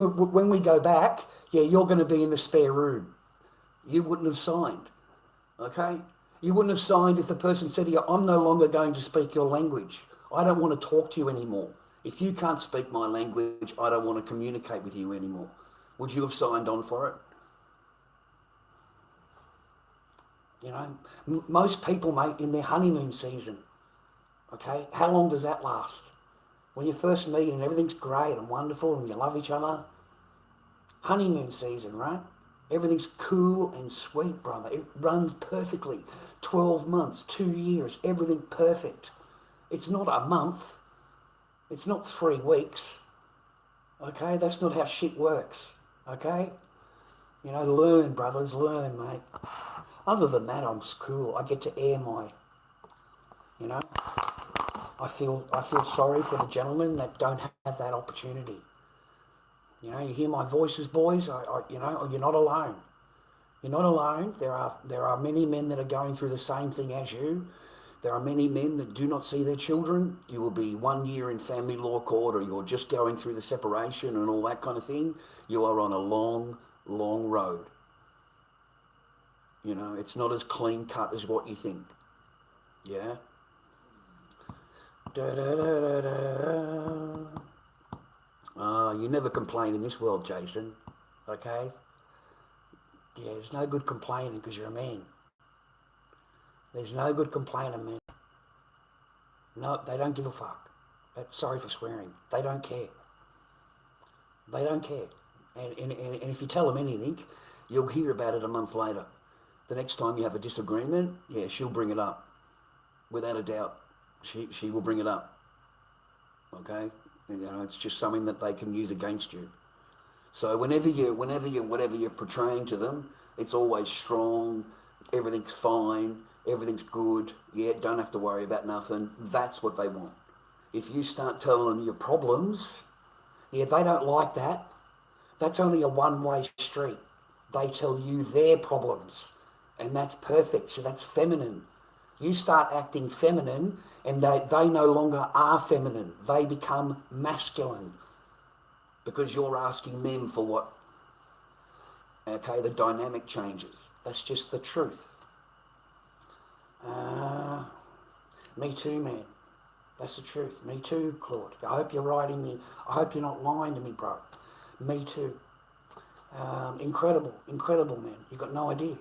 when we go back, yeah, you're going to be in the spare room. You wouldn't have signed, okay? You wouldn't have signed if the person said to you, I'm no longer going to speak your language. I don't want to talk to you anymore. If you can't speak my language, I don't want to communicate with you anymore. Would you have signed on for it? You know, most people, mate, in their honeymoon season, okay, how long does that last? When you first meet and everything's great and wonderful and you love each other, honeymoon season, right? Everything's cool and sweet, brother. It runs perfectly. 12 months, 2 years, everything perfect. It's not a month. It's not 3 weeks. Okay? That's not how shit works. Okay? You know, learn, brothers, learn, mate. Other than that, I'm cool. I get to air my, you know, I feel sorry for the gentlemen that don't have that opportunity. You know, you hear my voices, boys. You know, you're not alone. You're not alone. There are many men that are going through the same thing as you. There are many men that do not see their children. You will be 1 year in family law court, or you're just going through the separation and all that kind of thing. You are on a long, long road. You know, it's not as clean cut as what you think. Yeah? You never complain in this world, Jason. Okay? Yeah, there's no good complaining because you're a man. There's no good complaining, man. No, they don't give a fuck. Sorry for swearing. They don't care. They don't care. And if you tell them anything, you'll hear about it a month later. The next time you have a disagreement, yeah, she'll bring it up. Without a doubt. She will bring it up. Okay? You know, it's just something that they can use against you. So whatever you're portraying to them, it's always strong, everything's fine, everything's good, yeah, don't have to worry about nothing. That's what they want. If you start telling them your problems, yeah, they don't like that. That's only a one-way street. They tell you their problems, and that's perfect. So that's feminine. You start acting feminine, and they no longer are feminine. They become masculine because you're asking them for what? Okay, the dynamic changes. That's just the truth. Me too, man. That's the truth. Me too, Claude. I hope you're writing me. I hope you're not lying to me, bro. Me too. Incredible, man. You've got no idea.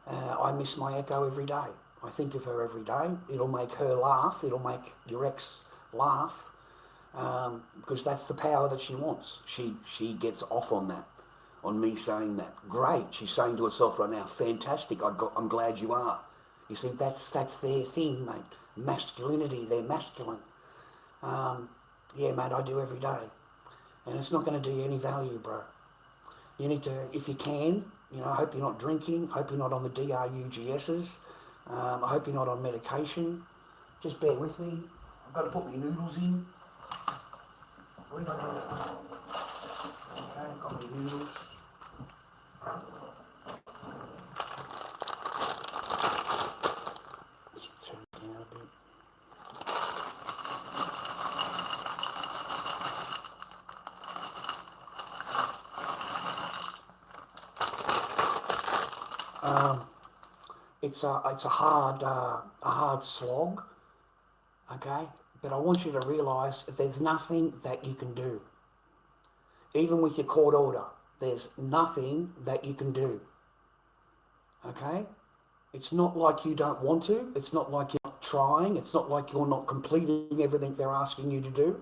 I miss my Echo every day. I think of her every day. It'll make her laugh. It'll make your ex laugh. Because that's the power that she wants. She gets off on that, on me saying that. Great. She's saying to herself right now, fantastic. I'm glad you are. You see, that's their thing, mate. Masculinity. They're masculine. Yeah, mate, I do every day. And it's not going to do you any value, bro. You need to, if you can, you know, I hope you're not drinking. I hope you're not on the DRUGSs. I hope you're not on medication. Just bear with me. I've got to put my noodles in. Okay, I've got my noodles. Let's turn it down a bit. It's a hard slog, okay? But I want you to realise that there's nothing that you can do. Even with your court order, there's nothing that you can do, okay? It's not like you don't want to. It's not like you're not trying. It's not like you're not completing everything they're asking you to do.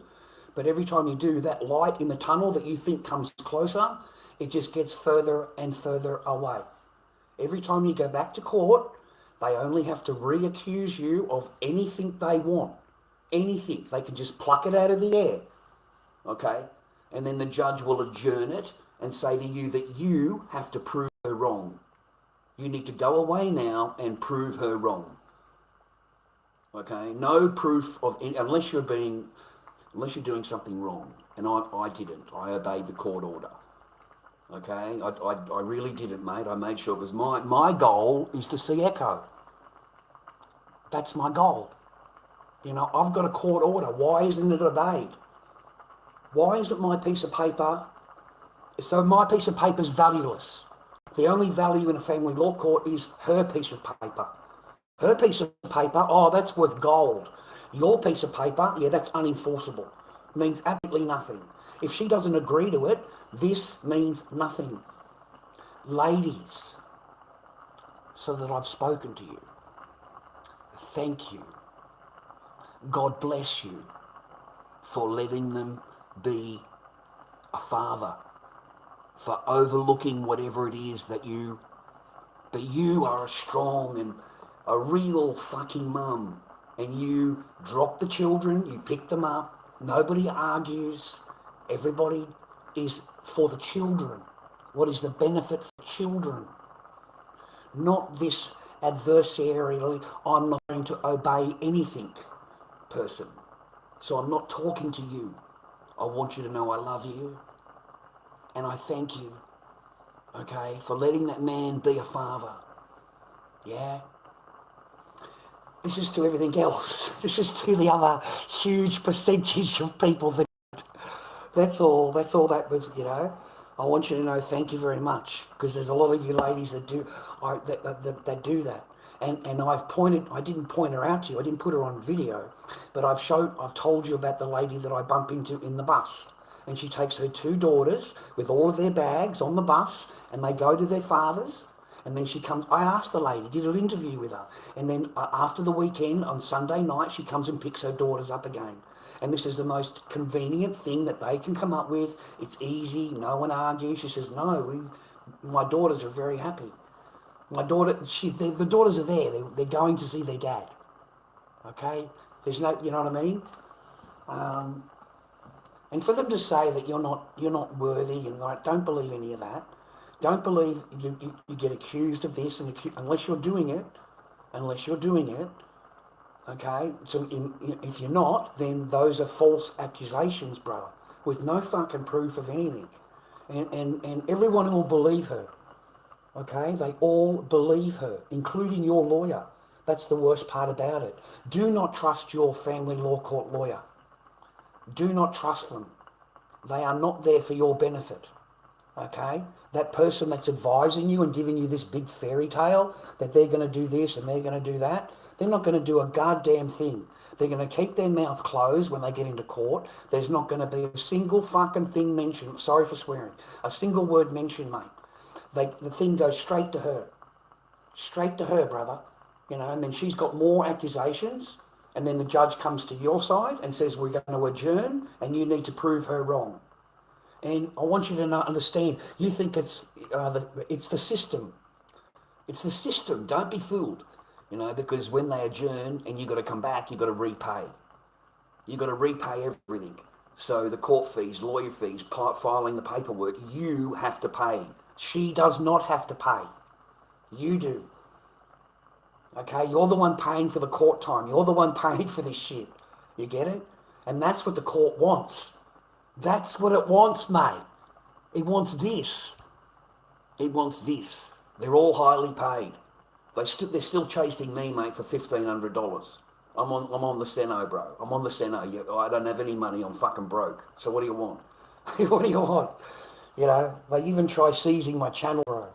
But every time you do, that light in the tunnel that you think comes closer, it just gets further and further away. Every time you go back to court, they only have to re-accuse you of anything they want. Anything. They can just pluck it out of the air. Okay? And then the judge will adjourn it and say to you that you have to prove her wrong. You need to go away now and prove her wrong. Okay? No proof of any, unless you're doing something wrong. And I didn't. I obeyed the court order. Okay? I really didn't, mate. I made sure, because my goal is to see Echo. That's my goal. You know, I've got a court order. Why isn't it obeyed? Why isn't my piece of paper So my piece of paper is valueless. The only value in a family law court is her piece of paper. Her piece of paper, oh, that's worth gold. Your piece of paper, yeah, that's unenforceable. Means absolutely nothing. If she doesn't agree to it, this means nothing. Ladies, so that I've spoken to you, thank you. God bless you for letting them be a father, for overlooking whatever it is that you are a strong and a real fucking mum, and you drop the children, you pick them up, nobody argues, everybody is for the children. What is the benefit for children? Not this adversarial, I'm not going to obey anything person. So I'm not talking to you. I want you to know I love you and I thank you, okay, for letting that man be a father. Yeah? This is to everything else. This is to the other huge percentage of people that that's all that was, you know. I want you to know thank you very much, because there's a lot of you ladies that do that do that. And I didn't point her out to you, I didn't put her on video, but I've told you about the lady that I bump into in the bus. And she takes her 2 daughters with all of their bags on the bus, and they go to their fathers. And then she comes, I asked the lady, did an interview with her. And then after the weekend, on Sunday night, she comes and picks her daughters up again. And this is the most convenient thing that they can come up with. It's easy, no one argues. She says, no, my daughters are very happy. My daughter, the daughters are there. They're going to see their dad. Okay? There's no, you know what I mean? And for them to say that you're not worthy, and like, don't believe any of that. Don't believe you get accused of this, unless you're doing it. Okay? So if you're not, then those are false accusations, brother, with no fucking proof of anything. And everyone will believe her. Okay? They all believe her, including your lawyer. That's the worst part about it. Do not trust your family law court lawyer. Do not trust them. They are not there for your benefit. Okay? That person that's advising you and giving you this big fairy tale that they're going to do this and they're going to do that, they're not going to do a goddamn thing. They're going to keep their mouth closed when they get into court. There's not going to be a single fucking thing mentioned. Sorry for swearing. A single word mentioned, mate. The thing goes straight to her. Straight to her, brother. You know, and then she's got more accusations, and then the judge comes to your side and says, we're going to adjourn and you need to prove her wrong. And I want you to understand, you think it's the system. It's the system. Don't be fooled, you know, because when they adjourn and you've got to come back, you've got to repay. You've got to repay everything. So the court fees, lawyer fees, filing the paperwork, you have to pay. She does not have to pay. You do. Okay, you're the one paying for the court time. You're the one paying for this shit. You get it? And that's what the court wants. That's what it wants, mate. It wants this. It wants this. They're all highly paid. They're still chasing me, mate, for $1,500. I'm on the Seno, bro. I'm on the Seno. I don't have any money. I'm fucking broke. So what do you want? What do you want? You know, they even try seizing my channel, bro.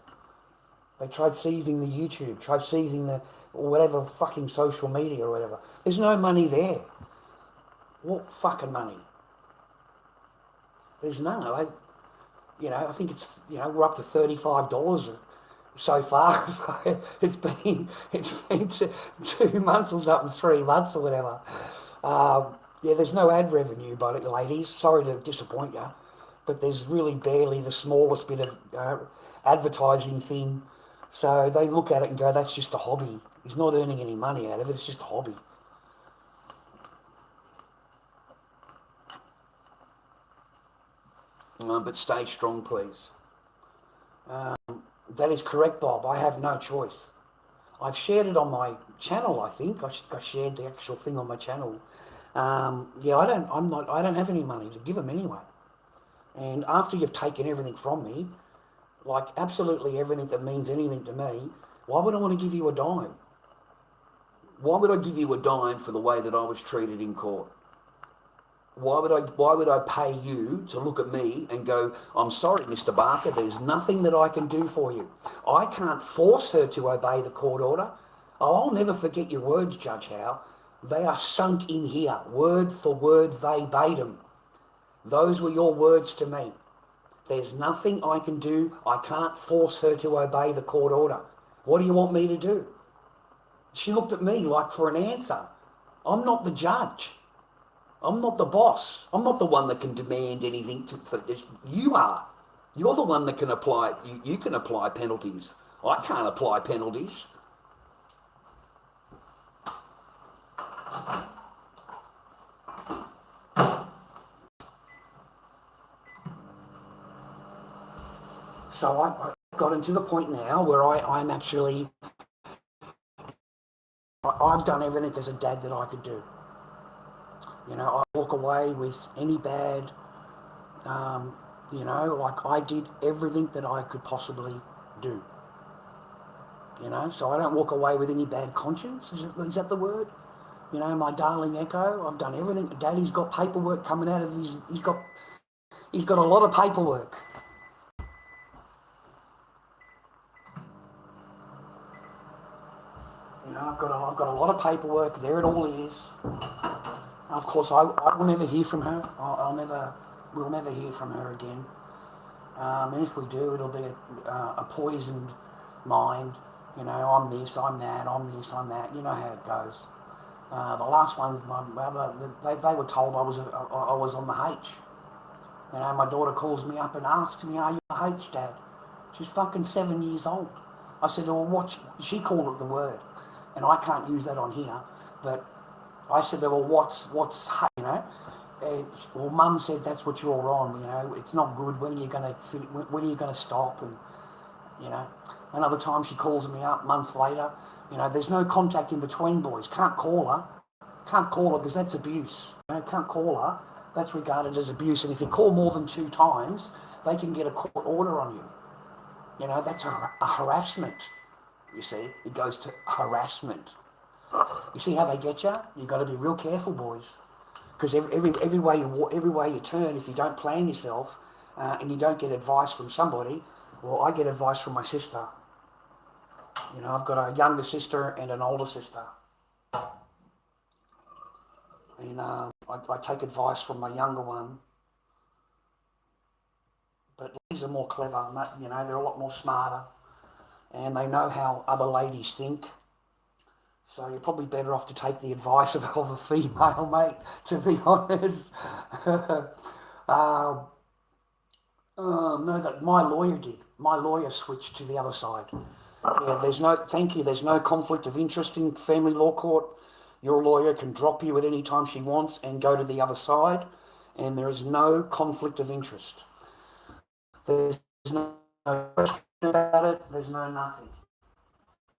They tried seizing the YouTube, tried seizing the whatever fucking social media or whatever. There's no money there. What fucking money? There's none. I think it's, we're up to $35 so far. It's been 2 months or something, 3 months or whatever. There's no ad revenue, but ladies, sorry to disappoint you, but there's really barely the smallest bit of advertising thing. So they look at it and go, that's just a hobby. He's not earning any money out of it. It's just a hobby. But stay strong, please. That is correct, Bob. I have no choice. I've shared it on my channel, I think. I shared the actual thing on my channel. I don't have any money to give them anyway. And after you've taken everything from me, like absolutely everything that means anything to me, why would I want to give you a dime? Why would I give you a dime for the way that I was treated in court? Why would I pay you to look at me and go, I'm sorry, Mr. Barker, there's nothing that I can do for you. I can't force her to obey the court order. Oh, I'll never forget your words, Judge Howe. They are sunk in here, word for word, verbatim. Those were your words to me. There's nothing I can do. I can't force her to obey the court order. What do you want me to do? She looked at me like for an answer. I'm not the judge. I'm not the boss. I'm not the one that can demand anything for this. You are. You're the one that can apply. You can apply penalties. I can't apply penalties. So I got into the point now where I'm actually, I've done everything as a dad that I could do. You know, I walk away with any bad, you know, like I did everything that I could possibly do. You know, so I don't walk away with any bad conscience. Is that the word? You know, my darling Echo, I've done everything. Daddy's got paperwork coming out of he's got a lot of paperwork. You know, I've got a lot of paperwork. There it all is. Of course, I will never hear from her. We'll never hear from her again. And if we do, it'll be a poisoned mind. You know, I'm this, I'm that, I'm this, I'm that. You know how it goes. The last one, my mother, they were told I was on the H. You know, my daughter calls me up and asks me, "Are you a H, Dad?" She's fucking 7 years old. I said, "Well, what?" She called it the word, and I can't use that on here. But I said, "Well, what's you know?" Well, Mum said that's what you're on. You know, it's not good. When are you gonna stop? And you know, another time she calls me up months later. You know, there's no contact in between, boys. Can't call her because that's abuse. You know, can't call her. That's regarded as abuse. And if you call more than 2 times, they can get a court order on you. You know, that's a harassment. You see, it goes to harassment. You see how they get you? You've got to be real careful, boys, because every way you turn, if you don't plan yourself and you don't get advice from somebody, well, I get advice from my sister. You know, I've got a younger sister and an older sister, and I take advice from my younger one. But ladies are more clever, you know, they're a lot more smarter, and they know how other ladies think. So you're probably better off to take the advice of a female, mate, to be honest. No, that my lawyer did. My lawyer switched to the other side. Yeah, there's no conflict of interest in family law court. Your lawyer can drop you at any time she wants and go to the other side, and there is no conflict of interest. There's no question about it. There's no nothing.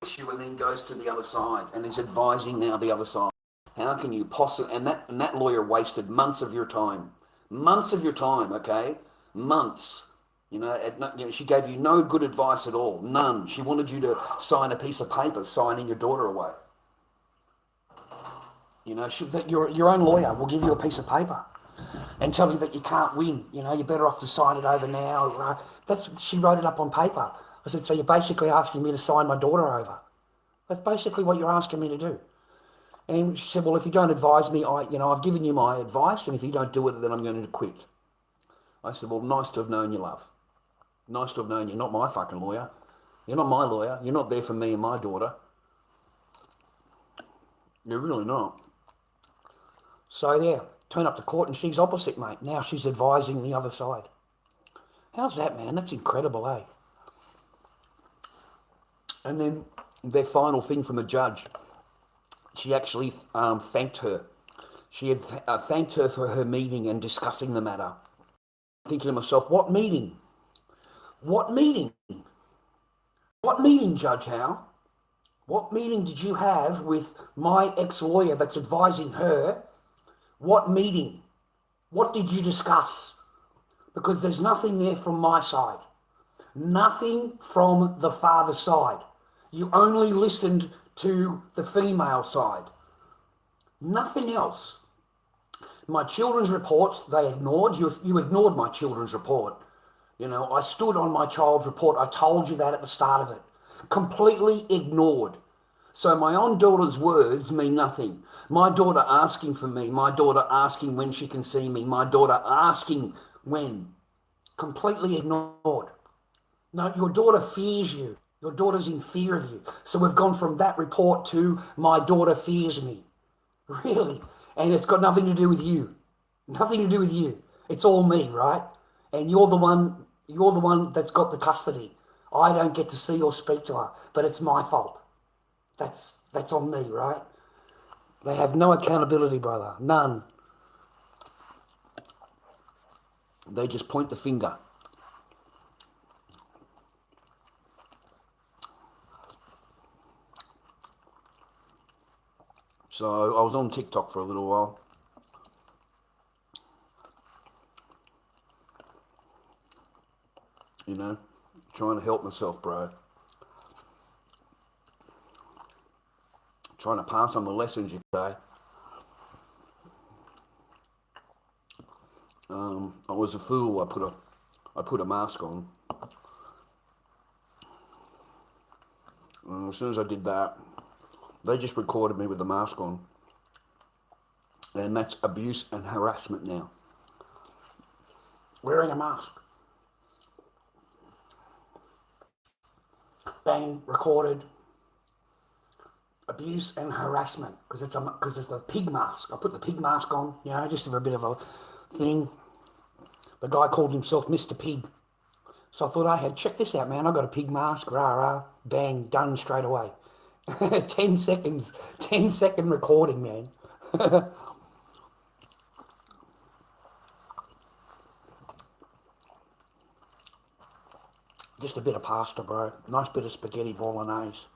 And then goes to the other side and is advising now the other side. How can you possibly? And that lawyer wasted months of your time, okay, months. You know, she gave you no good advice at all, none. She wanted you to sign a piece of paper signing your daughter away. You know, your own lawyer will give you a piece of paper and tell you that you can't win. You know, you're better off to sign it over now. She wrote it up on paper. I said, so you're basically asking me to sign my daughter over. That's basically what you're asking me to do. And she said, well, if you don't advise me, I've given you my advice, and if you don't do it, then I'm going to quit. I said, well, nice to have known you, love. Nice to have known you. You're not my fucking lawyer. You're not my lawyer. You're not there for me and my daughter. You're really not. So, yeah, turn up to court and she's opposite, mate. Now she's advising the other side. How's that, man? That's incredible, eh? And then their final thing from the judge, she actually thanked her. She had thanked her for her meeting and discussing the matter. Thinking to myself, what meeting? What meeting? What meeting, Judge Howe? What meeting did you have with my ex-lawyer that's advising her? What meeting? What did you discuss? Because there's nothing there from my side. Nothing from the father side. You only listened to the female side. Nothing else. My children's reports, they ignored. You ignored my children's report. You know, I stood on my child's report. I told you that at the start of it. Completely ignored. So my own daughter's words mean nothing. My daughter asking for me, my daughter asking when she can see me, my daughter asking when. Completely ignored. No, your daughter fears you. Your daughter's in fear of you. So we've gone from that report to my daughter fears me. Really? And it's got nothing to do with you. Nothing to do with you. It's all me, right? And you're the one that's got the custody. I don't get to see or speak to her, but it's my fault. That's on me, right? They have no accountability, brother. None. They just point the finger. So I was on TikTok for a little while. You know, trying to help myself, bro. Trying to pass on the lessons you say. I was a fool. I put a mask on. As soon as I did that, they just recorded me with the mask on. And that's abuse and harassment now. Wearing a mask. Bang, recorded. Abuse and harassment, because it's the pig mask. I put the pig mask on, you know, just for a bit of a thing. The guy called himself Mr. Pig. So I thought, check this out, man. I got a pig mask, rah, rah, bang, done straight away. 10 seconds, 10-second recording, man. Just a bit of pasta, bro. Nice bit of spaghetti bolognese.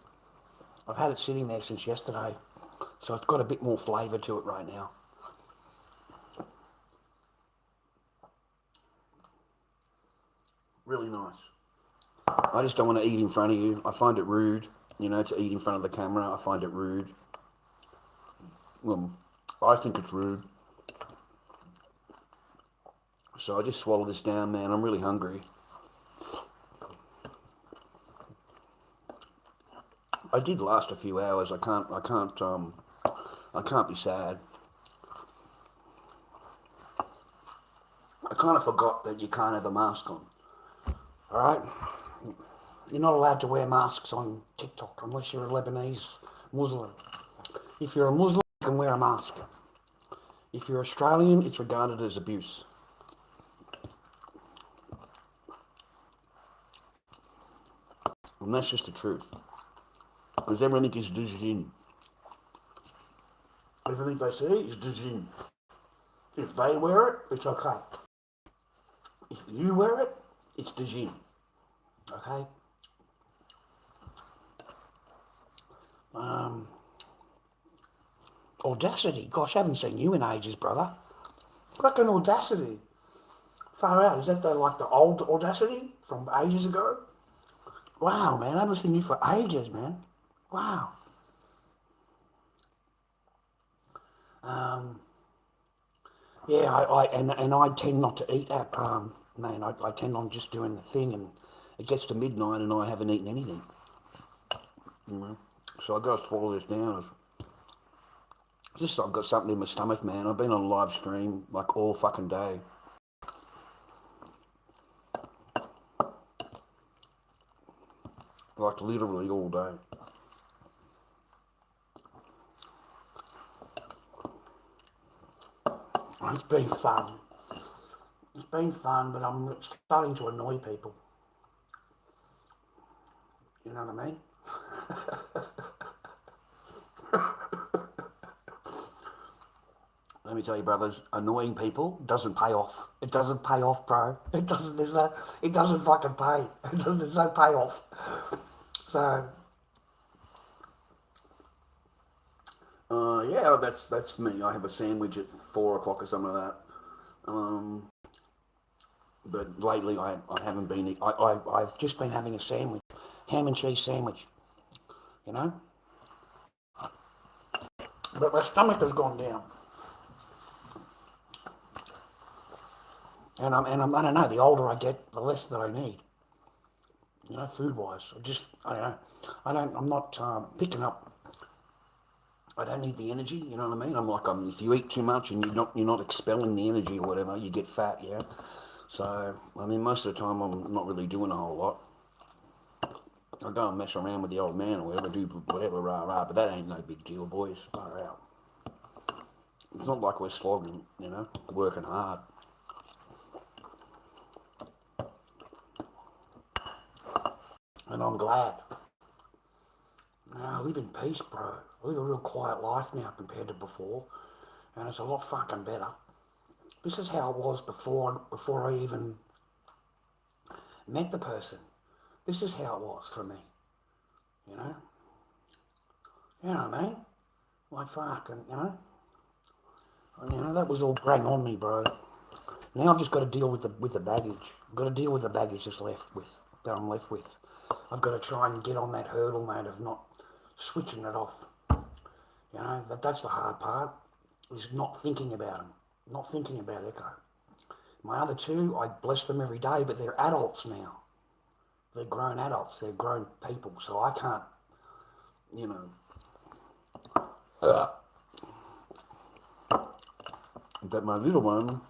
I've had it sitting there since yesterday, so it's got a bit more flavour to it right now. Really nice. I just don't want to eat in front of you. I find it rude, you know, to eat in front of the camera. I find it rude. I think it's rude. So I just swallow this down, man. I'm really hungry. I did last a few hours. I can't be sad. I kind of forgot that you can't have a mask on. All right? You're not allowed to wear masks on TikTok unless you're a Lebanese Muslim. If you're a Muslim, you can wear a mask. If you're Australian, it's regarded as abuse. And that's just the truth. Because everything is djinn. Everything they say is djinn. If they wear it, it's okay. If you wear it, it's djinn. Okay? Audacity. Gosh, I haven't seen you in ages, brother. Fucking Audacity. Far out. Is that the old Audacity from ages ago? Wow, man. I haven't seen you for ages, man. Wow. Yeah, I tend not to eat at, man, I tend on just doing the thing, and it gets to midnight and I haven't eaten anything. You know? So I got to swallow this down. Just I've got something in my stomach, man. I've been on live stream like all fucking day. Like literally all day. It's been fun. It's been fun, but I'm starting to annoy people. You know what I mean? Let me tell you, brothers, annoying people doesn't pay off. It doesn't pay off, bro. It doesn't. It doesn't fucking pay. There's no payoff. So, yeah, that's me. I have a sandwich at 4 o'clock or something like that. But lately I haven't been. I've just been having a sandwich, ham and cheese sandwich. You know. But my stomach has gone down. I don't know, the older I get, the less that I need, you know, food-wise. I don't know. I'm not picking up. I don't need the energy, you know what I mean? If you eat too much and you're not expelling the energy or whatever, you get fat, yeah? So, I mean, most of the time I'm not really doing a whole lot. I go and mess around with the old man or whatever, do whatever, rah, but that ain't no big deal, boys. Far out. It's not like we're slogging, you know, working hard. And I'm glad. I live in peace, bro. I live a real quiet life now compared to before, and it's a lot fucking better. This is how it was before I even met the person. This is how it was for me, you know? You know what I mean? Like fucking, you know? And, you know, that was all bang on me, bro. Now I've just got to deal with the baggage. I've got to deal with the baggage that I'm left with. I've got to try and get on that hurdle, mate, of not switching it off. You know, that's the hard part, is not thinking about them, not thinking about Echo. My other two, I bless them every day, but they're adults now. They're grown adults, they're grown people, so I can't, you know. But my little one,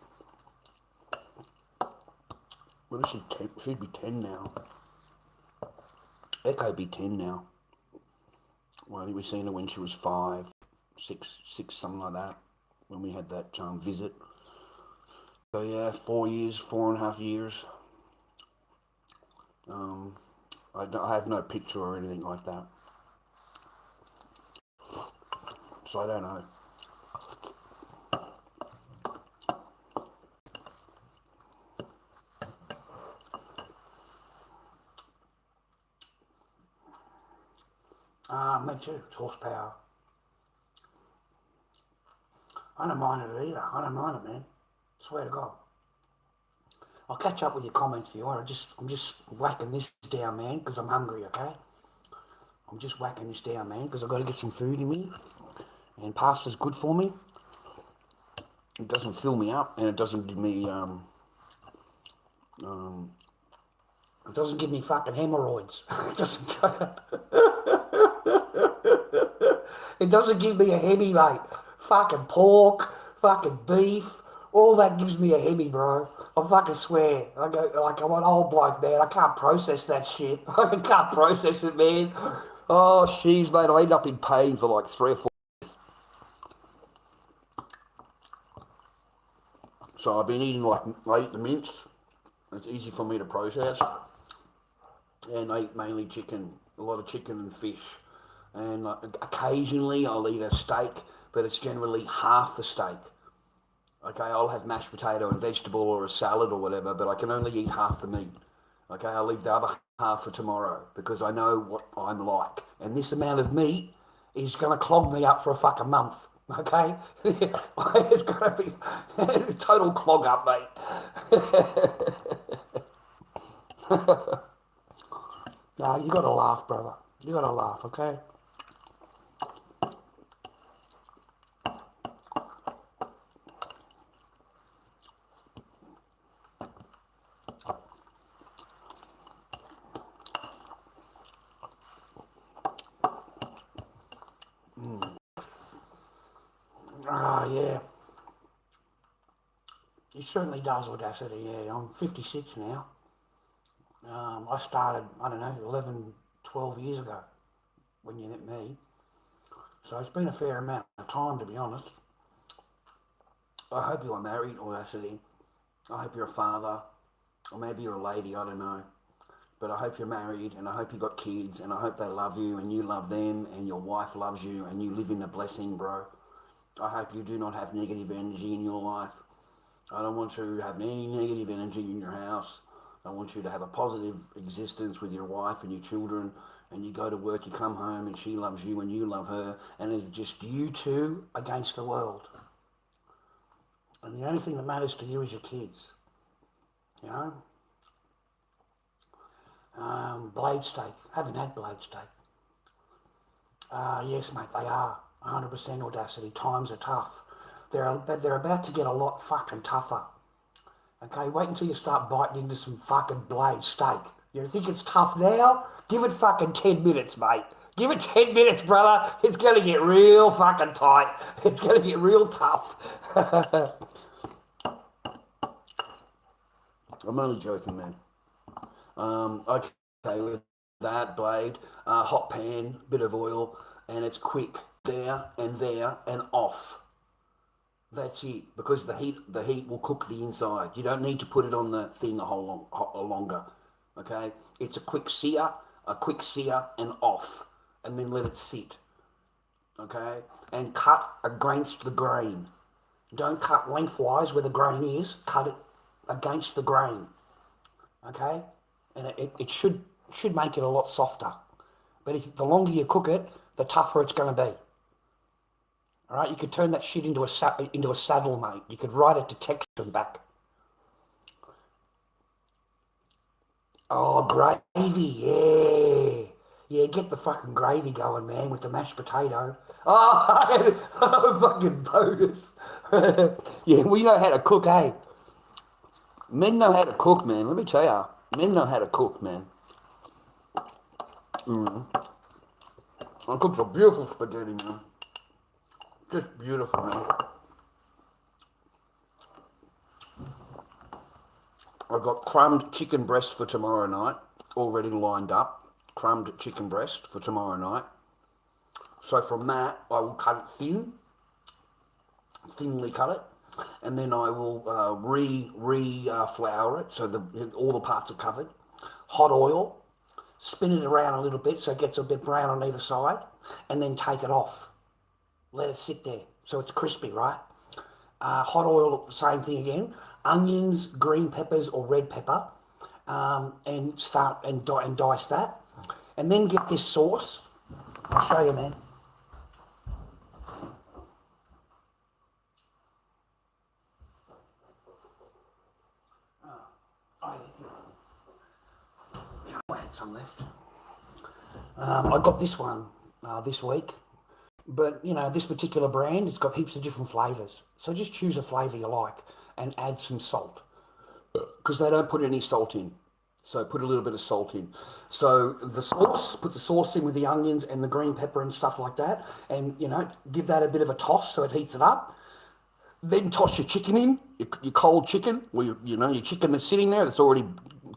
what is she, 10? She'd be 10 now. Echo be 10 now. Well, I think we seen her when she was 5, 6, something like that, when we had that visit. So yeah, 4.5 years. I have no picture or anything like that. So I don't know. Me too, it's horsepower. I don't mind it either. I don't mind it, man. Swear to God. I'll catch up with your comments if you want. I'm just whacking this down, man, because I'm hungry, okay? I'm just whacking this down, man, because I've got to get some food in me. And pasta's good for me. It doesn't fill me up, and it doesn't give me, fucking hemorrhoids. It doesn't give me a hemi, mate. Fucking pork, fucking beef, all that gives me a hemi, bro. I fucking swear. I'm an old bloke, man. I can't process that shit. I can't process it, man. Oh, jeez, mate. I end up in pain for like 3 or 4 days. So I've been eating I eat the mince. It's easy for me to process. And I eat mainly chicken, a lot of chicken and fish. And occasionally I'll eat a steak, but it's generally half the steak. Okay, I'll have mashed potato and vegetable or a salad or whatever, but I can only eat half the meat. Okay, I'll leave the other half for tomorrow because I know what I'm like. And this amount of meat is going to clog me up for a fucking month. Okay? It's going to be a total clog up, mate. No, you got to laugh, brother. You got to laugh, okay? Yeah. It certainly does, Audacity, yeah. I'm 56 now. I started, I don't know, 11, 12 years ago when you met me. So it's been a fair amount of time, to be honest. I hope you are married, Audacity. I hope you're a father, or maybe you're a lady, I don't know. But I hope you're married, and I hope you got kids, and I hope they love you, and you love them, and your wife loves you, and you live in a blessing, bro. I hope you do not have negative energy in your life. I don't want you to have any negative energy in your house. I want you to have a positive existence with your wife and your children, and you go to work, you come home, and she loves you, and you love her, and it's just you two against the world. And the only thing that matters to you is your kids, you know? Blade steak. Haven't had blade steak. Yes, mate, they are. 100% Audacity. Times are tough. They're about to get a lot fucking tougher. Okay, wait until you start biting into some fucking blade steak. You think it's tough now? Give it fucking 10 minutes, mate. Give it 10 minutes, brother. It's going to get real fucking tight. It's going to get real tough. I'm only joking, man. Okay, with that blade, hot pan, bit of oil, and it's quick. There and off. That's it, because the heat will cook the inside. You don't need to put it on the thing a whole longer. Okay, it's a quick sear, and off, and then let it sit. Okay, and cut against the grain. Don't cut lengthwise where the grain is. Cut it against the grain. Okay, and it should make it a lot softer. But if the longer you cook it, the tougher it's going to be. All right, you could turn that shit into a saddle, mate. You could ride it to Texas and back. Oh, gravy, yeah. Yeah, get the fucking gravy going, man, with the mashed potato. Oh, fucking bonus. Yeah, we know how to cook, eh? Men know how to cook, man. Let me tell you. Men know how to cook, man. I cooked some beautiful spaghetti, man. Just beautiful, man. I've got crumbed chicken breast for tomorrow night, already lined up. Crumbed chicken breast for tomorrow night. So from that, I will cut it thinly cut it, and then I will flour it so all the parts are covered. Hot oil, spin it around a little bit so it gets a bit brown on either side, and then take it off. Let it sit there so it's crispy, right? Hot oil, same thing again. Onions, green peppers or red pepper, and dice that. And then get this sauce. I'll show you, man. I had some left. I got this one this week. But, this particular brand, it's got heaps of different flavours. So just choose a flavour you like and add some salt. Because they don't put any salt in. So put a little bit of salt in. So the sauce, put the sauce in with the onions and the green pepper and stuff like that. And, give that a bit of a toss so it heats it up. Then toss your chicken in, your cold chicken, or your chicken that's sitting there that's already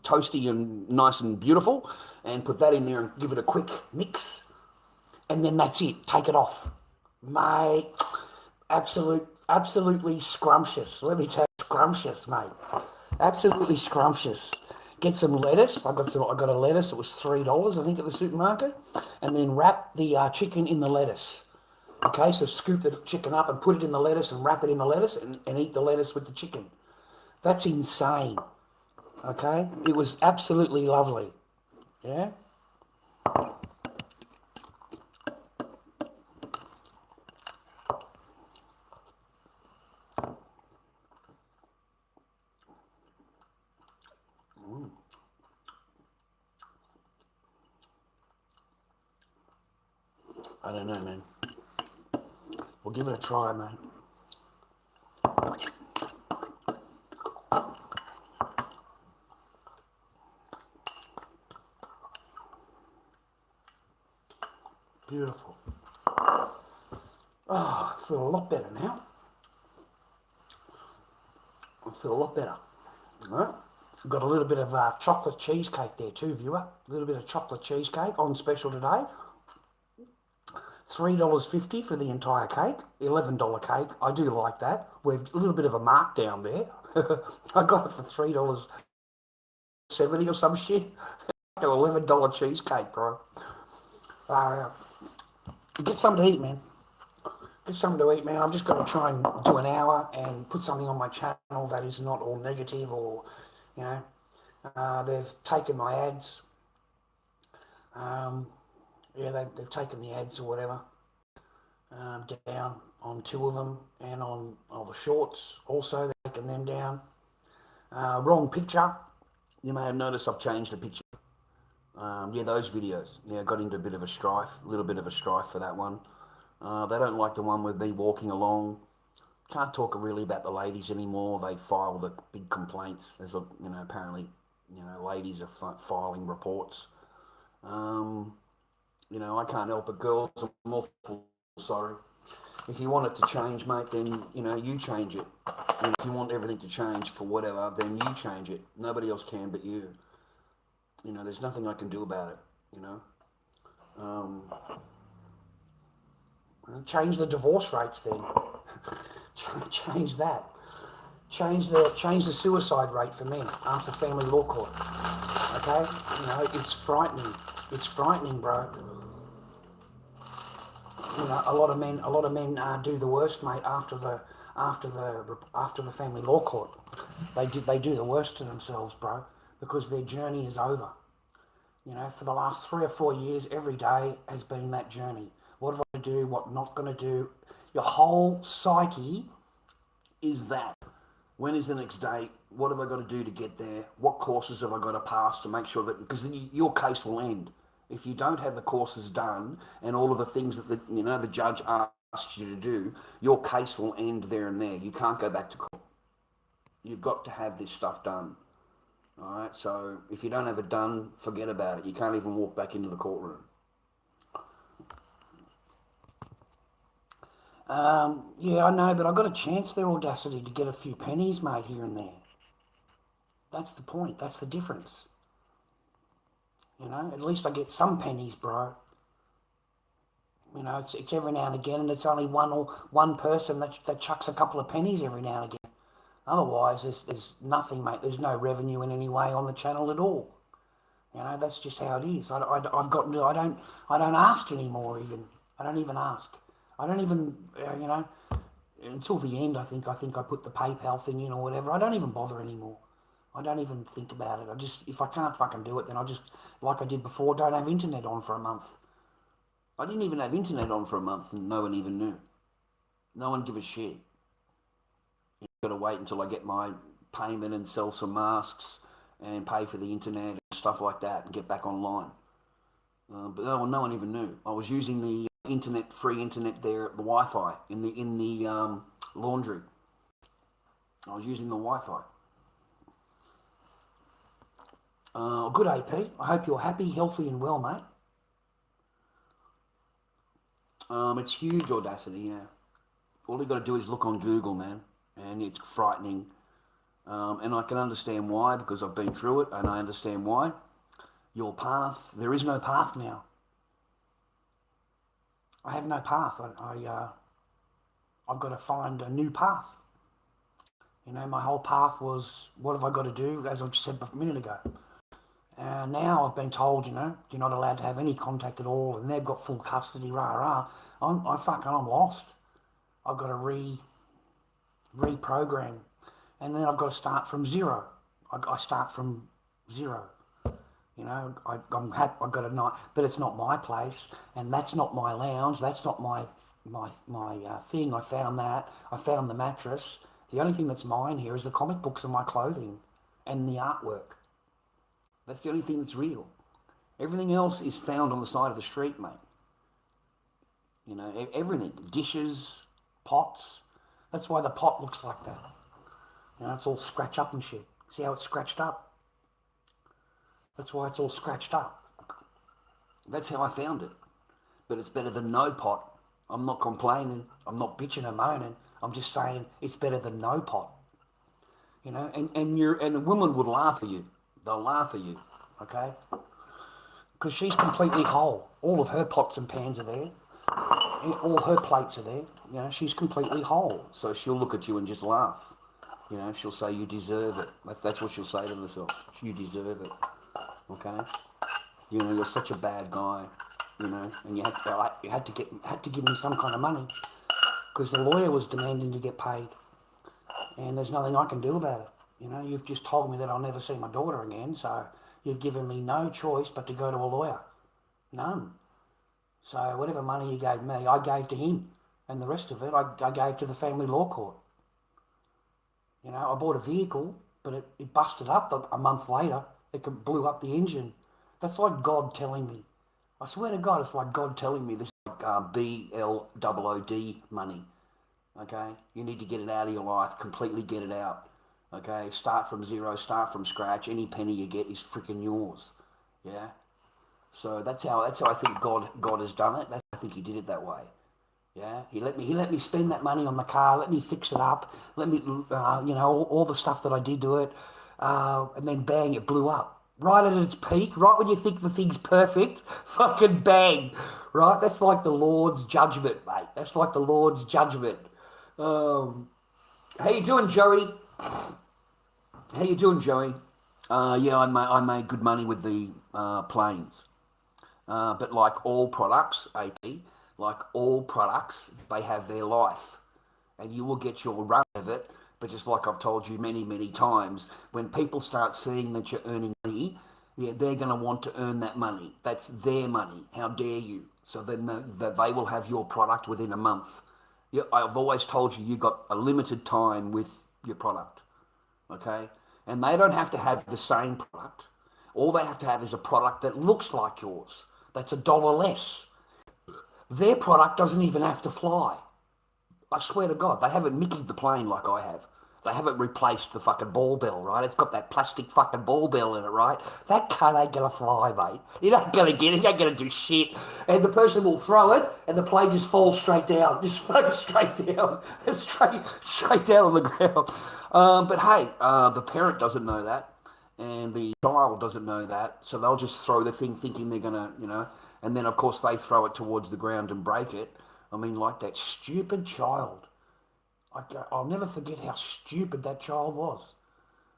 toasty and nice and beautiful. And put that in there and give it a quick mix. And then that's it. Take it off. Mate, absolutely scrumptious. Let me tell you, scrumptious, mate. Absolutely scrumptious. Get some lettuce. I got a lettuce. It was $3, I think, at the supermarket. And then wrap the chicken in the lettuce. Okay, so scoop the chicken up and put it in the lettuce and wrap it in the lettuce and eat the lettuce with the chicken. That's insane. Okay? It was absolutely lovely. Yeah? I don't know, man. We'll give it a try, mate. Beautiful. Oh, I feel a lot better now. I feel a lot better. All right. Got a little bit of chocolate cheesecake there too, viewer. A little bit of chocolate cheesecake on special today. $3.50 for the entire cake, $11 cake. I do like that. We've a little bit of a markdown there. I got it for $3.70 or some shit. An $11 cheesecake, bro. Get something to eat, man. Get something to eat, man. I'm just going to try and do an hour and put something on my channel that is not all negative or, they've taken my ads. They've taken the ads or whatever down on two of them, and on the shorts also, they've taken them down. Wrong picture. You may have noticed I've changed the picture. Those videos. Yeah, got into a little bit of a strife for that one. They don't like the one with me walking along Can't talk really about the ladies anymore. They file the big complaints. There's apparently, ladies are filing reports. I can't help it, girls. I'm awful sorry. If you want it to change, mate, then, you change it. If you want everything to change for whatever, then you change it. Nobody else can but you. There's nothing I can do about it, Change the divorce rates then. Change that. Change the suicide rate for men after family law court. Okay? It's frightening. It's frightening, bro. A lot of men do the worst, mate, after the family law court. They do the worst to themselves, bro, because their journey is over. For the last 3 or 4 years, every day has been that journey. What have I got to do? What not going to do? Your whole psyche is that. When is the next date? What have I got to do to get there? What courses have I got to pass to make sure that, because then your case will end. If you don't have the courses done and all of the things that the judge asks you to do, your case will end there and there. You can't go back to court. You've got to have this stuff done. All right, so if you don't have it done, forget about it. You can't even walk back into the courtroom. Yeah, I know, but I got a chance their audacity to get a few pennies, mate, here and there. That's the point. That's the difference. At least I get some pennies, bro. It's every now and again, and it's only one person that chucks a couple of pennies every now and again. Otherwise, there's nothing, mate. There's no revenue in any way on the channel at all. That's just how it is. I've gotten to. I don't ask anymore. Even I don't even ask. I don't even until the end. I think I put the PayPal thing in or whatever. I don't even bother anymore. I don't even think about it. If I can't fucking do it, then I just, like I did before, don't have internet on for a month. I didn't even have internet on for a month and no one even knew. No one give a shit. You've got to wait until I get my payment and sell some masks and pay for the internet and stuff like that and get back online. But no one even knew. I was using the free internet there, the Wi-Fi in the laundry. I was using the Wi-Fi. Good AP. I hope you're happy, healthy and well, mate. It's huge audacity, yeah. All you got to do is look on Google, man, and it's frightening. And I can understand why, because I've been through it, and I understand why. Your path, there is no path now. I have no path. I've got to find a new path. My whole path was, what have I got to do, as I just said a minute ago. And now I've been told, you're not allowed to have any contact at all, and they've got full custody, rah. I'm lost. I've got to reprogram, and then I've got to start from zero. I start from zero. I'm happy. I've got a night, but it's not my place, and that's not my lounge. That's not my thing. I found that. I found the mattress. The only thing that's mine here is the comic books and my clothing, and the artwork. That's the only thing that's real. Everything else is found on the side of the street, mate. Everything. Dishes, pots. That's why the pot looks like that. It's all scratched up and shit. See how it's scratched up? That's why it's all scratched up. That's how I found it. But it's better than no pot. I'm not complaining. I'm not bitching and moaning. I'm just saying it's better than no pot. And a woman would laugh at you. They'll laugh at you, okay? Because she's completely whole. All of her pots and pans are there. All her plates are there. She's completely whole. So she'll look at you and just laugh. She'll say, you deserve it. That's what she'll say to herself. You deserve it, okay? You're such a bad guy, and you had to give me some kind of money because the lawyer was demanding to get paid. And there's nothing I can do about it. You've just told me that I'll never see my daughter again, so you've given me no choice but to go to a lawyer. None. So whatever money you gave me, I gave to him. And the rest of it, I gave to the family law court. I bought a vehicle, but it busted up a month later. It blew up the engine. That's like God telling me. I swear to God, it's like God telling me this is like BLOOD money. Okay? You need to get it out of your life, completely get it out. Okay? Start from zero, start from scratch. Any penny you get is freaking yours. Yeah? So that's how I think God has done it. I think he did it that way. Yeah, he let me spend that money on the car, let me fix it up, let me all the stuff that I did to it, and then bang, it blew up right at its peak, right when you think the thing's perfect, fucking bang, right? That's like the Lord's judgment, mate. That's like the Lord's judgment. Um, how you doing, Joey? How you doing, Joey? Yeah, I made good money with the planes. But like all products, AP, like all products, they have their life. And you will get your run of it. But just like I've told you many, many times, when people start seeing that you're earning money, yeah, they're going to want to earn that money. That's their money. How dare you? So then they will have your product within a month. Yeah, I've always told you got a limited time with your product. Okay? And they don't have to have the same product. All they have to have is a product that looks like yours. That's $1 less. Their product doesn't even have to fly. I swear to God, they haven't Mickeyed the plane like I have. They haven't replaced the fucking ball bell, right? It's got that plastic fucking ball bell in it, right? That cunt ain't gonna fly, mate. It ain't gonna get it. It ain't gonna do shit. And the person will throw it, and the plane just falls straight down. Just floats straight down. straight down on the ground. But hey, the parent doesn't know that. And the child doesn't know that. So they'll just throw the thing thinking they're gonna, and then of course they throw it towards the ground and break it. I mean, like that stupid child. I'll never forget how stupid that child was.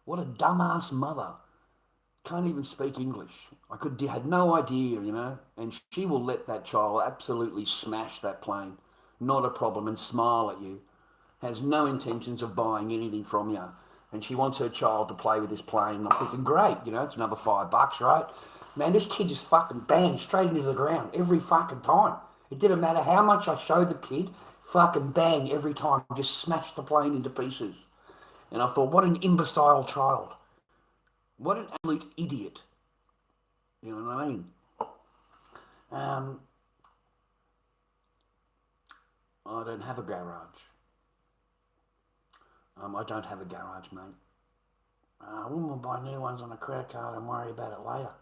What a dumbass mother. Can't even speak English. Had no idea, and she will let that child absolutely smash that plane. Not a problem, and smile at you. Has no intentions of buying anything from you. And she wants her child to play with this plane. I'm thinking, great, it's another $5, right? Man, this kid just fucking banged straight into the ground every fucking time. It didn't matter how much I showed the kid, fucking bang every time, just smashed the plane into pieces. And I thought, what an imbecile child. What an absolute idiot. You know what I mean? I don't have a garage. I don't have a garage, mate. Women will buy new ones on a credit card and worry about it later.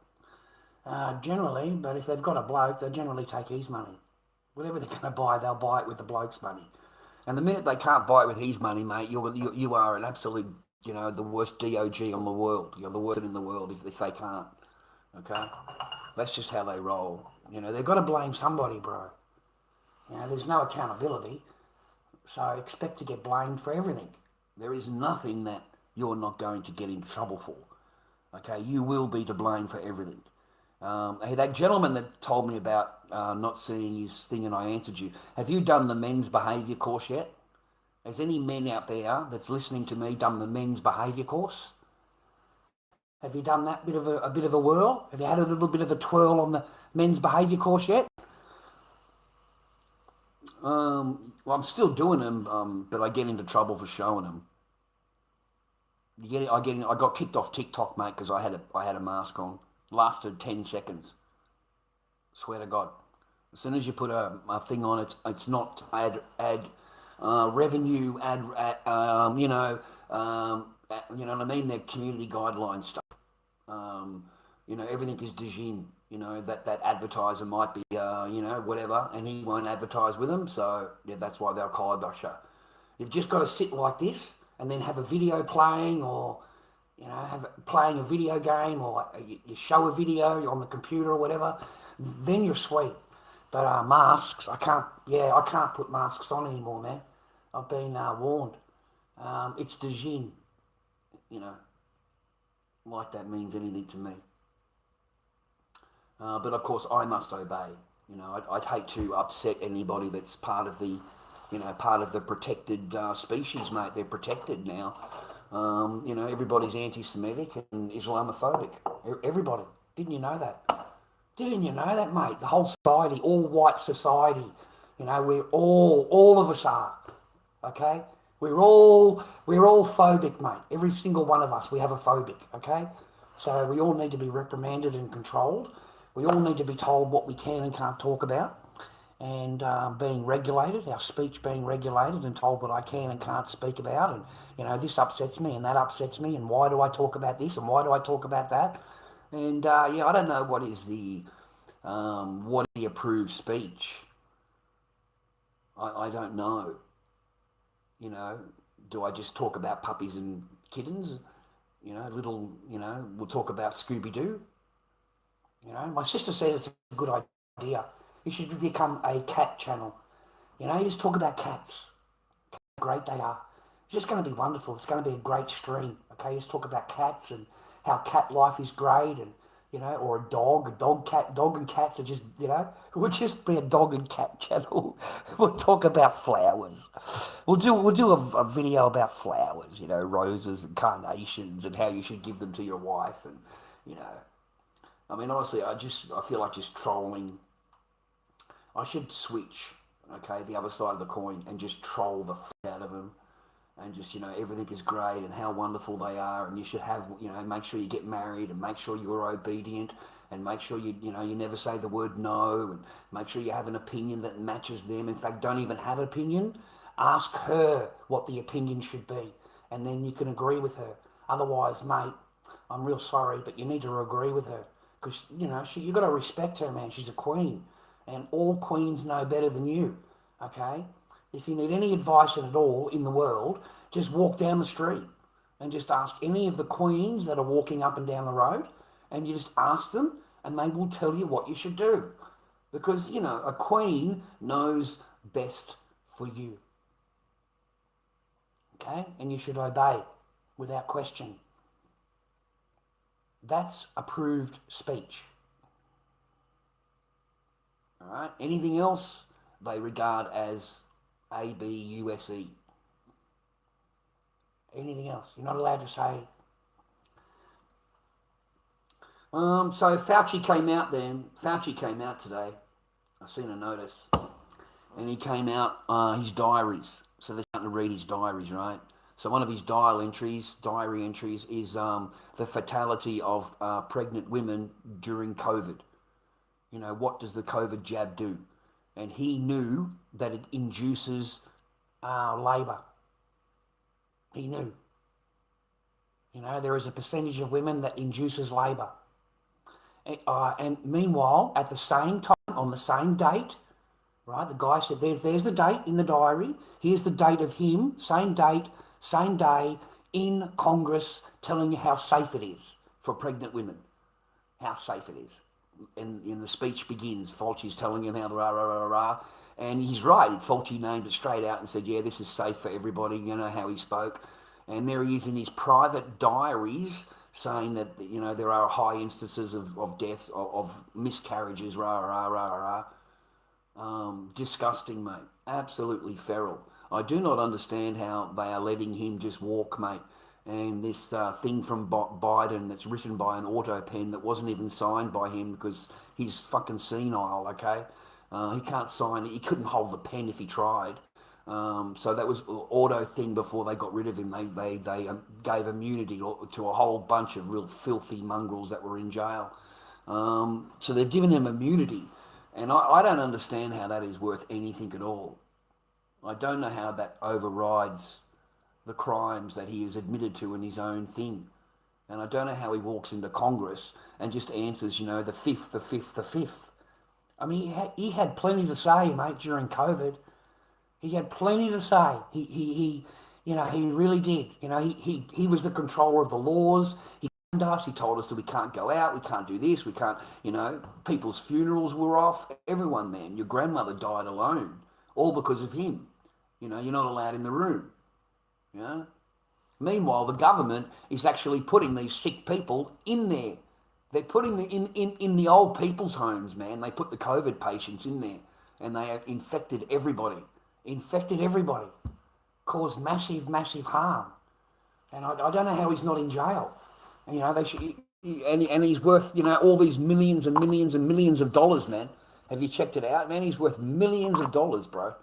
Generally, but if they've got a bloke, they generally take his money. Whatever they're going to buy, they'll buy it with the bloke's money. And the minute they can't buy it with his money, mate, you are an absolute, the worst DOG on the world. You're the worst in the world if they can't. Okay? That's just how they roll. They've got to blame somebody, bro. There's no accountability. So expect to get blamed for everything. There is nothing that you're not going to get in trouble for. Okay? You will be to blame for everything. Hey, that gentleman that told me about not seeing his thing and I answered you, have you done the men's behaviour course yet? Has any men out there that's listening to me done the men's behaviour course? Have you done that a bit of a whirl? Have you had a little bit of a twirl on the men's behaviour course yet? Well, I'm still doing them, but I get into trouble for showing them. I got kicked off TikTok, mate, because I had a mask on. Lasted 10 seconds. Swear to God. As soon as you put a thing on, it's not revenue, you know what I mean? They're community guideline stuff. Everything is Dijin. That advertiser might be, whatever, and he won't advertise with them. So, yeah, that's why they'll kibosh you. You've just got to sit like this and then have a video playing or, playing a video game or you show a video on the computer or whatever, then you're sweet. But masks, I can't put masks on anymore, man. I've been warned. It's Dijin, like that means anything to me. But of course, I must obey. I'd hate to upset anybody that's part of the, protected species, mate. They're protected now. Everybody's anti-Semitic and Islamophobic. Everybody. Didn't you know that? Didn't you know that, mate? The whole society, all white society. We're all of us are. Okay? We're all phobic, mate. Every single one of us, we have a phobic, okay? So we all need to be reprimanded and controlled. We all need to be told what we can and can't talk about. and being regulated, our speech being regulated and told what I can and can't speak about, and this upsets me and that upsets me, and why do I talk about this and why do I talk about that? And I don't know what is the approved speech. I don't know. Do I just talk about puppies and kittens? We'll talk about Scooby Doo. My sister said it's a good idea. You should become a cat channel. You just talk about cats, how great they are. It's just going to be wonderful. It's going to be a great stream. Okay, just talk about cats and how cat life is great, and or dog and cats are just, it would just be a dog and cat channel. We'll talk about flowers. We'll do a video about flowers, roses and carnations and how you should give them to your wife, and honestly, I feel like just trolling. I should switch, okay, the other side of the coin and just troll the out of them, and just, everything is great and how wonderful they are, and you should have, make sure you get married and make sure you're obedient, and make sure you never say the word no, and make sure you have an opinion that matches them. In fact, don't even have an opinion. Ask her what the opinion should be, and then you can agree with her. Otherwise, mate, I'm real sorry, but you need to agree with her, because, you got to respect her, man. She's a queen, and all queens know better than you, okay? If you need any advice at all in the world, just walk down the street and just ask any of the queens that are walking up and down the road, and you just ask them and they will tell you what you should do. Because, a queen knows best for you. Okay? And you should obey without question. That's approved speech. All right? Anything else they regard as ABUSE. Anything else? You're not allowed to say. So Fauci came out then. Fauci came out today. I've seen a notice. And he came out, his diaries. So they're starting to read his diaries, right? So one of his diary entries is the fatality of pregnant women during COVID. What does the COVID jab do? And he knew that it induces labour. He knew. There is a percentage of women that induces labour. And meanwhile, at the same time, on the same date, right, the guy said, there's the date in the diary. Here's the date of him, same date, same day, in Congress, telling you how safe it is for pregnant women. How safe it is. And the speech begins, Fauci's telling him how rah, rah, rah, rah. And he's right. Fauci named it straight out and said, yeah, this is safe for everybody, how he spoke. And there he is in his private diaries saying that, there are high instances of deaths, of miscarriages, rah, rah, rah, rah. Disgusting, mate. Absolutely feral. I do not understand how they are letting him just walk, mate. And this thing from Biden that's written by an auto pen that wasn't even signed by him because he's fucking senile, okay? He can't sign it. He couldn't hold the pen if he tried. So that was an auto thing before they got rid of him. They gave immunity to a whole bunch of real filthy mongrels that were in jail. So they've given him immunity. And I don't understand how that is worth anything at all. I don't know how that overrides the crimes that he has admitted to in his own thing. And I don't know how he walks into Congress and just answers, the fifth, the fifth, the fifth. I mean, he had plenty to say, mate, during COVID. He had plenty to say. He really did. He was the controller of the laws. He told us. He told us that we can't go out, we can't do this, we can't, people's funerals were off. Everyone, man, your grandmother died alone, all because of him. You're not allowed in the room. Meanwhile, the government is actually putting these sick people in there. They're putting in the old people's homes, man. They put the COVID patients in there, and they have infected everybody. Caused massive, massive harm. And I don't know how he's not in jail. They should, and he's worth, all these millions and millions and millions of dollars, man. Have you checked it out, man? He's worth millions of dollars, bro.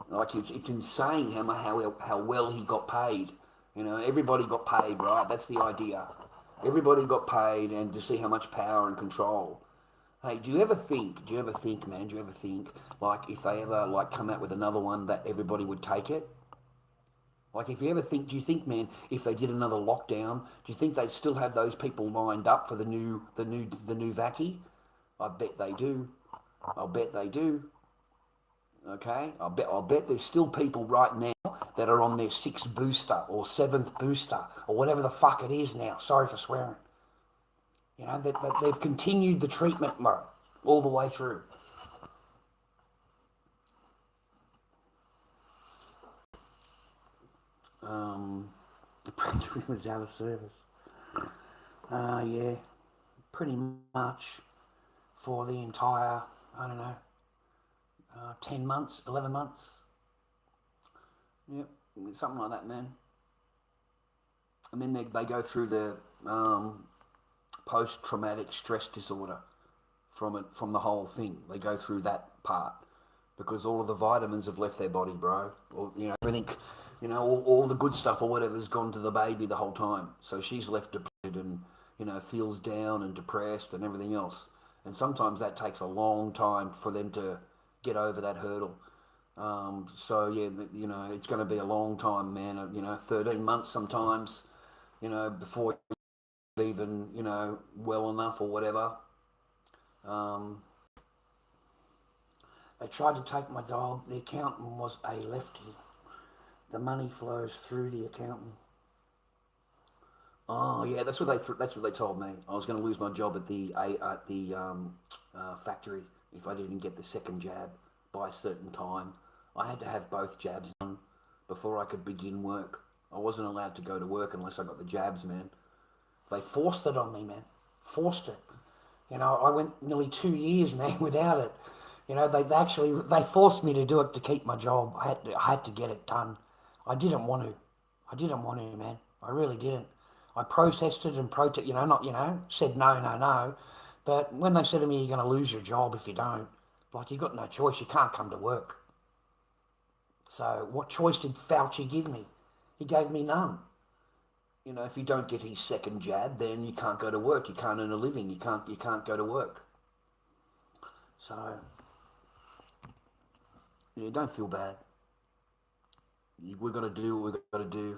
Like, it's insane how well he got paid. Everybody got paid, right? That's the idea. Everybody got paid, and to see how much power and control. Hey, do you ever think, man, do you ever think, like, if they ever, like, come out with another one that everybody would take it? Like, if you ever think, do you think, man, if they did another lockdown, do you think they'd still have those people lined up for the new vaccy? I bet they do. I'll bet they do. Okay, I'll bet there's still people right now that are on their sixth booster or seventh booster or whatever the fuck it is now. Sorry for swearing. That they've continued the treatment mode all the way through. The Prince was out of service. Yeah, pretty much for the entire, I don't know, 10 months, 11 months. Yep, something like that, man. And then they go through the post-traumatic stress disorder from the whole thing. They go through that part because all of the vitamins have left their body, bro. Or, everything, all the good stuff or whatever's gone to the baby the whole time. So she's left depleted and, feels down and depressed and everything else. And sometimes that takes a long time for them to get over that hurdle. So yeah, it's going to be a long time, man. 13 months sometimes, before even, well enough or whatever. They tried to take my job. The accountant was a lefty. The money flows through the accountant. Oh yeah, that's what they told me. I was going to lose my job at the factory if I didn't get the second jab by a certain time. I had to have both jabs done before I could begin work. I wasn't allowed to go to work unless I got the jabs, man. They forced it on me, man. Forced it. I went nearly 2 years, man, without it. They forced me to do it to keep my job. I had to get it done. I didn't want to. I didn't want to, man. I really didn't. I protested and said no, no, no. But when they said to me, you're going to lose your job if you don't, like, you got no choice. You can't come to work. So what choice did Fauci give me? He gave me none. If you don't get his second jab, then you can't go to work. You can't earn a living. You can't go to work. So, yeah, don't feel bad. We've got to do what we've got to do.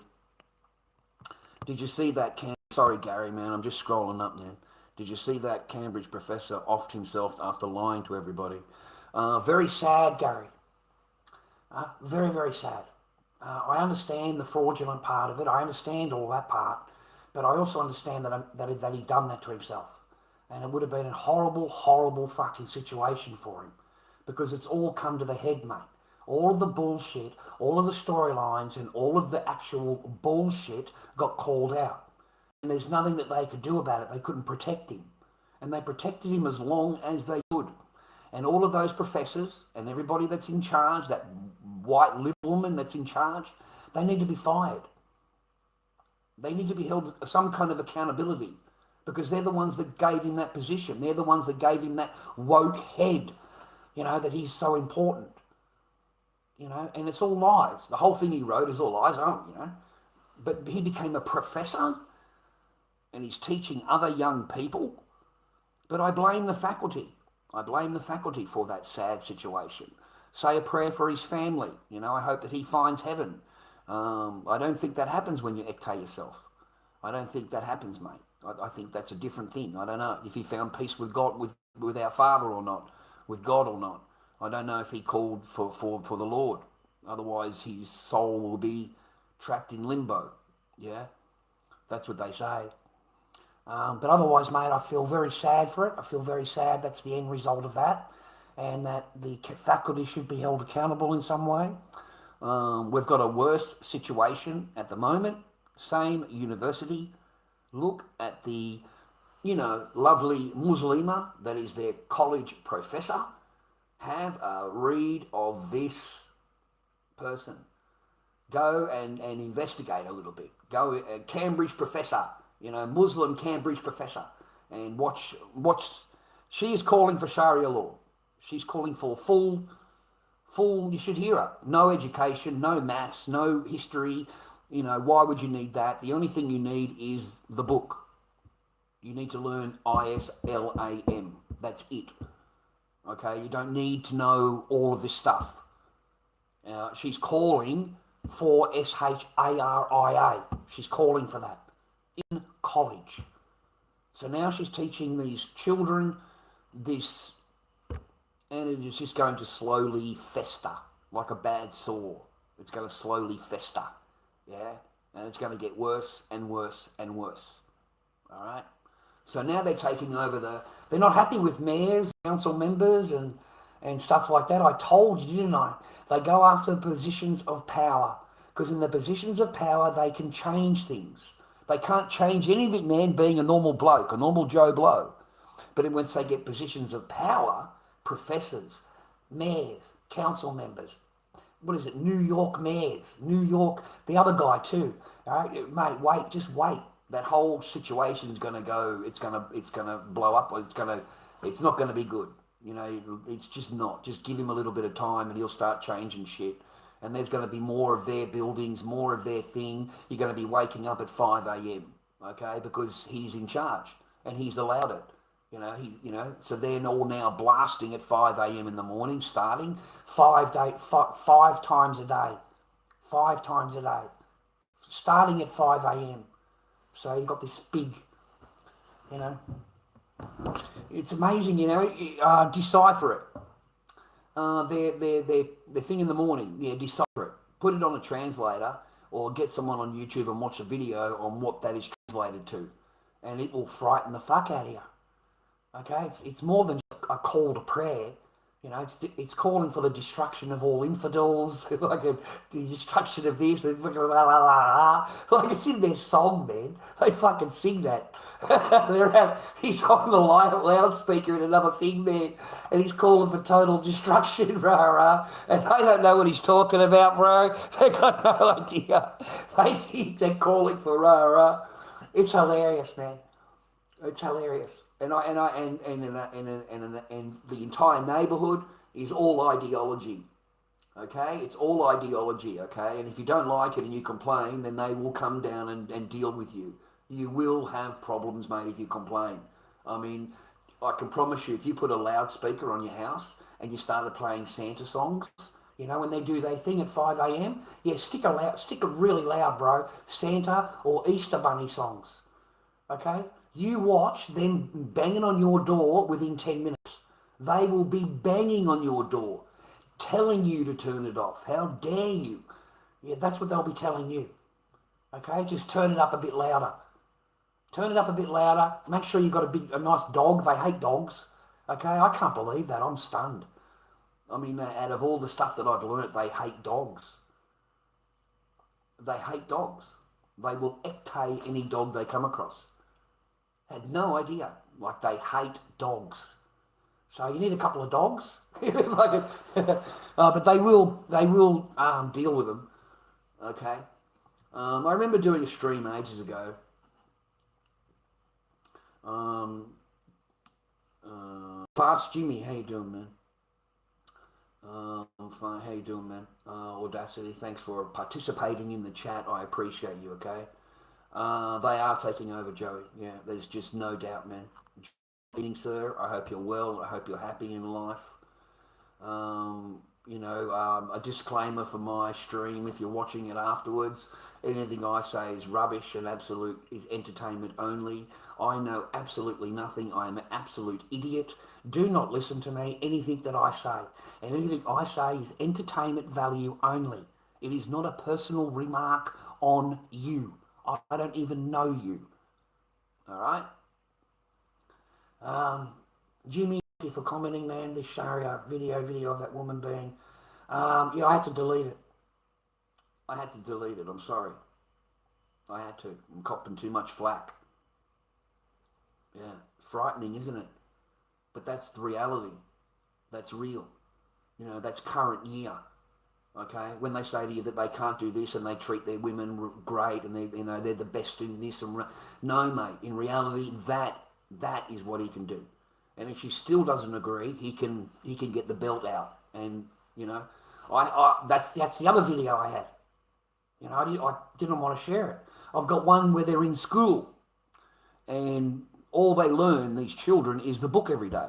Did you see that Sorry, Gary, man, I'm just scrolling up, man. Did you see that Cambridge professor offed himself after lying to everybody? Very sad, Gary. Very, very sad. I understand the fraudulent part of it. I understand all that part. But I also understand that he done that to himself. And it would have been a horrible, horrible fucking situation for him. Because it's all come to the head, mate. All of the bullshit, all of the storylines, and all of the actual bullshit got called out. And there's nothing that they could do about it. They couldn't protect him. And they protected him as long as they could. And all of those professors and everybody that's in charge, that white liberal woman that's in charge, they need to be fired. They need to be held to some kind of accountability because they're the ones that gave him that position. They're the ones that gave him that woke head, that he's so important. And it's all lies. The whole thing he wrote is all lies, But he became a professor and he's teaching other young people. But I blame the faculty. I blame the faculty for that sad situation. Say a prayer for his family. I hope that he finds heaven. I don't think that happens when you ectate yourself. I don't think that happens, mate. I think that's a different thing. I don't know if he found peace with God, with our Father or not, with God or not. I don't know if he called for the Lord. Otherwise, his soul will be trapped in limbo. Yeah, that's what they say. But otherwise, mate, I feel very sad for it. I feel very sad that's the end result of that, and that the faculty should be held accountable in some way. We've got a worse situation at the moment. Same university. Look at the, lovely Muslima that is their college professor. Have a read of this person. Go and investigate a little bit. Go, Cambridge professor, Muslim Cambridge professor, and watch. She is calling for Sharia law. She's calling for full, you should hear her. No education, no maths, no history. Why would you need that? The only thing you need is the book. You need to learn ISLAM. That's it. Okay, you don't need to know all of this stuff. She's calling for SHARIA. She's calling for that in college. So now she's teaching these children this, and it is just going to slowly fester like a bad sore. It's going to slowly fester, yeah? And it's going to get worse and worse and worse, all right? So now they're taking over they're not happy with mayors, council members and stuff like that. I told you, didn't I? They go after positions of power, because in the positions of power, they can change things. They can't change anything, man, being a normal bloke, a normal Joe Blow. But once they get positions of power, professors, mayors, council members, what is it, New York mayors, New York, the other guy too, all right? Mate, wait, just wait. That whole situation's going to go, it's going to blow up, or it's not going to be good. You know, it's just not. Just give him a little bit of time and he'll start changing shit. And there's going to be more of their buildings, more of their thing. You're going to be waking up at 5 a.m., okay, because he's in charge and he's allowed it. So they're all now blasting at 5 a.m. in the morning, starting 5 times a day. 5 times a day. Starting at 5 a.m. So you've got this big, it's amazing, decipher it. Their thing in the morning, decipher it. Put it on a translator or get someone on YouTube and watch a video on what that is translated to. And it will frighten the fuck out of you. Okay? It's more than just a call to prayer. It's calling for the destruction of all infidels, like the destruction of this, like it's in their song, man. They fucking sing that. He's on the loudspeaker in another thing, man, and he's calling for total destruction, rah. And they don't know what he's talking about, bro. They got no idea. They think they're calling for rah. It's hilarious, man. It's hilarious. And the entire neighbourhood is all ideology, okay? It's all ideology, okay? And if you don't like it and you complain, then they will come down and deal with you. You will have problems, mate, if you complain. I mean, I can promise you, if you put a loudspeaker on your house and you started playing Santa songs, when they do their thing at 5 a.m, stick a really loud, bro, Santa or Easter Bunny songs, okay? You watch them banging on your door within 10 minutes. They will be banging on your door, telling you to turn it off. How dare you? Yeah, that's what they'll be telling you. Okay, just turn it up a bit louder. Turn it up a bit louder. Make sure you've got a nice dog. They hate dogs. Okay, I can't believe that. I'm stunned. I mean, out of all the stuff that I've learnt, they hate dogs. They hate dogs. They will ectate any dog they come across. Had no idea. Like, they hate dogs. So you need a couple of dogs. But they will deal with them. Okay. I remember doing a stream ages ago. Fast Jimmy, how you doing, man? I'm fine. How you doing, man? Audacity, thanks for participating in the chat. I appreciate you, okay? They are taking over, Joey. Yeah, there's just no doubt, man. Greetings, sir. I hope you're well. I hope you're happy in life. A disclaimer for my stream, if you're watching it afterwards, anything I say is rubbish and is entertainment only. I know absolutely nothing. I am an absolute idiot. Do not listen to me, anything that I say. And anything I say is entertainment value only. It is not a personal remark on you. I don't even know you. All right? Jimmy, thank you for commenting, man. This Sharia video of that woman being... I had to delete it. I'm sorry. I had to. I'm copping too much flack. Yeah, frightening, isn't it? But that's the reality. That's real. That's current year. Okay, when they say to you that they can't do this and they treat their women great and they're the best in this no, mate. In reality, that is what he can do. And if she still doesn't agree, he can get the belt out. And that's the other video I had. I didn't want to share it. I've got one where they're in school, and all they learn, these children, is the book every day.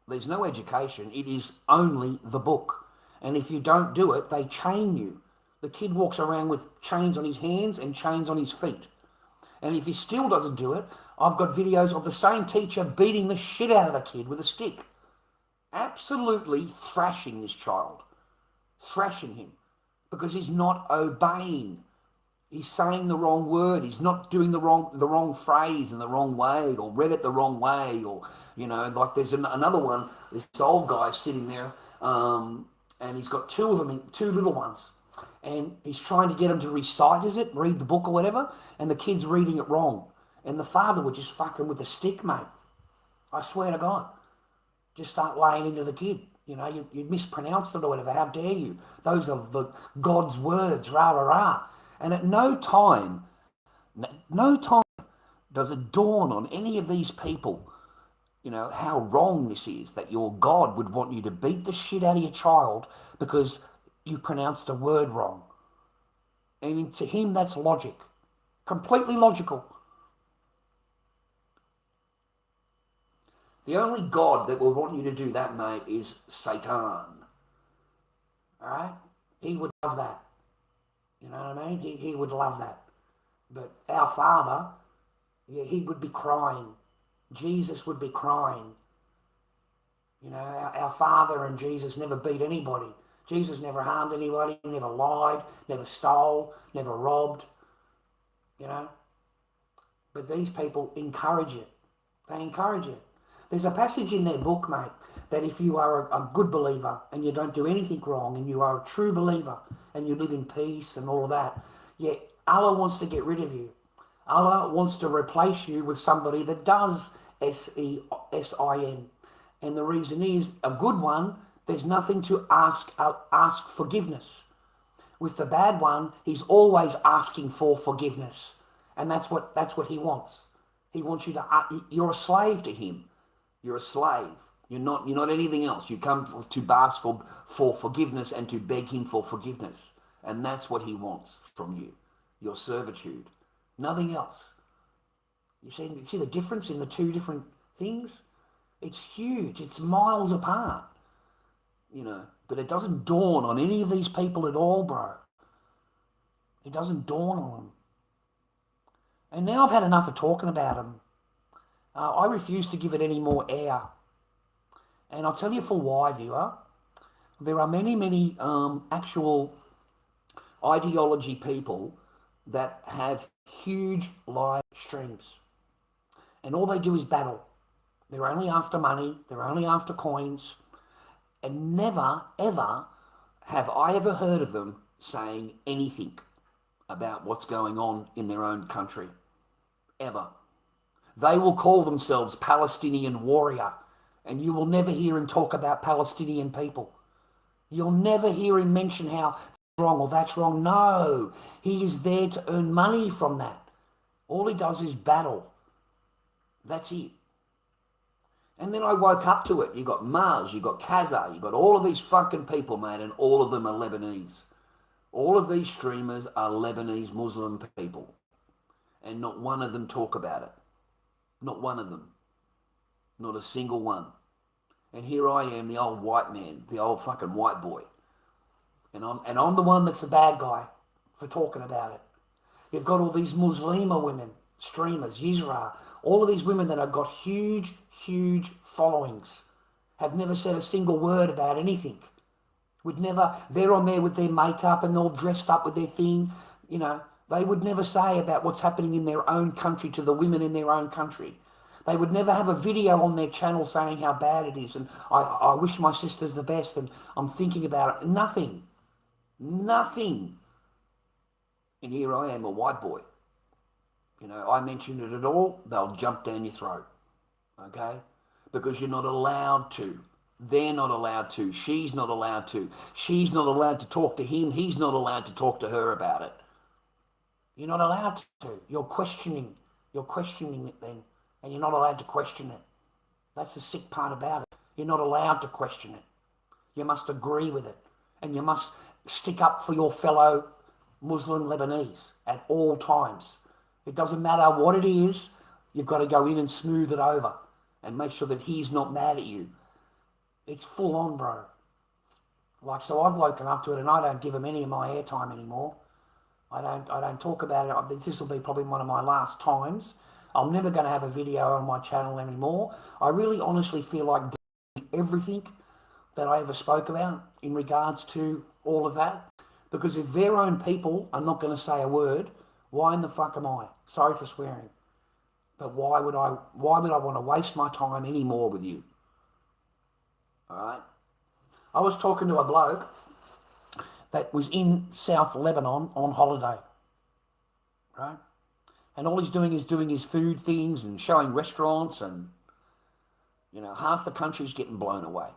There's no education. It is only the book. And if you don't do it, they chain you. The kid walks around with chains on his hands and chains on his feet. And if he still doesn't do it, I've got videos of the same teacher beating the shit out of the kid with a stick. Absolutely thrashing this child. Thrashing him. Because he's not obeying. He's saying the wrong word. He's not doing the wrong phrase in the wrong way, or read it the wrong way, or, you know, like there's another one, this old guy sitting there, and he's got two of them, two little ones, and he's trying to get them to recite it, read the book or whatever, and the kid's reading it wrong. And the father would just fuck him with a stick, mate. I swear to God. Just start laying into the kid. You know, you mispronounced it or whatever. How dare you? Those are the God's words, rah, rah, rah. And at no time does it dawn on any of these people, you know, how wrong this is, that your God would want you to beat the shit out of your child because you pronounced a word wrong. And to him, that's logic. Completely logical. The only God that will want you to do that, mate, is Satan. All right? He would love that. You know what I mean? He would love that. But our Father, yeah, he would be crying. Jesus would be crying. You know, our Father and Jesus never beat anybody. Jesus never harmed anybody, never lied, never stole, never robbed. You know? But these people encourage it. They encourage it. There's a passage in their book, mate, that if you are a good believer and you don't do anything wrong and you are a true believer and you live in peace and all of that, yet Allah wants to get rid of you. Allah wants to replace you with somebody that does S-E-S-I-N. And the reason is, a good one, there's nothing to ask forgiveness. With the bad one, he's always asking for forgiveness. And that's what he wants. He wants you to, you're a slave to him. You're a slave. You're not anything else. You come to ask for forgiveness and to beg him for forgiveness. And that's what he wants from you. Your servitude. Nothing else. You see the difference in the two different things? It's huge. It's miles apart. You know, but it doesn't dawn on any of these people at all, bro. It doesn't dawn on them. And now I've had enough of talking about them. I refuse to give it any more air. And I'll tell you for why, viewer. There are many actual ideology people that have huge live streams. And all they do is battle. They're only after money. They're only after coins. And never, ever have I ever heard of them saying anything about what's going on in their own country. Ever. They will call themselves Palestinian warrior, and you will never hear him talk about Palestinian people. You'll never hear him mention how that's wrong or that's wrong. No, he is there to earn money from that. All he does is battle. That's it. And then I woke up to it. You got Mars, you got Kaza, you got all of these fucking people, mate, and all of them are Lebanese. All of these streamers are Lebanese Muslim people. And not one of them talk about it. Not one of them. Not a single one. And here I am, the old white man, the old fucking white boy. And I'm the one that's the bad guy for talking about it. You've got all these Muslima women, streamers, Yisra, all of these women that have got huge followings, have never said a single word about anything. They're on there with their makeup and all dressed up with their thing, you know. They would never say about what's happening in their own country to the women in their own country. They would never have a video on their channel saying how bad it is and I wish my sisters the best and I'm thinking about it. Nothing. And here I am, a white boy. You know, I mention it at all, they'll jump down your throat. Okay? Because you're not allowed to. They're not allowed to. She's not allowed to. She's not allowed to talk to him. He's not allowed to talk to her about it. You're not allowed to. You're questioning it then, and you're not allowed to question it. That's the sick part about it. You're not allowed to question it. You must agree with it, and you must stick up for your fellow Muslim Lebanese at all times. It doesn't matter what it is, you've got to go in and smooth it over and make sure that he's not mad at you. It's full on, bro. Like, so I've woken up to it, and I don't give them any of my airtime anymore. I don't talk about it. This will be probably one of my last times. I'm never going to have a video on my channel anymore. I really honestly feel like everything that I ever spoke about in regards to all of that. Because if their own people are not going to say a word, why in the fuck am I? Sorry for swearing. But why would I want to waste my time anymore with you? Alright? I was talking to a bloke that was in South Lebanon on holiday. Right? And all he's doing is doing his food things and showing restaurants, and half the country's getting blown away.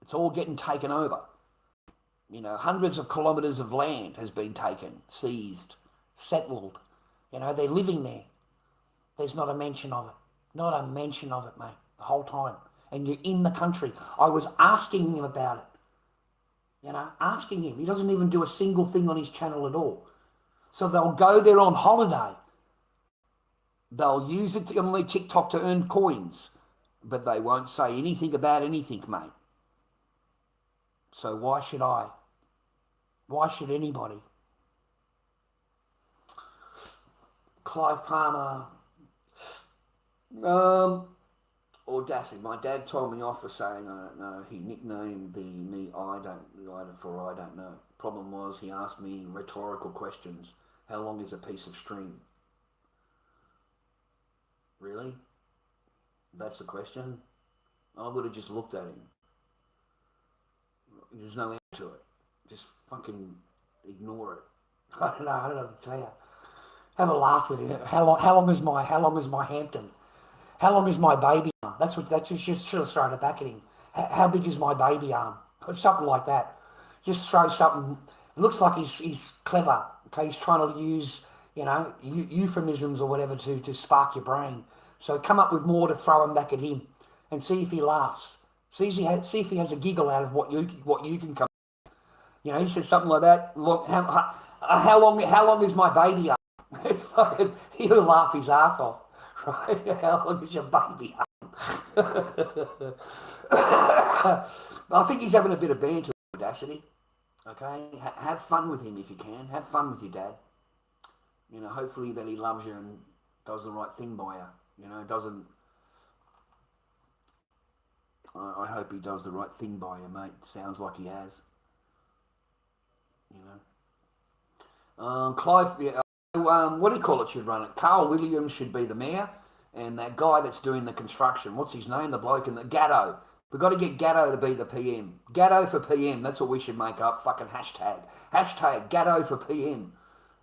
It's all getting taken over. Hundreds of kilometres of land has been taken, seized, settled. They're living there. There's not a mention of it. Not a mention of it, mate, the whole time. And you're in the country. I was asking him about it. Asking him. He doesn't even do a single thing on his channel at all. So they'll go there on holiday. They'll use it on their TikTok to earn coins. But they won't say anything about anything, mate. So why should I? Why should anybody? Clive Palmer. Audacity. My dad told me off for saying I don't know. He nicknamed me I don't know. Problem was he asked me rhetorical questions. How long is a piece of string? Really? That's the question? I would have just looked at him. There's no answer to it. Just fucking ignore it. I don't know what to tell you. Have a laugh with it. How long is my Hampton? How long is my baby arm? That's you should have thrown it back at him. How big is my baby arm? Something like that. Just throw something. It looks like he's clever. Okay, he's trying to use euphemisms or whatever to spark your brain. So come up with more to throw him back at him, and see if he laughs. See if he has a giggle out of what you can come. He said something like that. Look, how long is my baby arm? It's fucking. He'll laugh his ass off. Right? How long is your baby arm? I think he's having a bit of banter, Audacity. Okay, have fun with him if you can. Have fun with your dad. Hopefully that he loves you and does the right thing by you. Doesn't. I hope he does the right thing by you, mate. Sounds like he has. Clive. What do you call it? Should run it. Carl Williams should be the mayor, and that guy that's doing the construction. What's his name? The bloke in the Gatto. We've got to get Gatto to be the PM. Gatto for PM. That's what we should make up. Fucking hashtag. Hashtag Gatto for PM.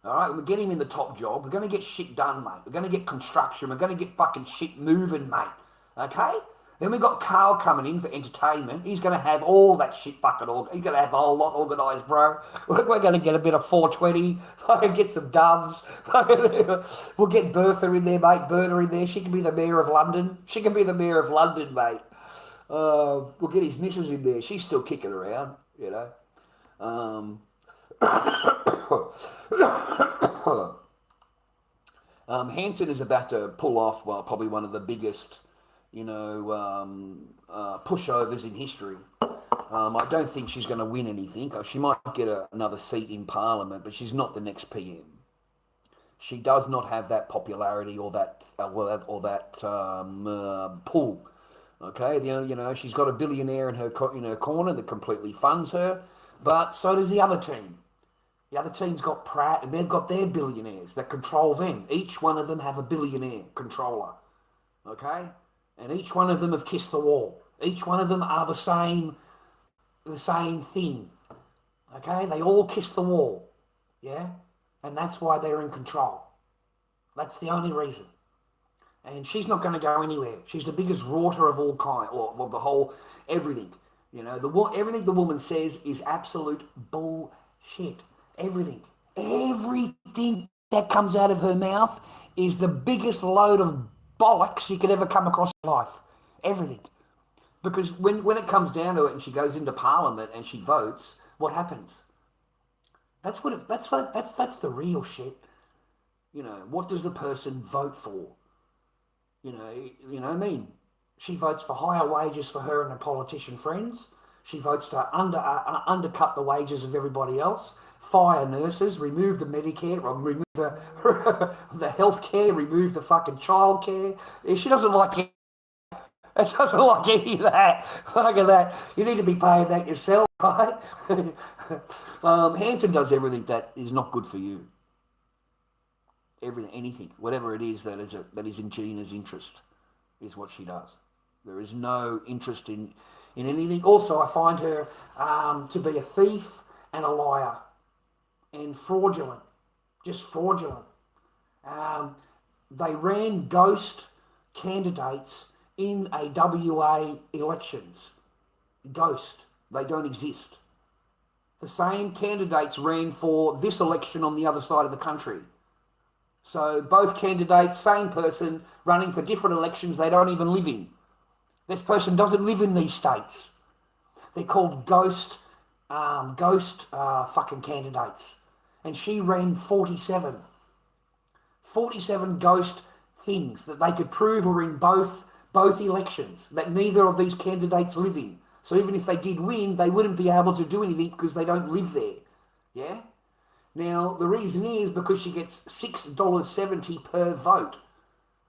All right? We're getting him in the top job. We're going to get shit done, mate. We're going to get construction. We're going to get fucking shit moving, mate. Okay? Then we've got Carl coming in for entertainment. He's going to have all that shit fucking organised. He's going to have the whole lot organised, bro. We're going to get a bit of 420. Fucking get some doves. We'll get Bertha in there, mate. Bertha in there. She can be the mayor of London. She can be the mayor of London, mate. We'll get his missus in there. She's still kicking around, Hanson is about to pull off, probably one of the biggest, pushovers in history. I don't think she's going to win anything. She might get another seat in Parliament, but she's not the next PM. She does not have that popularity or that pull. Okay, she's got a billionaire in her corner that completely funds her, but so does the other team. The other team's got Pratt, and they've got their billionaires that control them. Each one of them have a billionaire controller, okay? And each one of them have kissed the wall. Each one of them are the same thing, okay? They all kiss the wall, yeah? And that's why they're in control. That's the only reason. And she's not going to go anywhere. She's the biggest rorter of all kind, or of the whole, everything. Everything the woman says is absolute bullshit. Everything that comes out of her mouth is the biggest load of bollocks you could ever come across in life. Everything. Because when it comes down to it and she goes into Parliament and she votes, what happens? That's the real shit. What does the person vote for? You know what I mean? She votes for higher wages for her and her politician friends. She votes to undercut the wages of everybody else, fire nurses, remove the Medicare, remove the the healthcare, remove the fucking childcare. She doesn't like it. It doesn't like any of that. Fuck at that. You need to be paying that yourself, right? Hanson does everything that is not good for you. Everything, anything, whatever it is that is in Gina's interest, is what she does. There is no interest in anything. Also, I find her to be a thief and a liar and fraudulent, just fraudulent. They ran ghost candidates in a WA elections. Ghost. They don't exist. The same candidates ran for this election on the other side of the country. So both candidates, same person, running for different elections they don't even live in. This person doesn't live in these states. They're called ghost fucking candidates. And she ran 47 ghost things that they could prove were in both elections that neither of these candidates live in. So even if they did win, they wouldn't be able to do anything because they don't live there. Yeah? Now, the reason is because she gets $6.70 per vote.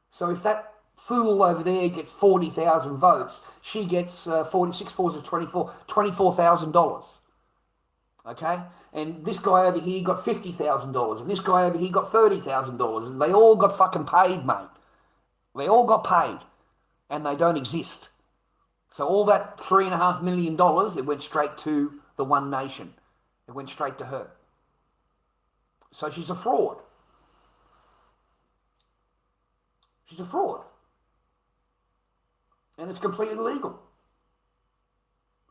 So if that fool over there gets 40,000 votes, she gets 46 fours is 24, $24,000. Okay? And this guy over here got $50,000, and this guy over here got $30,000, and they all got fucking paid, mate. They all got paid, and they don't exist. So all that $3.5 million, it went straight to the One Nation. It went straight to her. So she's a fraud. She's a fraud. And it's completely legal.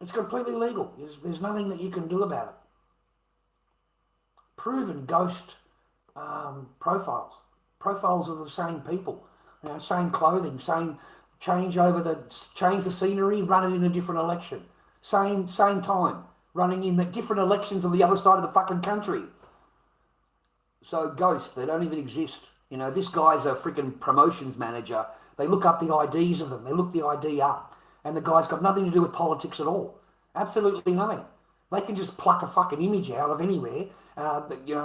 It's completely legal. There's nothing that you can do about it. Proven ghost profiles. Profiles of the same people. You know, same clothing, same change the scenery, run it in a different election. Same time, running in the different elections on the other side of the fucking country. So ghosts, they don't even exist. You know, this guy's a freaking promotions manager. They look up the IDs of them. They look the ID up. And the guy's got nothing to do with politics at all. Absolutely nothing. They can just pluck a fucking image out of anywhere,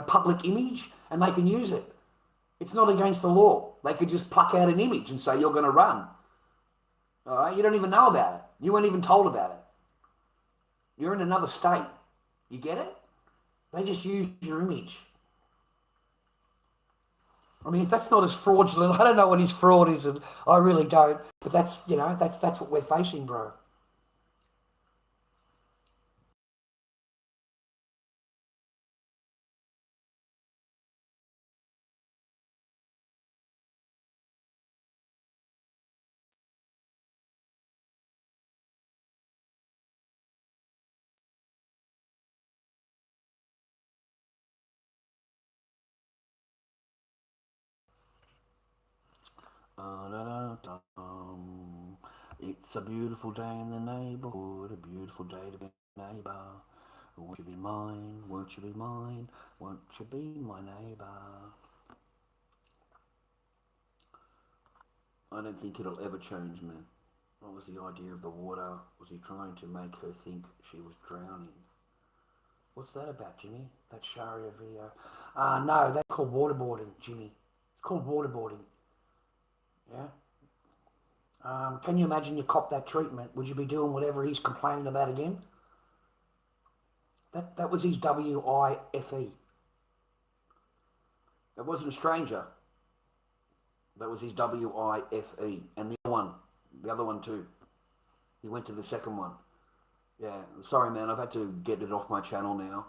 public image, and they can use it. It's not against the law. They could just pluck out an image and say, you're going to run. All right? You don't even know about it. You weren't even told about it. You're in another state. You get it? They just use your image. I mean, if that's not as fraudulent, I don't know what his fraud is, and I really don't. But that's what we're facing, bro. It's a beautiful day in the neighbourhood, a beautiful day to be a neighbour. Won't you be mine? Won't you be mine? Won't you be my neighbour? I don't think it'll ever change, man. What was the idea of the water? Was he trying to make her think she was drowning? What's that about, Jimmy? That Sharia video? No, that's called waterboarding, Jimmy. It's called waterboarding. Yeah? Can you imagine you cop that treatment? Would you be doing whatever he's complaining about again? That was his WIFE. That wasn't a stranger. That was his WIFE. And the other one too. He went to the second one. Yeah, sorry man, I've had to get it off my channel now.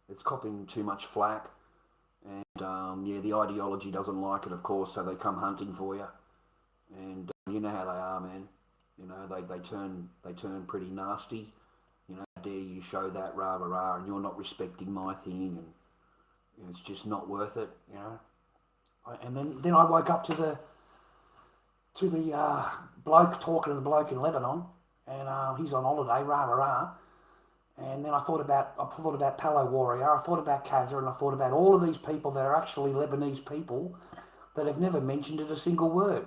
It's copying too much flack. And the ideology doesn't like it, of course, so they come hunting for you. And you know how they are, man. You know, they turn pretty nasty. You know, how dare you show that rah rah rah, and you're not respecting my thing, and you know, it's just not worth it. You know. And then I woke up to the bloke talking to the bloke in Lebanon, and he's on holiday, rah rah rah. And then I thought about Palo Warrior, I thought about Kaza, and I thought about all of these people that are actually Lebanese people that have never mentioned it a single word.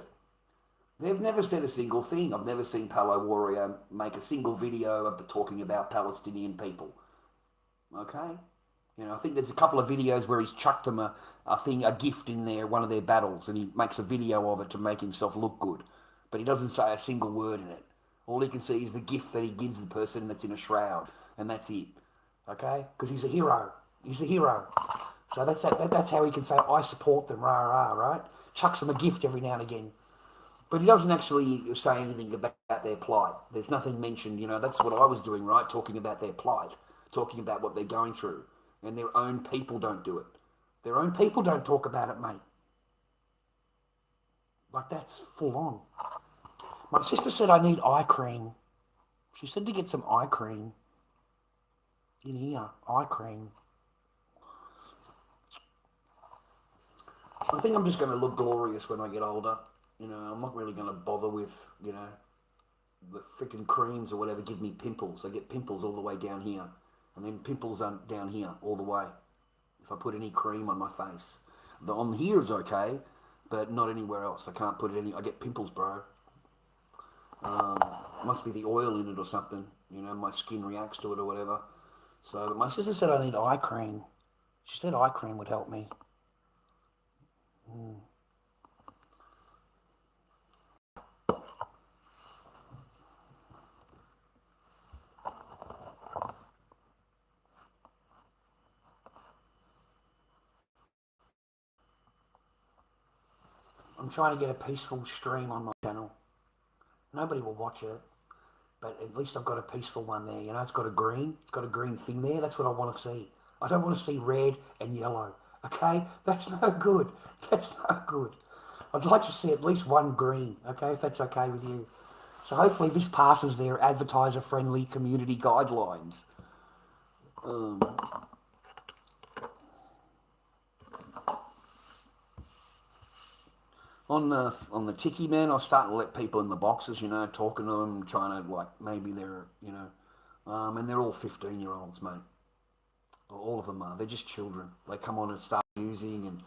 They've never said a single thing. I've never seen Palo Warrior make a single video of talking about Palestinian people. Okay? You know, I think there's a couple of videos where he's chucked them a gift in there, one of their battles, and he makes a video of it to make himself look good. But he doesn't say a single word in it. All he can see is the gift that he gives the person that's in a shroud, and that's it. Okay? Because he's a hero. He's a hero. So that's how he can say, I support them, rah, rah, right? Chucks them a gift every now and again. But he doesn't actually say anything about their plight. There's nothing mentioned, you know, that's what I was doing, right? Talking about their plight, talking about what they're going through. And their own people don't do it. Their own people don't talk about it, mate. Like, that's full on. My sister said I need eye cream. She said to get some eye cream. In here, eye cream. I think I'm just going to look glorious when I get older. You know, I'm not really going to bother with, you know, the freaking creams or whatever give me pimples. I get pimples all the way down here. And then pimples down here all the way. If I put any cream on my face. The on here is okay, but not anywhere else. I can't put it I get pimples, bro. Must be the oil in it or something. You know, my skin reacts to it or whatever. So, but my sister said I need eye cream. She said eye cream would help me. I'm trying to get a peaceful stream on my channel. Nobody will watch it, but at least I've got a peaceful one there. You know, it's got a green thing there. That's what I want to see. I don't want to see red and yellow. Okay, that's no good. That's no good. I'd like to see at least one green. Okay, if that's okay with you. So hopefully this passes their advertiser-friendly community guidelines. On the Tiki, man, I was starting to let people in the boxes, you know, talking to them, trying to, like, maybe they're, you know, and they're all 15-year-olds, mate. All of them are. They're just children. They come on and start using and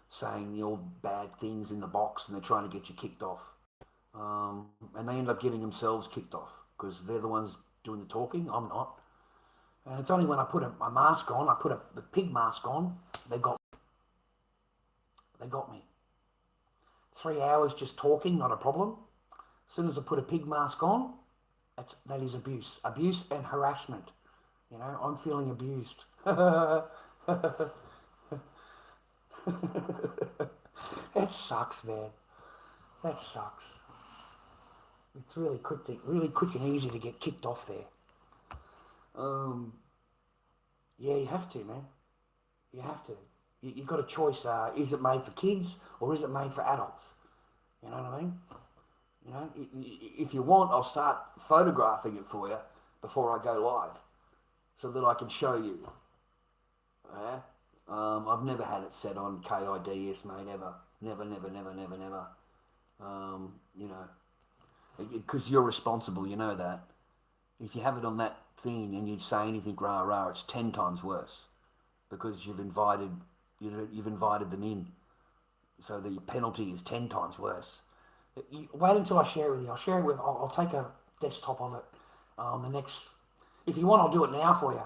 saying all bad things in the box, and they're trying to get you kicked off. And they end up getting themselves kicked off because they're the ones doing the talking. I'm not. And it's only when I put a mask on, the pig mask on, they got me. 3 hours just talking, not a problem. As soon as I put a pig mask on, that is abuse. Abuse and harassment. You know, I'm feeling abused. That sucks, man. That sucks. It's really quick and easy to get kicked off there. Yeah, you have to, man. You have to. You've got a choice. Is it made for kids or is it made for adults? You know what I mean? You know, if you want, I'll start photographing it for you before I go live so that I can show you. Yeah? I've never had it set on KIDS, mate, ever. Never. You know, because you're responsible, you know that. If you have it on that thing and you say anything rah rah, it's 10 times worse because you've invited them in, so the penalty is 10 times worse. Wait until I share it with you. I'll take a desktop of it the next. If you want, I'll do it now for you.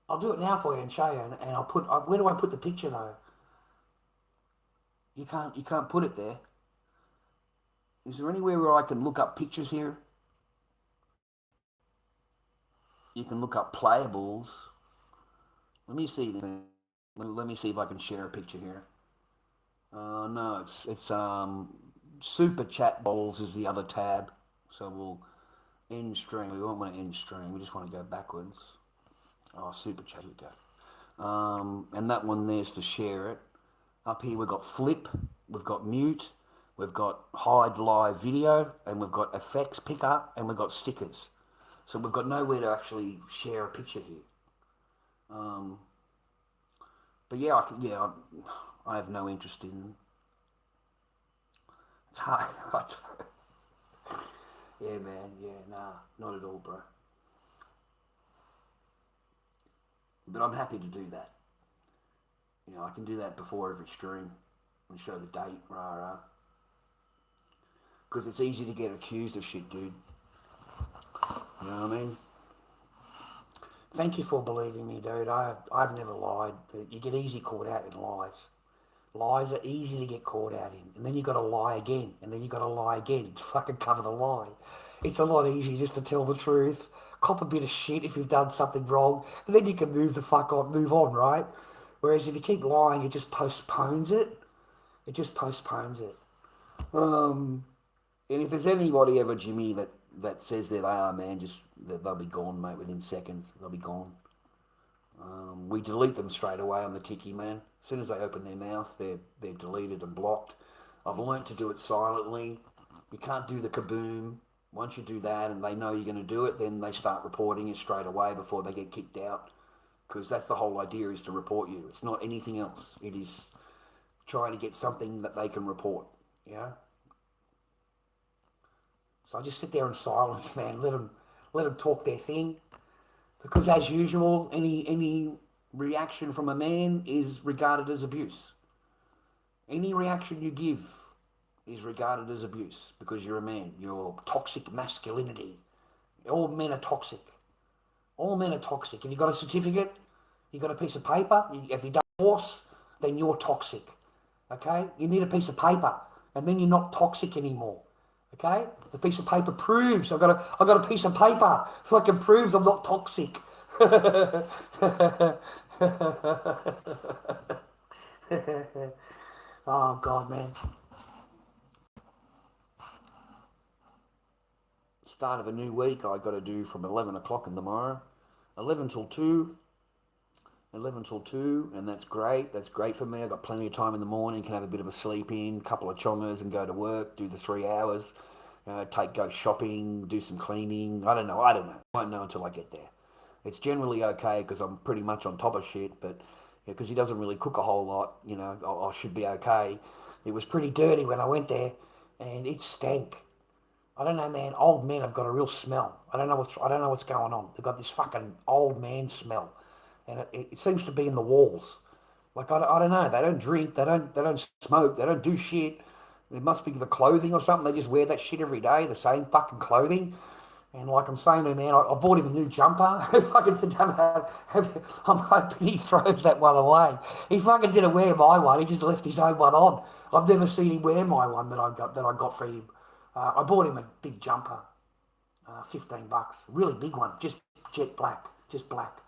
I'll do it now for you and show you, and I'll put. Where do I put the picture though? You can't put it there. Is there anywhere where I can look up pictures here? You can look up playables. Let me see. Let me see if I can share a picture here. No, it's super chat balls is the other tab. So we'll end stream. We won't want to end stream. We just want to go backwards. Oh, super chat. Here we go. And that one there's to share it. Up here we've got flip. We've got mute. We've got hide live video, and we've got effects picker, and we've got stickers. So we've got nowhere to actually share a picture here. But yeah, I have no interest in. It's hard. Yeah, man. Yeah, nah, not at all, bro. But I'm happy to do that. You know, I can do that before every stream and show the date, rah rah. Because it's easy to get accused of shit, dude. You know what I mean? Thank you for believing me, dude. I've never lied. You get easy caught out in lies. Lies are easy to get caught out in. And then you got to lie again. And then you got to lie again to fucking cover the lie. It's a lot easier just to tell the truth. Cop a bit of shit if you've done something wrong. And then you can move on, right? Whereas if you keep lying, it just postpones it. It just postpones it. And if there's anybody ever, Jimmy, that says that they are, man, just they'll be gone, mate, within seconds. They'll be gone. We delete them straight away on the ticky, man. As soon as they open their mouth, they're deleted and blocked. I've learnt to do it silently. You can't do the kaboom. Once you do that and they know you're going to do it, then they start reporting it straight away before they get kicked out. Because that's the whole idea, is to report you. It's not anything else. It is trying to get something that they can report, yeah? So I just sit there in silence, man. Let them talk their thing. Because as usual, any reaction from a man is regarded as abuse. Any reaction you give is regarded as abuse because you're a man. You're toxic masculinity. All men are toxic. All men are toxic. If you've got a certificate, you've got a piece of paper, if you don't divorce, then you're toxic. Okay? You need a piece of paper, and then you're not toxic anymore. Okay? The piece of paper proves I've got a piece of paper. Fucking proves I'm not toxic. Oh God, man. Start of a new week I got to do from 11 o'clock in the morning, 11 till 2, 11 till 2, and that's great. That's great for me. I've got plenty of time in the morning, can have a bit of a sleep in, couple of chongers and go to work, do the 3 hours, go shopping, do some cleaning. I don't know. I won't know until I get there. It's generally okay because I'm pretty much on top of shit, but because he doesn't really cook a whole lot, I should be okay. It was pretty dirty when I went there, and it stank. I don't know, man. Old men have got a real smell. I don't know what's going on. They've got this fucking old man smell, and it seems to be in the walls. Like I don't know. They don't drink. They don't smoke. They don't do shit. It must be the clothing or something. They just wear that shit every day, the same fucking clothing. And like I'm saying to him, man, I bought him a new jumper. I fucking said, I'm hoping he throws that one away. He fucking didn't wear my one. He just left his own one on. I've never seen him wear my one that I got for him. I bought him a big jumper, $15, really big one, just jet black, just black,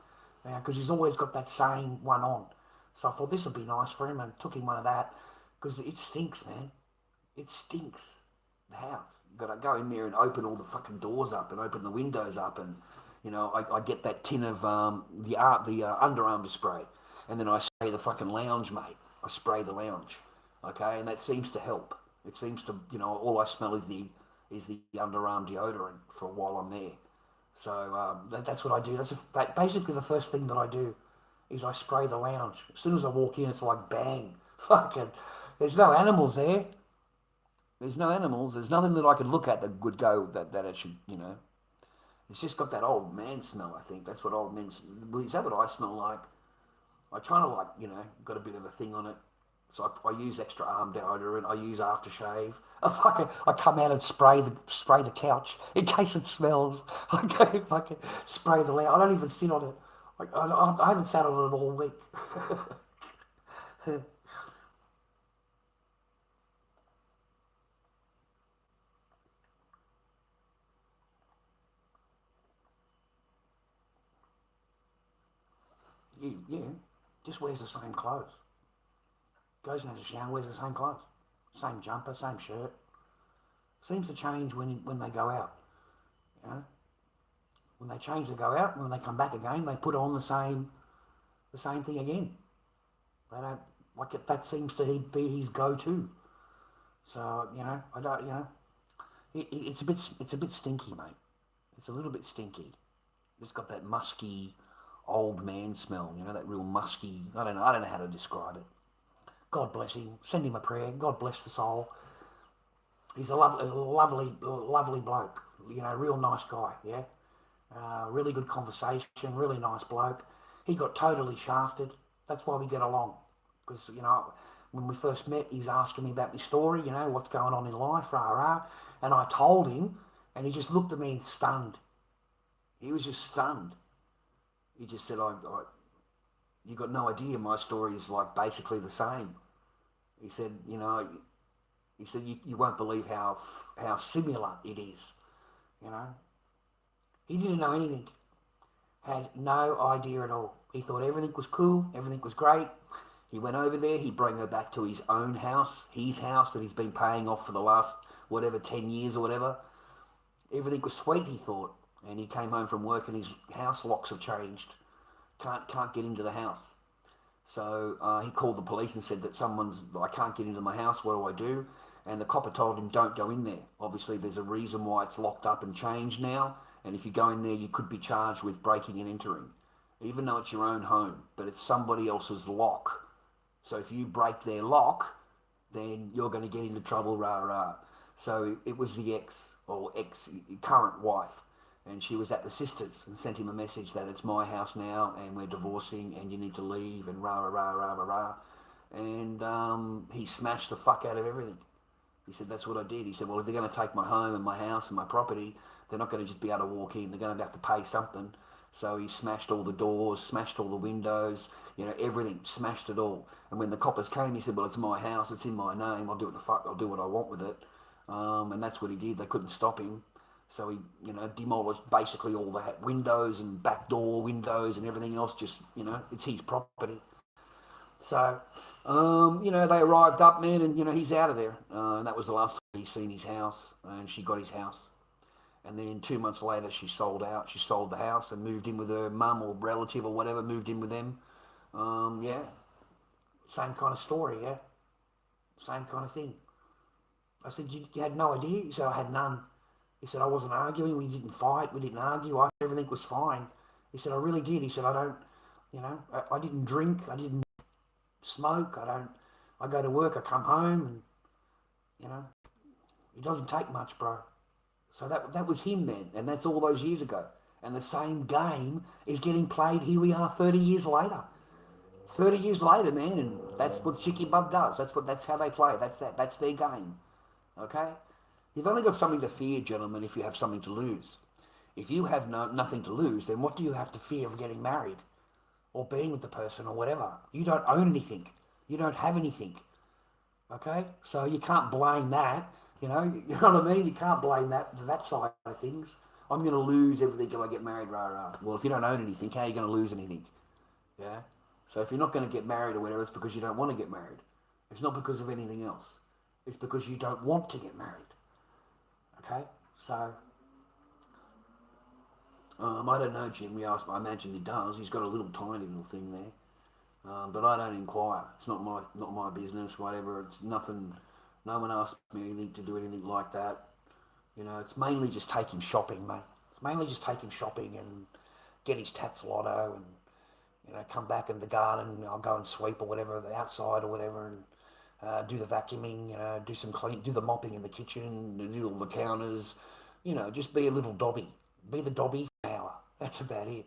because he's always got that same one on. So I thought this would be nice for him, and took him one of that, because it stinks, man. It stinks, the house. You've got to go in there and open all the fucking doors up and open the windows up, and I get that tin of the underarm spray, and then I spray the fucking lounge, mate. I spray the lounge, okay, and that seems to help. It seems to, all I smell is the underarm deodorant for while I'm there. So that's what I do. That's basically the first thing that I do is I spray the lounge. As soon as I walk in, it's like bang. Fucking, there's no animals there. There's no animals. There's nothing that I could look at that would go that it should, It's just got that old man smell, I think. That's what old men smell. Is that what I smell like? I kind of like, got a bit of a thing on it. So I use extra arm deodorant. I use aftershave. I come out and spray the couch in case it smells. I go fucking spray the lounge. I don't even sit on it. I haven't sat on it all week. Yeah, just wears the same clothes. Goes and has a shower, wears the same clothes. Same jumper, same shirt. Seems to change when they go out. When they change to go out, and when they come back again, they put on the same thing again. They don't like it. That seems to be his go-to. So I don't. It's a bit stinky, mate. It's a little bit stinky. It's got that musky old man smell. That real musky. I don't know how to describe it. God bless him. Send him a prayer. God bless the soul. He's a lovely bloke. Real nice guy. Yeah. Really good conversation. Really nice bloke. He got totally shafted. That's why we get along. Because when we first met, he was asking me about my story, what's going on in life, rah, rah. And I told him, and he just looked at me and stunned. He was just stunned. He just said, you got no idea, my story is like basically the same. He said, you won't believe how similar it is, He didn't know anything. Had no idea at all. He thought everything was cool, everything was great. He went over there, he'd bring her back to his own house, his house that he's been paying off for the last, 10 years or whatever. Everything was sweet, he thought. And he came home from work and his house locks have changed. Can't get into the house. So he called the police and said that I can't get into my house, what do I do? And the copper told him, don't go in there. Obviously, there's a reason why it's locked up and changed now. And if you go in there, you could be charged with breaking and entering, even though it's your own home, but it's somebody else's lock. So if you break their lock, then you're going to get into trouble, rah, rah. So it was the current wife. And she was at the sisters and sent him a message that it's my house now and we're divorcing and you need to leave and rah, rah, rah, rah, rah, rah. And he smashed the fuck out of everything. He said, that's what I did. He said, well, if they're going to take my home and my house and my property, they're not going to just be able to walk in. They're going to have to pay something. So he smashed all the doors, smashed all the windows, everything, smashed it all. And when the coppers came, he said, well, it's my house, it's in my name, I'll do what I want with it. And that's what he did. They couldn't stop him. So he, demolished basically all the windows and back door windows and everything else, just, it's his property. So, they arrived up, man, and, he's out of there. And that was the last time he seen his house, and she got his house. And then 2 months later, she sold out. She sold the house and moved in with her mum or relative or whatever, moved in with them. Same kind of story, yeah. Same kind of thing. I said, you had no idea? He said, I had none. He said, I wasn't arguing. We didn't fight. We didn't argue. I thought everything was fine. He said, I really did. He said, I didn't drink. I didn't smoke. I go to work. I come home and, it doesn't take much, bro. So that was him then, and that's all those years ago. And the same game is getting played. Here we are 30 years later. 30 years later, man, and that's what Chicky Bub does. That's how they play. That's their game. Okay? You've only got something to fear, gentlemen, if you have something to lose. If you have nothing to lose, then what do you have to fear of getting married or being with the person or whatever? You don't own anything. You don't have anything. Okay? So you can't blame that. You know what I mean? You can't blame that side of things. I'm going to lose everything if I get married, rah, rah. Well, if you don't own anything, how are you going to lose anything? Yeah? So if you're not going to get married or whatever, it's because you don't want to get married. It's not because of anything else. It's because you don't want to get married. Okay? So, I don't know, Jim. I imagine he does. He's got a tiny little thing there. But I don't inquire. It's not my business, whatever. It's nothing. No one asked me anything to do anything like that. It's mainly just take him shopping, mate. It's mainly just take him shopping and get his tats lotto and, come back in the garden. I'll go and sweep or whatever, the outside or whatever, and do the vacuuming, do some clean, do the mopping in the kitchen, do all the counters, just be a little Dobby. Be the Dobby for an hour. That's about it.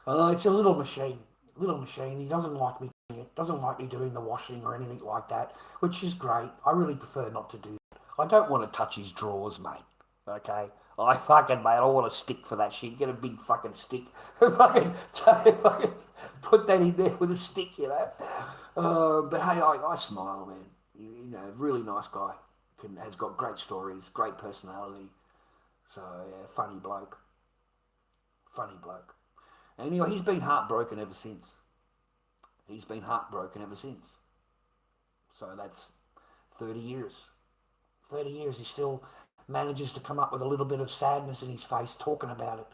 It's a little machine. He doesn't like me doing it. Doesn't like me doing the washing or anything like that, which is great. I really prefer not to do that. I don't want to touch his drawers, mate. Okay? Mate, I don't want a stick for that shit. Get a big fucking stick. fucking put that in there with a stick, But hey, I smile, man. Really nice guy. Has got great stories, great personality. So, yeah, funny bloke. Anyway, he's been heartbroken ever since. So that's 30 years. 30 years, he still manages to come up with a little bit of sadness in his face talking about it.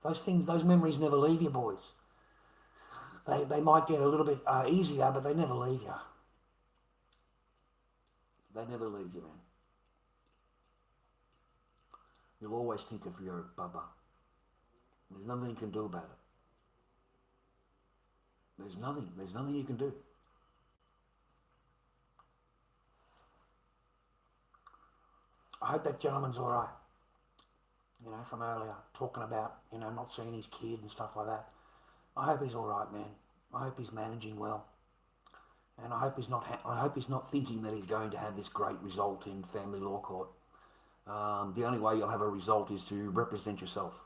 Those memories never leave you, boys. They might get a little bit easier, but they never leave you. They never leave you, man. You'll always think of your Bubba. There's nothing you can do about it. There's nothing you can do. I hope that gentleman's all right. From earlier, talking about, not seeing his kid and stuff like that. I hope he's all right, man. I hope he's managing well. And I hope he's not thinking that he's going to have this great result in family law court. The only way you'll have a result is to represent yourself.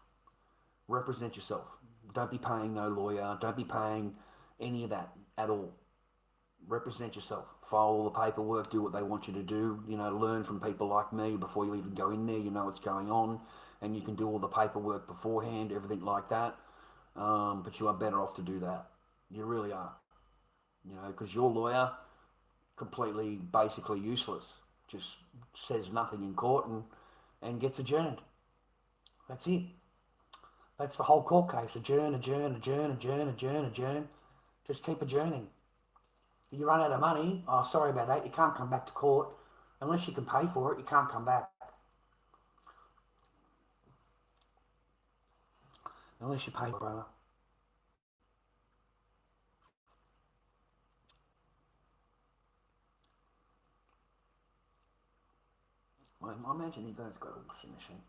Represent yourself. Don't be paying no lawyer. Don't be paying any of that at all. Represent yourself. File all the paperwork. Do what they want you to do. Learn from people like me before you even go in there. You know what's going on, and you can do all the paperwork beforehand, everything like that. But you are better off to do that. You really are. Because your lawyer, completely, basically useless, just says nothing in court and gets adjourned. That's it. That's the whole court case. Adjourn, adjourn, adjourn, adjourn, adjourn, adjourn. Just keep adjourning. If you run out of money, sorry about that, you can't come back to court. Unless you can pay for it, you can't come back. Unless you pay for it, brother. I imagine he does got a washing machine.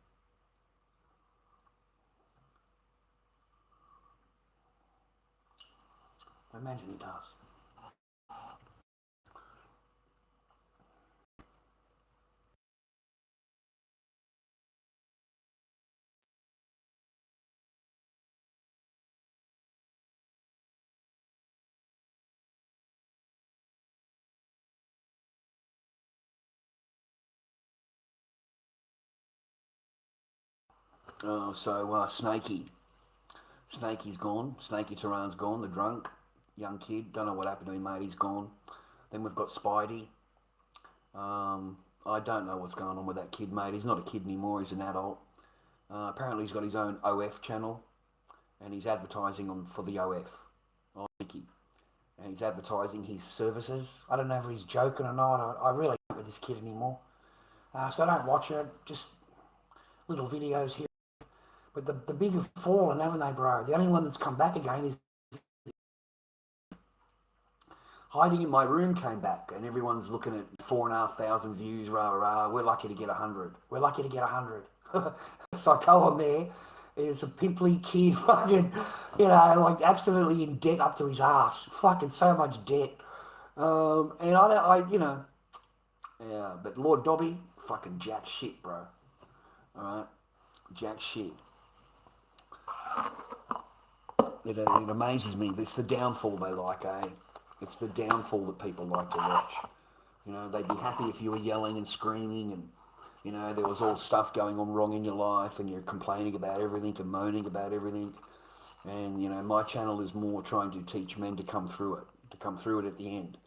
I imagine he does. Snakey. Snakey's gone. Snakey Turan's gone. The drunk young kid. Don't know what happened to him, mate. He's gone. Then we've got Spidey. I don't know what's going on with that kid, mate. He's not a kid anymore. He's an adult. Apparently he's got his own OF channel, and he's advertising for the OF. Mickey. And he's advertising his services. I don't know if he's joking or not. I really don't with this kid anymore. So I don't watch it. Just little videos here. But the big have fallen, haven't they, bro? The only one that's come back again is Hiding in My Room came back, and everyone's looking at 4,500 views, rah, rah. We're lucky to get 100. We're lucky to get 100. So I go on there, it's a pimply kid, fucking, like absolutely in debt up to his ass. Fucking so much debt. Yeah, but Lord Dobby, fucking jack shit, bro. Alright? Jack shit. It amazes me. It's the downfall they like, eh? It's the downfall that people like to watch. They'd be happy if you were yelling and screaming and, there was all stuff going on wrong in your life and you're complaining about everything and moaning about everything. And, my channel is more trying to teach men to come through it at the end.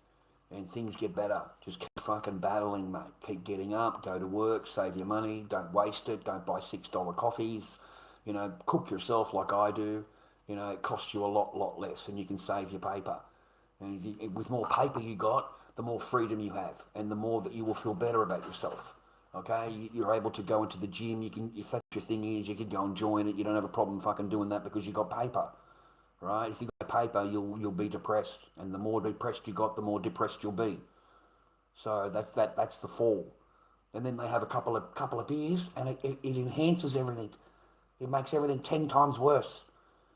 And things get better. Just keep fucking battling, mate. Keep getting up, go to work, save your money, don't waste it, don't buy $6 coffees. Cook yourself like I do. It costs you a lot less and you can save your paper. And with more paper you got, the more freedom you have and the more that you will feel better about yourself. Okay? You're able to go into the gym, if that's your thing is, you can go and join it. You don't have a problem fucking doing that because you got paper. Right? If you got paper, you'll be depressed. And the more depressed you got, the more depressed you'll be. So that's the fall. And then they have a couple of beers and it enhances everything. It makes everything 10 times worse.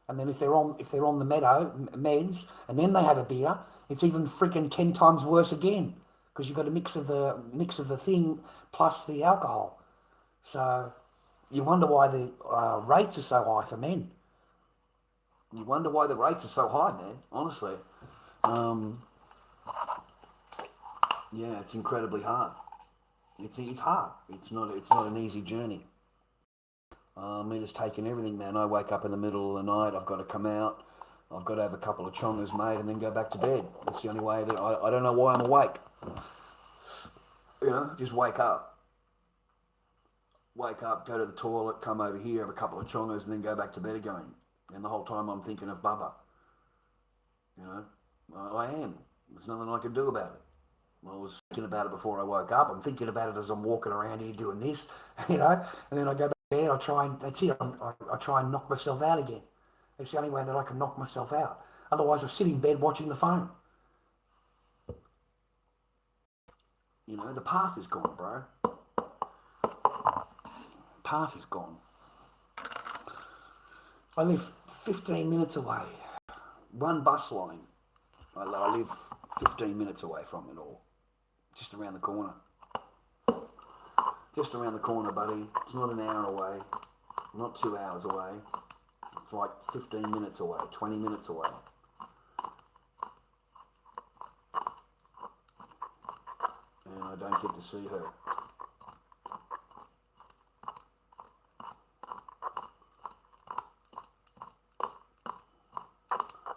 And then if they're on the meds, and then they have a beer, it's even freaking 10 times worse again because you've got a mix of the thing plus the alcohol. So you wonder why the rates are so high for men. You wonder why the rates are so high, man. Honestly, yeah, it's incredibly hard. It's hard. It's not an easy journey. It's taking everything, man. I wake up in the middle of the night. I've got to come out. I've got to have a couple of chongas, mate, and then go back to bed. That's the only way that I don't know why I'm awake. Just wake up. Wake up, go to the toilet, come over here, have a couple of chongas, and then go back to bed again. And the whole time I'm thinking of Bubba. I am. There's nothing I can do about it. I was thinking about it before I woke up. I'm thinking about it as I'm walking around here doing this, and then I go back to bed. That's it. I try and knock myself out again. It's the only way that I can knock myself out. Otherwise, I sit in bed watching the phone. The path is gone, bro. Path is gone. I live 15 minutes away. One bus line. I live 15 minutes away from it all. Just around the corner. Just around the corner, buddy. It's not an hour away. Not 2 hours away. It's like 15 minutes away, 20 minutes away. And I don't get to see her.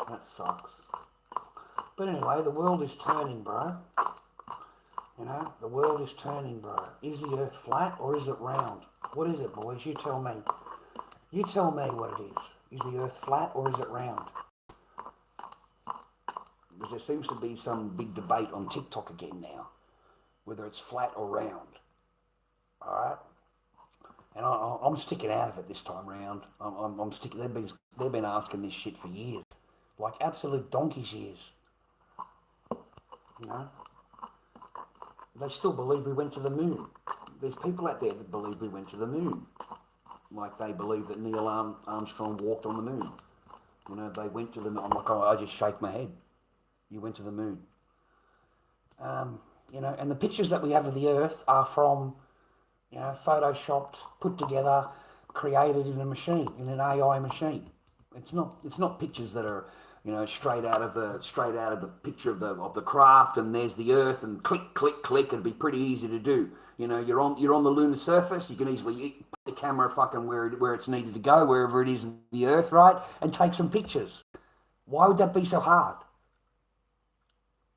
That sucks. But anyway, the world is turning, bro. You know, the world is turning, bro. Is the earth flat or is it round? What is it, boys? You tell me. You tell me what it is. Is the earth flat or is it round? Because there seems to be some big debate on TikTok again now, whether it's flat or round. All right? And I'm sticking out of it this time round. I'm sticking. They've been asking this shit for years, like absolute donkey's years. You know? They still believe we went to the moon. There's people out there that believe we went to the moon. Like they believe that Neil Armstrong walked on the moon. You know, they went to the moon. I'm like, oh, I just shake my head. You went to the moon. You know, and the pictures that we have of the Earth are from, you know, photoshopped, put together, created in a machine, in an AI machine. It's not pictures that are, you know, straight out of the picture of the craft, and there's the Earth, and click, click, click. It'd be pretty easy to do. You know, you're on the lunar surface. You can easily put the camera fucking where it's needed to go, wherever it is in the Earth, right, and take some pictures. Why would that be so hard?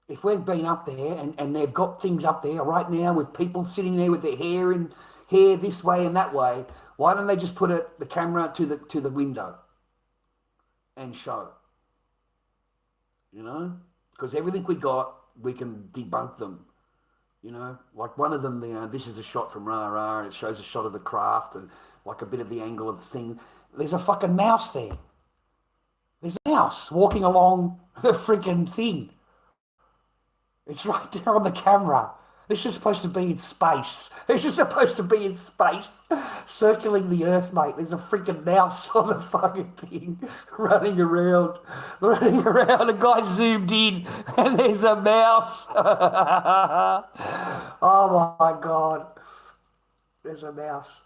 If we've been up there and they've got things up there right now with people sitting there with their hair this way and that way, why don't they just put the camera to the window and show? You know, because everything we got, we can debunk them. You know, like one of them, you know, this is a shot from Rah and it shows a shot of the craft and like a bit of the angle of the thing. There's a fucking mouse there. There's a mouse walking along the freaking thing. It's right there on the camera. This is supposed to be in space. This is supposed to be in space, circling the Earth, mate. There's a freaking mouse on the fucking thing running around. A guy zoomed in, and there's a mouse. Oh my God, there's a mouse.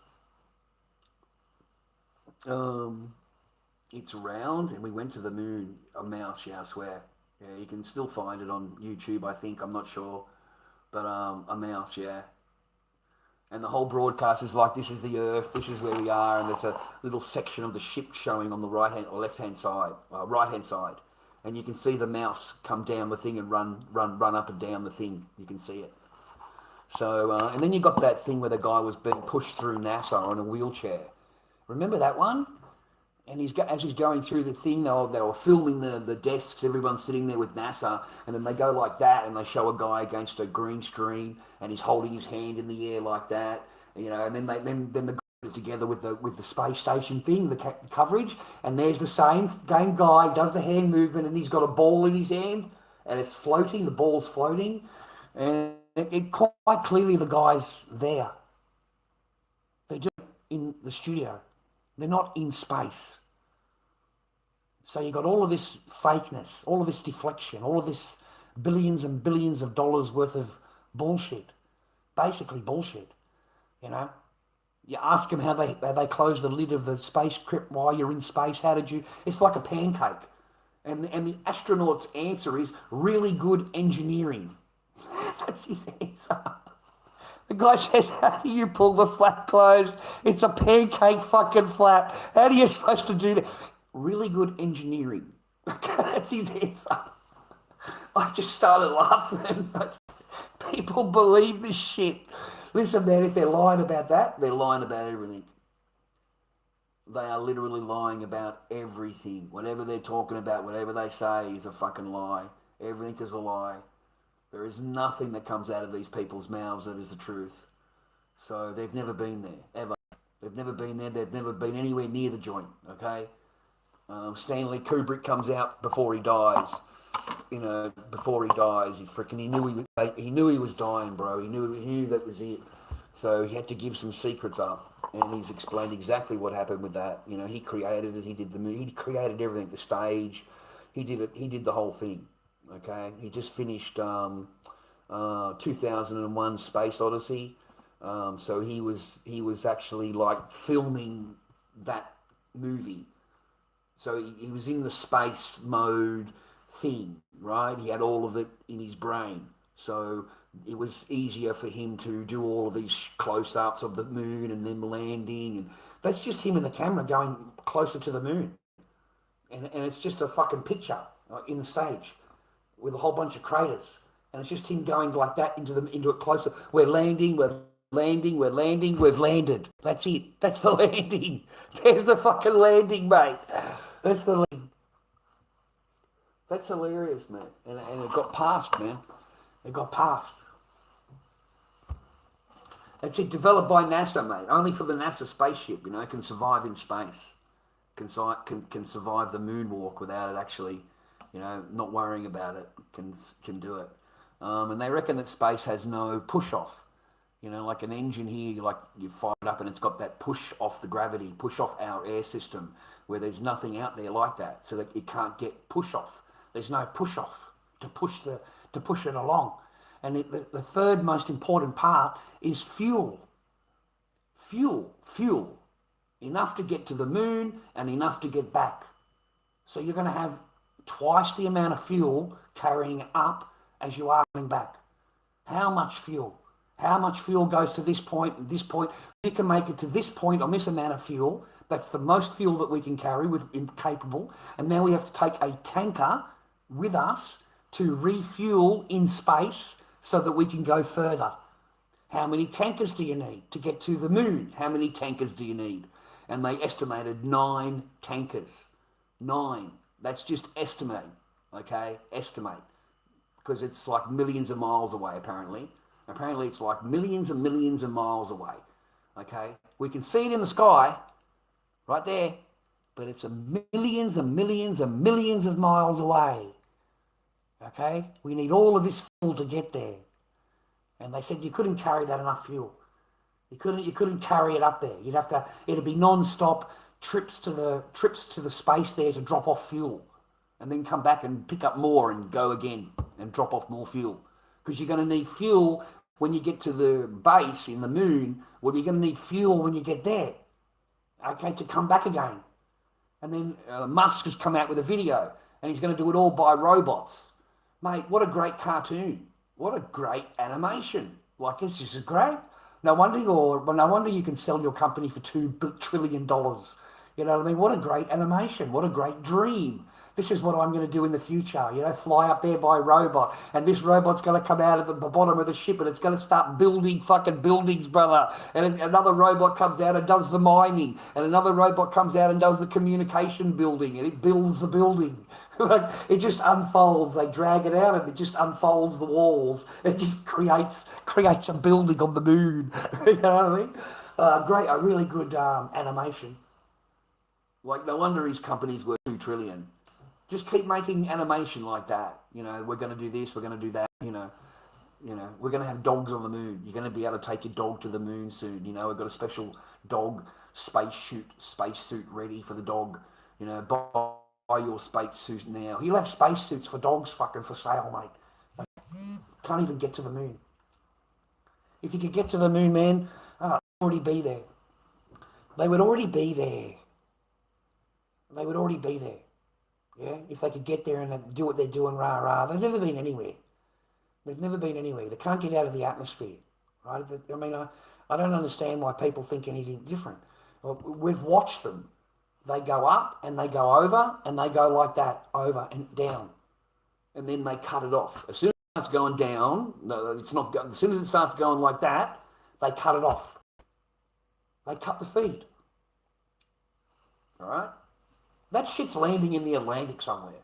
It's round, and we went to the moon. A mouse, yeah, I swear. Yeah, you can still find it on YouTube, I think. I'm not sure. But a mouse, yeah. And the whole broadcast is like, this is the Earth, this is where we are, and there's a little section of the ship showing on the right-hand side. And you can see the mouse come down the thing and run up and down the thing. You can see it. So, and then you got that thing where the guy was being pushed through NASA on a wheelchair. Remember that one? And as he's going through the thing, they were filming the desks, everyone's sitting there with NASA, and then they go like that, and they show a guy against a green screen, and he's holding his hand in the air like that, you know, and then the guy is together with the space station thing, the coverage, and there's the same guy, does the hand movement, and he's got a ball in his hand, and it's floating, the ball's floating, and it quite clearly the guy's there. They do it in the studio. They're not in space. So you got all of this fakeness, all of this deflection, all of this billions and billions of dollars worth of bullshit. Basically bullshit, you know. You ask them how they close the lid of the space crypt while you're in space. How did you... It's like a pancake. And the astronaut's answer is really good engineering. That's his answer. The guy says, how do you pull the flap closed? It's a pancake fucking flap. How are you supposed to do that? Really good engineering. That's his answer. I just started laughing. People believe this shit. Listen, man, if they're lying about that, they're lying about everything. They are literally lying about everything. Whatever they're talking about, whatever they say is a fucking lie. Everything is a lie. There is nothing that comes out of these people's mouths that is the truth. So they've never been there, ever. They've never been there. They've never been anywhere near the joint, okay? Stanley Kubrick comes out before he dies. You know, before he dies, he knew he was dying, bro. He knew that was it. So he had to give some secrets up, and he's explained exactly what happened with that. You know, he created it. He did he created everything, the stage. He did it. He did the whole thing. Okay, he just finished 2001 Space Odyssey. So he was actually like filming that movie. So he was in the space mode thing, right? He had all of it in his brain. So it was easier for him to do all of these close-ups of the moon and then landing. And that's just him and the camera going closer to the moon. And it's just a fucking picture in the stage with a whole bunch of craters. And it's just him going like that into it closer. We're landing, we're landing, we've landed. That's it. That's the landing. There's the fucking landing, mate. That's the landing. That's hilarious, man. And it got passed, man. It got passed. It's developed by NASA, mate. Only for the NASA spaceship, can survive in space. Can survive the moonwalk without it actually, not worrying about it. Can do it. And they reckon that space has no push off. Like an engine here, like you fire it up and it's got that push off the gravity, push off our air system, where there's nothing out there like that, so that it can't get push off. There's no push off to push it along. And the third most important part is fuel. Fuel. Enough to get to the moon and enough to get back. So you're going to have twice the amount of fuel carrying up as you are coming back. How much fuel? How much fuel goes to this point and this point? We can make it to this point on this amount of fuel. That's the most fuel that we can carry capable. And now we have to take a tanker with us to refuel in space so that we can go further. How many tankers do you need to get to the moon? How many tankers do you need? And they estimated 9 tankers. 9. That's just estimate, okay? Estimate. Because it's like millions of miles away, apparently. Apparently it's like millions and millions of miles away, okay? We can see it in the sky, right there, but it's millions and millions and millions of miles away, okay? We need all of this fuel to get there. And they said you couldn't carry that enough fuel. You couldn't carry it up there. It'd be non-stop trips to the space there to drop off fuel, and then come back and pick up more and go again and drop off more fuel. Because you're going to need fuel when you get to the base in the moon. Well, you're going to need fuel when you get there, okay, to come back again. And then Musk has come out with a video, and he's going to do it all by robots. Mate, what a great cartoon. What a great animation. Like, this is great. No wonder you can sell your company for $2 trillion. You know what I mean? What a great animation. What a great dream. This is what I'm going to do in the future, fly up there by robot. And this robot's going to come out of the bottom of the ship and it's going to start building fucking buildings, brother. And another robot comes out and does the mining. And another robot comes out and does the communication building. And it builds the building. It just unfolds. They drag it out and it just unfolds the walls. It just creates a building on the moon. You know what I mean? Great, a really good animation. Like, no wonder his company's worth $2 trillion. Just keep making animation like that. We're going to do this, we're going to do that, we're going to have dogs on the moon. You're going to be able to take your dog to the moon soon. We've got a special dog spacesuit ready for the dog. Buy your spacesuit now. He'll have spacesuits for dogs fucking for sale, mate. Can't even get to the moon. If you could get to the moon, man, already be there. They would already be there. They would already be there. Yeah, if they could get there and do what they're doing, rah. They've never been anywhere. They can't get out of the atmosphere, right? I mean, I don't understand why people think anything different. We've watched them. They go up and they go over and they go like that, over and down. And then they cut it off. As soon as it starts going down, as soon as it starts going like that, they cut it off. They cut the feed. All right? That shit's landing in the Atlantic somewhere.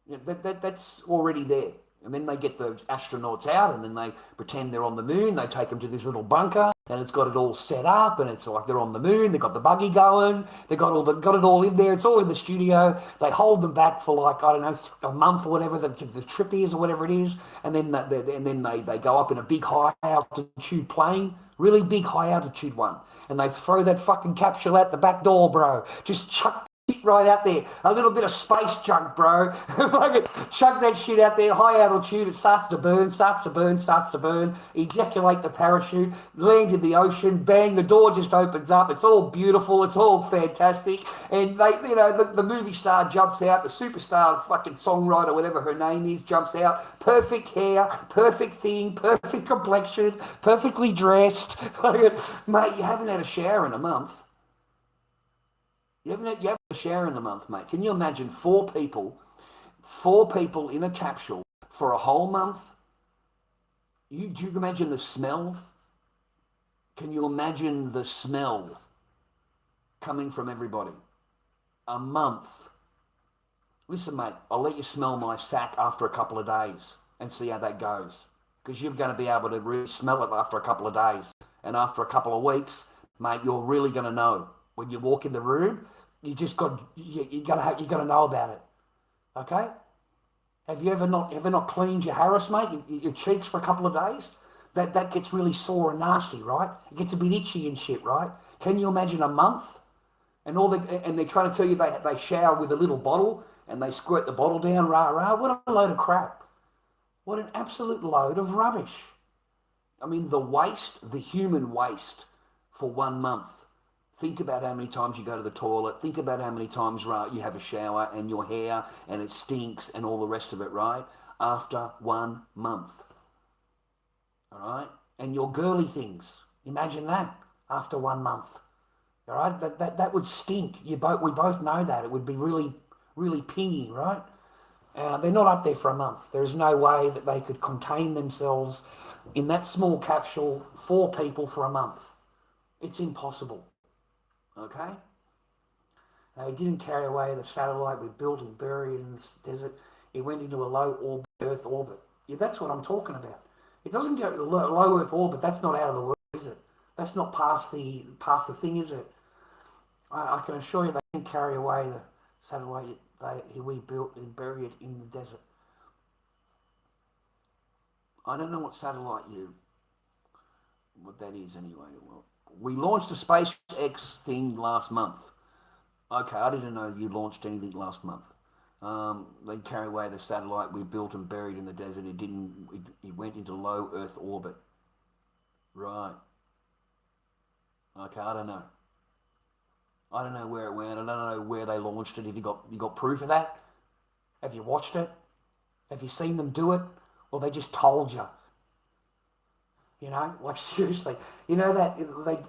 That's already there. And then they get the astronauts out and then they pretend they're on the moon. They take them to this little bunker and it's got it all set up and it's like they're on the moon. They've got the buggy going. They've got it all in there. It's all in the studio. They hold them back for like, I don't know, a month or whatever the trip is or whatever it is. And then they go up in a big high altitude plane, really big high altitude one. And they throw that fucking capsule out the back door, bro. Just chuck right out there. A little bit of space junk, bro. Fucking chuck that shit out there, high altitude, it starts to burn, ejaculate the parachute, land in the ocean, bang, the door just opens up. It's all beautiful, it's all fantastic. And they, the movie star jumps out, the superstar fucking songwriter, whatever her name is, jumps out. Perfect hair, perfect thing, perfect complexion, perfectly dressed. Mate, you haven't had a shower in a month. You haven't had a shower in a month, mate. Can you imagine four people in a capsule for a whole month? Do you imagine the smell? Can you imagine the smell coming from everybody? A month. Listen, mate, I'll let you smell my sack after a couple of days and see how that goes. Because you're going to be able to really smell it after a couple of days. And after a couple of weeks, mate, you're really going to know. When you walk in the room, you got to know about it. Okay? Have you ever not cleaned your Harris, mate? Your cheeks for a couple of days? That gets really sore and nasty, right? It gets a bit itchy and shit, right? Can you imagine a month? And they're trying to tell you they shower with a little bottle and they squirt the bottle down, rah. What a load of crap. What an absolute load of rubbish. I mean, the human waste for 1 month. Think about how many times you go to the toilet. Think about how many times you have a shower and your hair and it stinks and all the rest of it, right? After 1 month. All right? And your girly things. Imagine that after 1 month. All right? That would stink. We both know that. It would be really, really pingy, right? They're not up there for a month. There's no way that they could contain themselves in that small capsule, 4 people for a month. It's impossible. Okay? They didn't carry away the satellite we built and buried in the desert. It went into a low Earth orbit. Yeah, that's what I'm talking about. It doesn't go to low Earth orbit. That's not out of the world, is it? That's not past the thing, is it? I can assure you they didn't carry away the satellite we built and buried in the desert. I don't know what that is anyway. Well, we launched a SpaceX thing last month. Okay, I didn't know you launched anything last month. They carry away the satellite we built and buried in the desert. It went into low Earth orbit. Right. Okay, I don't know. I don't know where it went. I don't know where they launched it. Have you got proof of that? Have you watched it? Have you seen them do it? Or they just told you? Like seriously. That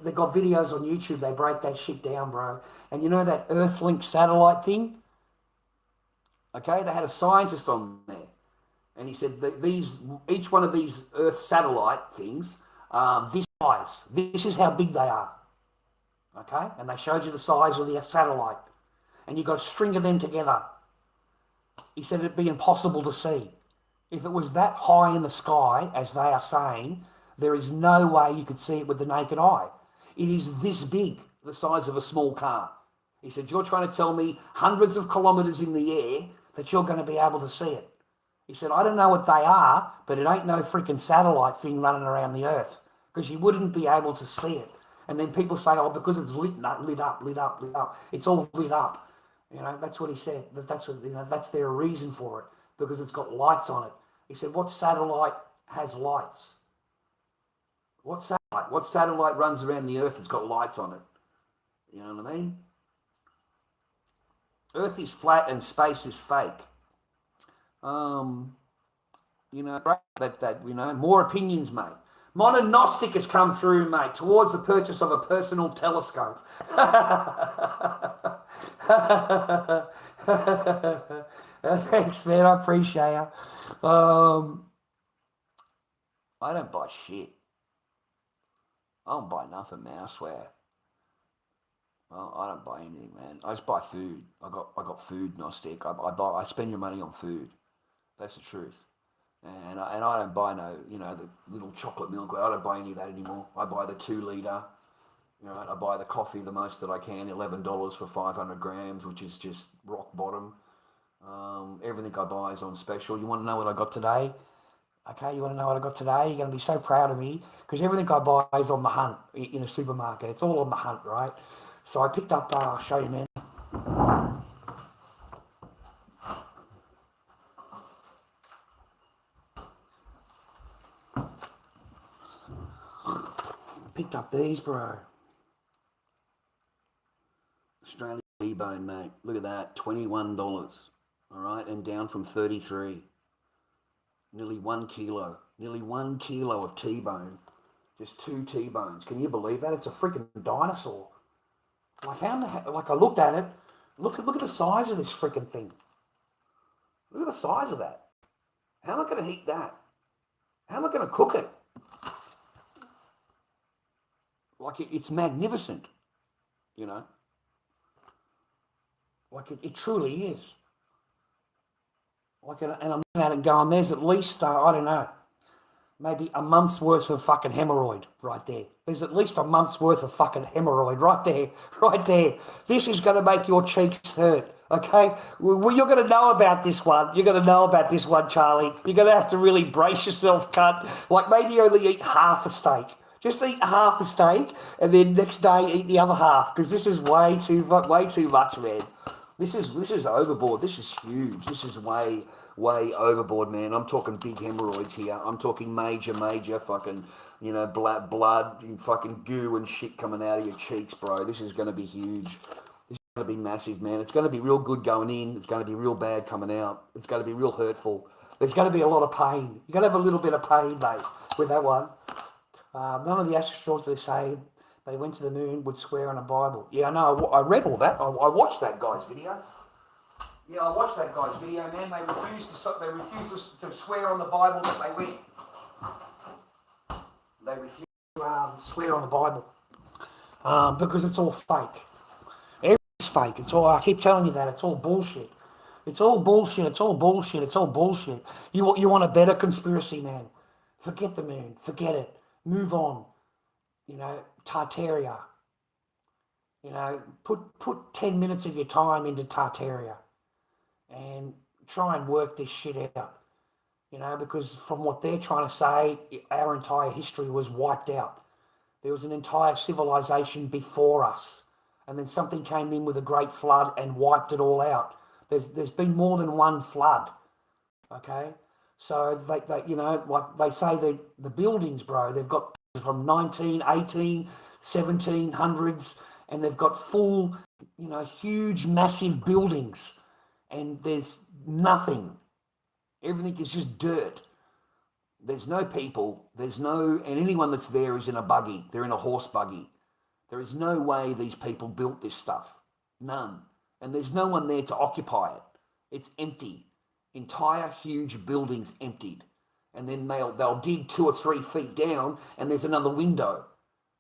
they got videos on YouTube. They break that shit down, bro. And that Earthlink satellite thing? Okay, they had a scientist on there. And he said that each one of these Earth satellite things, this size. This is how big they are. Okay? And they showed you the size of the satellite. And you got a string of them together. He said it'd be impossible to see. If it was that high in the sky, as they are saying, there is no way you could see it with the naked eye. It is this big, the size of a small car. He said, you're trying to tell me hundreds of kilometres in the air that you're going to be able to see it. He said, I don't know what they are, but it ain't no freaking satellite thing running around the Earth, because you wouldn't be able to see it. And then people say, oh, because it's lit up. It's all lit up. That's what he said. That's their reason for it, because it's got lights on it. He said, what satellite has lights? What satellite runs around the Earth that's got lights on it? You know what I mean? Earth is flat and space is fake. More opinions, mate. Modern Gnostic has come through, mate, towards the purchase of a personal telescope. Thanks, man. I appreciate you. I don't buy shit. I don't buy nothing, man. I swear. I don't buy anything, man. I just buy food. I got food Gnostic. I spend your money on food. That's the truth. And I don't buy the little chocolate milk. I don't buy any of that anymore. I buy the 2 litre. I buy the coffee the most that I can, $11 for 500 grams, which is just rock bottom. Everything I buy is on special. You want to know what I got today? Okay, you want to know what I got today? You're going to be so proud of me, because everything I buy is on the hunt in a supermarket. It's all on the hunt, right? So I picked up, I'll show you, man. up these, bro. Australian T-bone, mate. Look at that, $21. All right, and down from 33. Nearly 1 kilo. Nearly 1 kilo of T-bone. Just 2 T-bones. Can you believe that? It's a freaking dinosaur. Like how the heck, like I looked at it. Look at the size of this freaking thing. Look at the size of that. How am I going to heat that? How am I going to cook it? Like it's magnificent, you know. Like it truly is. Like, and I'm looking at it going, there's at least, I don't know, maybe a month's worth of fucking hemorrhoid right there. There's at least a month's worth of fucking hemorrhoid right there, right there. This is going to make your cheeks hurt, okay? Well, you're going to know about this one. You're going to know about this one, Charlie. You're going to have to really brace yourself, cunt. Like maybe only eat half the steak. Just eat half the steak and then next day eat the other half because this is way too much, man. This is overboard. This is huge. This is way overboard, man. I'm talking big hemorrhoids here. I'm talking major fucking, you know, blood and fucking goo and shit coming out of your cheeks, bro. This is going to be huge. This is going to be massive, man. It's going to be real good going in. It's going to be real bad coming out. It's going to be real hurtful. There's going to be a lot of pain. You're going to have a little bit of pain, mate, with that one. None of the astronauts, they say, they went to the moon, would swear on a Bible. Yeah, I know. I read all that. I watched that guy's video. Yeah, I watched that guy's video, man. They refused to swear on the Bible that they went. They refused to swear on the Bible because it's all fake. Everything's fake. It's all. I keep telling you that. It's all bullshit. It's all bullshit. It's all bullshit. It's all bullshit. You want a better conspiracy, man? Forget the moon. Forget it. Move on. You know, Tartaria. You know, put 10 minutes of your time into Tartaria and try and work this shit out. You know, because from what they're trying to say, our entire history was wiped out. There was an entire civilization before us, and then something came in with a great flood and wiped it all out. There's been more than one flood, okay? So they you know, like they say the buildings, bro, they've got from 19, 18, 1700s, and they've got full, you know, huge, massive buildings, and there's nothing. Everything is just dirt. There's no people. And anyone that's there is in a buggy. They're in a horse buggy. There is no way these people built this stuff. None. And there's no one there to occupy it. It's empty. Entire huge buildings emptied. And then they'll dig 2 or 3 feet down and there's another window.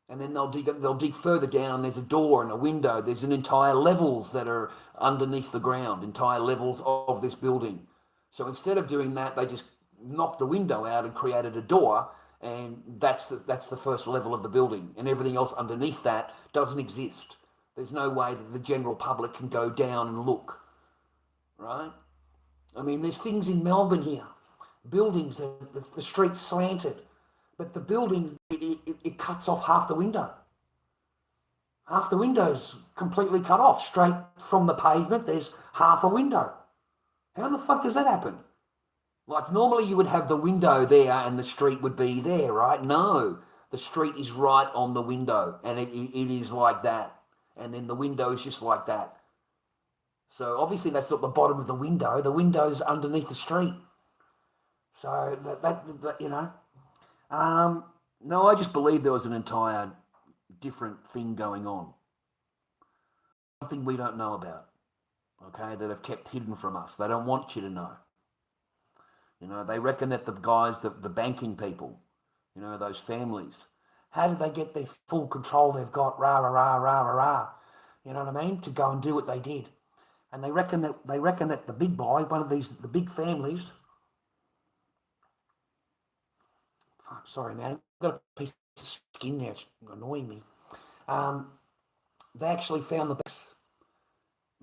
And then they'll dig further down, there's a door and a window. There's an entire levels that are underneath the ground, entire levels of this building. So instead of doing that, they just knocked the window out and created a door, and that's the first level of the building. And everything else underneath that doesn't exist. There's no way that the general public can go down and look, right? I mean, there's things in Melbourne here, buildings, the street's slanted, but the buildings, it cuts off half the window. Half the window's completely cut off. Straight from the pavement, there's half a window. How the fuck does that happen? Like normally you would have the window there and the street would be there, right? No, the street is right on the window and it is like that. And then the window is just like that. So obviously that's not the bottom of the window. The window's underneath the street. So that you know. No, I just believe there was an entire different thing going on. Something we don't know about, okay, that have kept hidden from us. They don't want you to know. You know, they reckon that the guys, the banking people, you know, those families, how did they get their full control they've got, rah, rah, rah, rah, rah, rah, you know what I mean, to go and do what they did. And they reckon that the big boy, one of these, the big families, sorry, man, I've got a piece of skin there, it's annoying me. They actually found the banks.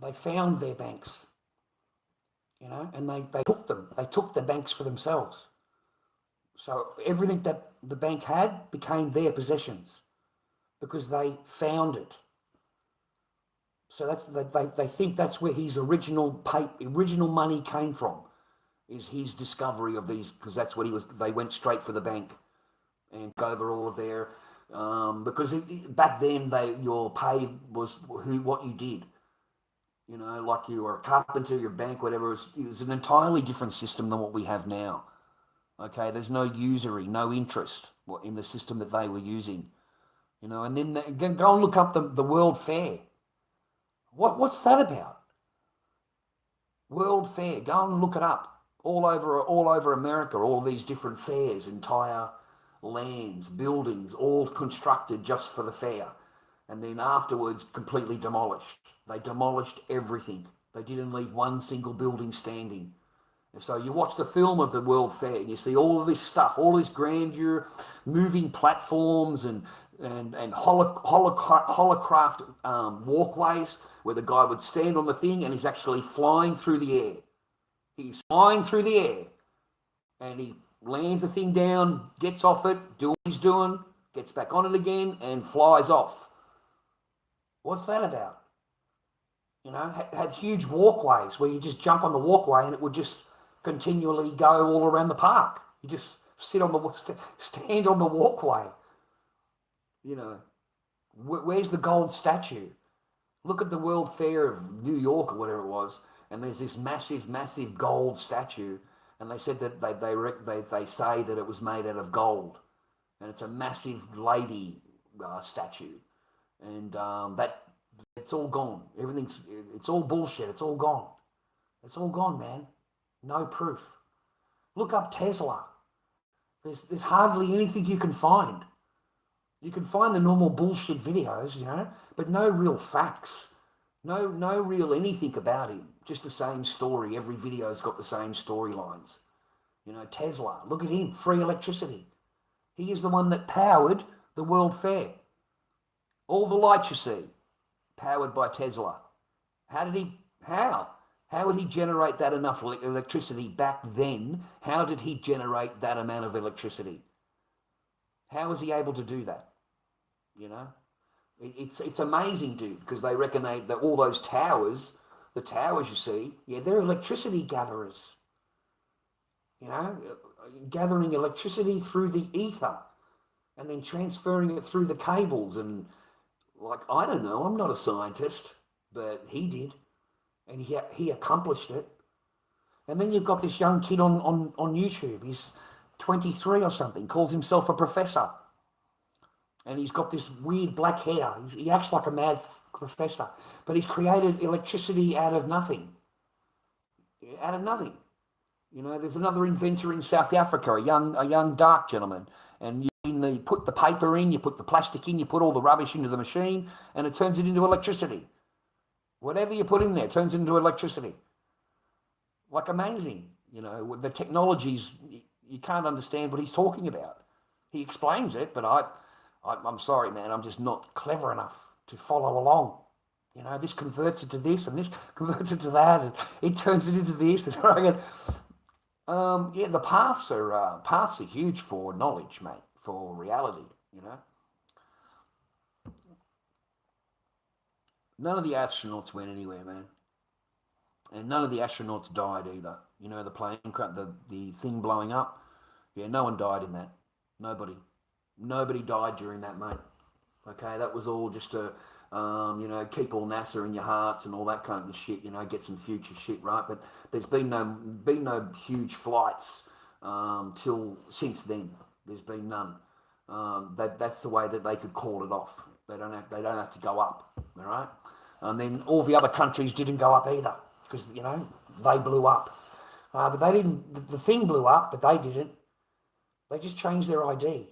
They found their banks, you know, and they took them. They took the banks for themselves. So everything that the bank had became their possessions because they found it. So they think that's where his original money came from, is his discovery of these, because that's what he was. They went straight for the bank and took over all of their Because back then your pay was what you did. You know, like you were a carpenter, your bank, whatever. It was an entirely different system than what we have now. Okay, there's no usury, no interest in the system that they were using. You know, and then go and look up the World Fair. What's that about? World Fair. Go and look it up. All over America, all these different fairs, entire lands, buildings, all constructed just for the fair. And then afterwards, completely demolished. They demolished everything. They didn't leave one single building standing. And so you watch the film of the World Fair and you see all of this stuff, all this grandeur, moving platforms and holocraft walkways where the guy would stand on the thing and he's actually flying through the air. He's flying through the air and he lands the thing down, gets off it, do what he's doing, gets back on it again and flies off. What's that about? You know, had huge walkways where you just jump on the walkway and it would just continually go all around the park. You just stand on the walkway. You know, where's the gold statue? Look at the World Fair of New York or whatever it was, and there's this massive, massive gold statue, and they said that they say that it was made out of gold, and it's a massive lady statue, and that it's all gone. It's all bullshit. It's all gone. It's all gone, man. No proof. Look up Tesla. There's hardly anything you can find. You can find the normal bullshit videos, you know, but no real facts. No real anything about him. Just the same story. Every video's got the same storylines. You know, Tesla, look at him, free electricity. He is the one that powered the World Fair. All the lights you see, powered by Tesla. How would he generate that enough electricity back then? How did he generate that amount of electricity? How was he able to do that? You know, it's amazing, dude, because they reckon that all those towers, the towers you see, yeah, they're electricity gatherers. You know, gathering electricity through the ether and then transferring it through the cables. And like, I don't know, I'm not a scientist, but he did. And he accomplished it. And then you've got this young kid on YouTube. He's 23 or something, calls himself a professor. And he's got this weird black hair. He acts like a mad professor. But he's created electricity out of nothing. Out of nothing. You know, there's another inventor in South Africa, a young dark gentleman. And you put the paper in, you put the plastic in, you put all the rubbish into the machine, and it turns it into electricity. Whatever you put in there turns into electricity. Like, amazing. You know, the technologies, you can't understand what he's talking about. He explains it, but I'm sorry, man, I'm just not clever enough to follow along. You know, this converts it to this and this converts it to that, and it turns it into this. And yeah, the paths are huge for knowledge, mate, for reality, you know. None of the astronauts went anywhere, man. And none of the astronauts died either. You know, the plane, the thing blowing up. Yeah, no one died in that. Nobody died during that, mate. Okay, that was all just to, you know, keep all NASA in your hearts and all that kind of shit, you know, get some future shit, right? But there's been no huge flights since then. There's been none. That's the way that they could call it off. They don't have to go up, all right? And then all the other countries didn't go up either because, you know, they blew up. But they didn't, the thing blew up, but they didn't. They just changed their ID.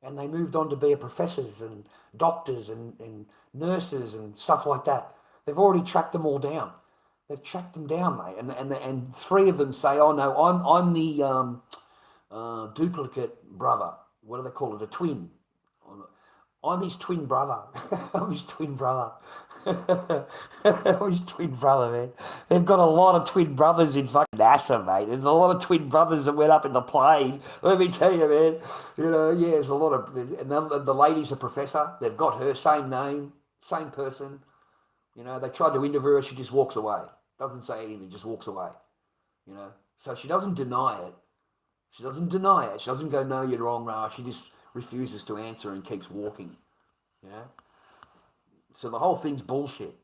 And they moved on to be professors and doctors and nurses and stuff like that. They've already tracked them all down. They've tracked them down, mate. And three of them say, "Oh no, I'm the duplicate brother. What do they call it? A twin. I'm his twin brother. I'm his twin brother. I'm his twin brother, man. They've got a lot of twin brothers in fucking NASA, mate. There's a lot of twin brothers that went up in the plane. Let me tell you, man. You know, yeah, there's a lot of... And the lady's a professor. They've got her same name, same person. You know, they tried to interview her. She just walks away. Doesn't say anything, just walks away. You know, so she doesn't deny it. She doesn't deny it. She doesn't go, no, you're wrong, Ra. She just refuses to answer and keeps walking, you know. So the whole thing's bullshit.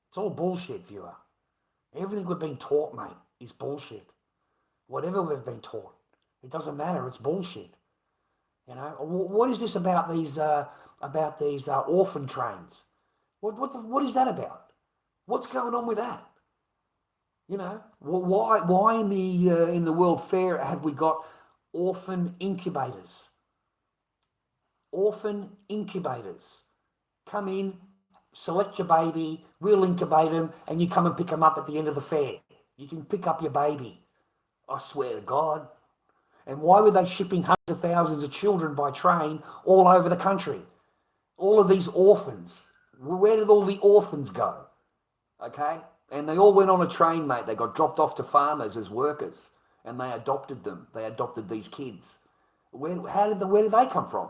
It's all bullshit, viewer. Everything we've been taught, mate, is bullshit. Whatever we've been taught, it doesn't matter. It's bullshit. You know, what is this about these orphan trains? What is that about? What's going on with that? You know, why in the World Fair have we got orphan incubators? Orphan incubators. Come in, select your baby, we'll incubate them, and you come and pick them up at the end of the fair. You can pick up your baby. I swear to God. And why were they shipping hundreds of thousands of children by train all over the country? All of these orphans. Where did all the orphans go? Okay? And they all went on a train, mate. They got dropped off to farmers as workers, and they adopted them. They adopted these kids. Where did they come from?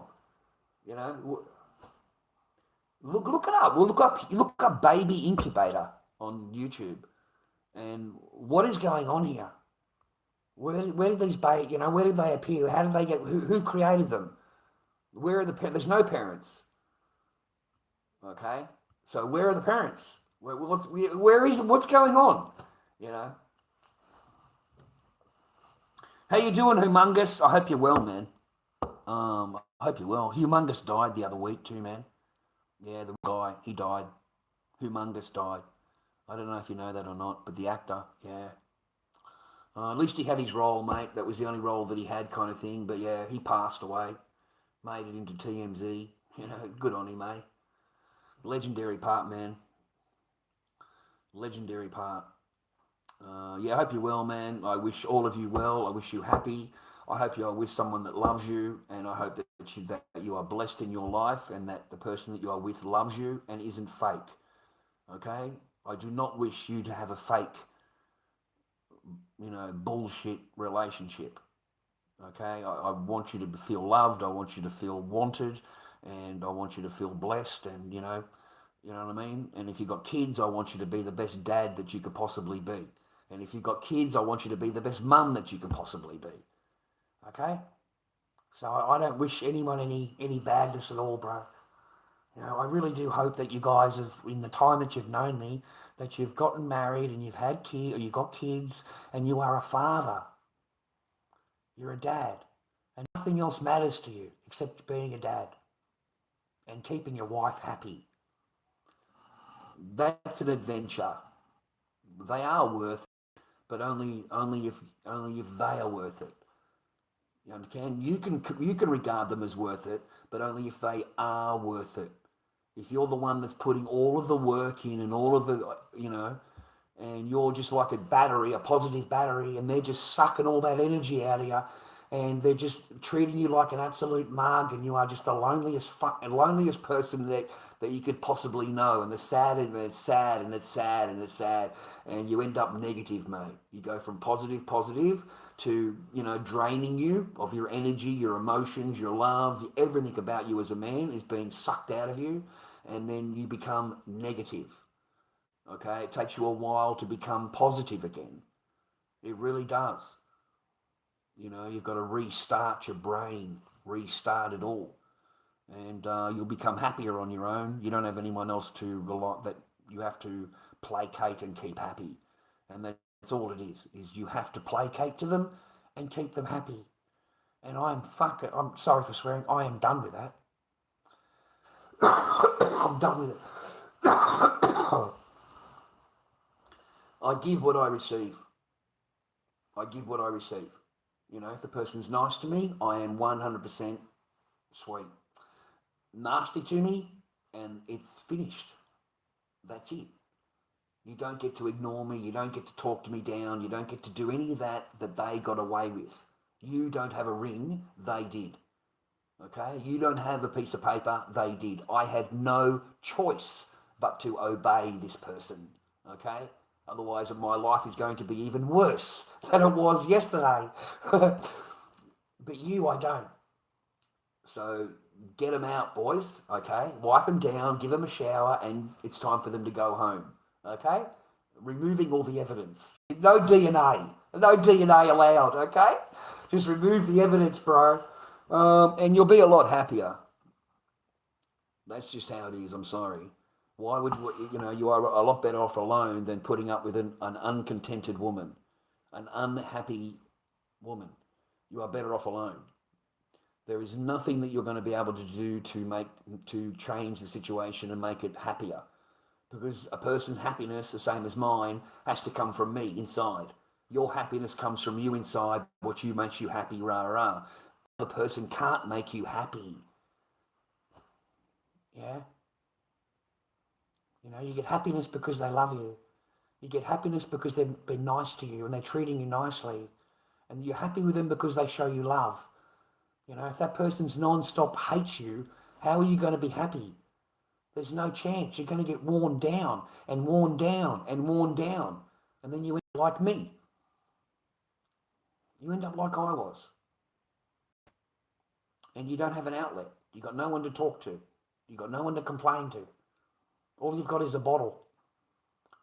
You know, look it up. We'll look up baby incubator on YouTube, and what is going on here? Where did these babies? You know, where did they appear? How did they get? Who created them? Where are the parents? There's no parents. Okay, so where are the parents? What's going on? You know. How you doing, Humongous? I hope you're well, man. I hope you're well. Humongous died the other week too, man. Yeah, the guy, he died. Humongous died. I don't know if you know that or not, but the actor, yeah. At least he had his role, mate. That was the only role that he had, kind of thing. But yeah, he passed away. Made it into TMZ. You know, good on him, mate. Legendary part, man. Legendary part. Yeah, I hope you're well, man. I wish all of you well. I wish you happy. I hope you are with someone that loves you, and I hope that you are blessed in your life, and that the person that you are with loves you and isn't fake. Okay? I do not wish you to have a fake, you know, bullshit relationship. Okay? I want you to feel loved. I want you to feel wanted, and I want you to feel blessed, and you know what I mean? And if you've got kids, I want you to be the best dad that you could possibly be. And if you've got kids, I want you to be the best mum that you can possibly be. Okay? So I don't wish anyone any badness at all, bro. You know, I really do hope that you guys have, in the time that you've known me, that you've gotten married and you've had kids, or you've got kids, and you are a father. You're a dad. And nothing else matters to you except being a dad and keeping your wife happy. That's an adventure. They are worth it, but only if they are worth it. You understand? You can regard them as worth it, but only if they are worth it. If you're the one that's putting all of the work in and all of the, you know, and you're just like a battery, a positive battery, and they're just sucking all that energy out of you, and they're just treating you like an absolute mug, and you are just the loneliest person that you could possibly know, and it's sad, and it's sad, and it's sad, and it's sad, and you end up negative, mate. You go from positive to, you know, draining you of your energy, your emotions, your love, everything about you as a man is being sucked out of you, and then you become negative. Okay? It takes you a while to become positive again. It really does. You know, you've got to restart your brain, restart it all, and you'll become happier on your own. You don't have anyone else to rely, that you have to placate and keep happy, and that's all it is you have to placate to them and keep them happy. And I'm sorry for swearing, I am done with that. I'm done with it. I give what I receive. You know, if the person's nice to me, I am 100% sweet. Nasty to me, and it's finished. That's it. You don't get to ignore me. You don't get to talk to me down. You don't get to do any of that they got away with. You don't have a ring. They did. Okay? You don't have a piece of paper. They did. I had no choice but to obey this person. Okay? Otherwise, my life is going to be even worse than it was yesterday. But you, I don't. So get them out, boys. Okay? Wipe them down, give them a shower, and it's time for them to go home. Okay? Removing all the evidence. No DNA allowed, okay? Just remove the evidence, bro. And you'll be a lot happier. That's just how it is. I'm sorry. Why would you are a lot better off alone than putting up with an uncontented woman, an unhappy woman. You are better off alone. There is nothing that you're going to be able to do to change the situation and make it happier, because a person's happiness, the same as mine, has to come from me inside. Your happiness comes from you inside. What you makes you happy, rah rah. The person can't make you happy. Yeah. You get happiness because they love you. You get happiness because they've been nice to you and they're treating you nicely. And you're happy with them because they show you love. If that person's non-stop hates you, how are you going to be happy? There's no chance. You're going to get worn down and worn down and worn down. And then you end up like me. You end up like I was. And you don't have an outlet. You've got no one to talk to. You've got no one to complain to. All you've got is a bottle.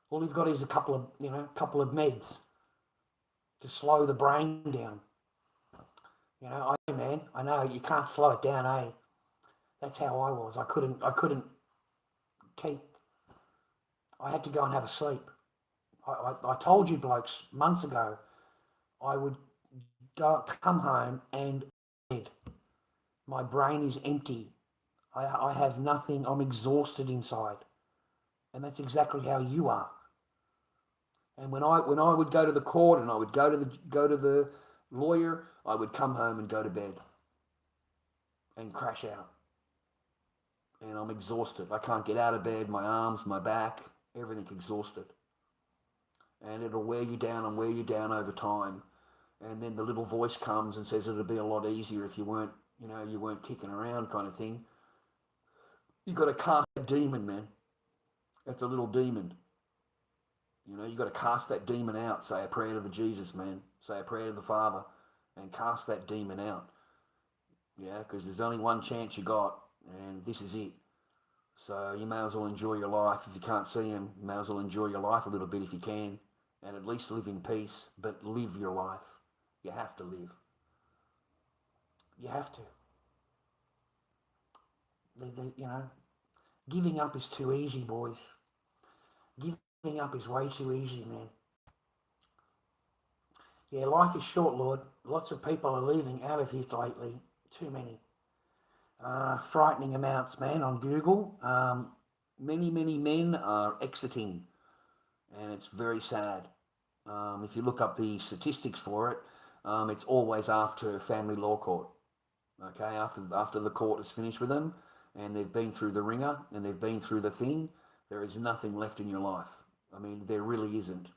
All you've got is a couple of meds to slow the brain down. I know you can't slow it down, eh? That's how I was. I couldn't keep. I had to go and have a sleep. I told you blokes months ago, I would come home and my brain is empty. I have nothing. I'm exhausted inside. And that's exactly how you are. And when I would go to the court and I would go to the lawyer, I would come home and go to bed and crash out. And I'm exhausted. I can't get out of bed. My arms, my back, everything's exhausted. And it'll wear you down and wear you down over time. And then the little voice comes and says it'd be a lot easier if you weren't kicking around, kind of thing. You've got to cast that demon, man. That's a little demon. You've got to cast that demon out. Say a prayer to the Jesus, man. Say a prayer to the Father and cast that demon out. Yeah, because there's only one chance you got, and this is it. So you may as well enjoy your life. If you can't see him, you may as well enjoy your life a little bit if you can, and at least live in peace, but live your life. You have to live. You have to. Giving up is too easy, boys. Giving up is way too easy, man. Yeah, life is short, Lord. Lots of people are leaving out of here lately. Too many. Frightening amounts, man, on Google. Many men are exiting, and it's very sad. If you look up the statistics for it, it's always after family law court. Okay, after the court is finished with them, and they've been through the ringer, and they've been through the thing, there is nothing left in your life. I mean, there really isn't.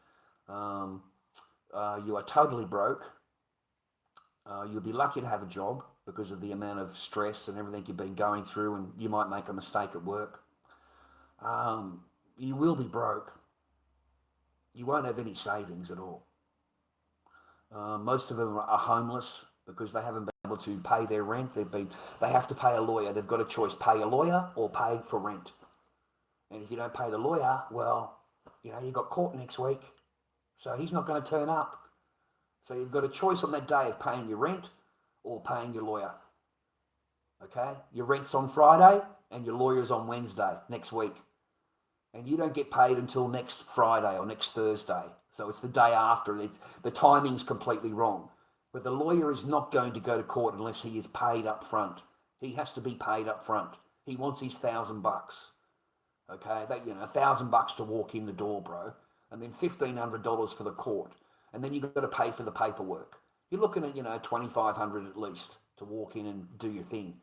You are totally broke. You'll be lucky to have a job because of the amount of stress and everything you've been going through, and you might make a mistake at work. You will be broke. You won't have any savings at all. Most of them are homeless because they haven't been able to pay their rent. They have to pay a lawyer. They've got a choice: pay a lawyer or pay for rent. And if you don't pay the lawyer, well, you've got court next week, so he's not going to turn up. So you've got a choice on that day of paying your rent or paying your lawyer. Okay? Your rent's on Friday and your lawyer's on Wednesday next week. And you don't get paid until next Friday or next Thursday. So it's the day after. The timing's completely wrong. But the lawyer is not going to go to court unless he is paid up front. He has to be paid up front. He wants his $1,000. Okay? $1,000 to walk in the door, bro. And then $1,500 for the court. And then you've got to pay for the paperwork. You're looking at, $2,500 at least to walk in and do your thing.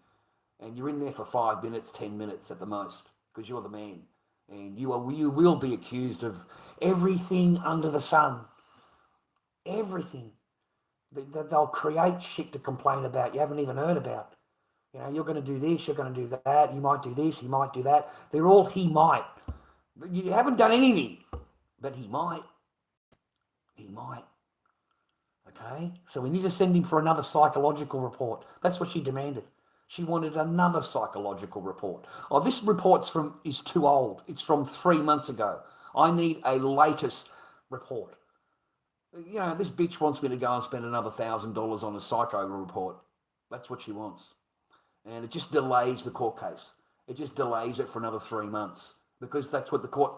And you're in there for 5 minutes, 10 minutes at the most, because you're the man. And you will be accused of everything under the sun. Everything. They'll create shit to complain about you haven't even heard about. You're going to do this, you're going to do that, you might do this, you might do that. They're all he might. You haven't done anything, but he might. He might. Okay? So we need to send him for another psychological report. That's what she demanded. She wanted another psychological report. Oh, this report is too old. It's from 3 months ago. I need a latest report. This bitch wants me to go and spend another $1,000 on a psycho report. That's what she wants. And it just delays the court case. It just delays it for another 3 months because that's what the court...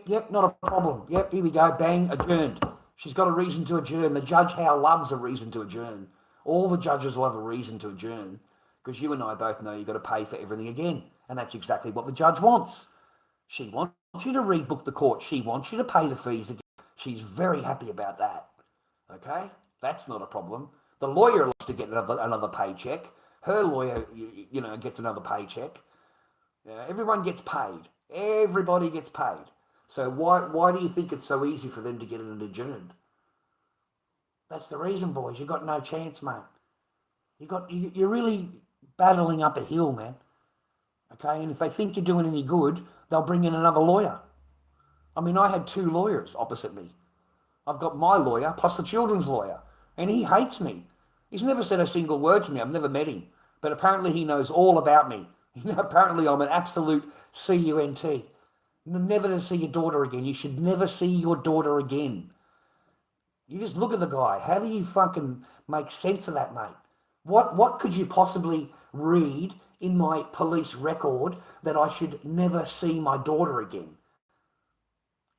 Yep, not a problem. Yep, here we go. Bang, adjourned. She's got a reason to adjourn. The judge how loves a reason to adjourn. All the judges love a reason to adjourn because you and I both know you've got to pay for everything again. And that's exactly what the judge wants. She wants you to rebook the court. She wants you to pay the fees again. She's very happy about that. Okay? That's not a problem. The lawyer likes to get another paycheck. Her lawyer, gets another paycheck. Everyone gets paid. Everybody gets paid. So why do you think it's so easy for them to get it adjourned? That's the reason, boys. You got no chance, mate. You're really battling up a hill, man. Okay, and if they think you're doing any good, they'll bring in another lawyer. I mean, I had 2 lawyers opposite me. I've got my lawyer plus the children's lawyer, and he hates me. He's never said a single word to me. I've never met him, but apparently he knows all about me. Apparently I'm an absolute cunt. Never to see your daughter again. You should never see your daughter again. You just look at the guy. How do you fucking make sense of that, mate? What could you possibly read in my police record that I should never see my daughter again?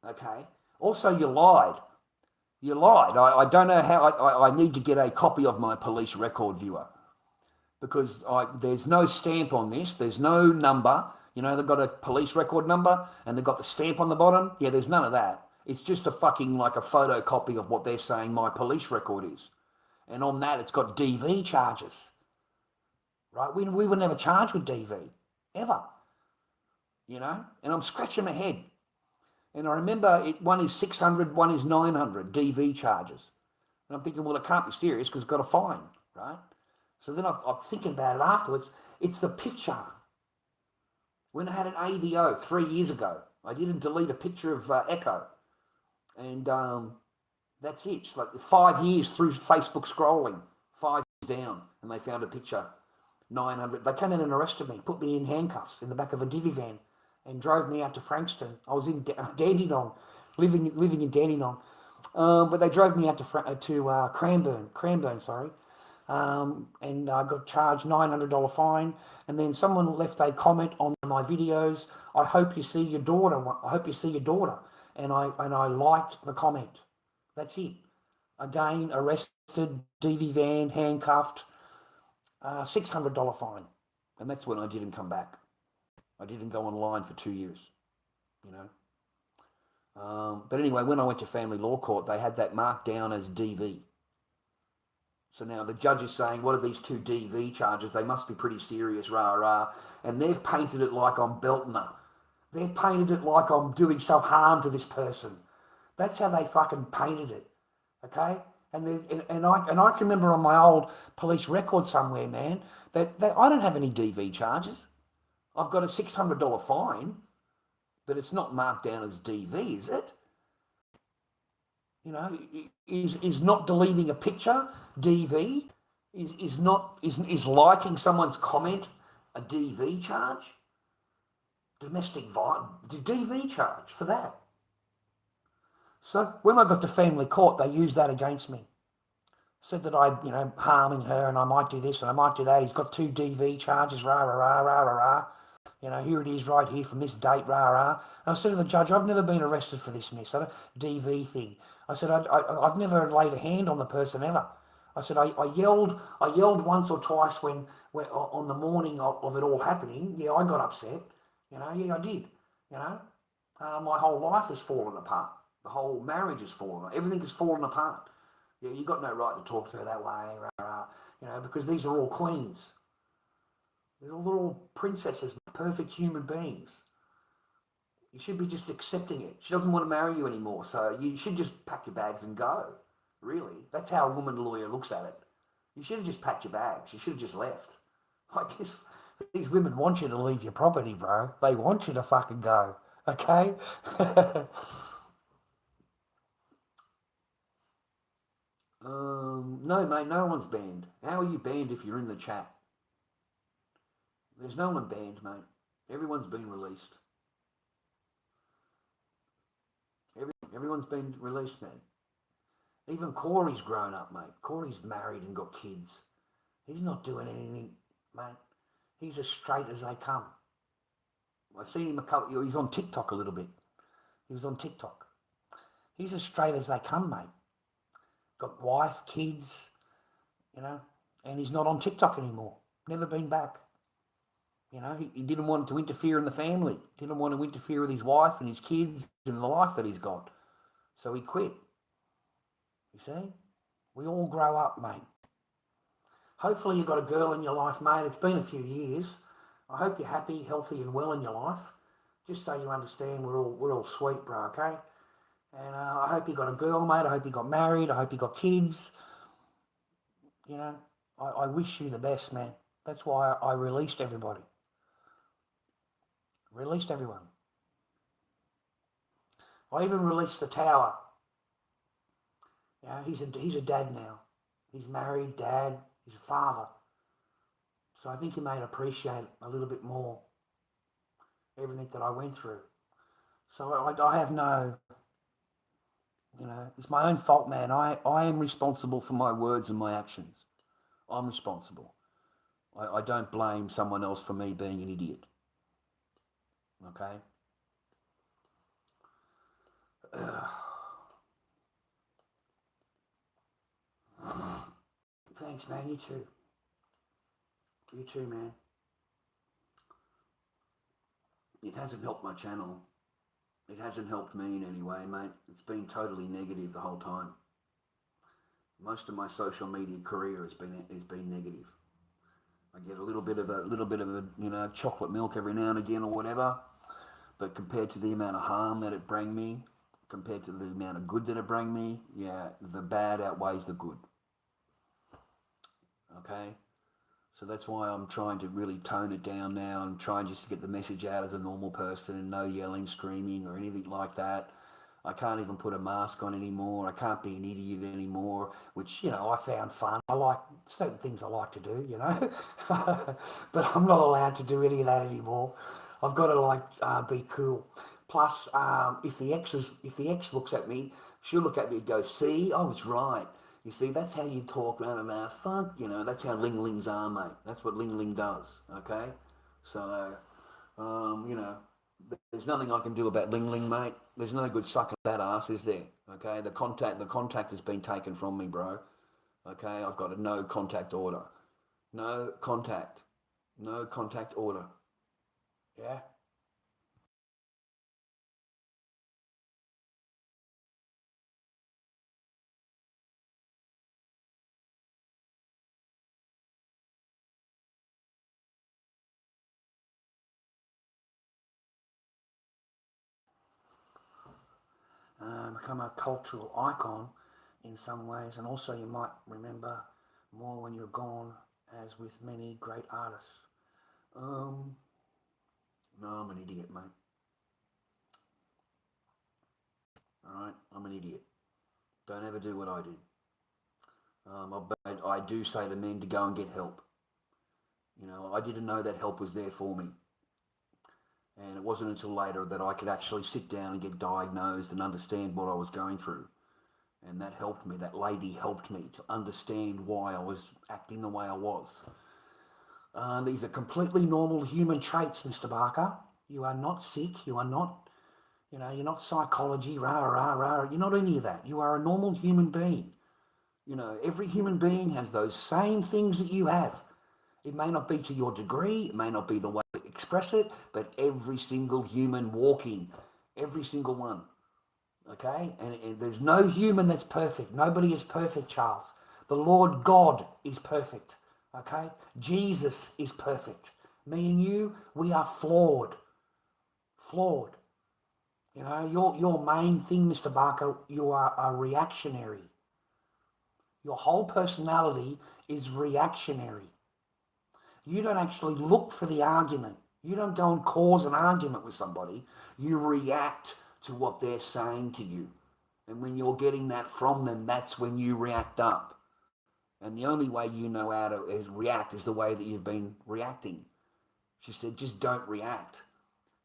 Okay. Also, you lied. You lied. I don't know how. I need to get a copy of my police record, viewer, because there's no stamp on this. There's no number. They've got a police record number and they've got the stamp on the bottom. Yeah, there's none of that. It's just a fucking like a photocopy of what they're saying my police record is. And on that, it's got DV charges. Right? We were never charged with DV, ever. And I'm scratching my head. And I remember one is 600, one is 900 DV charges. And I'm thinking, well, it can't be serious because it's got a fine, right? So then I'm thinking about it afterwards. It's the picture. When I had an AVO 3 years ago, I didn't delete a picture of Echo. And that's it. It's like 5 years through Facebook scrolling, 5 years down, and they found a picture, 900. They came in and arrested me, put me in handcuffs in the back of a divvy van and drove me out to Frankston. I was in Dandenong, living in Dandenong. But they drove me out to Cranbourne, sorry. And I got charged $900 fine. And then someone left a comment on my videos. I hope you see your daughter. I hope you see your daughter. And I liked the comment. That's it. Again, arrested, DV van, handcuffed, $600 fine. And that's when I didn't come back. I didn't go online for 2 years, But anyway, when I went to family law court, they had that marked down as DV. So now the judge is saying, what are these 2 DV charges? They must be pretty serious, rah, rah. And they've painted it like I'm belting her. They've painted it like I'm doing some harm to this person. That's how they fucking painted it, okay? And I can remember on my old police record somewhere, man, that I don't have any DV charges. I've got a $600 fine, but it's not marked down as DV, is it? Is not deleting a picture DV? Is liking someone's comment a DV charge? Domestic violence, DV charge for that. So when I got to family court, they used that against me. Said that I'm, harming her and I might do this and I might do that. He's got 2 DV charges, rah, rah, rah, rah, rah, rah. Here it is right here from this date, rah, rah. And I said to the judge, I've never been arrested for this, miss, DV thing. I said, I've never laid a hand on the person ever. I said, I yelled once or twice when on the morning of it all happening. Yeah, I got upset. Yeah, I did. My whole life has fallen apart. The whole marriage has fallen apart. Everything has fallen apart. Yeah, you got no right to talk to her that way, rah, rah, because these are all queens. They're all princesses, perfect human beings. You should be just accepting it. She doesn't want to marry you anymore, so you should just pack your bags and go. Really, that's how a woman lawyer looks at it. You should have just packed your bags. You should have just left. Like this, these women want you to leave your property, bro. They want you to fucking go, okay? No, mate, no one's banned. How are you banned if you're in the chat? There's no one banned, mate. Everyone's been released. Everyone's been released, man. Even Corey's grown up, mate. Corey's married and got kids. He's not doing anything, mate. He's as straight as they come. I seen him he's on TikTok a little bit. He was on TikTok. He's as straight as they come, mate. Got wife, kids, and he's not on TikTok anymore. Never been back. He didn't want to interfere in the family. Didn't want to interfere with his wife and his kids and the life that he's got. So he quit. You see? We all grow up, mate. Hopefully you've got a girl in your life, mate. It's been a few years. I hope you're happy, healthy and well in your life. Just so you understand, we're all sweet, bro, okay? And I hope you got a girl, mate. I hope you got married. I hope you got kids. I wish you the best, man. That's why I released everybody. Released everyone. I even released the tower. He's a dad now. He's married, dad. He's a father. So I think he may appreciate a little bit more everything that I went through. So I have no, it's my own fault, man. I am responsible for my words and my actions. I'm responsible. I don't blame someone else for me being an idiot. Okay? Thanks, man. You too. You too, man. It hasn't helped my channel. It hasn't helped me in any way, mate. It's been totally negative the whole time. Most of my social media career has been negative. I get a little bit of a chocolate milk every now and again or whatever, but compared to the amount of harm that it bring me, compared to the amount of good that it bring me, the bad outweighs the good. Okay? So that's why I'm trying to really tone it down now and trying just to get the message out as a normal person and no yelling, screaming or anything like that. I can't even put a mask on anymore. I can't be an idiot anymore, which, I found fun. I like certain things I like to do, but I'm not allowed to do any of that anymore. I've got to be cool. Plus, if the ex looks at me, she'll look at me and go, see, I was right. You see, that's how you talk around a mouth. Fuck, that's how ling-lings are, mate. That's what ling-ling does, okay? So, there's nothing I can do about ling-ling, mate. There's no good sucking that ass, is there? Okay, the contact has been taken from me, bro. Okay, I've got a no contact order. No contact order. Yeah? Become a cultural icon in some ways, and also you might remember more when you're gone, as with many great artists. No, I'm an idiot, mate. Alright, I'm an idiot. Don't ever do what I did. I do say to men to go and get help. I didn't know that help was there for me. And it wasn't until later that I could actually sit down and get diagnosed and understand what I was going through. And that helped me. That lady helped me to understand why I was acting the way I was. These are completely normal human traits, Mr. Barker. You are not sick. You are not, you're not psychology, rah, rah, rah. You're not any of that. You are a normal human being. Every human being has those same things that you have. It may not be to your degree, it may not be the way to express it, but every single human walking, every single one, okay? And there's no human that's perfect. Nobody is perfect, Charles. The Lord God is perfect, okay? Jesus is perfect. Me and you, we are flawed. Flawed. Your main thing, Mr. Barker, you are a reactionary. Your whole personality is reactionary. You don't actually look for the argument. You don't go and cause an argument with somebody. You react to what they're saying to you. And when you're getting that from them, that's when you react up. And the only way you know how to react is the way that you've been reacting. She said, just don't react.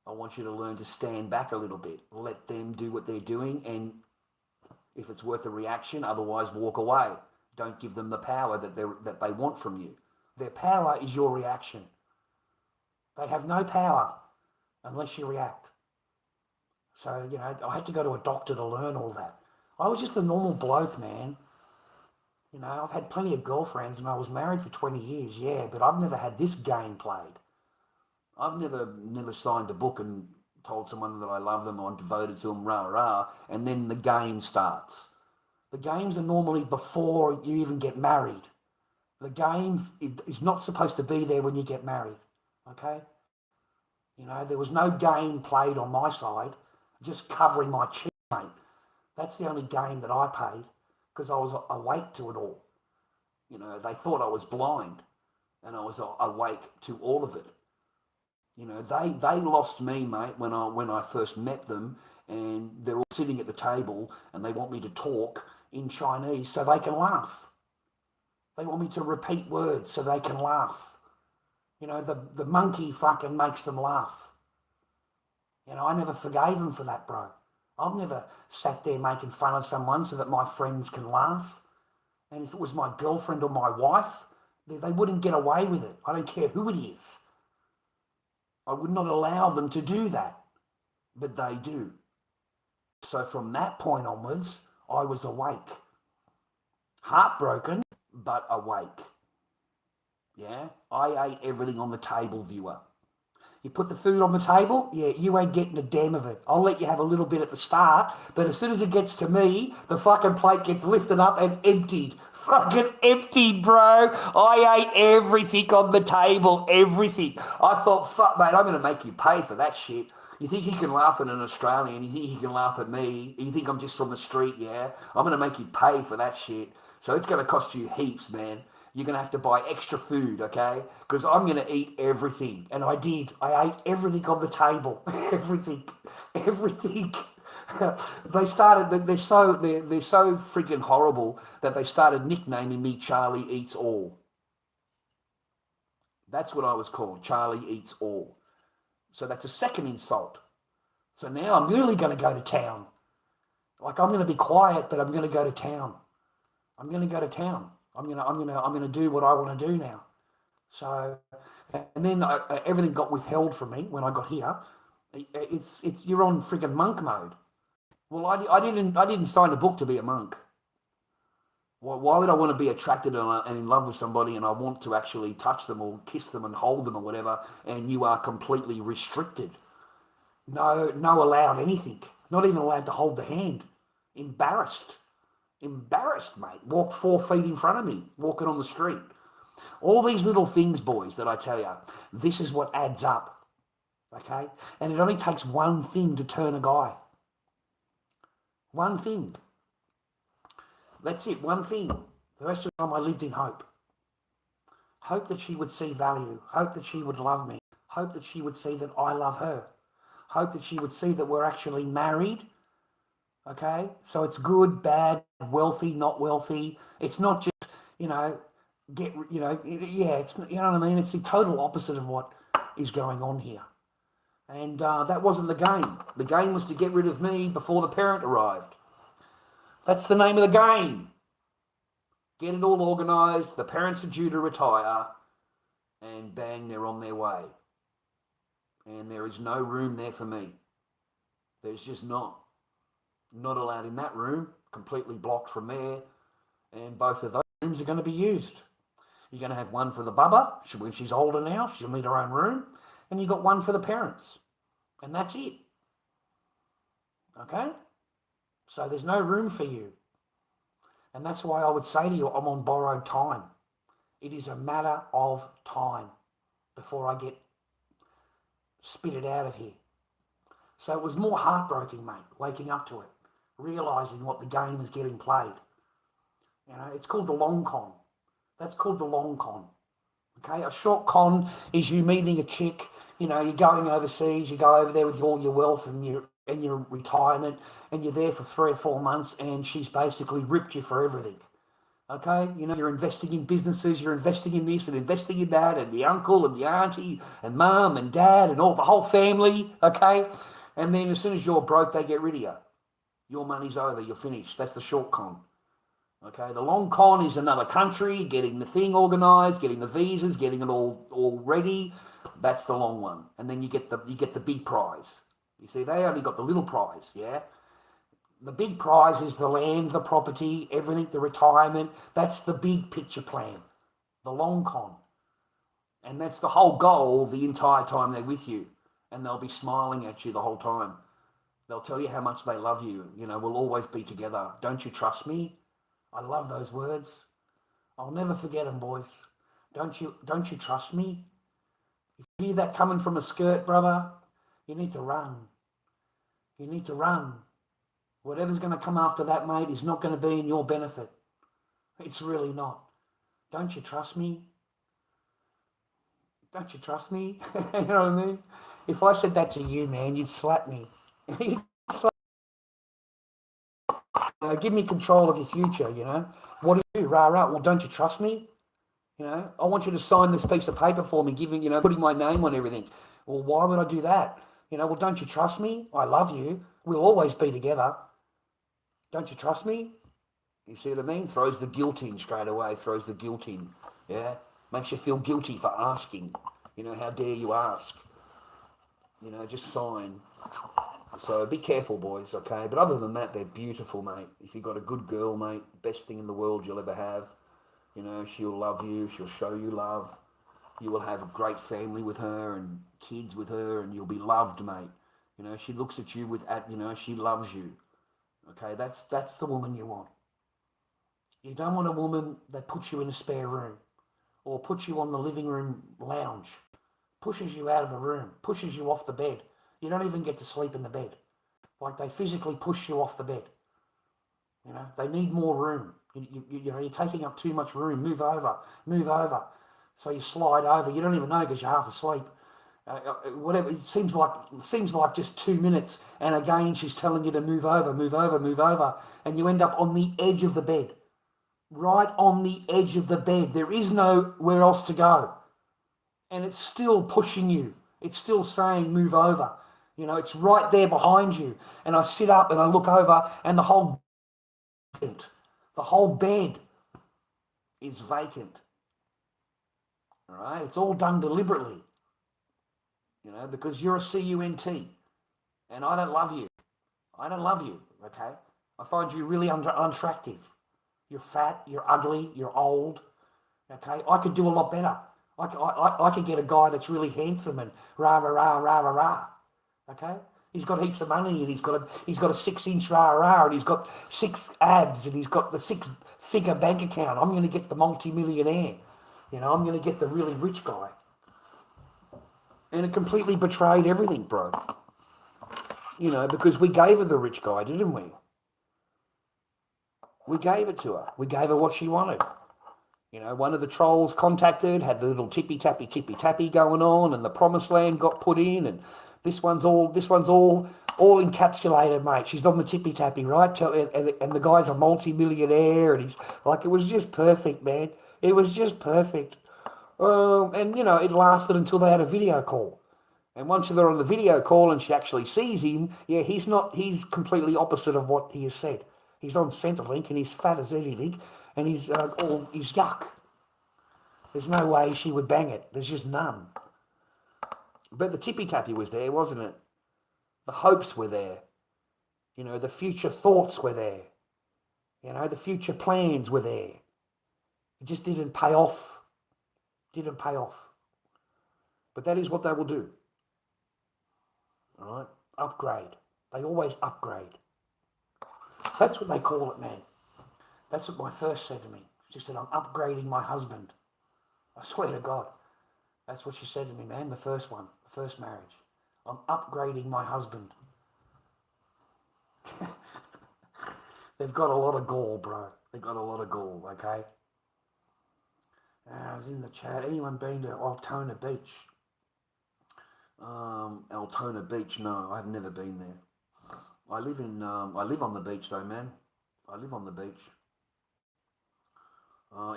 I want you to learn to stand back a little bit. Let them do what they're doing. And if it's worth a reaction, otherwise walk away. Don't give them the power that they want from you. Their power is your reaction. They have no power unless you react. So, I had to go to a doctor to learn all that. I was just a normal bloke, man. I've had plenty of girlfriends and I was married for 20 years, yeah, but I've never had this game played. I've never signed a book and told someone that I love them or I'm devoted to them, rah, rah, and then the game starts. The games are normally before you even get married. The game is not supposed to be there when you get married, okay? There was no game played on my side, just covering my cheek, mate. That's the only game that I paid because I was awake to it all. They thought I was blind and I was awake to all of it. They lost me, mate, when I first met them, and they're all sitting at the table and they want me to talk in Chinese so they can laugh. They want me to repeat words so they can laugh. The monkey fucking makes them laugh. I never forgave them for that, bro. I've never sat there making fun of someone so that my friends can laugh. And if it was my girlfriend or my wife, they wouldn't get away with it. I don't care who it is. I would not allow them to do that, but they do. So from that point onwards, I was awake. Heartbroken, but awake. Yeah, I ate everything on the table, viewer. You put the food on the table, yeah, you ain't getting a damn of it. I'll let you have a little bit at the start, but as soon as it gets to me, the fucking plate gets lifted up and emptied. Fucking emptied, bro. I ate everything on the table, everything. I thought, fuck, mate, I'm going to make you pay for that shit. You think he can laugh at an Australian? You think he can laugh at me? You think I'm just from the street, yeah? I'm going to make you pay for that shit. So it's going to cost you heaps, man. You're going to have to buy extra food, okay? Because I'm going to eat everything. And I did. I ate everything on the table. Everything. They're so freaking horrible that they started nicknaming me Charlie Eats All. That's what I was called, Charlie Eats All. So that's a second insult. So now I'm really going to go to town. Like, I'm going to be quiet, but I'm going to go to town. I'm going to go to town. I'm gonna do what I want to do now. So, and then everything got withheld from me when I got here. It's you're on friggin' monk mode. Well, I didn't sign a book to be a monk. Why would I want to be attracted and in love with somebody and I want to actually touch them or kiss them and hold them or whatever, and you are completely restricted? No allowed anything. Not even allowed to hold the hand. Embarrassed, mate. Walked 4 feet in front of me, walking on the street. All these little things, boys, that I tell you, this is what adds up, okay? And it only takes one thing to turn a guy. One thing. That's it, one thing. The rest of the time I lived in hope. Hope that she would see value. Hope that she would love me. Hope that she would see that I love her. Hope that she would see that we're actually married. Okay, so it's good, bad, wealthy, not wealthy. It's not just, it's, you know what I mean? It's the total opposite of what is going on here. And that wasn't the game. The game was to get rid of me before the parent arrived. That's the name of the game. Get it all organised. The parents are due to retire. And bang, they're on their way. And there is no room there for me. There's just not. Not allowed in that room, completely blocked from there, and both of those rooms are going to be used. You're going to have one for the bubba, when she's older now, she'll need her own room, and you've got one for the parents, and that's it. Okay? So there's no room for you. And that's why I would say to you, I'm on borrowed time. It is a matter of time before I get spitted out of here. So it was more heartbreaking, mate, waking up to it. Realising what the game is getting played. It's called the long con. That's called the long con. Okay, a short con is you meeting a chick, you're going overseas, you go over there with all your wealth and your retirement, and you're there for 3 or 4 months, and she's basically ripped you for everything. Okay, you're investing in businesses, you're investing in this and investing in that, and the uncle and the auntie and mum and dad and all the whole family, okay? And then as soon as you're broke, they get rid of you. Your money's over, you're finished. That's the short con. Okay, the long con is another country, getting the thing organised, getting the visas, getting it all ready. That's the long one, and then you get the big prize. You see, they only got the little prize. Yeah, the big prize is the land, the property, everything, the retirement. That's the big picture plan, the long con, and that's the whole goal the entire time they're with you, and they'll be smiling at you the whole time. They'll tell you how much they love you. You know, we'll always be together. Don't you trust me? I love those words. I'll never forget them, boys. Don't you trust me? If you hear that coming from a skirt, brother, you need to run. You need to run. Whatever's going to come after that, mate, is not going to be in your benefit. It's really not. Don't you trust me? Don't you trust me? You know what I mean? If I said that to you, man, you'd slap me. You'd slap me. Give me control of your future, you know. What do you do? Rah, rah. Well, don't you trust me? You know, I want you to sign this piece of paper for me, putting my name on everything. Well, why would I do that? You know, well, don't you trust me? I love you. We'll always be together. Don't you trust me? You see what I mean? Throws the guilt in straight away, throws the guilt in. Yeah? Makes you feel guilty for asking. You know, how dare you ask? You know, just sign. So be careful, boys, okay? But other than that, they're beautiful, mate. If you've got a good girl, mate, best thing in the world you'll ever have. You know, she'll love you, she'll show you love. You will have a great family with her and kids with her, and you'll be loved, mate. You know, she looks at you she loves you. Okay, that's the woman you want. You don't want a woman that puts you in a spare room or puts you on the living room lounge, pushes you out of the room, pushes you off the bed. You don't even get to sleep in the bed. Like they physically push you off the bed. You know, they need more room. You know, you're taking up too much room. Move over, move over. So you slide over. You don't even know because you're half asleep. Whatever. It seems like just 2 minutes, and again she's telling you to move over, move over, move over, and you end up on the edge of the bed, right on the edge of the bed. There is nowhere else to go, and it's still pushing you. It's still saying move over. You know, it's right there behind you. And I sit up and I look over, and the whole bed is vacant. All right, it's all done deliberately. You know, because you're a CUNT, and I don't love you. I don't love you. Okay, I find you really unattractive. You're fat. You're ugly. You're old. Okay, I could do a lot better. I could get a guy that's really handsome and rah rah rah rah rah rah. Okay, he's got heaps of money, and he's got a 6-inch rah rah, and he's got 6 abs, and he's got the 6-figure bank account. I'm going to get the multi-millionaire. You know, I'm going to get the really rich guy. And it completely betrayed everything, bro. You know, because we gave her the rich guy, didn't we? We gave it to her. We gave her what she wanted. You know, one of the trolls contacted, had the little tippy-tappy going on, and the promised land got put in, and this one's all encapsulated, mate. She's on the tippy-tappy, right? And the guy's a multi-millionaire, and he's like, it was just perfect, man. It was just perfect. And, you know, it lasted until they had a video call. And once they're on the video call and she actually sees him, yeah, he's completely opposite of what he has said. He's on Centrelink and he's fat as anything, and he's yuck. There's no way she would bang it. There's just none. But the tippy-tappy was there, wasn't it? The hopes were there. You know, the future thoughts were there. You know, the future plans were there. It just didn't pay off. Didn't pay off. But that is what they will do. All right? Upgrade. They always upgrade. That's what they call it, man. That's what my first said to me. She said, I'm upgrading my husband. I swear to God. That's what she said to me, man, the first one, the first marriage. I'm upgrading my husband. They've got a lot of gall, bro. They've got a lot of gall, okay? I was in the chat. Anyone been to Altona Beach? Altona Beach, no, I've never been there. I live on the beach though, man. I live on the beach.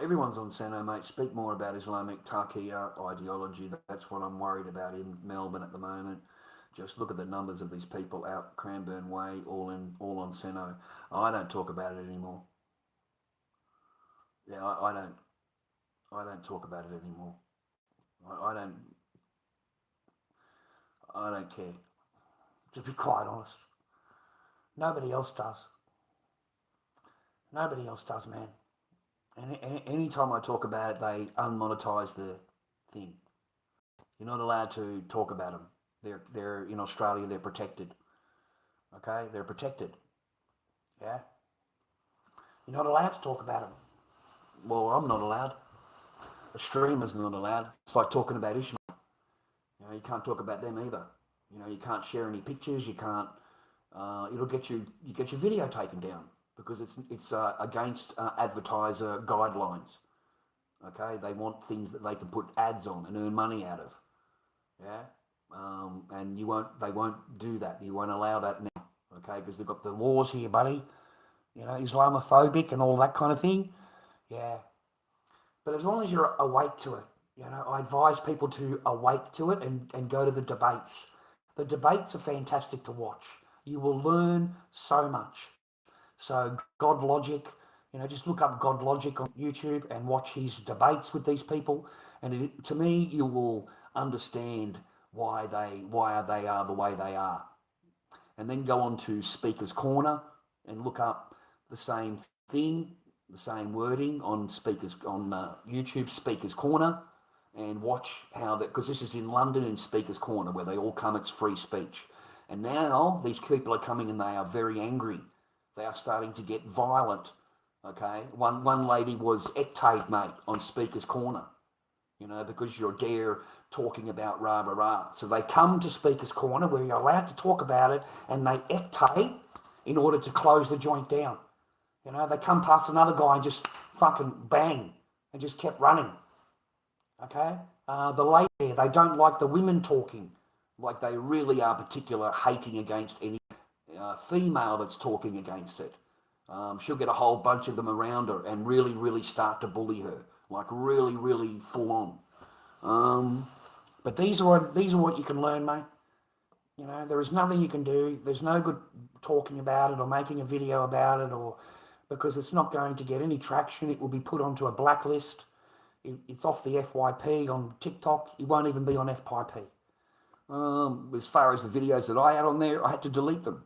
Everyone's on Sano, mate. Speak more about Islamic Taqiyya ideology. That's what I'm worried about in Melbourne at the moment. Just look at the numbers of these people out Cranbourne Way, all on Sano. I don't talk about it anymore. Yeah, I don't talk about it anymore. I don't care. To be quite honest, nobody else does. Nobody else does, man. And any time I talk about it, they unmonetize the thing. You're not allowed to talk about them. They're in Australia. They're protected. Okay, they're protected. Yeah, you're not allowed to talk about them. Well, I'm not allowed. A streamer's not allowed. It's like talking about Ishmael. You can't talk about them either. You can't share any pictures. You can't. It'll get you get your video taken down because it's against advertiser guidelines. Okay, they want things that they can put ads on and earn money out of. Yeah, and they won't do that. You won't allow that now. Okay, because they've got the laws here, buddy. Islamophobic and all that kind of thing. Yeah, but as long as you're awake to it, I advise people to awake to it and go to the debates. The debates are fantastic to watch. You will learn so much. So God Logic, just look up God Logic on YouTube and watch his debates with these people. And to me, you will understand why they are the way they are. And then go on to Speaker's Corner and look up the same thing, the same wording on YouTube Speaker's Corner, and watch how that, because this is in London in Speaker's Corner where they all come. It's free speech. And now these people are coming and they are very angry. They are starting to get violent. Okay, one lady was ectade, mate, on Speaker's Corner, because you're there talking about rah, rah, rah. So they come to Speaker's Corner where you're allowed to talk about it, and they ectade in order to close the joint down. They come past another guy and just fucking bang and just kept running. Okay? The lady there, they don't like the women talking. Like they really are particular hating against any female that's talking against it. She'll get a whole bunch of them around her and really, really start to bully her. Like really, really full on. But these are what you can learn, mate. There is nothing you can do. There's no good talking about it or making a video about it, or because it's not going to get any traction. It will be put onto a blacklist. It's off the FYP on TikTok. It won't even be on FYP. As far as the videos that I had on there, I had to delete them.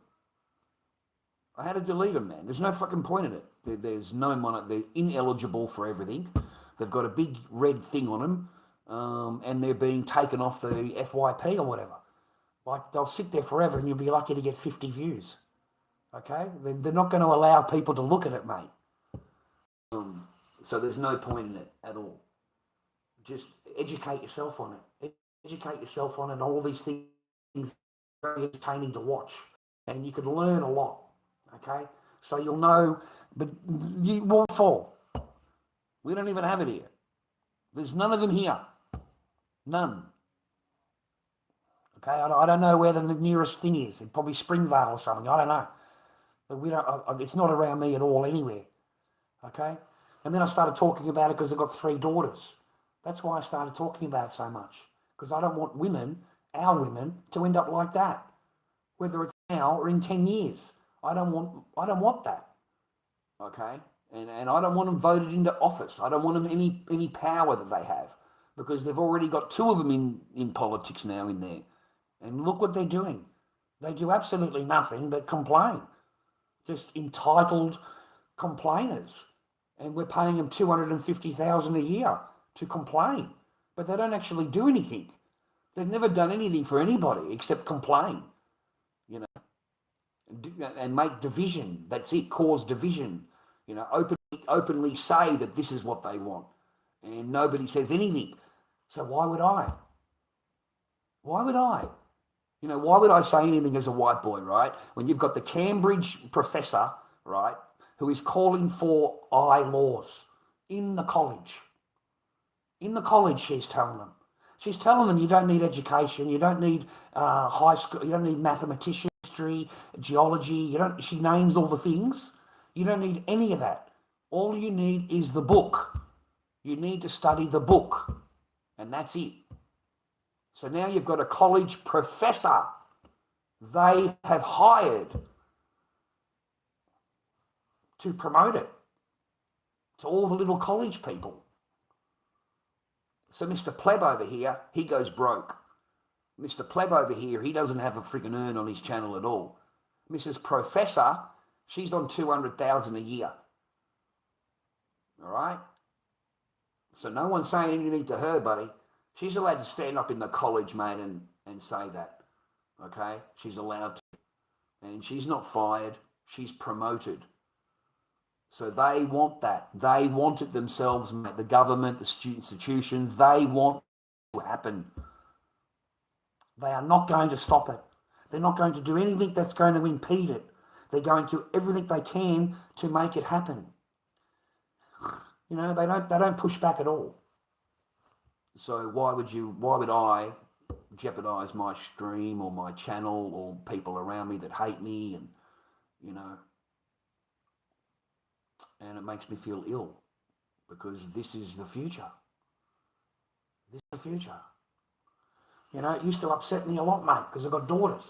I had to delete them, man. There's no fucking point in it. There's no money. They're ineligible for everything. They've got a big red thing on them, and they're being taken off the FYP or whatever. Like, they'll sit there forever and you'll be lucky to get 50 views. Okay? They're not going to allow people to look at it, mate. So there's no point in it at all. Just educate yourself on it. Educate yourself on it. All these things are very entertaining to watch. And you can learn a lot. Okay? So you'll know, but you won't fall. We don't even have it here. There's none of them here. None. Okay, I don't know where the nearest thing is. It's probably Springvale or something. I don't know. But we don't. It's not around me at all anywhere. Okay? And then I started talking about it because I've got 3 daughters. That's why I started talking about it so much. Because I don't want our women, to end up like that. Whether it's now or in 10 years. I don't want that. Okay? And I don't want them voted into office. I don't want them any power that they have. Because they've already got 2 of them in politics now in there. And look what they're doing. They do absolutely nothing but complain. Just entitled complainers. And we're paying them $250,000 a year to complain. But they don't actually do anything. They've never done anything for anybody except complain. And make division. That's it, cause division. Openly say that this is what they want. And nobody says anything. So why would I? Why would I? Why would I say anything as a white boy, right? When you've got the Cambridge professor, right, who is calling for laws in the college. In the college, she's telling them. She's telling them you don't need education, you don't need high school, you don't need mathematician, history, geology, she names all the things. You don't need any of that. All you need is the book. You need to study the book. And that's it. So now you've got a college professor they have hired to promote it. to all the little college people. So Mr. Pleb over here, he goes broke. Mr. Pleb over here, he doesn't have a friggin' earn on his channel at all. Mrs. Professor, she's on 200,000 a year. All right? So no one's saying anything to her, buddy. She's allowed to stand up in the college, mate, and say that. Okay? She's allowed to. And she's not fired. She's promoted. So they want that. They want it themselves, mate. The government, the student institutions, they want it to happen. They are not going to stop it. They're not going to do anything that's going to impede it. They're going to do everything they can to make it happen. You know, they don't push back at all. So why would I jeopardize my stream or my channel or people around me that hate me, and you know, and it makes me feel ill, because this is the future. This is the future. You know, it used to upset me a lot, mate, because I've got daughters.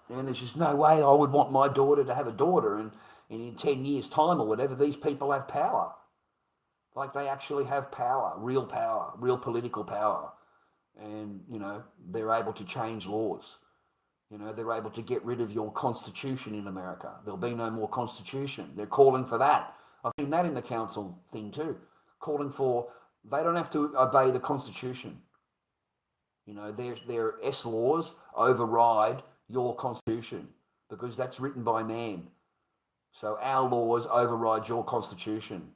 And there's just no way I would want my daughter to have a daughter, and in 10 years' time or whatever, these people have power. Like, they actually have power, real political power. And, you know, they're able to change laws. You know, they're able to get rid of your constitution in America. There'll be no more constitution. They're calling for that. I've seen that in the council thing too. Calling for, they don't have to obey the constitution. You know, their S laws override your constitution because that's written by man. So our laws override your constitution.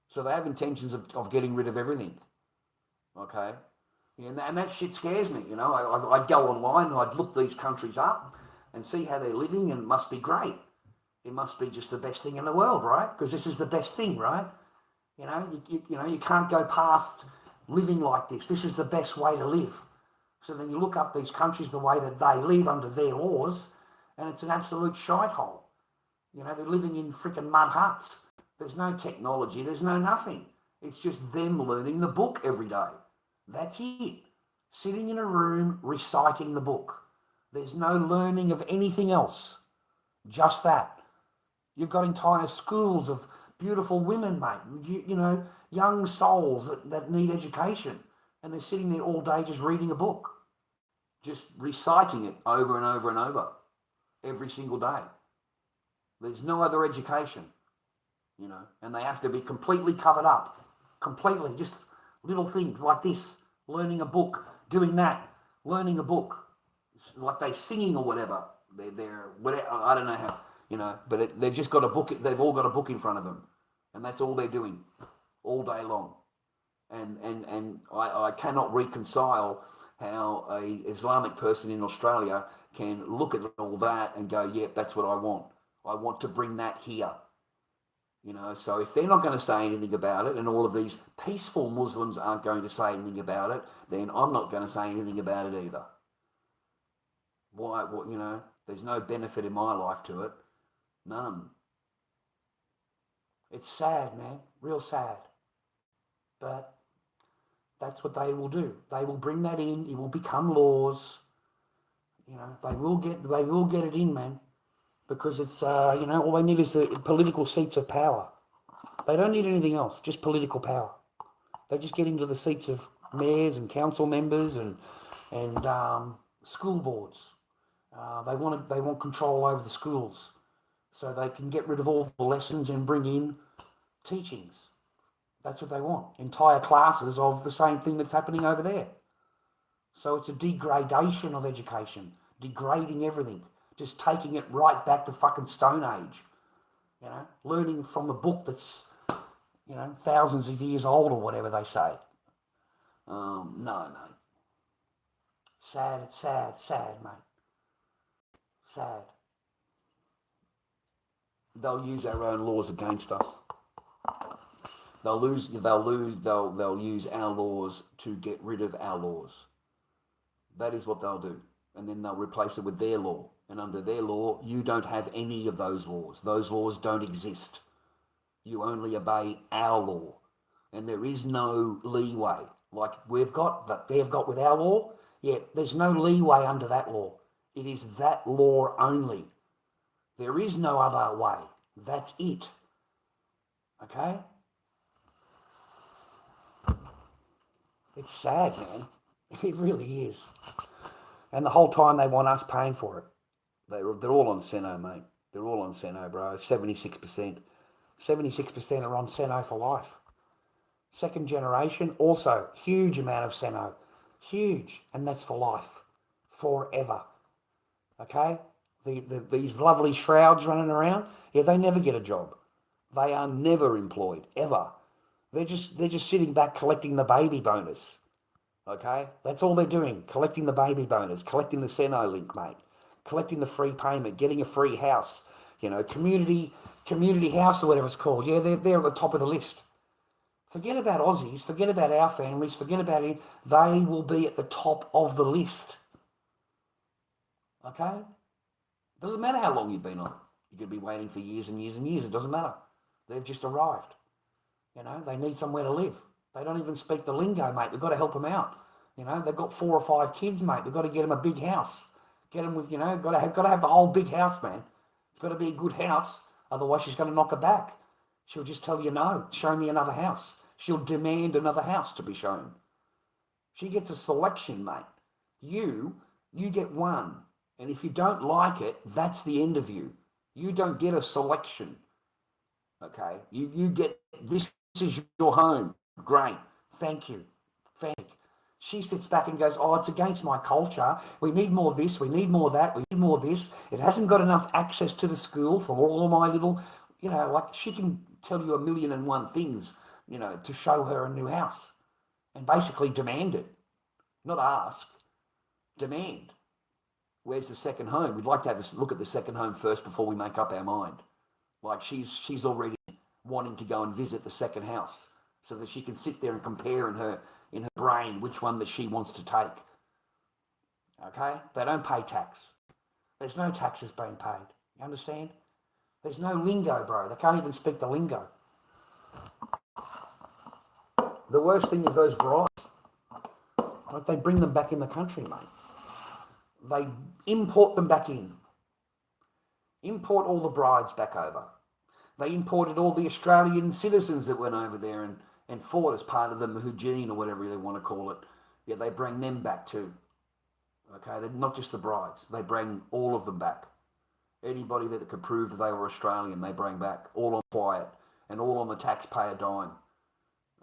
So they have intentions of getting rid of everything. Okay? And that shit scares me, you know. I'd go online and I'd look these countries up and see how they're living, and it must be great. It must be just the best thing in the world, right? Because this is the best thing, right? You know, you can't go past living like this. This is the best way to live. So then you look up these countries, the way that they live under their laws, and it's an absolute shithole. You know, they're living in freaking mud huts. There's no technology. There's no nothing. It's just them learning the book every day. That's it. Sitting in a room reciting the book. There's no learning of anything else. Just that. You've got entire schools of beautiful women, mate. You know, young souls that need education. And they're sitting there all day just reading a book. Just reciting it over and over and over. Every single day. There's no other education. You know, and they have to be completely covered up. Completely. Just little things like this. Learning a book. Doing that. Learning a book. Like they're singing or whatever. They're whatever. I don't know how. You know, but they've just got a book. They've all got a book in front of them. And that's all they're doing. All day long. And I cannot reconcile how a Islamic person in Australia can look at all that and go, yep, that's what I want. I want to bring that here. You know, so if they're not going to say anything about it, and all of these peaceful Muslims aren't going to say anything about it, then I'm not going to say anything about it either. Why? Well, you know, there's no benefit in my life to it. None. It's sad, man. Real sad. But that's what they will do. They will bring that in. It will become laws. You know, they will get it in, man. Because it's, you know, all they need is the political seats of power. They don't need anything else, just political power. They just get into the seats of mayors and council members and school boards. They want control over the schools, so they can get rid of all the lessons and bring in teachings. That's what they want. Entire classes of the same thing that's happening over there. So it's a degradation of education, degrading everything. Just taking it right back to fucking Stone Age, you know, learning from a book that's, you know, thousands of years old or whatever they say. No. Sad, mate. Sad. They'll use our own laws against us. They'll use our laws to get rid of our laws. That is what they'll do. And then they'll replace it with their law. And under their law, you don't have any of those laws. Those laws don't exist. You only obey our law. And there is no leeway. Like they've got with our law, yeah, there's no leeway under that law. It is that law only. There is no other way. That's it. Okay? It's sad, man. It really is. And the whole time they want us paying for it. They're all on Seno, mate. They're all on Seno, bro. 76%. 76% are on Seno for life. Second generation, also huge amount of Seno. Huge. And that's for life. Forever. Okay? These lovely shrouds running around, yeah, they never get a job. They are never employed, ever. They're just sitting back collecting the baby bonus. Okay? That's all they're doing, collecting the baby bonus, collecting the Seno link, mate, collecting the free payment, getting a free house, community house or whatever it's called. Yeah, they're at the top of the list. Forget about Aussies, forget about our families, forget about it. They will be at the top of the list. Okay? Doesn't matter how long you've been on. You could be waiting for years and years and years. It doesn't matter. They've just arrived. They need somewhere to live. They don't even speak the lingo, mate. We've got to help them out. They've got 4 or 5 kids, mate. We've got to get them a big house. Get them with, got to have the whole big house, man. It's got to be a good house. Otherwise, she's going to knock her back. She'll just tell you no. Show me another house. She'll demand another house to be shown. She gets a selection, mate. You get one. And if you don't like it, that's the end of you. You don't get a selection. Okay? You get, this is your home. Great. Thank you. She sits back and goes, oh, it's against my culture. We need more of this. We need more of that. We need more of this. It hasn't got enough access to the school for all of my little, like she can tell you 1,000,001 things, to show her a new house and basically demand it. Not ask, demand. Where's the second home? We'd like to have this look at the second home first before we make up our mind. Like she's already wanting to go and visit the second house so that she can sit there and compare in her brain which one that she wants to take. Okay? They don't pay tax. There's no taxes being paid. You understand? There's no lingo, bro. They can't even speak the lingo. The worst thing is those brides. Like they bring them back in the country, mate. They import them back in. Import all the brides back over. They imported all the Australian citizens that went over there and fought as part of the Mahujeen or whatever they want to call it. Yeah, they bring them back too. Okay, they're not just the brides. They bring all of them back. Anybody that could prove that they were Australian, they bring back. All on quiet and all on the taxpayer dime.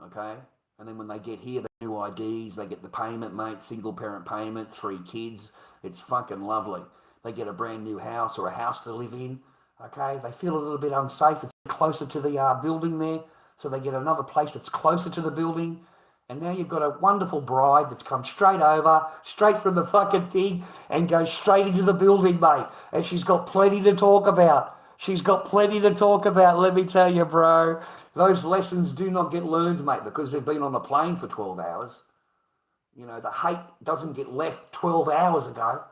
Okay? And then when they get here, they get new IDs, they get the payment, mate, single parent payment, 3 kids. It's fucking lovely. They get a brand new house or a house to live in. Okay? They feel a little bit unsafe. It's closer to the building there. So they get another place that's closer to the building. And now you've got a wonderful bride that's come straight over, straight from the fucking thing, and goes straight into the building, mate. And she's got plenty to talk about. Let me tell you, bro. Those lessons do not get learned, mate, because they've been on a plane for 12 hours. The hate doesn't get left 12 hours ago.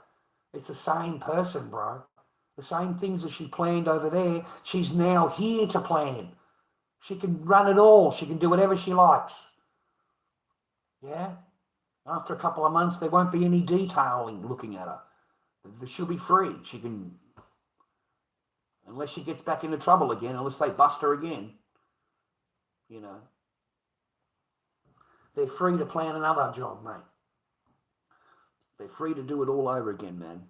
It's the same person, bro. The same things that she planned over there, she's now here to plan. She can run it all. She can do whatever she likes. Yeah? After a couple of months, there won't be any detailing looking at her. She'll be free. She can, unless she gets back into trouble again, unless they bust her again, they're free to plan another job, mate. They're free to do it all over again, man.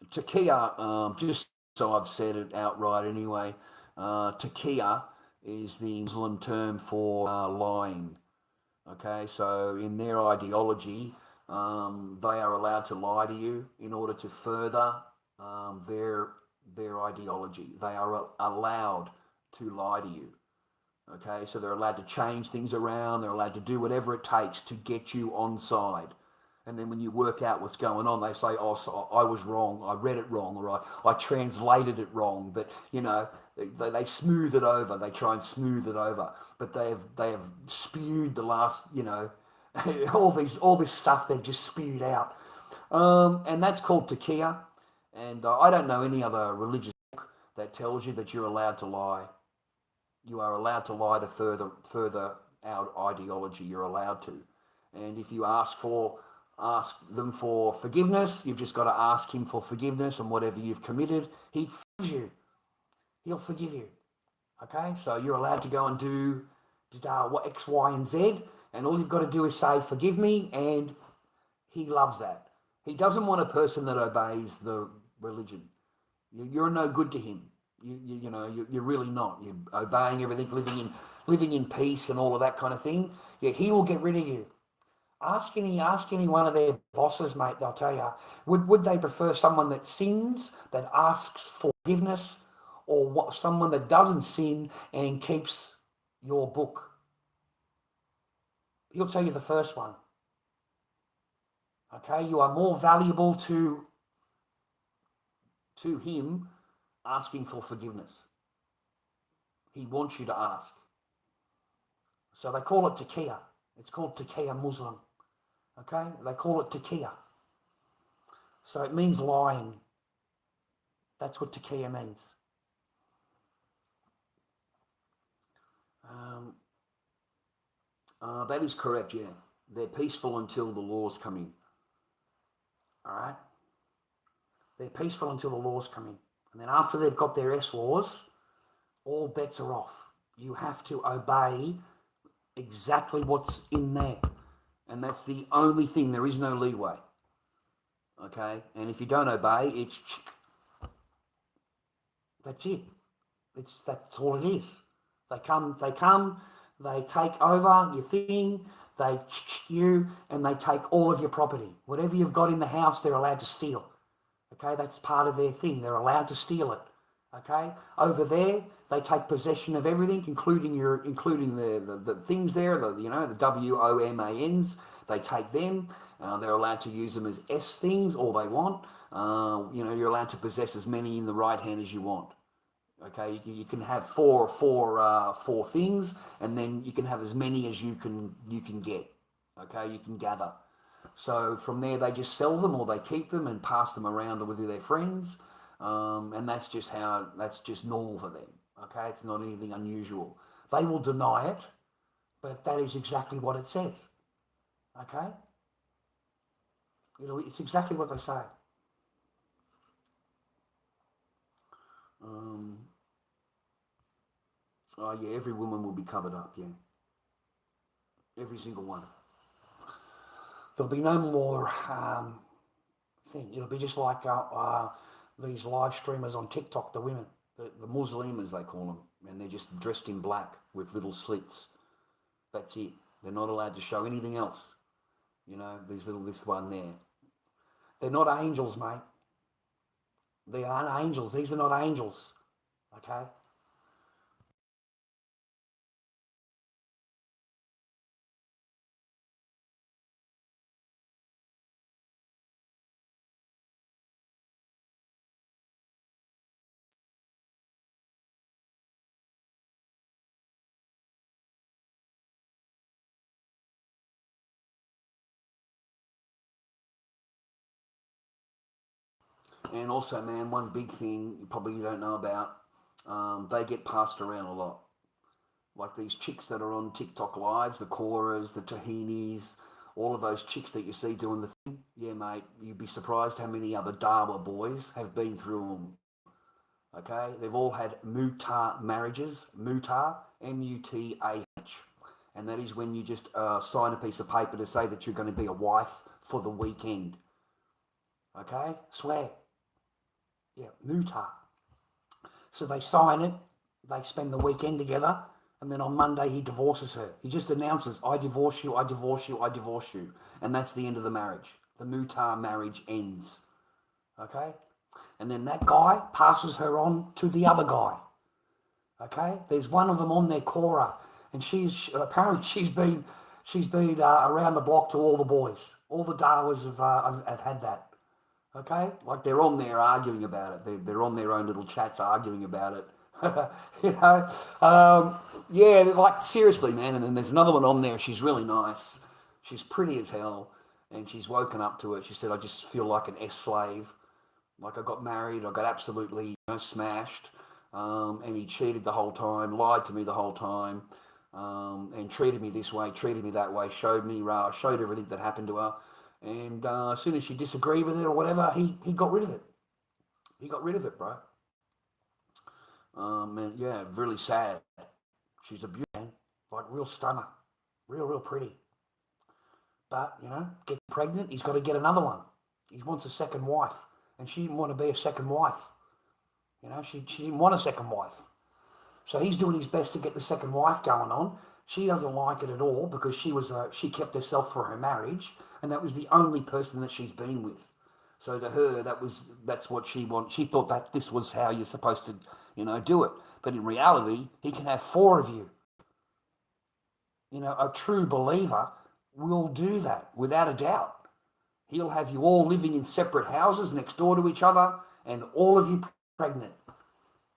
Taqiya, just so I've said it outright anyway, taqiya is the Muslim term for lying. Okay, so in their ideology, they are allowed to lie to you in order to further their ideology. They are allowed to lie to you. Okay, so they're allowed to change things around. They're allowed to do whatever it takes to get you on side. And then when you work out what's going on, they say, oh, so I was wrong, I read it wrong, or I translated it wrong. But, they smooth it over. They try and smooth it over. But they have spewed the last, all this stuff they've just spewed out. And that's called taqiya. And I don't know any other religious book that tells you that you're allowed to lie. You are allowed to lie to further our ideology. You're allowed to. And if you ask them for forgiveness, you've just got to ask him for forgiveness on whatever you've committed. He forgives you. He'll forgive you. Okay? So you're allowed to go and do what X, Y, and Z, and all you've got to do is say, forgive me, and he loves that. He doesn't want a person that obeys the religion. You're no good to him. You're really not. You're obeying everything, living in peace and all of that kind of thing. Yeah, he will get rid of you. Ask any one of their bosses, mate. They'll tell you. Would they prefer someone that sins, that asks for forgiveness, or someone that doesn't sin and keeps your book? He'll tell you the first one. Okay, you are more valuable to him asking for forgiveness. He wants you to ask. So they call it taqiyya. It's called taqiyya Muslim. Okay, they call it taqiyya. So it means lying. That's what taqiyya means. That is correct, yeah. They're peaceful until the laws come in. All right? They're peaceful until the laws come in. And then after they've got their S laws, all bets are off. You have to obey exactly what's in there. And that's the only thing. There is no leeway. Okay? And if you don't obey, it's... That's it. That's all it is. They come, they take over your thing, they you, and they take all of your property. Whatever you've got in the house, they're allowed to steal. Okay, that's part of their thing. They're allowed to steal it. Okay, over there, they take possession of everything, including the things there, the WOMANs. They take them. They're allowed to use them as S things, all they want. You're allowed to possess as many in the right hand as you want. Okay, you can have four things, and then you can have as many as you can get. Okay, you can gather. So from there, they just sell them or they keep them and pass them around with their friends, and that's just normal for them. Okay, it's not anything unusual. They will deny it, but that is exactly what it says. Okay, it's exactly what they say. Oh yeah, every woman will be covered up, yeah. Every single one. There'll be no more thing. It'll be just like these live streamers on TikTok, the women, the Muslims they call them, and they're just dressed in black with little slits. That's it. They're not allowed to show anything else. This one there. They're not angels, mate. They aren't angels. These are not angels. Okay? And also, man, one big thing you probably don't know about, they get passed around a lot. Like these chicks that are on TikTok lives, the Coras, the Tahinis, all of those chicks that you see doing the thing. Yeah, mate, you'd be surprised how many other Dawa boys have been through them. Okay? They've all had mutar marriages. Mutar, M-U-T-A-H. And that is when you just sign a piece of paper to say that you're going to be a wife for the weekend. Okay? Swear. Yeah, mutar. So they sign it, they spend the weekend together, and then on Monday he divorces her. He just announces, I divorce you, I divorce you, I divorce you. And that's the end of the marriage. The mutar marriage ends. Okay? And then that guy passes her on to the other guy. Okay? There's one of them on their Cora, and she's been around the block to all the boys. All the Dawas have had that. Okay? Like they're on there arguing about it. They're on their own little chats arguing about it. Yeah, like seriously, man. And then there's another one on there. She's really nice. She's pretty as hell. And she's woken up to it. She said, I just feel like an S-slave. Like I got married. I got absolutely smashed. And he cheated the whole time, lied to me the whole time. And treated me this way, treated me that way, showed everything that happened to her. And as soon as she disagreed with it or whatever, he got rid of it. He got rid of it, bro. And yeah, really sad. She's a beauty, man. like real stunner, real pretty. But, get pregnant, he's got to get another one. He wants a second wife, and she didn't want to be a second wife. She didn't want a second wife. So he's doing his best to get the second wife going on. She doesn't like it at all because she kept herself for her marriage, and that was the only person that she's been with. So to her, that's what she wants. She thought that this was how you're supposed to, do it. But in reality, he can have 4 of you. A true believer will do that without a doubt. He'll have you all living in separate houses next door to each other, and all of you pregnant.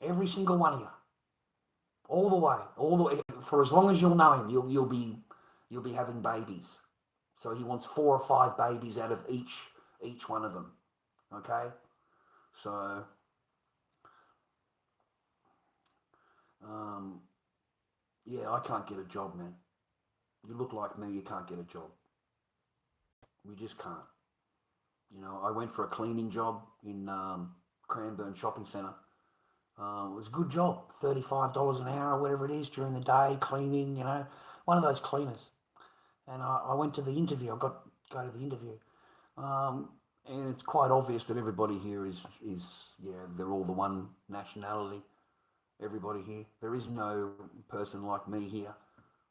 Every single one of you. All the way, for as long as you'll know him, you'll be having babies. So he wants 4 or 5 babies out of each one of them. Okay? So yeah, I can't get a job, man. You look like me, you can't get a job. We just can't. I went for a cleaning job in Cranbourne Shopping Centre. It was a good job, $35 an hour or whatever it is during the day, cleaning, one of those cleaners. And I went to the interview. I got to go to the interview. And it's quite obvious that everybody here is they're all the one nationality. Everybody here. There is no person like me here.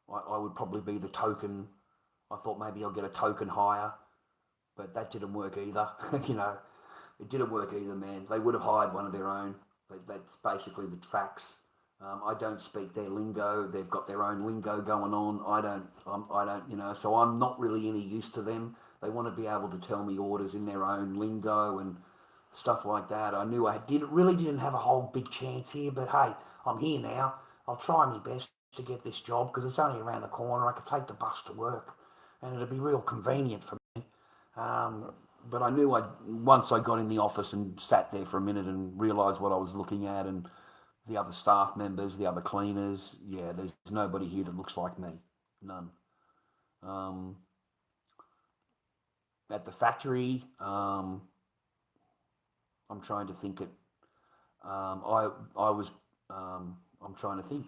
I would probably be the token. I thought maybe I'll get a token hire, but that didn't work either. It didn't work either, man. They would have hired one of their own. That's basically the facts. I don't speak their lingo. They've got their own lingo going on. I don't, so I'm not really any use to them. They want to be able to tell me orders in their own lingo and stuff like that. I knew I really didn't have a whole big chance here, but hey, I'm here now. I'll try my best to get this job because it's only around the corner. I could take the bus to work and it'd be real convenient for me. But I knew once I got in the office and sat there for a minute and realised what I was looking at and the other staff members, the other cleaners, there's nobody here that looks like me. None. At the factory, I'm trying to think it. I'm trying to think.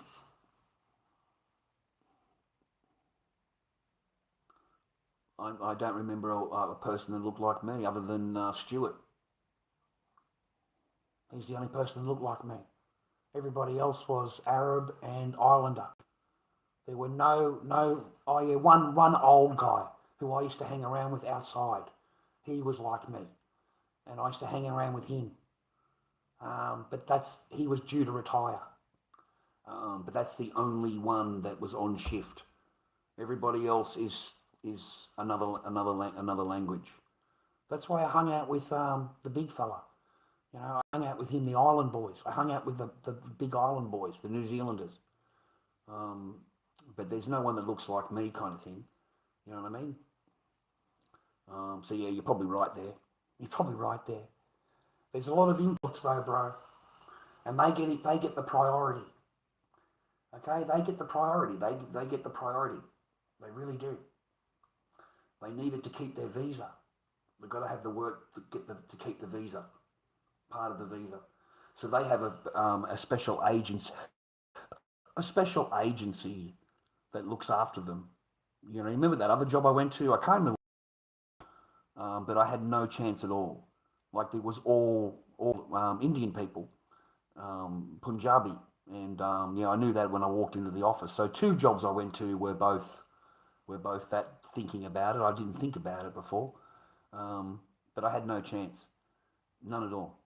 I don't remember a person that looked like me other than Stuart. He's the only person that looked like me. Everybody else was Arab and Islander. There were one old guy who I used to hang around with outside. He was like me, and I used to hang around with him. But he was due to retire. But that's the only one that was on shift. Everybody else is another language. That's why I hung out with the big fella. I hung out with him, the island boys. I hung out with the big island boys, the New Zealanders. But there's no one that looks like me, kind of thing. You know what I mean? So yeah, you're probably right there. You're probably right there. There's a lot of inputs though, bro, and they get it. They get the priority. Okay, they get the priority. They get the priority. They really do. They need it to keep their visa. They've got to have the work to keep the visa, part of the visa. So they have a special agency, that looks after them. Remember that other job I went to? I can't remember, but I had no chance at all. Like it was all Indian people, Punjabi, and I knew that when I walked into the office. So 2 jobs I went to were both that thinking about it. I didn't think about it before, but I had no chance, none at all,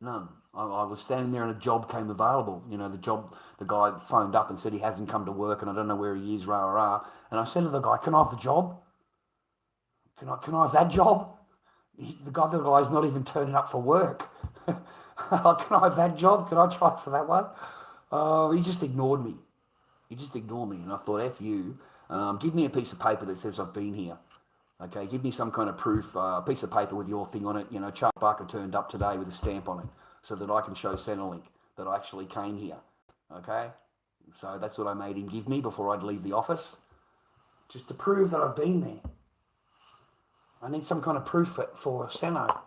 none. I was standing there and a job came available. The guy phoned up and said he hasn't come to work and I don't know where he is, rah. And I said to the guy, "Can I have the job? Can I have that job?" The guy's not even turning up for work. Can I have that job? Can I try for that one? He just ignored me. And I thought, F you. Give me a piece of paper that says I've been here. Okay, give me some kind of proof, a piece of paper with your thing on it. Charles Barker turned up today with a stamp on it so that I can show Centrelink that I actually came here. Okay, so that's what I made him give me before I'd leave the office, just to prove that I've been there. I need some kind of proof for Seno.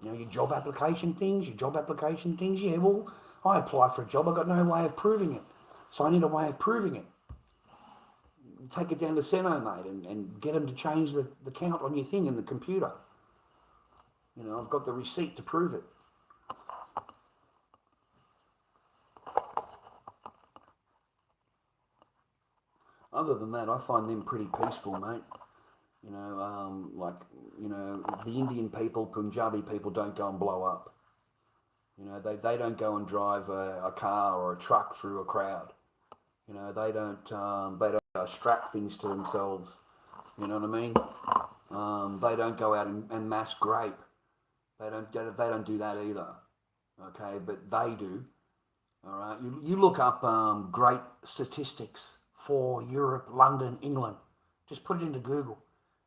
Your job application things. Yeah, well, I apply for a job, I've got no way of proving it. So I need a way of proving it. Take it down to Seno, mate, and get them to change the count on your thing in the computer. You know, I've got the receipt to prove it. Other than that, I find them pretty peaceful, mate. You know, the Indian people, Punjabi people don't go and blow up. You know, they don't go and drive a car or a truck through a crowd. You know, they don't strap things to themselves. You know what I mean? They don't go out and mass grape. They don't do that either. Okay, but they do. All right, you look up great statistics for Europe, London, England. Just put it into Google.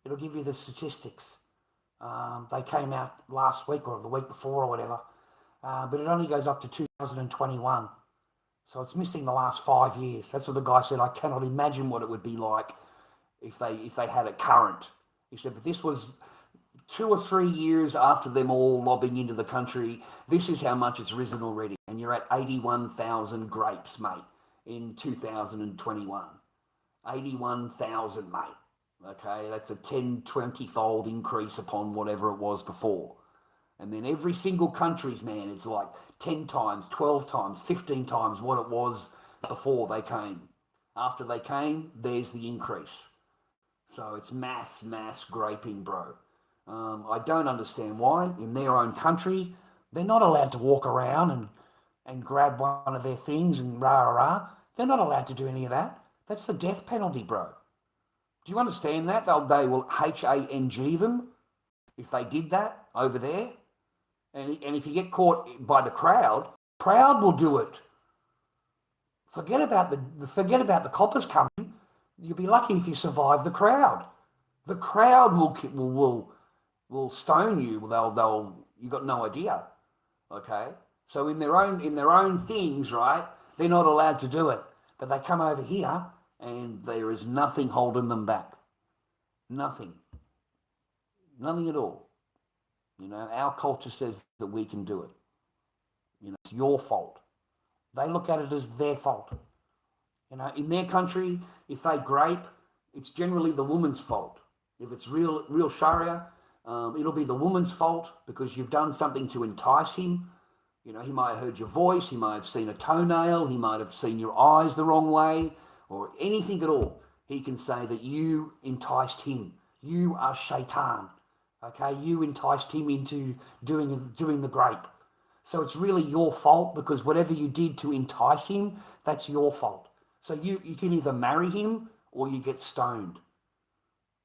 It'll give you the statistics. They came out last week or the week before or whatever, but it only goes up to 2021. So it's missing the last 5 years. That's what the guy said. I cannot imagine what it would be like if they had it current. He said, but this was 2 or 3 years after them all lobbing into the country. This is how much it's risen already. And you're at 81,000 grapes, mate, in 2021. 81,000, mate. Okay, that's a 10, 20-fold increase upon whatever it was before. And then every single country's, man, it's like 10 times, 12 times, 15 times what it was before they came. After they came, there's the increase. So it's mass graping, bro. I don't understand why. In their own country, they're not allowed to walk around and grab one of their things and rah. They're not allowed to do any of that. That's the death penalty, bro. Do you understand that? They will HANG them if they did that over there. And if you get caught by the crowd will do it. Forget about the coppers coming. You'll be lucky if you survive the crowd. The crowd will stone you. You got no idea. Okay? So in their own things, right? They're not allowed to do it. But they come over here and there is nothing holding them back. Nothing. Nothing at all. You know, our culture says that we can do it. You know, it's your fault. They look at it as their fault. You know, in their country, if they grape, it's generally the woman's fault. If it's real Sharia, it'll be the woman's fault because you've done something to entice him. You know, he might have heard your voice, he might have seen a toenail, he might have seen your eyes the wrong way, or anything at all. He can say that you enticed him. You are shaitan. Okay, you enticed him into doing the grape. So it's really your fault because whatever you did to entice him, that's your fault. So you can either marry him or you get stoned.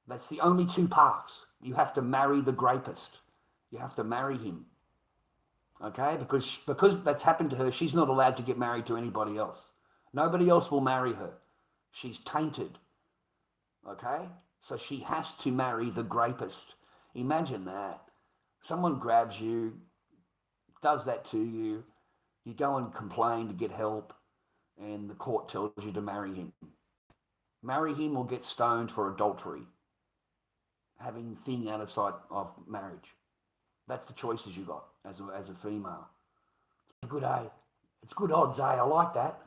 That's the only two paths. You have to marry the grapist. You have to marry him. Okay, because that's happened to her, she's not allowed to get married to anybody else. Nobody else will marry her. She's tainted. Okay, so she has to marry the grapist. Imagine that. Someone grabs you, does that to you, you go and complain to get help, and the court tells you to marry him. Marry him or get stoned for adultery. Having thing outside of marriage. That's the choices you got as a female. It's good, eh? It's good odds, eh? I like that.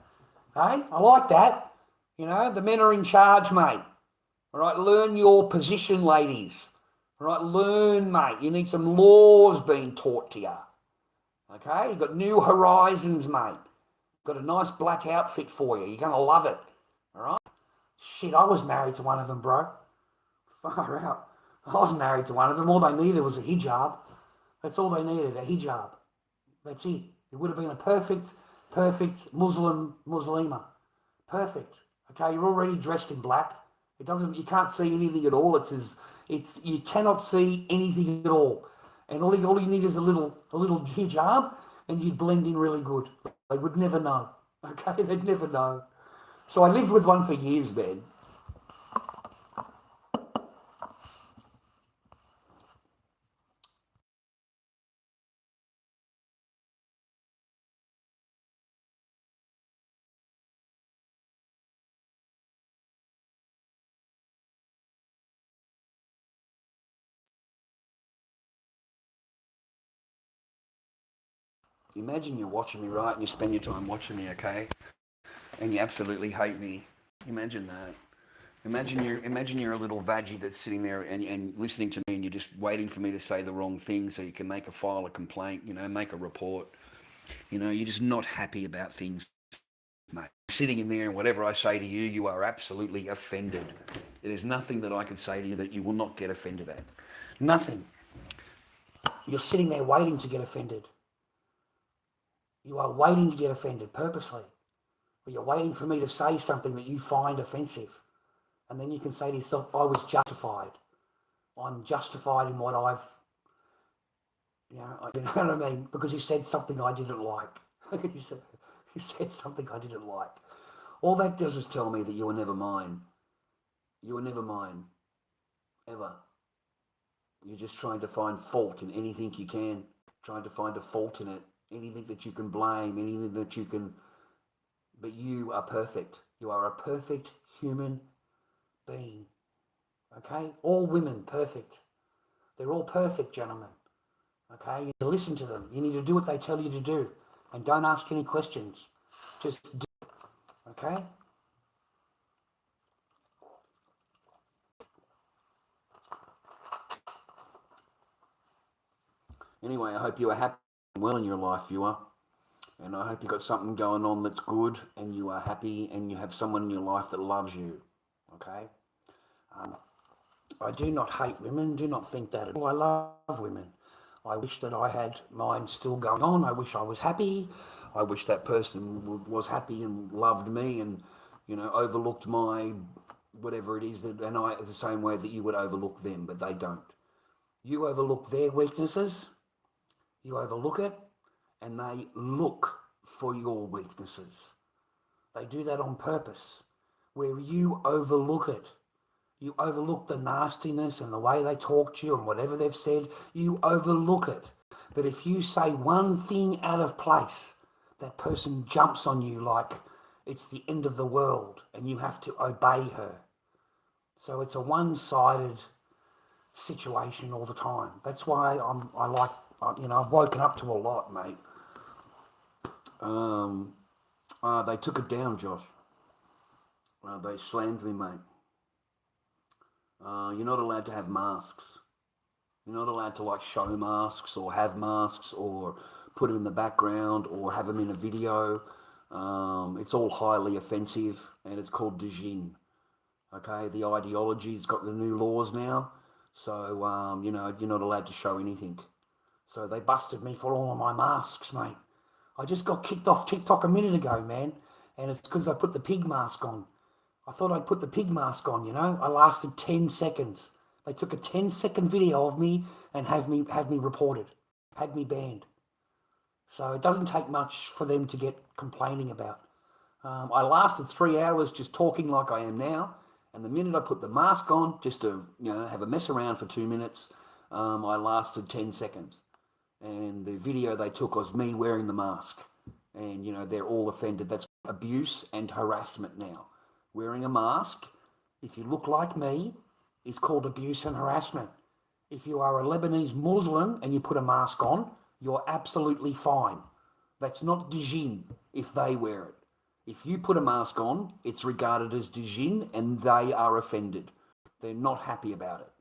Hey, I like that. You know, the men are in charge, mate. All right, learn your position, ladies. All right, learn, mate. You need some laws being taught to you. Okay, you've got new horizons, mate. Got a nice black outfit for you. You're going to love it. All right? Shit, I was married to one of them, bro. Far out. I was married to one of them. All they needed was a hijab. That's all they needed, a hijab. That's it. It would have been a perfect Muslima. Perfect. Okay, you're already dressed in black. You can't see anything at all. You cannot see anything at all. And all you need is a little hijab and you'd blend in really good. They would never know. Okay, they'd never know. So I lived with one for years, man. Imagine you're watching me, right, and you spend your time watching me, okay, and you absolutely hate me. Imagine that. Imagine you're a little veggie that's sitting there and listening to me, and you're just waiting for me to say the wrong thing so you can make a file a complaint, make a report. You're just not happy about things, mate. Sitting in there, and whatever I say to you, you are absolutely offended. There's nothing that I can say to you that you will not get offended at. Nothing. You're sitting there waiting to get offended. You are waiting to get offended purposely. Or you're waiting for me to say something that you find offensive. And then you can say to yourself, I was justified. I'm justified in what you know what I mean? Because you said something I didn't like. you said something I didn't like. All that does is tell me that you were never mine. You were never mine. Ever. You're just trying to find fault in anything you can. Trying to find a fault in it. Anything that you can blame. Anything that you can... But you are perfect. You are a perfect human being. Okay? All women perfect. They're all perfect, gentlemen. Okay? You need to listen to them. You need to do what they tell you to do. And don't ask any questions. Just do it. Okay? Anyway, I hope you are happy and well in your life, viewer. And I hope you've got something going on that's good and you are happy and you have someone in your life that loves you. Okay? I do not hate women. Do not think that at all. I love women. I wish that I had mine still going on. I wish I was happy. I wish that person was happy and loved me and, overlooked my whatever it is, and I, the same way that you would overlook them, but they don't. You overlook their weaknesses. You overlook it, and they look for your weaknesses. They do that on purpose, where you overlook it. You overlook the nastiness and the way they talk to you and whatever they've said. You overlook it. But if you say one thing out of place, that person jumps on you like it's the end of the world and you have to obey her. So it's a one-sided situation all the time. That's why I've woken up to a lot, mate. They took it down, Josh. They slammed me, mate. You're not allowed to have masks. You're not allowed to show masks or have masks or put them in the background or have them in a video. It's all highly offensive and it's called djinn. Okay, the ideology's got the new laws now. So, you're not allowed to show anything. So they busted me for all of my masks, mate. I just got kicked off TikTok a minute ago, man. And it's because I put the pig mask on. I thought I'd put the pig mask on, I lasted 10 seconds. They took a 10-second video of me and had me reported, had me banned. So it doesn't take much for them to get complaining about. I lasted 3 hours just talking like I am now. And the minute I put the mask on, just to have a mess around for 2 minutes, I lasted 10 seconds. And the video they took was me wearing the mask. And, they're all offended. That's abuse and harassment now. Wearing a mask, if you look like me, is called abuse and harassment. If you are a Lebanese Muslim and you put a mask on, you're absolutely fine. That's not djinn if they wear it. If you put a mask on, it's regarded as djinn and they are offended. They're not happy about it.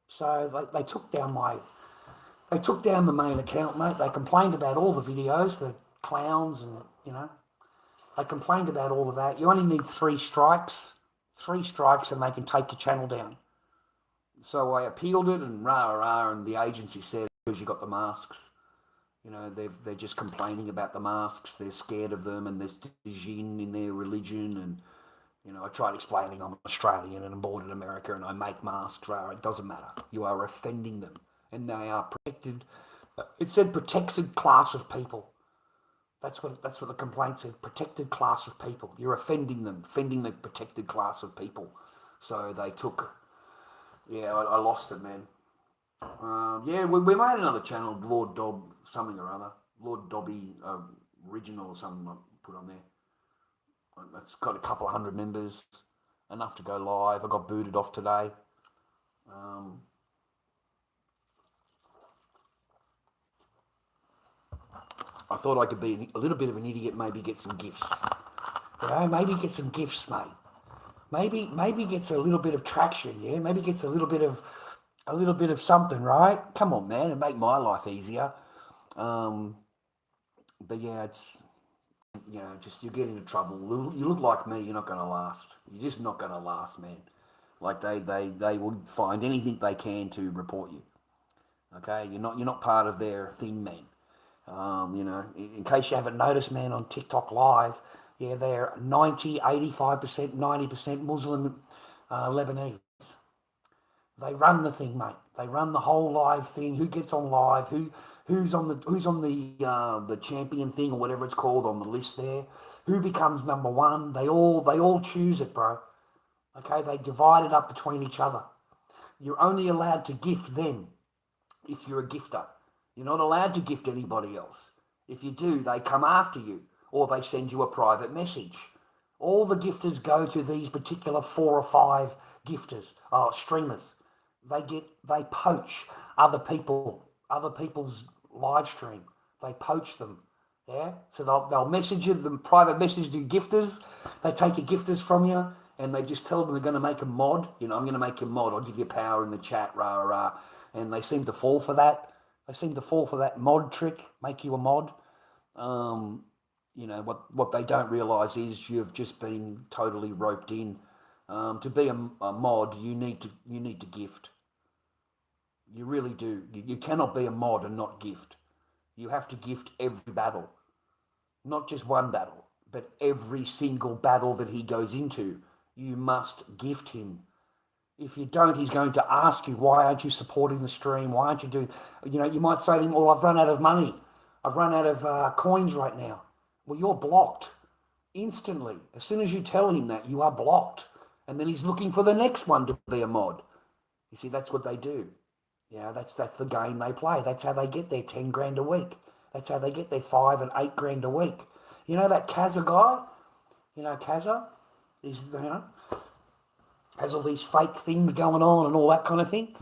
So they took down the main account, mate. They complained about all the videos, the clowns and, they complained about all of that. You only need 3 strikes and they can take your channel down. So I appealed it and and the agency said, because you got the masks. They're just complaining about the masks. They're scared of them and there's djinn in their religion. And, I tried explaining I'm Australian and I'm born in America and I make masks. It doesn't matter. You are offending them and they are protected. It said protected class of people. That's what the complaint said, protected class of people. You're offending them, offending the protected class of people. So they took, I lost it, man. We made another channel, Lord Dob, something or other. Lord Dobby original or something I put on there. It's got a couple of 100 members, enough to go live. I got booted off today. I thought I could be a little bit of an idiot, maybe get some gifts. Maybe get some gifts, mate. Maybe gets a little bit of traction, yeah? Maybe gets a little bit of something, right? Come on, man, and make my life easier. But yeah, it's, just you get into trouble. You look like me, you're not going to last. You're just not going to last, man. Like they will find anything they can to report you. Okay, you're not part of their thing, man. In case you haven't noticed, man, on TikTok Live, yeah, they're 90, 85%, 90% Muslim Lebanese. They run the thing, mate. They run the whole live thing. Who gets on live? Who's on the champion thing or whatever it's called on the list there? Who becomes number one? They all choose it, bro. Okay, they divide it up between each other. You're only allowed to gift them if you're a gifter. You're not allowed to gift anybody else. If you do, they come after you or they send you a private message. All the gifters go to these particular 4 or 5 gifters, streamers. They poach other people's live stream. They poach them. Yeah? So they'll message you, the private message to gifters. They take your gifters from you and they just tell them they're going to make a mod. I'm going to make you a mod. I'll give you power in the chat, rah, rah, rah. And they seem to fall for that. They seem to fall for that mod trick, make you a mod. What they don't realise is you've just been totally roped in. To be a mod, you need to gift. You really do. You cannot be a mod and not gift. You have to gift every battle. Not just one battle, but every single battle that he goes into, you must gift him. If you don't, he's going to ask you, why aren't you supporting the stream? Why aren't you doing, you might say to him, well, I've run out of money. I've run out of coins right now. Well, you're blocked instantly. As soon as you tell him that, you are blocked. And then he's looking for the next one to be a mod. You see, that's what they do. That's the game they play. That's how they get their 10 grand a week. That's how they get their 5 and 8 grand a week. You know that Kazza guy? Kazza? He's, has all these fake things going on and all that kind of thing.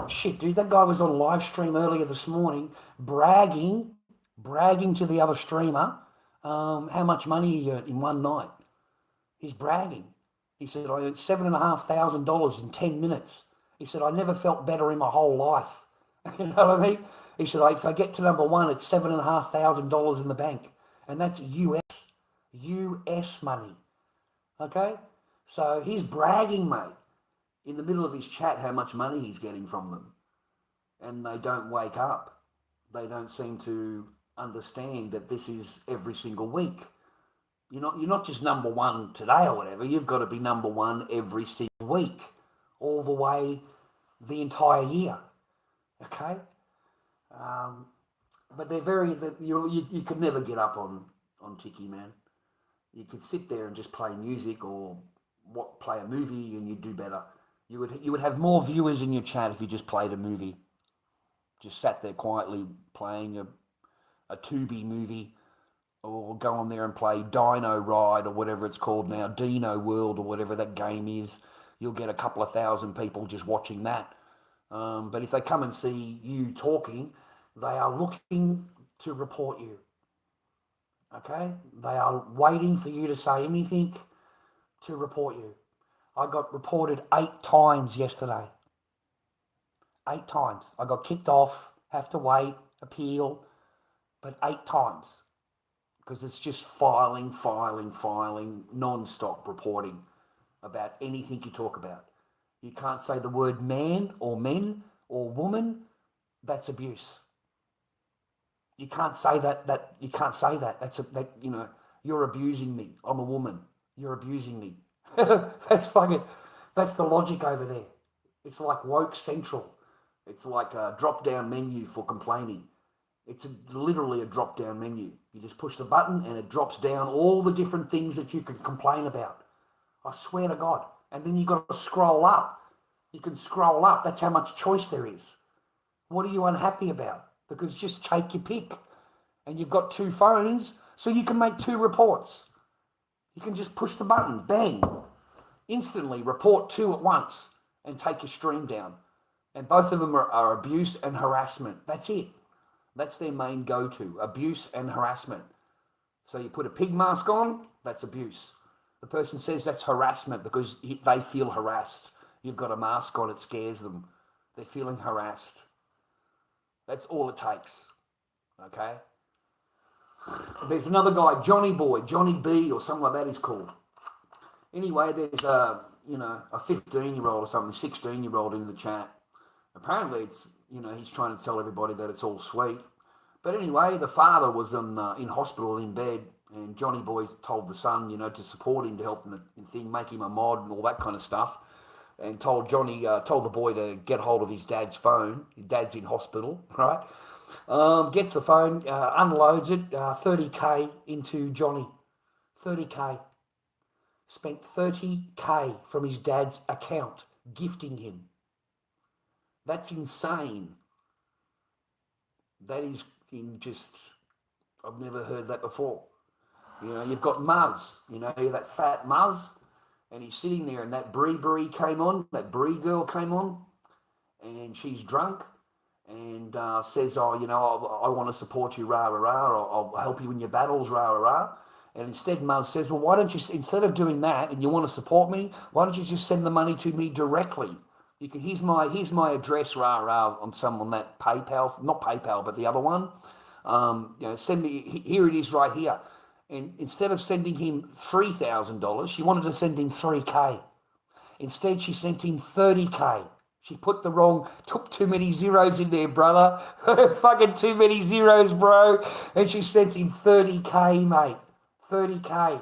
Shit, dude, that guy was on live stream earlier this morning bragging to the other streamer how much money he earned in one night. He's bragging. He said, I earned $7,500 in 10 minutes. He said, I never felt better in my whole life. You know what I mean? He said, if I get to number one, it's $7,500 in the bank. And that's US money. Okay? So he's bragging, mate, in the middle of his chat how much money he's getting from them. And they don't wake up. They don't seem to understand that this is every single week. You're not just number one today or whatever. You've got to be number one every single week, all the way the entire year. Okay? But you could never get up on Tiki, man. You could sit there and just play music or play a movie and you'd do better. You would have more viewers in your chat if you just played a movie. Just sat there quietly playing a Tubi movie, or go on there and play Dino Ride or whatever it's called now, Dino World or whatever that game is. You'll get a couple of thousand people just watching that. But if they come and see you talking, they are looking to report you. Okay? They are waiting for you to say anything to report you. I got reported 8 times yesterday. 8 times. I got kicked off, have to wait, appeal, but 8 times. Because it's just filing, non-stop reporting about anything you talk about. You can't say the word man or men or woman. That's abuse. You can't say that. You can't say that. You're abusing me. I'm a woman. You're abusing me. That's the logic over there. It's like woke central. It's like a drop-down menu for complaining. It's literally a drop-down menu. You just push the button and it drops down all the different things that you can complain about. I swear to God. And then you've got to scroll up. You can scroll up. That's how much choice there is. What are you unhappy about? Because just take your pick. And you've got 2 phones, so you can make 2 reports. You can just push the button, bang. Instantly report 2 at once and take your stream down. And both of them are abuse and harassment. That's it. That's their main go-to, abuse and harassment. So you put a pig mask on, that's abuse. The person says that's harassment because they feel harassed. You've got a mask on, it scares them. They're feeling harassed. That's all it takes, okay? There's another guy, Johnny Boy, Johnny B or something like that he's called. Anyway, there's a 15-year-old or something, 16-year-old in the chat. Apparently it's, he's trying to tell everybody that it's all sweet. But anyway, the father was in hospital in bed, and Johnny Boy told the son, to support him, to help him the thing, make him a mod and all that kind of stuff. And told the boy to get hold of his dad's phone. His dad's in hospital, right? Gets the phone, unloads it, 30K into Johnny. 30K. Spent 30K from his dad's account, gifting him. That's insane. That is I've never heard that before. You've got Muzz, that fat Muzz, and he's sitting there, and that Brie came on, that Brie girl came on, and she's drunk, and says, I want to support you, rah, rah, rah, or I'll help you in your battles, rah, rah, rah. And instead Muzz says, well, why don't you, instead of doing that, and you want to support me, why don't you just send the money to me directly? Here's my address, rah, rah, on that PayPal, not PayPal, but the other one. Send me, here it is right here. And instead of sending him $3,000, she wanted to send him 3K. Instead, she sent him 30K. She took too many zeros in there, brother. Fucking too many zeros, bro. And she sent him 30K, mate. 30K.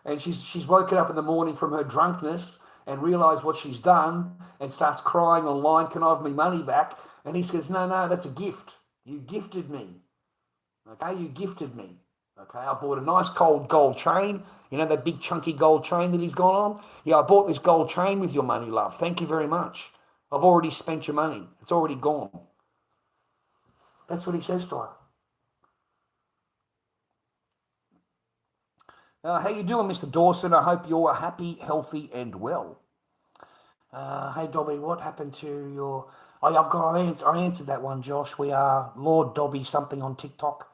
And she's woken up in the morning from her drunkenness and realised what she's done and starts crying online, can I have my money back? And he says, no, that's a gift. You gifted me. Okay, you gifted me. Okay, I bought a nice cold gold chain. That big chunky gold chain that he's gone on? Yeah, I bought this gold chain with your money, love. Thank you very much. I've already spent your money. It's already gone. That's what he says to her. How you doing, Mr. Dawson? I hope you're happy, healthy, and well. Hey, Dobby, what happened to your... I answered that one, Josh. We are Lord Dobby something on TikTok.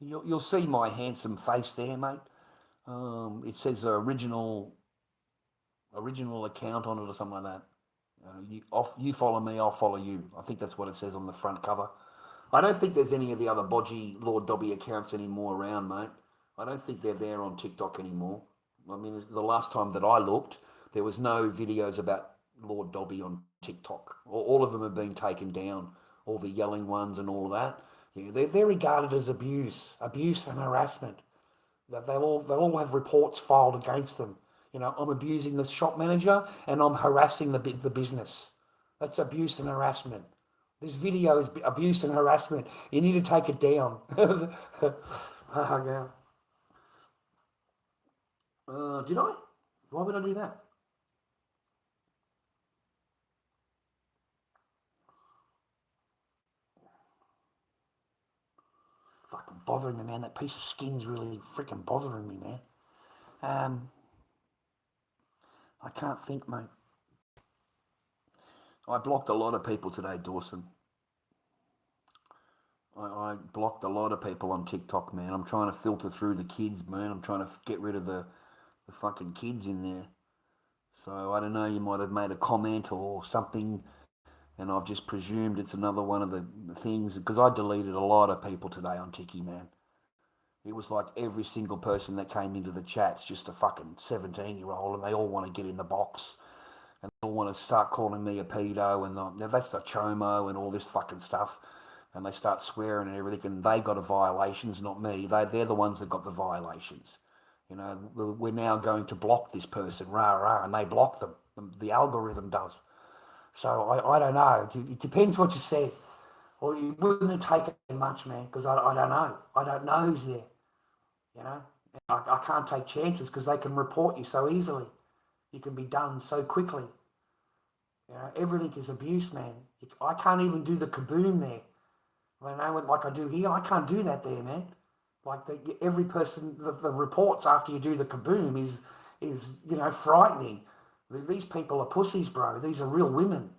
You'll see my handsome face there, mate. It says original account on it or something like that. You follow me, I'll follow you. I think that's what it says on the front cover. I don't think there's any of the other bodgy Lord Dobby accounts anymore around, mate. I don't think they're there on TikTok anymore. I mean, the last time that I looked, there was no videos about Lord Dobby on TikTok. All of them have been taken down, all the yelling ones and all of that. They're regarded as abuse and harassment. They'll all have reports filed against them. I'm abusing the shop manager and I'm harassing the business. That's abuse and harassment. This video is abuse and harassment. You need to take it down. Did I? Why would I do that? Fucking bothering me, man. That piece of skin's really freaking bothering me, man. I can't think, mate. I blocked a lot of people today, Dawson. I blocked a lot of people on TikTok, man. I'm trying to filter through the kids, man. I'm trying to get rid of the fucking kids in there. So, I don't know, you might have made a comment or something, and I've just presumed it's another one of the things, because I deleted a lot of people today on Tiki, man. It was like every single person that came into the chat's just a fucking 17-year-old, and they all want to get in the box, and they all want to start calling me a pedo, and that's a chomo and all this fucking stuff, and they start swearing and everything, and they got the violations, not me. They're the ones that got the violations. We're now going to block this person, rah, rah, and they block them. The algorithm does. So I don't know. It depends what you said. Or you wouldn't take it much, man, because I don't know. I don't know who's there. I can't take chances because they can report you so easily. You can be done so quickly. Everything is abuse, man. I can't even do the kaboom there. Like I do here, I can't do that there, man. Like every person, the reports after you do the kaboom is frightening. These people are pussies, bro. These are real women,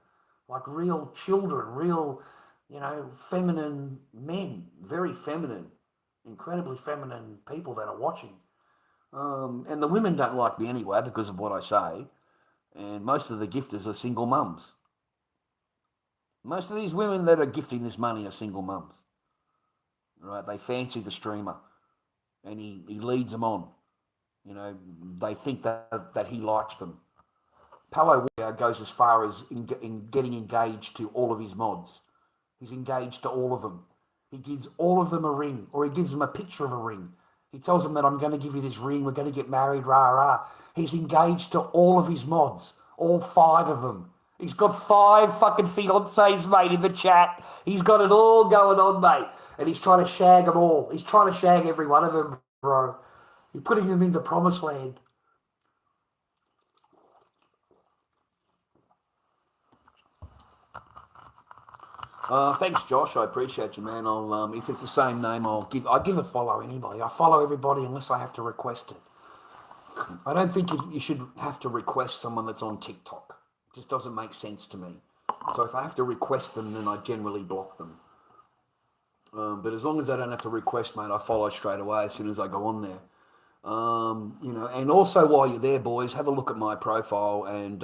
like real children, real, feminine men, very feminine, incredibly feminine people that are watching. And the women don't like me anyway because of what I say. And most of the gifters are single mums. Most of these women that are gifting this money are single mums. Right? They fancy the streamer and he leads them on. They think that he likes them. Palo goes as far as in getting engaged to all of his mods. He's engaged to all of them. He gives all of them a ring, or he gives them a picture of a ring. He tells them that I'm going to give you this ring, we're going to get married, rah, rah. He's engaged to all of his mods, all 5 of them. He's got 5 fucking fiancés, mate, in the chat. He's got it all going on, mate. And he's trying to shag them all. He's trying to shag every one of them, bro. He's putting them into promised land. Thanks, Josh. I appreciate you, man. I'll if it's the same name, I give a follow anybody. I follow everybody unless I have to request it. I don't think you should have to request someone that's on TikTok. It just doesn't make sense to me. So if I have to request them, then I generally block them. But as long as I don't have to request, mate, I follow straight away as soon as I go on there. And also while you're there, boys, have a look at my profile and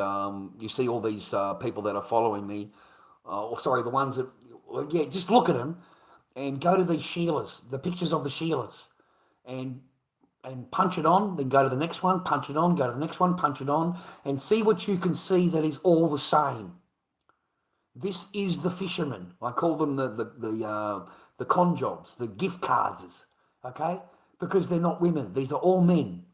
you see all these people that are following me. The ones that, just look at them and go to these Sheilas, the pictures of the Sheilas, and punch it on, then go to the next one, punch it on, go to the next one, punch it on, and see what you can see that is all the same. This is the fishermen. I call them the con jobs, the gift cards, okay? Because they're not women. These are all men.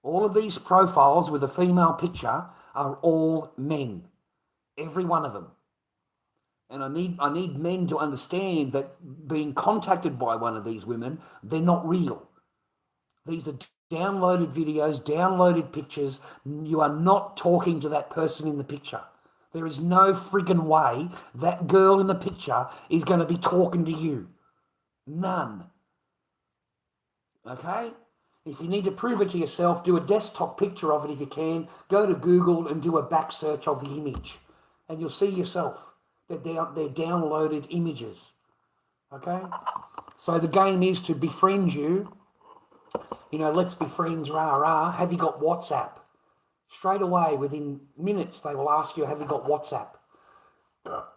All of these profiles with a female picture are all men. Every one of them. And I need men to understand that being contacted by one of these women, they're not real. These are downloaded videos, downloaded pictures. You are not talking to that person in the picture. There is no friggin' way that girl in the picture is going to be talking to you. None. Okay? If you need to prove it to yourself, do a desktop picture of it if you can. Go to Google and do a back search of the image. And you'll see yourself. They're downloaded images. Okay? So the game is to befriend you. Let's be friends, rah, rah. Have you got WhatsApp? Straight away, within minutes, they will ask you, have you got WhatsApp?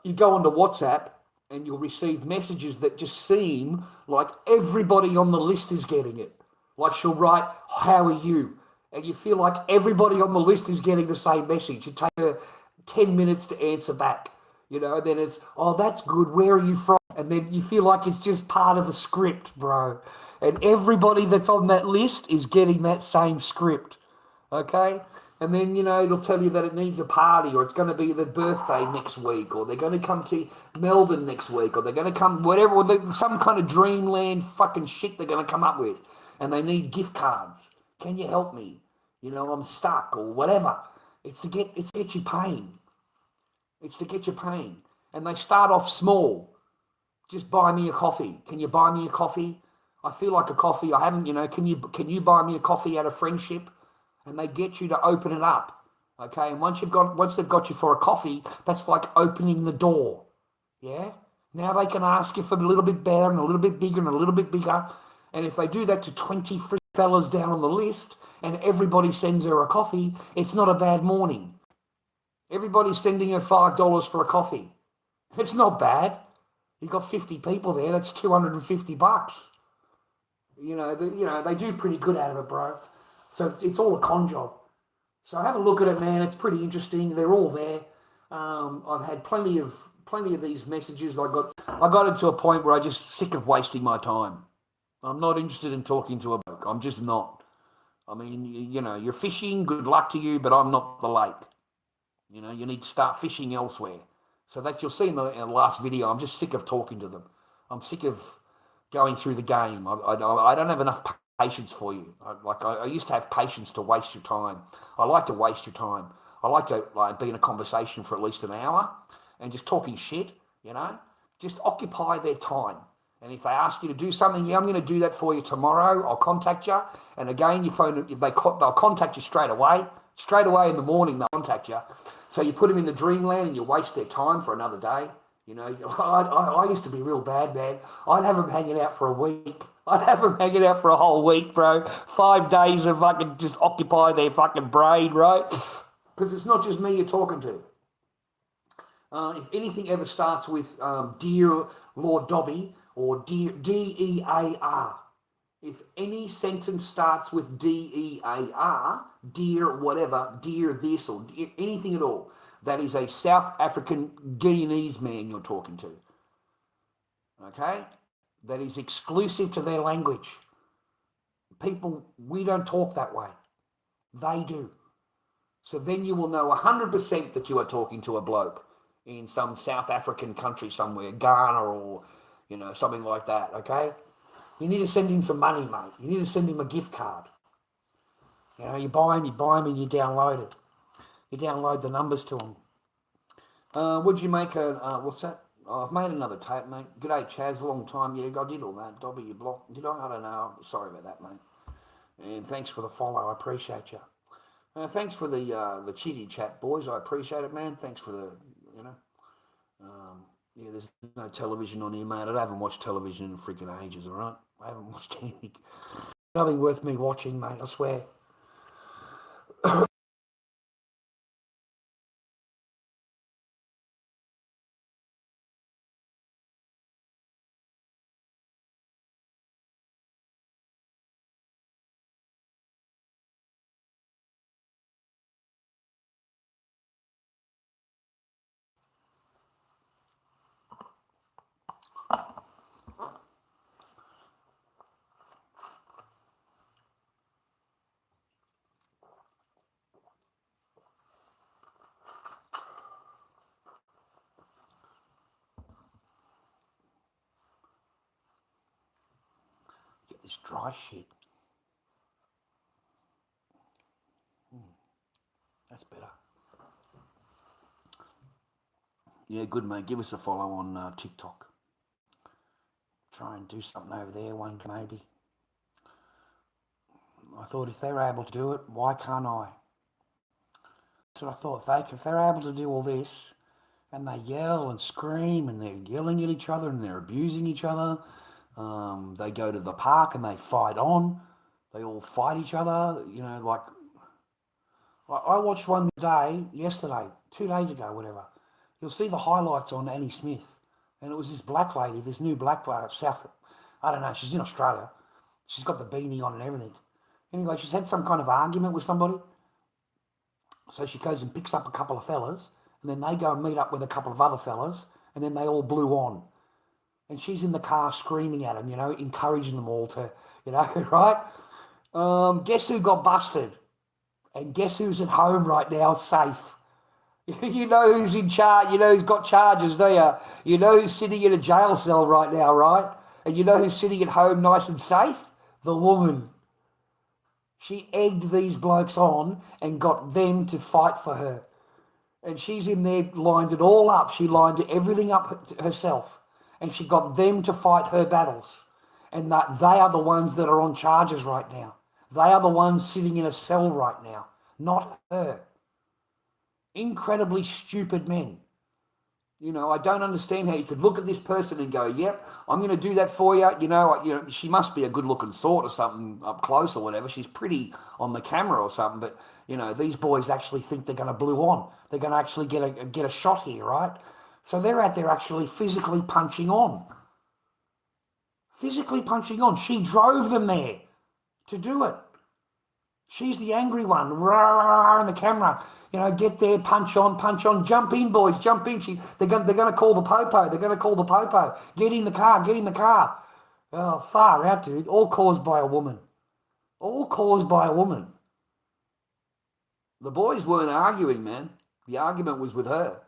You go onto WhatsApp and you'll receive messages that just seem like everybody on the list is getting it. Like she'll write, how are you? And you feel like everybody on the list is getting the same message. You take her 10 minutes to answer back. Then it's, oh, that's good. Where are you from? And then you feel like it's just part of the script, bro. And everybody that's on that list is getting that same script. Okay? And then, it'll tell you that it needs a party or it's going to be their birthday next week or they're going to come to Melbourne next week or they're going to come, whatever, or some kind of dreamland fucking shit they're going to come up with. And they need gift cards. Can you help me? I'm stuck or whatever. It's to get you paying. It's to get you paying. And they start off small. Just buy me a coffee. Can you buy me a coffee? I feel like a coffee. I haven't, can you buy me a coffee out of friendship? And they get you to open it up. Okay. And once they've got you for a coffee, that's like opening the door. Yeah. Now they can ask you for a little bit better and a little bit bigger and a little bit bigger. And if they do that to 20 free fellas down on the list and everybody sends her a coffee, it's not a bad morning. Everybody's sending her $5 for a coffee. It's not bad. You got 50 people there. That's $250. They do pretty good out of it, bro. So it's all a con job. So have a look at it, man. It's pretty interesting. They're all there. I've had plenty of these messages. I got into a point where I'm just sick of wasting my time. I'm not interested in talking to a bloke. I'm just not. I mean, you're fishing. Good luck to you, but I'm not the lake. You need to start fishing elsewhere. So that you'll see in the last video, I'm just sick of talking to them. I'm sick of going through the game. I don't have enough patience for you. I used to have patience to waste your time. I like to waste your time. I like to be in a conversation for at least an hour and just talking shit, Just occupy their time. And if they ask you to do something, I'm going to do that for you tomorrow. I'll contact you. And again, they'll contact you straight away. Straight away in the morning, they'll contact you. So you put them in the dreamland and you waste their time for another day. You know, I used to be real bad, man. I'd have them hanging out for a week. I'd have them hanging out for a whole week, bro. 5 days of fucking just occupy their fucking brain, right? Because it's not just me you're talking to. If anything ever starts with Dear Lord Dobby or Dear DEAR, if any sentence starts with DEAR, dear whatever, dear this or dear anything at all, that is a South African Guyanese man you're talking to. Okay? That is exclusive to their language. People, we don't talk that way. They do. So then you will know 100% that you are talking to a bloke in some South African country somewhere, Ghana or, you know, something like that, okay? You need to send him some money, mate. You need to send him a gift card. You know, you buy him and you download it. You download the numbers to him. Would you make what's that? Oh, I've made another tape, mate. G'day, Chaz, a long time. Yeah, I did all that. Dobby, you blocked. Did I? I don't know. Sorry about that, mate. And thanks for the follow. I appreciate you. Thanks for the chitty chat, boys. I appreciate it, man. Thanks for the, you know. Yeah, there's no television on here, mate. I haven't watched television in freaking ages, all right? I haven't watched anything. Nothing worth me watching, mate, I swear. Get this dry shit. That's better. Yeah, good, mate. Give us a follow on TikTok. Try and do something over there one day, maybe. I thought if they're able to do it, why can't I? That's what I thought. If they're able to do all this, and they yell and scream, and they're yelling at each other, and they're abusing each other, they go to the park and they fight on. They all fight each other, you know, like... I watched one yesterday, 2 days ago, whatever. You'll see the highlights on Annie Smith. And it was this black lady, this new black lady, I don't know, she's in Australia. She's got the beanie on and everything. Anyway, she's had some kind of argument with somebody. So she goes and picks up a couple of fellas, and then they go and meet up with a couple of other fellas, and then they all blew on. And she's in the car screaming at them, you know, encouraging them all to, you know, right? Guess who got busted? And guess who's at home right now safe? You know who's in charge, you know who's got charges, do you? You know who's sitting in a jail cell right now, right? And you know who's sitting at home nice and safe? The woman. She egged these blokes on and got them to fight for her. And she's in there, lined it all up. She lined everything up herself. And she got them to fight her battles. And that they are the ones that are on charges right now. They are the ones sitting in a cell right now, not her. Incredibly stupid men. You know, I don't understand how you could look at this person and go, yep, I'm going to do that for you. You know, she must be a good-looking sort or something up close or whatever. She's pretty on the camera or something. But, you know, these boys actually think they're going to blue on. They're going to actually get a shot here, right? So they're out there actually physically punching on. Physically punching on. She drove them there to do it. She's the angry one, rah, in the camera. You know, get there, punch on, jump in, boys, jump in. They're going to call the popo. They're going to call the popo. Get in the car. Oh, far out, dude. All caused by a woman. All caused by a woman. The boys weren't arguing, man. The argument was with her.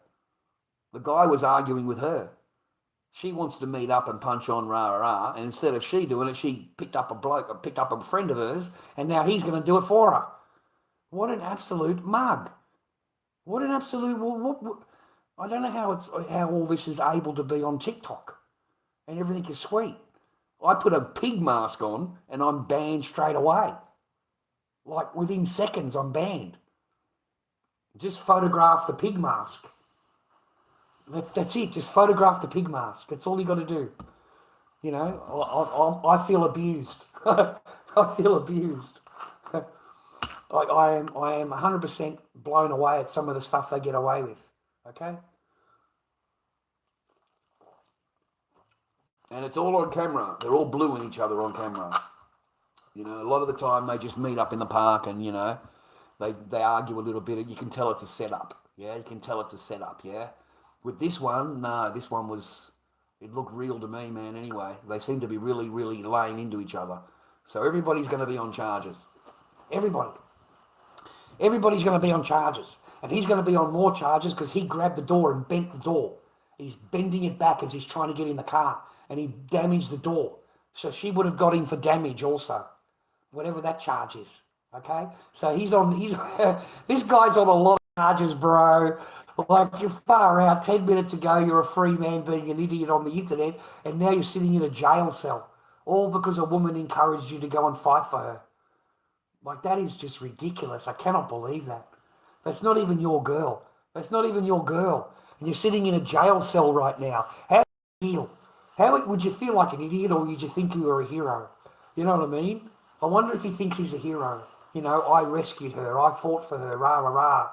The guy was arguing with her. She wants to meet up and punch on, rah, and instead of she doing it, she picked up a friend of hers, and now he's going to do it for her. What an absolute mug. What an absolute... What, I don't know how all this is able to be on TikTok, and everything is sweet. I put a pig mask on, and I'm banned straight away. Like, within seconds, I'm banned. Just photograph the pig mask. That's it. Just photograph the pig mask. That's all you got to do. You know, I feel abused. I feel abused. I am 100% blown away at some of the stuff they get away with. Okay. And it's all on camera. They're all bluing each other on camera. You know, a lot of the time they just meet up in the park and, you know, they argue a little bit. You can tell it's a setup. Yeah, you can tell it's a setup, yeah. With this one, no, this one was, it looked real to me, man, anyway. They seem to be really, really laying into each other. So everybody's going to be on charges. Everybody. Everybody's going to be on charges. And he's going to be on more charges because he grabbed the door and bent the door. He's bending it back as he's trying to get in the car. And he damaged the door. So she would have got him for damage also. Whatever that charge is. Okay? So he's this guy's on a lot of charges, bro. Like, you're far out. 10 minutes ago, you're a free man being an idiot on the internet, and now you're sitting in a jail cell, all because a woman encouraged you to go and fight for her. Like, that is just ridiculous. I cannot believe that. That's not even your girl. That's not even your girl. And you're sitting in a jail cell right now. How do you feel? How would you feel like an idiot, or would you think you were a hero? You know what I mean? I wonder if he thinks he's a hero. You know, I rescued her. I fought for her. Rah, rah, rah.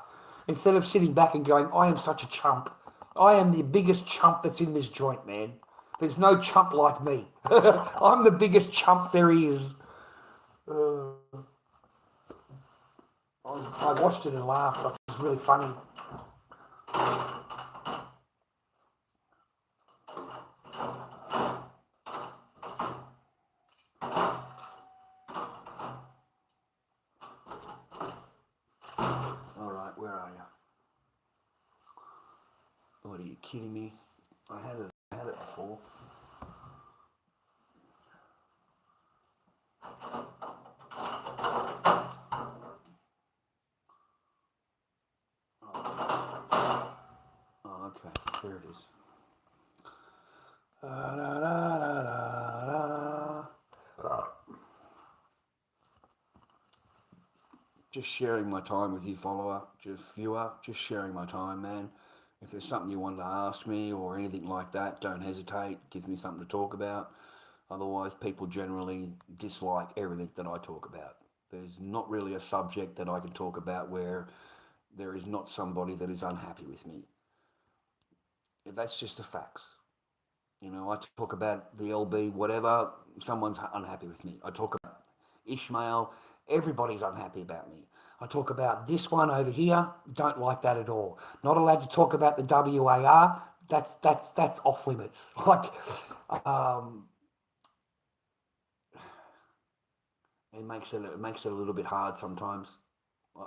Instead of sitting back and going, I am such a chump. I am the biggest chump that's in this joint, man. There's no chump like me. I'm the biggest chump there is. I watched it and laughed. I thought it was really funny. All right, where are you? What, are you kidding me? I had it before. Oh, okay, there it is. Just sharing my time with you, follower, just viewer, just sharing my time, man. If there's something you wanted to ask me or anything like that, don't hesitate. It gives me something to talk about. Otherwise, people generally dislike everything that I talk about. There's not really a subject that I can talk about where there is not somebody that is unhappy with me. That's just the facts. You know, I talk about the LB, whatever, someone's unhappy with me. I talk about Ishmael, everybody's unhappy about me. I talk about this one over here, don't like that at all. Not allowed to talk about the WAR, that's off limits. Like, it makes it a little bit hard sometimes.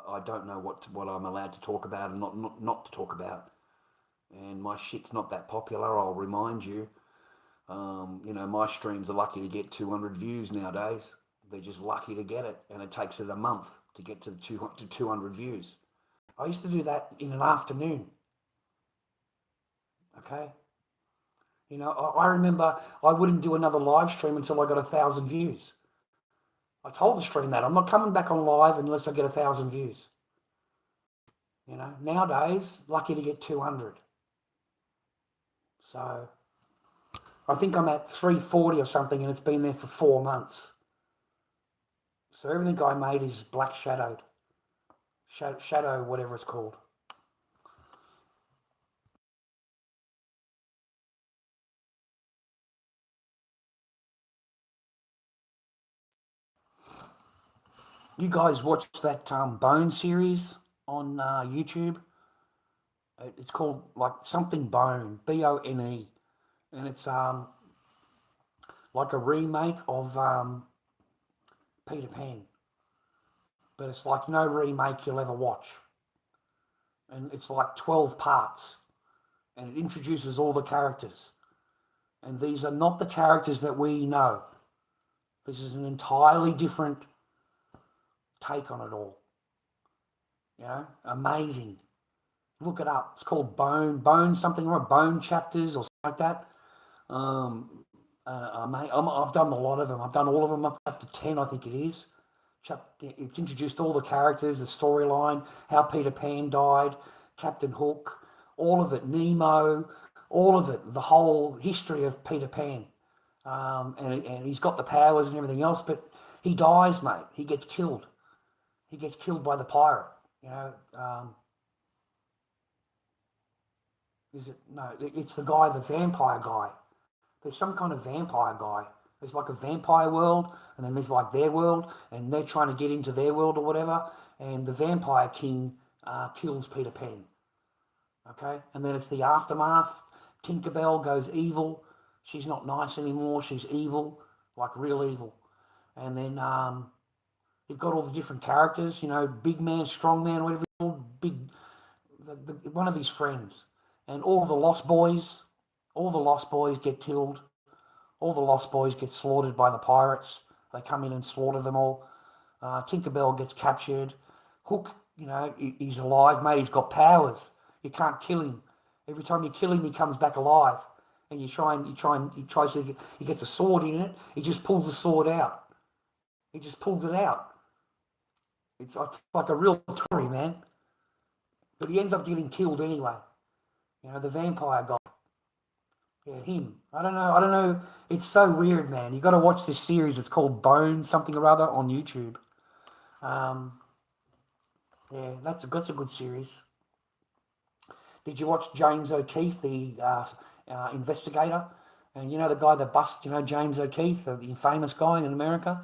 I don't know what I'm allowed to talk about and not to talk about. And my shit's not that popular, I'll remind you. You know, my streams are lucky to get 200 views nowadays. They're just lucky to get it, and it takes it a month to get to 200 views. I used to do that in an afternoon. Okay? You know, I remember I wouldn't do another live stream until I got 1,000 views. I told the stream that I'm not coming back on live unless I get 1,000 views. You know, nowadays, lucky to get 200. So I think I'm at 340 or something, and it's been there for 4 months. So everything I made is black shadowed. Shadow, whatever it's called. You guys watch that Bone series on YouTube? It's called like something Bone, Bone, and it's like a remake of Peter Pan, but it's like no remake you'll ever watch, and it's like 12 parts, and it introduces all the characters, and these are not the characters that we know. This is an entirely different take on it all. You know, amazing. Look it up. It's called Bone something, or Bone Chapters or something like that. I've done a lot of them. I've done all of them up to 10, I think it is. It's introduced all the characters, the storyline, how Peter Pan died, Captain Hook, all of it, Nemo, all of it, the whole history of Peter Pan. And he's got the powers and everything else, but he dies, mate. He gets killed. He gets killed by the pirate. You know, is it? No, it's the guy, the vampire guy. There's some kind of vampire guy. There's like a vampire world, and then there's like their world, and they're trying to get into their world or whatever. And the vampire king kills Peter Pan. Okay, and then it's the aftermath. Tinkerbell goes evil. She's not nice anymore. She's evil, like real evil. And then you've got all the different characters. You know, big man, strong man, whatever. Big, one of his friends, and all the Lost Boys. All the Lost Boys get killed. All the Lost Boys get slaughtered by the pirates. They come in and slaughter them all. Tinkerbell gets captured. Hook, you know, he's alive, mate. He's got powers. You can't kill him. Every time you kill him, he comes back alive. And he gets a sword in it. He just pulls the sword out. He just pulls it out. It's like a real story, man. But he ends up getting killed anyway. You know, the vampire guy. Yeah, him. I don't know. It's so weird, man. You got to watch this series. It's called Bone something or other on YouTube. Yeah, that's a good series. Did you watch James O'Keefe, the investigator? And you know the guy that busts, you know, James O'Keefe, the famous guy in America.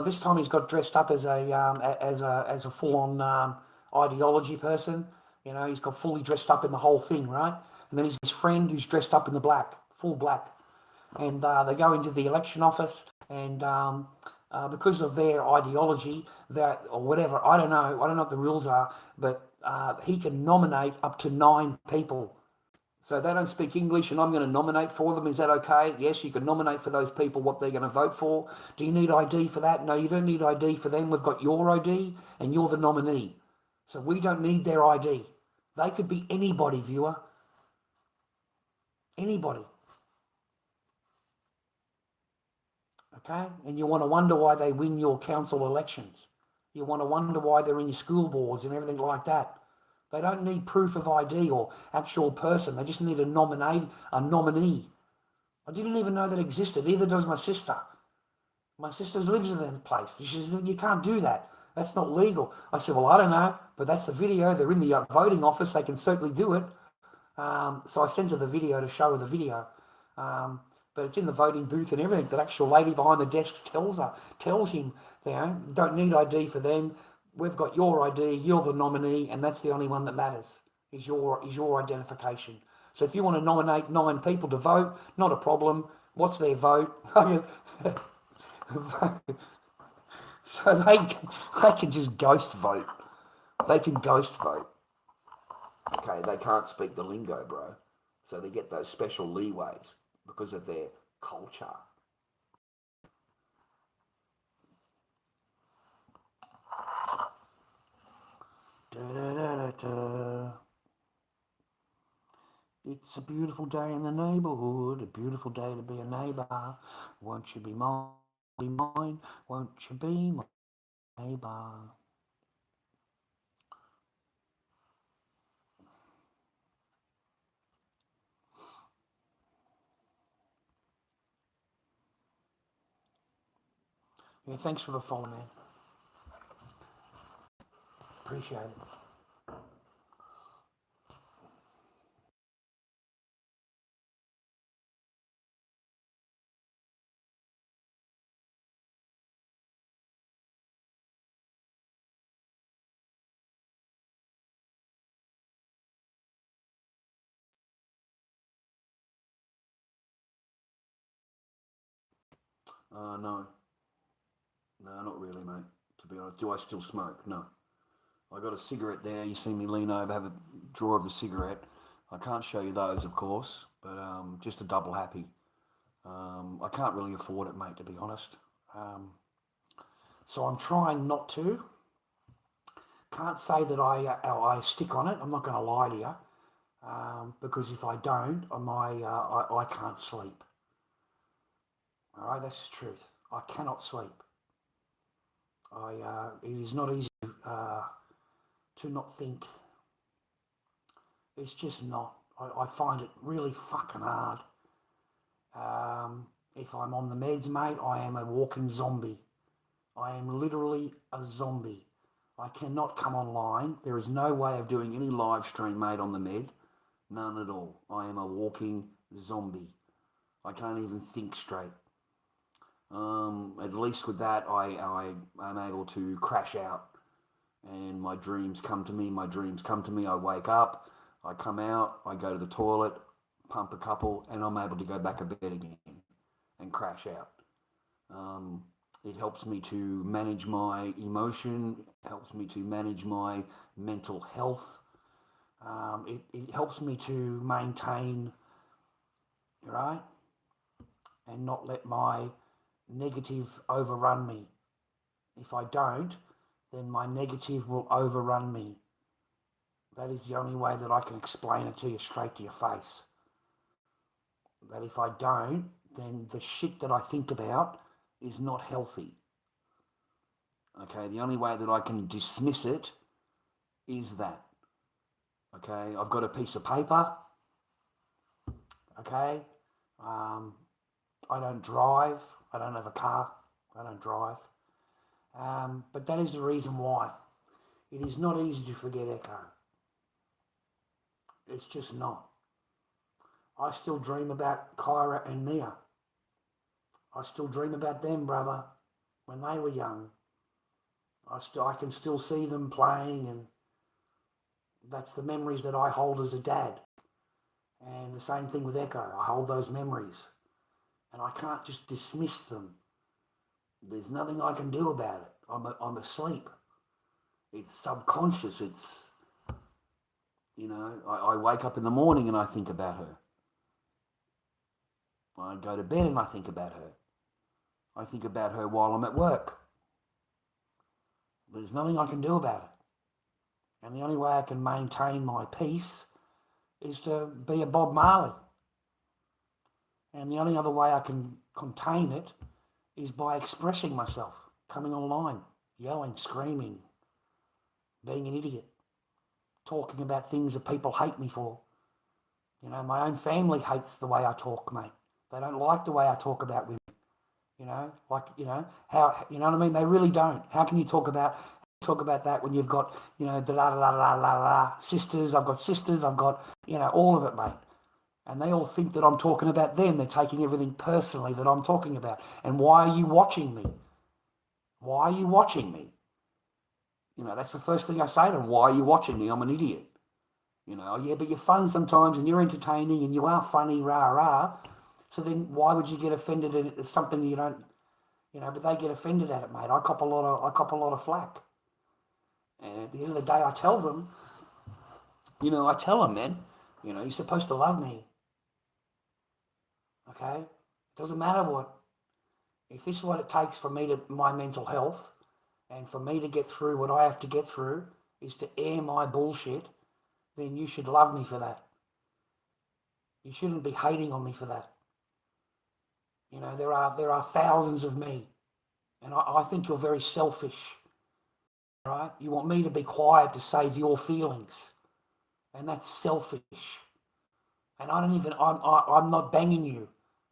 This time he's got dressed up as a full-on ideology person. You know, he's got fully dressed up in the whole thing, right? And then he's his friend who's dressed up in the black, full black. And they go into the election office, and because of their ideology, that or whatever, I don't know what the rules are, but he can nominate up to 9 people. So they don't speak English, and I'm going to nominate for them. Is that okay? Yes, you can nominate for those people what they're going to vote for. Do you need ID for that? No, you don't need ID for them. We've got your ID, and you're the nominee. So we don't need their ID. They could be anybody, viewer. Anybody. Okay? And you want to wonder why they win your council elections. You want to wonder why they're in your school boards and everything like that. They don't need proof of ID or actual person. They just need a nominee. I didn't even know that existed. Either does my sister. My sister lives in that place. She says, you can't do that. That's not legal. I said, well, I don't know, but that's the video. They're in the voting office. They can certainly do it. So I sent her the video to show her the video. But it's in the voting booth and everything. That actual lady behind the desk tells him, you know, don't need ID for them. We've got your ID. You're the nominee, and that's the only one that matters. Is your identification. So if you want to nominate 9 people to vote, not a problem. What's their vote? So they can just ghost vote. They can ghost vote. Okay, they can't speak the lingo, bro. So they get those special leeways because of their culture. Da-da-da-da-da. It's a beautiful day in the neighbourhood, a beautiful day to be a neighbour. Won't you be mine? Be mine? Won't you be my neighbour? Yeah, thanks for the follow, man. Appreciate it. No. No, not really, mate. To be honest. Do I still smoke? No. I got a cigarette there. You see me lean over, have a draw of the cigarette. I can't show you those, of course, but just a double happy. I can't really afford it, mate, to be honest. So I'm trying not to. Can't say that I stick on it. I'm not going to lie to you, because if I don't, I can't sleep. All right, that's the truth. I cannot sleep. It is not easy to not think. It's just not. I find it really fucking hard. If I'm on the meds, mate, I am a walking zombie. I am literally a zombie. I cannot come online. There is no way of doing any live stream, mate, on the med. None at all. I am a walking zombie. I can't even think straight. At least with that, I'm able to crash out, and my dreams come to me. I wake up, I come out, I go to the toilet, pump a couple, and I'm able to go back to bed again and crash out. It helps me to manage my emotion, helps me to manage my mental health. It helps me to maintain, right, and not let my negative overrun me. If I don't, then my negative will overrun me. That is the only way that I can explain it to you straight to your face. That if I don't, then the shit that I think about is not healthy. Okay, the only way that I can dismiss it is that. Okay, I've got a piece of paper. Okay, I don't drive. I don't have a car. I don't drive. But that is the reason why. It is not easy to forget Echo. It's just not. I still dream about Kyra and Mia. I still dream about them, brother, when they were young. I can still see them playing, and that's the memories that I hold as a dad. And the same thing with Echo. I hold those memories, and I can't just dismiss them. There's nothing I can do about it. I'm asleep. It's subconscious. It's, I wake up in the morning and I think about her. I go to bed and I think about her. I think about her while I'm at work. There's nothing I can do about it. And the only way I can maintain my peace is to be a Bob Marley. And the only other way I can contain it is by expressing myself, coming online, yelling, screaming, being an idiot, talking about things that people hate me for. My own family hates the way I talk, mate. They don't like the way I talk about women. How, you know what I mean? They really don't. How can you talk about that when you've got, sisters, I've got sisters, I've got, all of it, mate. And they all think that I'm talking about them. They're taking everything personally that I'm talking about. And why are you watching me? Why are you watching me? That's the first thing I say to them. Why are you watching me? I'm an idiot. Oh yeah, but you're fun sometimes and you're entertaining and you are funny, rah, rah. So then why would you get offended at something you don't, but they get offended at it, mate. I cop a lot of flack. And at the end of the day, I tell them, man, you're supposed to love me. Okay? It doesn't matter what. If this is what it takes for me my mental health and for me to get through what I have to get through is to air my bullshit, then you should love me for that. You shouldn't be hating on me for that. There are thousands of me, and I think you're very selfish, right? You want me to be quiet to save your feelings, and that's selfish. And I'm not banging you.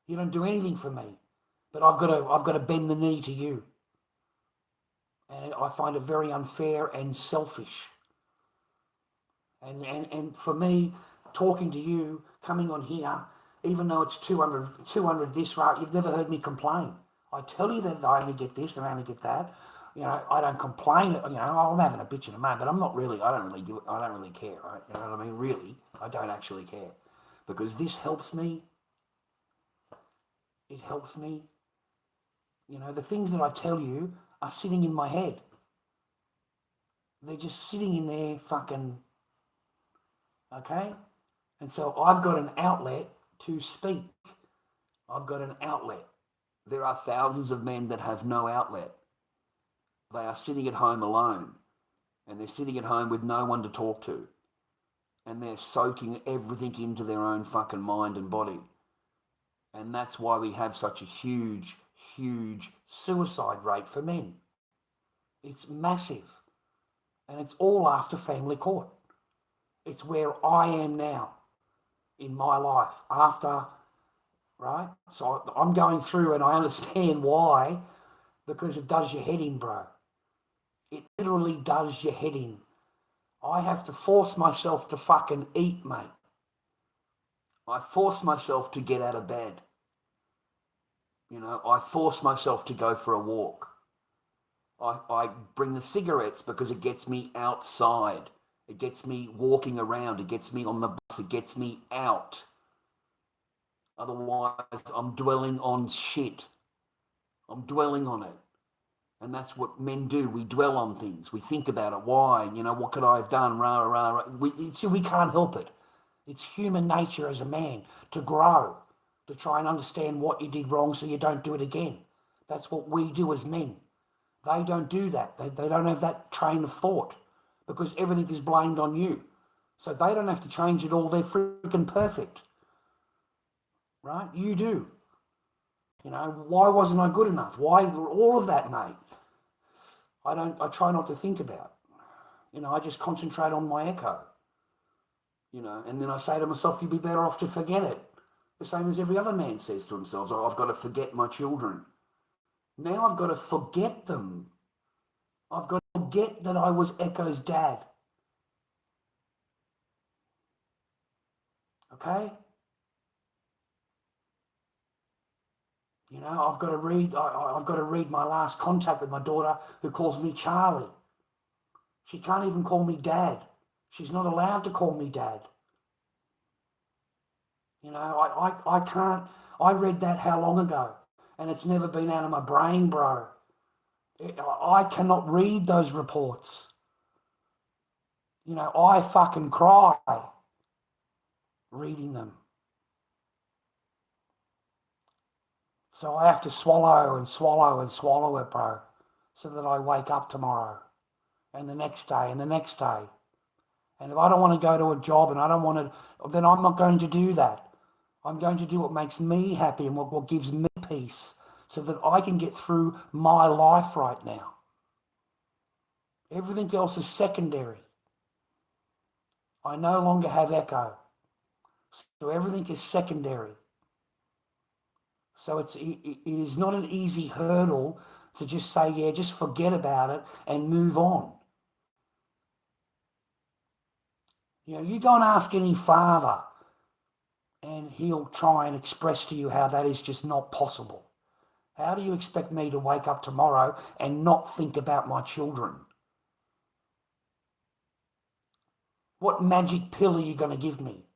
You don't do anything for me, but I've got to bend the knee to you, and I find it very unfair and selfish. And for me, talking to you, coming on here, even though it's 200 this, right, you've never heard me complain. I tell you that I only get this and I only get that. I don't complain. I'm having a bitch in a moment, but I don't really care, right? You know what I mean? Really, I don't actually care. Because this helps me. It helps me. The things that I tell you are sitting in my head. They're just sitting in there fucking, okay? And so I've got an outlet to speak. I've got an outlet. There are thousands of men that have no outlet. They are sitting at home alone, and they're sitting at home with no one to talk to, and they're soaking everything into their own fucking mind and body. And that's why we have such a huge, huge suicide rate for men. It's massive, and it's all after family court. It's where I am now in my life after, right? So I'm going through and I understand why, because it does your head in, bro. It literally does your head in. I have to force myself to fucking eat, mate. I force myself to get out of bed. I force myself to go for a walk. I bring the cigarettes because it gets me outside. It gets me walking around. It gets me on the bus. It gets me out. Otherwise, I'm dwelling on shit. I'm dwelling on it. And that's what men do. We dwell on things. We think about it. Why? What could I have done? Rah, rah, rah. We can't help it. It's human nature as a man to grow, to try and understand what you did wrong so you don't do it again. That's what we do as men. They don't do that. They don't have that train of thought because everything is blamed on you. So they don't have to change it all. They're freaking perfect. Right? You do. Why wasn't I good enough? Why all of that, mate? I try not to think about. I just concentrate on my echo. And then I say to myself, you'd be better off to forget it. The same as every other man says to themselves, oh, I've got to forget my children. Now I've got to forget them. I've got to forget that I was Echo's dad. Okay? I've got to read. I've got to read my last contact with my daughter, who calls me Charlie. She can't even call me Dad. She's not allowed to call me Dad. I can't. I read that how long ago, and it's never been out of my brain, bro. I cannot read those reports. I fucking cry reading them. So I have to swallow and swallow and swallow it, bro, so that I wake up tomorrow and the next day and the next day. And if I don't want to go to a job and I don't want to, then I'm not going to do that. I'm going to do what makes me happy and what gives me peace so that I can get through my life right now. Everything else is secondary. I no longer have Echo. So everything is secondary. So it is not an easy hurdle to just say, yeah, just forget about it and move on. You go and ask any father and he'll try and express to you how that is just not possible. How do you expect me to wake up tomorrow and not think about my children? What magic pill are you going to give me?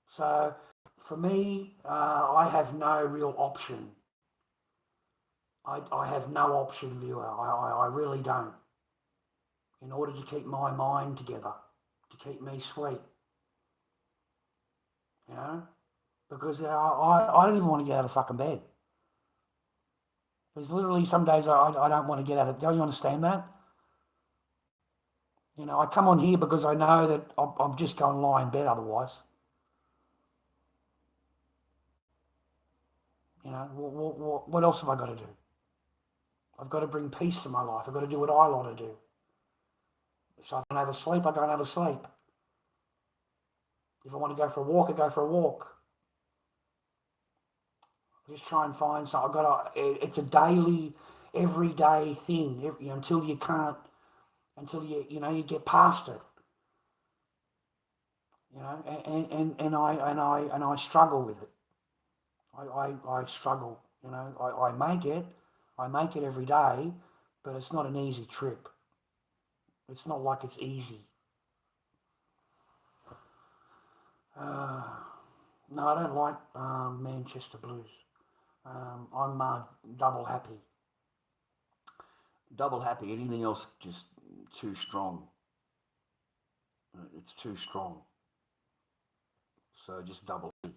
So for me, I have no real option. I have no option, viewer. I really don't. In order to keep my mind together, to keep me sweet. Because I don't even want to get out of fucking bed. There's literally some days I don't want to get out of. Don't you understand that? I come on here because I know that I'm just going to lie in bed otherwise. What else have I got to do? I've got to bring peace to my life. I've got to do what I want to do. If I don't have a sleep, I don't have a sleep. If I want to go for a walk, I go for a walk. I just try and find something. It's a daily, everyday thing until you can't, until you get past it. And I struggle with it. I struggle. I make it every day, but it's not an easy trip. It's not like it's easy. No, I don't like Manchester Blues. I'm double happy. Double happy. Anything else just too strong. It's too strong. So just double happy.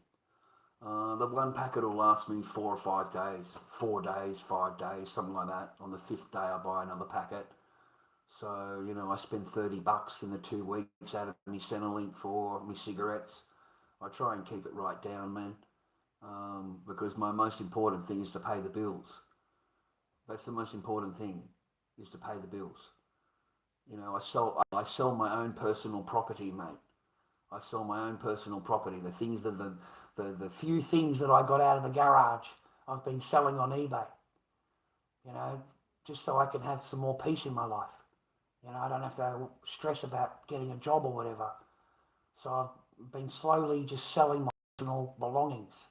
The one packet will last me 4 or 5 days. 4 days, 5 days, something like that. On the 5th day I buy another packet. So, I spend $30 in the 2 weeks out of my Centrelink for my cigarettes. I try and keep it right down, man. Because my most important thing is to pay the bills. That's the most important thing, is to pay the bills. You know, I sell my own personal property, mate. I sell my own personal property. The things that the few things that I got out of the garage, I've been selling on eBay. You know, just so I can have some more peace in my life. You know, I don't have to stress about getting a job or whatever. So I've been slowly just selling my personal belongings.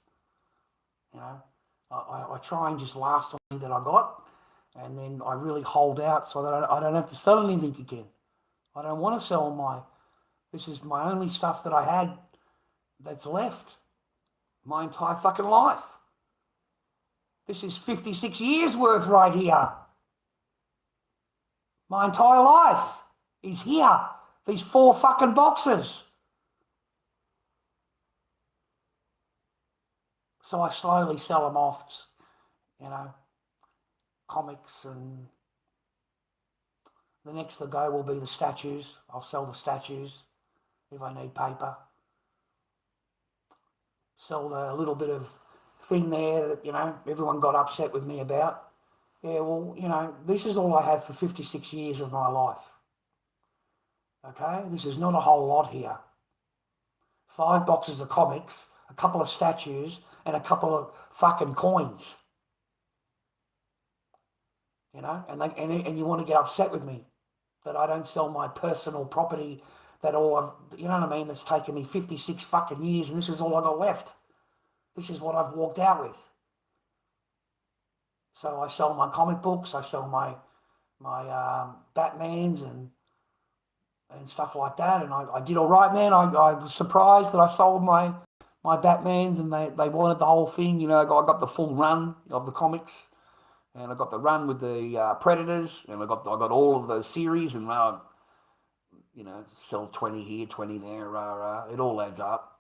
You know, I try and just last on anything that I got, and then I really hold out so that I don't have to sell anything again. I don't want to sell this is my only stuff that I had that's left my entire fucking life. This is 56 years worth right here. My entire life is here. These 4 fucking boxes. So I slowly sell them off, you know, comics, and the next to go will be the statues. I'll sell the statues if I need paper. Sell the little bit of thing there that, you know, everyone got upset with me about. Yeah, well, you know, this is all I have for 56 years of my life. Okay? This is not a whole lot here. 5 boxes of comics, a couple of statues, and a couple of fucking coins. You know? And you want to get upset with me that I don't sell my personal property, that all I've, you know what I mean, that's taken me 56 fucking years, and this is all I got left. This is what I've walked out with. So I sell my comic books, I sell my Batmans and stuff like that, and I did all right, man. I was surprised that I sold my Batmans, and they wanted the whole thing. You know, I got the full run of the comics, and I got the run with the Predators, and I got all of those series, and you know, sell 20 here, 20 there, it all adds up,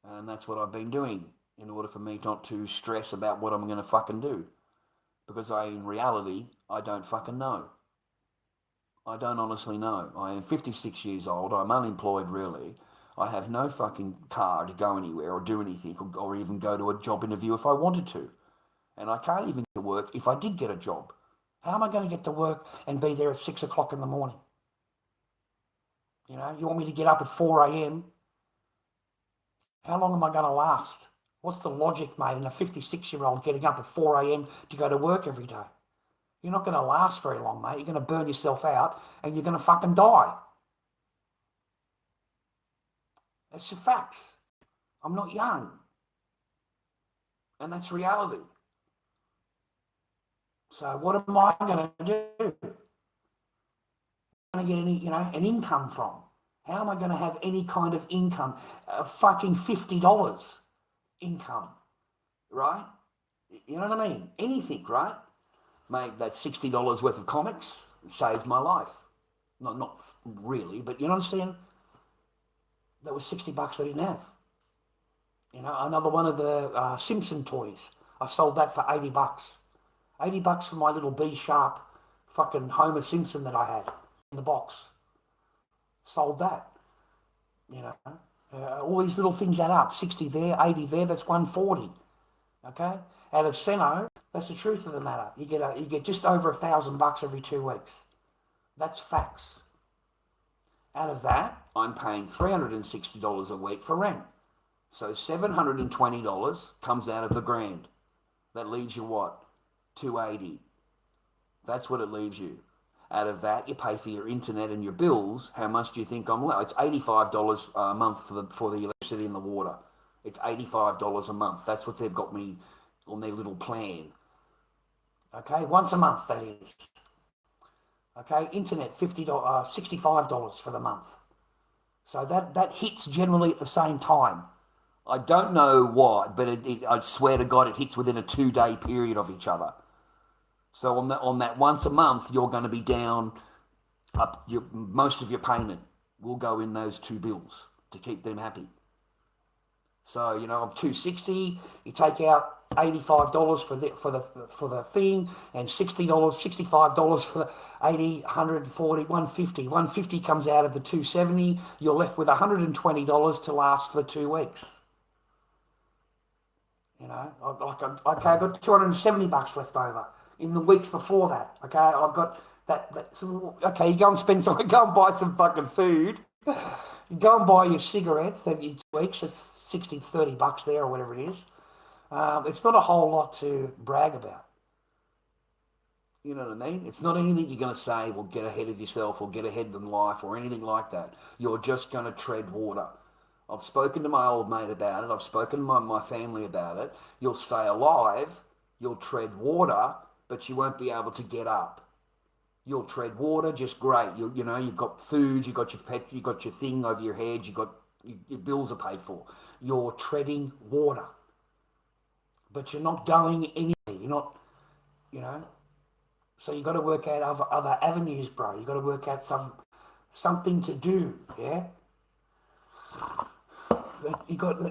and that's what I've been doing in order for me not to stress about what I'm going to fucking do. Because in reality, I don't fucking know. I don't honestly know. I am 56 years old. I'm unemployed, really. I have no fucking car to go anywhere or do anything, or even go to a job interview if I wanted to. And I can't even get to work if I did get a job. How am I going to get to work and be there at 6 o'clock in the morning? You know, you want me to get up at 4 a.m.? How long am I going to last? What's the logic, mate, in a 56-year-old getting up at 4 a.m. to go to work every day? You're not going to last very long, mate. You're going to burn yourself out and you're going to fucking die. That's the facts. I'm not young. And that's reality. So what am I going to do? I'm going to get any, you know, an income from? How am I going to have any kind of income? Fucking $50 income, right? You know what I mean? Anything, right? Mate, that's $60 worth of comics. It saved my life. Not really, but you understand? That was $60 I didn't have. You know, another one of the Simpson toys. I sold that for $80. $80 for my little B-sharp fucking Homer Simpson that I had in the box. Sold that. You know, all these little things add up. 60 there, 80 there, that's 140. Okay? Out of Seno, that's the truth of the matter. You get just over $1,000 every 2 weeks. That's facts. Out of that, I'm paying $360 a week for rent. So $720 comes out of the grand. That leaves you what? $280. That's what it leaves you. Out of that, you pay for your internet and your bills. How much do you think I'm left? It's $85 a month for the electricity and the water. It's $85 a month. That's what they've got me on their little plan. Okay, once a month, that is. Okay, internet, $65 for the month. So that hits generally at the same time. I don't know why, but I swear to God, it hits within a 2-day period of each other. So on that once a month, you're going to be down. Most of your payment will go in those 2 bills to keep them happy. So you know, I'm $260. You take out $85 for the thing, and $60, $65 for the 80, 140, 150. 150 comes out of the $270. You're left with $120 to last for the 2 weeks. You know, I got $270 left over in the weeks before that. Okay, I've got So, okay, you go and spend some, go and buy some fucking food. You go and buy your cigarettes that each week. It's 60, $30 there or whatever it is. It's not a whole lot to brag about. You know what I mean? It's not anything you're going to say will get ahead of yourself or get ahead in life or anything like that. You're just going to tread water. I've spoken to my old mate about it. I've spoken to my family about it. You'll stay alive. You'll tread water, but you won't be able to get up. You'll tread water just great. You know, you've got food, you've got your pet, you've got your thing over your head, your bills are paid for. You're treading water. But you're not going anywhere. You're not, you know. So you've got to work out other avenues, bro. You've got to work out something to do, yeah?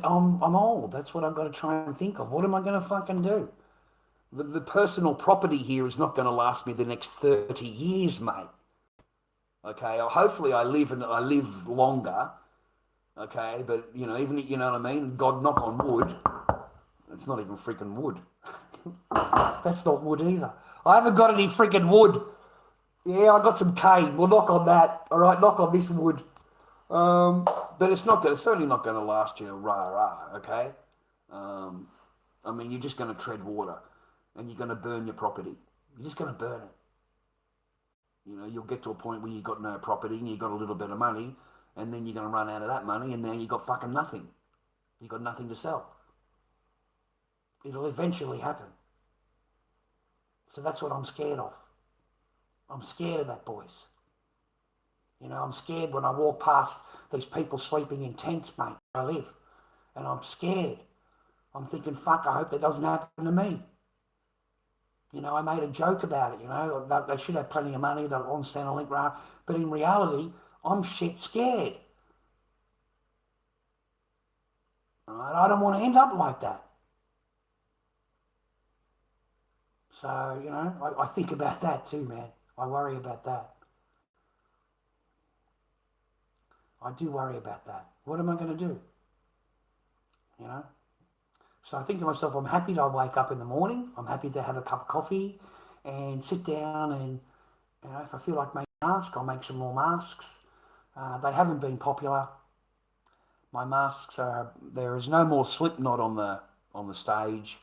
I'm old. That's what I've got to try and think of. What am I going to fucking do? The personal property here is not going to last me the next 30 years, mate. Okay, hopefully I live longer. Okay, but you know, even you know what I mean. God, knock on wood. It's not even freaking wood. That's not wood either. I haven't got any freaking wood. Yeah, I got some cane. We'll knock on that. All right, knock on this wood. But it's certainly not going to last you. Rah. Okay. I mean, you're just going to tread water. And you're going to burn your property. You're just going to burn it. You know, you'll get to a point where you've got no property and you've got a little bit of money, and then you're going to run out of that money, and now you've got fucking nothing. You've got nothing to sell. It'll eventually happen. So that's what I'm scared of. I'm scared of that, boys. You know, I'm scared when I walk past these people sleeping in tents, mate, where I live. And I'm scared. I'm thinking, fuck, I hope that doesn't happen to me. You know, I made a joke about it, you know, they should have plenty of money, they're on Centrelink, but in reality, I'm shit scared. All right? I don't want to end up like that. So, you know, I think about that too, man. I worry about that. I do worry about that. What am I going to do? You know? So I think to myself, I'm happy to wake up in the morning. I'm happy to have a cup of coffee and sit down and, you know, if I feel like making a mask, I'll make some more masks. They haven't been popular. My masks there is no more Slipknot on the stage.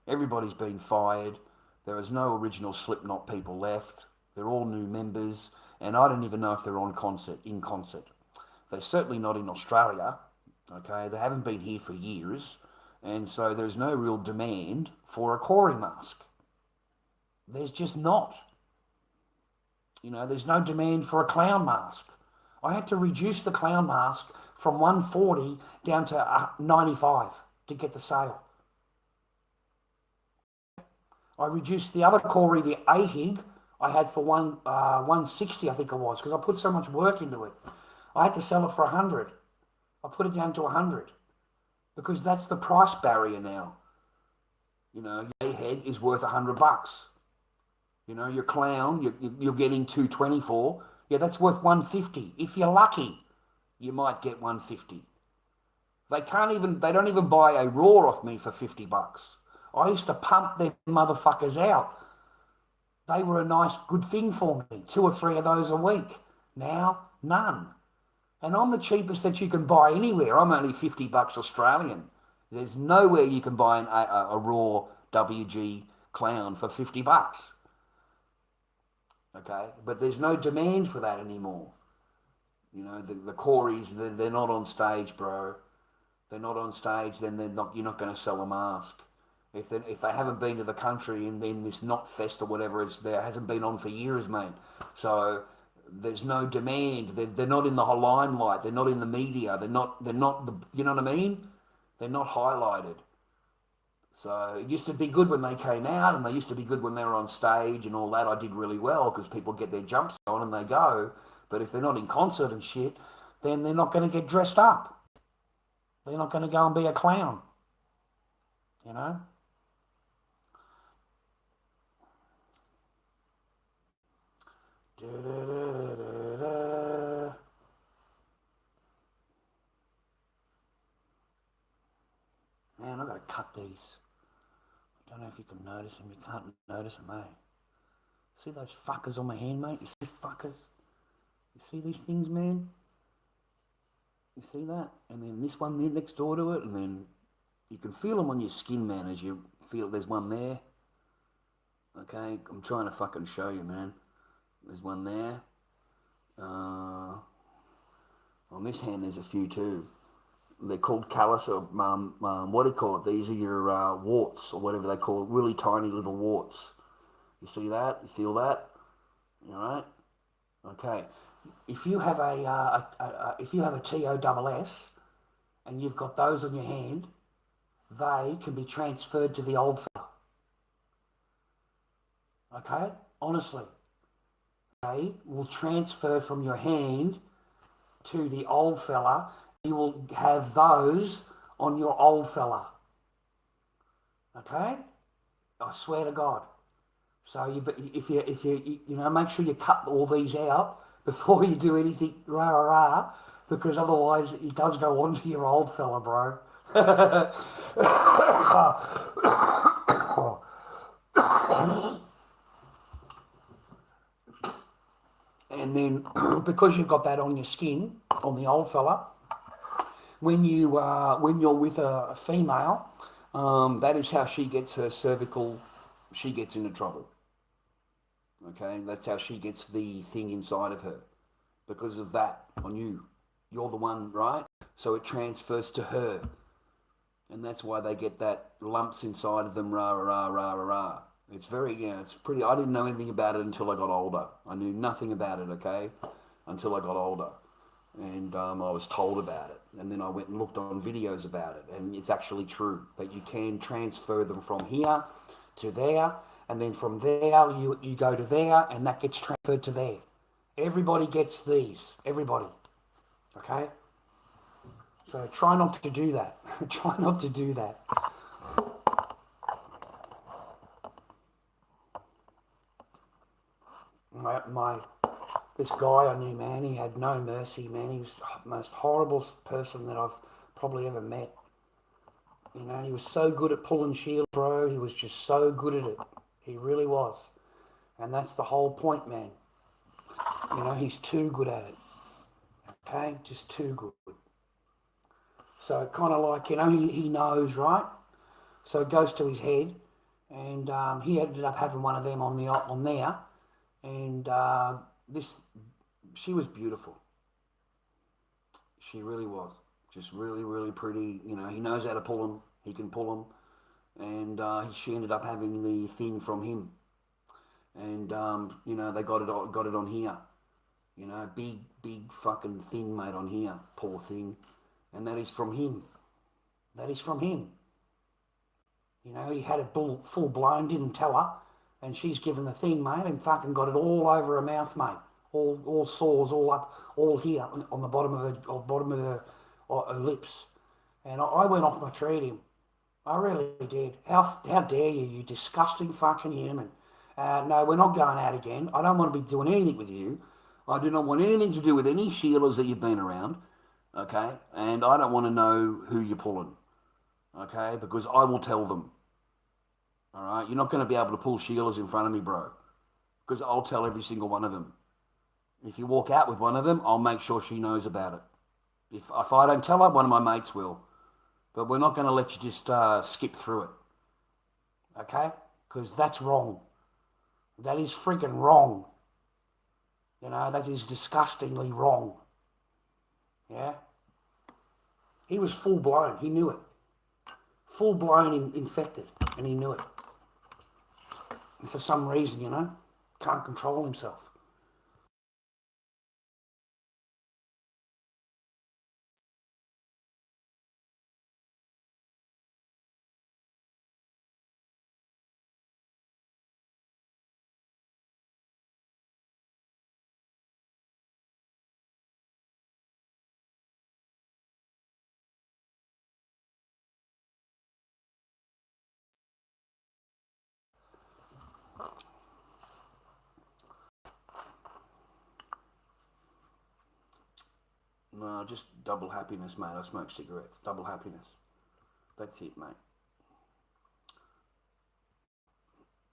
Everybody's been fired. There is no original Slipknot people left. They're all new members, and I don't even know if they're in concert. They're certainly not in Australia. Okay, they haven't been here for years. And so there's no real demand for a Corey mask. There's just not. You know, there's no demand for a clown mask. I had to reduce the clown mask from 140 down to 95 to get the sale. I reduced the other Corey, the 8 I had for 160, I think it was, because I put so much work into it. I had to sell it for 100. I put it down to 100. Because that's the price barrier now. You know, your head is worth $100. You know, your clown, you're getting 220 for. Yeah, that's worth 150. If you're lucky, you might get 150. They don't even buy a raw off me for $50. I used to pump them motherfuckers out. They were a nice, good thing for me. 2 or 3 of those a week. Now, none. And I'm the cheapest that you can buy anywhere. I'm only $50 Australian. There's nowhere you can buy a raw WG clown for $50. Okay? But there's no demand for that anymore. You know, the Coreys, they're not on stage, bro. They're not on stage, then you're not going to sell a mask. If they haven't been to the country and then this Knot Fest or whatever hasn't been on for years, mate. So there's no demand. They're not in the limelight. They're not in the media. They're not you know what I mean? They're not highlighted. So it used to be good when they came out, and they used to be good when they were on stage and all that. I did really well because people get their jumps on and they go. But if they're not in concert and shit, then they're not going to get dressed up. They're not going to go and be a clown. You know? Man, I've got to cut these. I don't know if you can notice them. You can't notice them, eh? See those fuckers on my hand, mate? You see these fuckers? You see these things, man? You see that? And then this one there next door to it, and then you can feel them on your skin, man, as you feel there's one there. Okay, I'm trying to fucking show you, man. There's one there. On this hand, there's a few too. They're called callus, or what do you call it? These are your warts, or whatever they call it, really tiny little warts. You see that? You feel that? All right. Okay. If you have a TOSS and you've got those on your hand, they can be transferred to the old fella. Okay? Honestly. They will transfer from your hand to the old fella. You will have those on your old fella. Okay? I swear to God. So if you make sure you cut all these out before you do anything rah, because otherwise it does go on to your old fella, bro. And then because you've got that on your skin, on the old fella, when you're with a female, that is how she gets her cervical. She gets into trouble. Okay, that's how she gets the thing inside of her, because of that on you. You're the one, right? So it transfers to her, and that's why they get that lumps inside of them. Rah. It's very, it's pretty. I didn't know anything about it until I got older. I knew nothing about it, okay, until I got older, and I was told about it, and then I went and looked on videos about it, and it's actually true that you can transfer them from here to there, and then from there you go to there, and that gets transferred to there. Everybody gets these. Everybody. Okay? So try not to do that. Try not to do that. This guy I knew, man, he had no mercy, man. He was the most horrible person that I've probably ever met. You know, he was so good at pulling shield, bro. He was just so good at it. He really was. And that's the whole point, man. You know, he's too good at it. Okay? Just too good. So kind of like, you know, he knows, right? So it goes to his head. And he ended up having one of them on there. And she was beautiful. She really was. Just really, really pretty. You know, he knows how to pull them. He can pull them. And she ended up having the thing from him. And, you know, they got it on here. You know, big fucking thing, mate, on here. Poor thing. And that is from him. That is from him. You know, he had it full blown, didn't tell her. And she's given the thing, mate, and fucking got it all over her mouth, mate. All sores, all up, all here on the bottom of her lips. And I went off my tree at him. I really did. How dare you, you disgusting fucking human. No, we're not going out again. I don't want to be doing anything with you. I do not want anything to do with any Sheilas that you've been around, okay? And I don't want to know who you're pulling, okay? Because I will tell them, all right? You're not going to be able to pull Sheilas in front of me, bro, because I'll tell every single one of them. If you walk out with one of them, I'll make sure she knows about it. If I don't tell her, one of my mates will. But we're not going to let you just skip through it, okay? Because that's wrong. That is freaking wrong. You know, that is disgustingly wrong. Yeah? He was full blown. He knew it. Full blown infected, and he knew it. And for some reason, you know, can't control himself. No, just double happiness, mate. I smoke cigarettes. Double happiness. That's it, mate.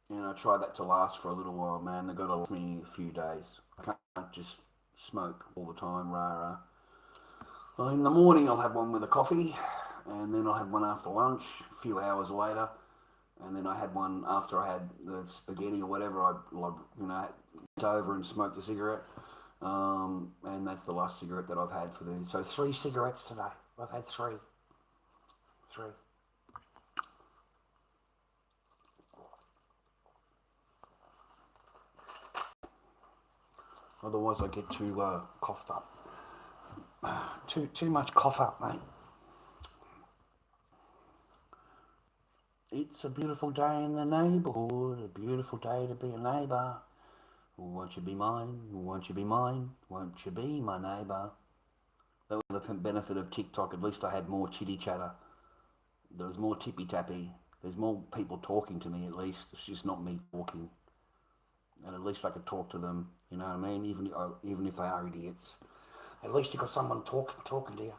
I tried that to last for a little while, man. They've got to last me a few days. I can't just smoke all the time, rah rah. Well, in the morning I'll have one with a coffee, and then I'll have one after lunch, a few hours later, and then I had one after I had the spaghetti or whatever. I went over and smoked a cigarette, and that's the last cigarette that I've had for the. So 3 cigarettes today. I've had three. Otherwise, I get too coughed up. Too much cough up, mate. It's a beautiful day in the neighbourhood, a beautiful day to be a neighbour. Won't you be mine? Won't you be mine? Won't you be my neighbour? That was the benefit of TikTok. At least I had more chitty chatter. There was more tippy tappy. There's more people talking to me. At least it's just not me talking. And at least I could talk to them. You know what I mean? Even if they are idiots. At least you got someone talking to you.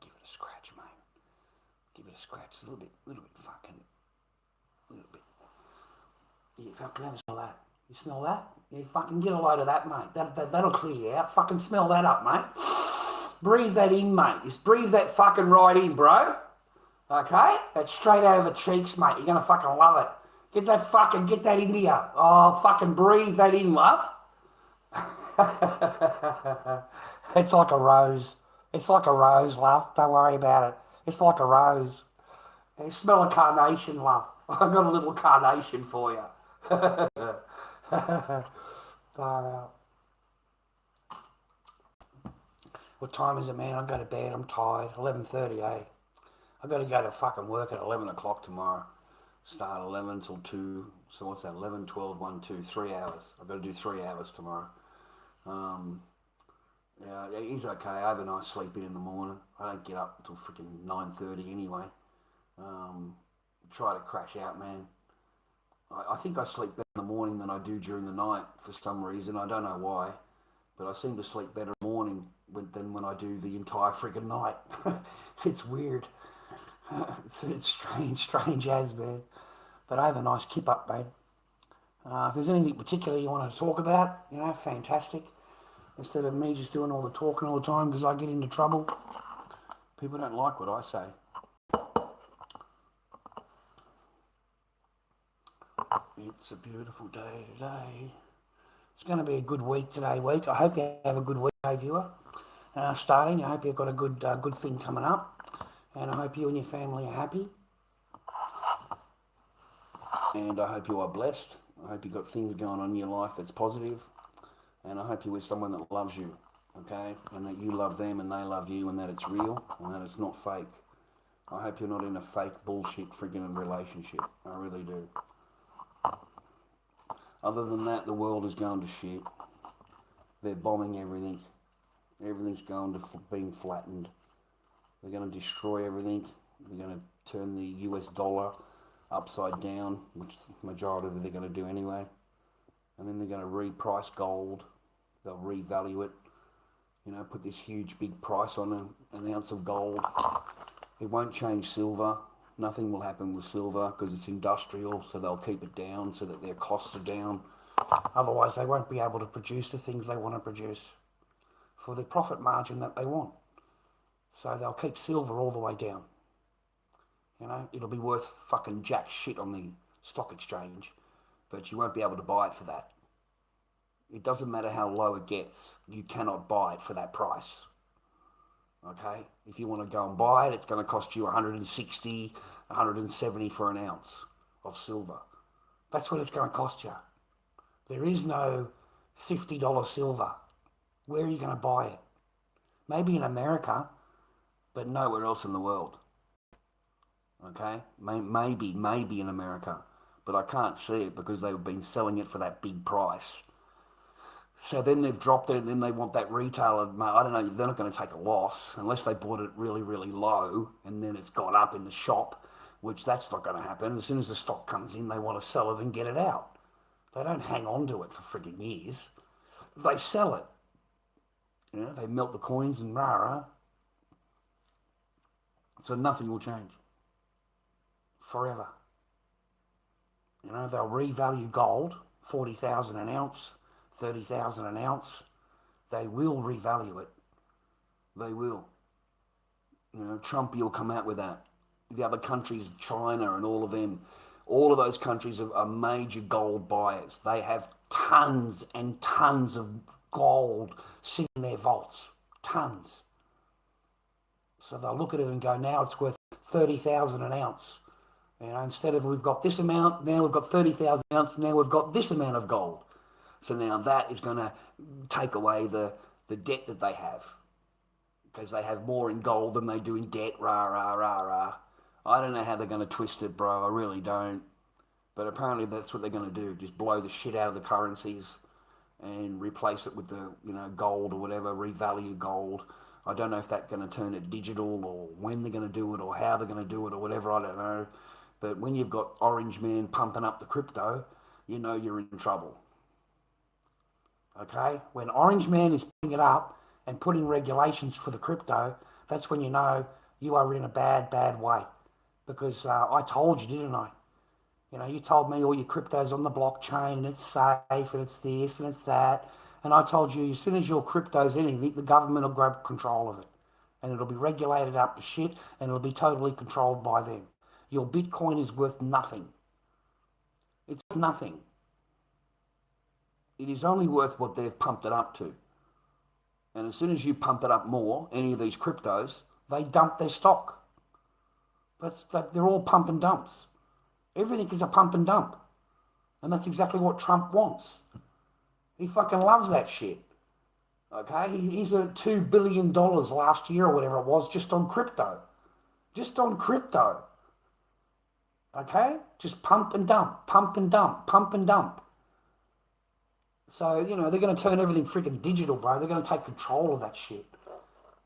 Give it a scratch, mate. Give it a scratch. It's a little bit fucking, little bit. You fucking have a smell that. You smell that? You fucking get a load of that, mate. That'll clear you out. Fucking smell that up, mate. Breathe that in, mate. Just breathe that fucking right in, bro. Okay? That's straight out of the cheeks, mate. You're gonna fucking love it. Get that into you. Oh, fucking breathe that in, love. It's like a rose. It's like a rose, love. Don't worry about it. It's like a rose. You smell a carnation, love. I've got a little carnation for you. Far out. What time is it, man? I go to bed. I'm tired. 11:30, eh? I've got to go to fucking work at 11 o'clock tomorrow. Start 11 till 2. So what's that? 11, 12, 1, 2, 3 hours. I've got to do 3 hours tomorrow. Yeah, he's okay. I have a nice sleep in the morning. I don't get up until freaking 9:30 anyway. Try to crash out, man. I think I sleep better in the morning than I do during the night for some reason. I don't know why, but I seem to sleep better in the morning than when I do the entire freaking night. It's weird. It's strange as, man. But I have a nice kip up, mate. If there's anything particular you want to talk about, fantastic. Instead of me just doing all the talking all the time because I get into trouble. People don't like what I say. It's a beautiful day today. It's going to be a good week today, I hope you have a good week, viewer. Starting, I hope you've got a good thing coming up. And I hope you and your family are happy. And I hope you are blessed. I hope you've got things going on in your life that's positive. And I hope you're with someone that loves you, okay? And that you love them and they love you and that it's real and that it's not fake. I hope you're not in a fake bullshit friggin' relationship. I really do. Other than that, the world is going to shit. They're bombing everything. Everything's going to being flattened. They're going to destroy everything. They're going to turn the US dollar upside down, which the majority of it they're going to do anyway. And then they're going to reprice gold. They'll revalue it. Put this huge big price on an ounce of gold. It won't change silver. Nothing will happen with silver because it's industrial, so they'll keep it down so that their costs are down. Otherwise, they won't be able to produce the things they want to produce for the profit margin that they want. So they'll keep silver all the way down. It'll be worth fucking jack shit on the stock exchange, but you won't be able to buy it for that. It doesn't matter how low it gets, you cannot buy it for that price. Okay? If you want to go and buy it, it's going to cost you 160, 170 for an ounce of silver. That's what it's going to cost you. There is no $50 silver. Where are you going to buy it? Maybe in America, but nowhere else in the world. Okay? Maybe in America, but I can't see it because they've been selling it for that big price. So then they've dropped it and then they want that retailer, I don't know, they're not going to take a loss unless they bought it really, really low and then it's gone up in the shop, which that's not going to happen. As soon as the stock comes in, they want to sell it and get it out. They don't hang on to it for frigging years. they sell it. You know, they melt the coins and rah. So nothing will change forever. You know, they'll revalue gold, 40,000 an ounce, 30,000 an ounce. They will revalue it. They will. You know, Trump will come out with that. The other countries, China and all of them, all of those countries are major gold buyers. They have tons and tons of gold sitting in their vaults. Tons. So they'll look at it and go, now it's worth 30,000 an ounce. You know, instead of we've got this amount, now we've got 30,000 ounces, now we've got this amount of gold. So now that is going to take away the debt that they have. Because they have more in gold than they do in debt, rah. I don't know how they're going to twist it, bro. I really don't. But apparently that's what they're going to do. Just blow the shit out of the currencies and replace it with the, you know, gold or whatever, revalue gold. I don't know if that's going to turn it digital or when they're going to do it or how they're going to do it or whatever, I don't know. But when you've got Orange Man pumping up the crypto, you know you're in trouble. Okay? When Orange Man is putting it up and putting regulations for the crypto, that's when you know you are in a bad way. Because I told you, didn't I? You know, you told me all your crypto's on the blockchain and it's safe and it's this and it's that. And I told you, as soon as your crypto's anything, the government will grab control of it. And it'll be regulated up to shit and it'll be totally controlled by them. Your Bitcoin is worth nothing. It's nothing. It is only worth what they've pumped it up to. And as soon as you pump it up more, any of these cryptos, they dump their stock. They're all pump and dumps. Everything is a pump and dump. And that's exactly what Trump wants. He fucking loves that shit. Okay? He's earned $2 billion last year or whatever it was just on crypto. Just on crypto. Okay? Just pump and dump, pump and dump, pump and dump. So, you know, they're going to turn everything freaking digital, bro. They're going to take control of that shit.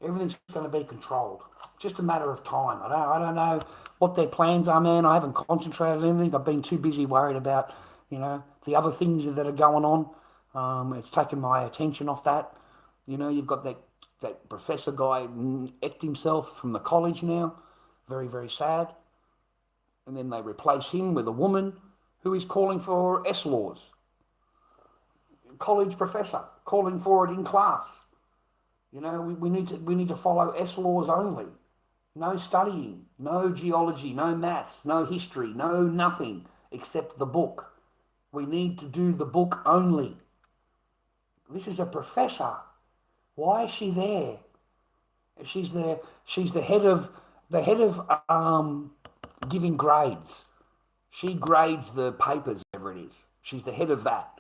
Everything's going to be controlled. Just a matter of time. I don't know what their plans are, man. I haven't concentrated on anything. I've been too busy worried about, you know, the other things that are going on. It's taken my attention off that. You know, you've got that professor guy ecked himself from the college now. Very, very sad. And then they replace him with a woman who is calling for S-laws. College professor calling for it in class. You know, we need to follow S-laws only. No studying, no geology, no maths, no history, no nothing except the book. We need to do the book only. This is a professor. Why is she there? She's the head of giving grades. She grades the papers, whatever it is. She's the head of that.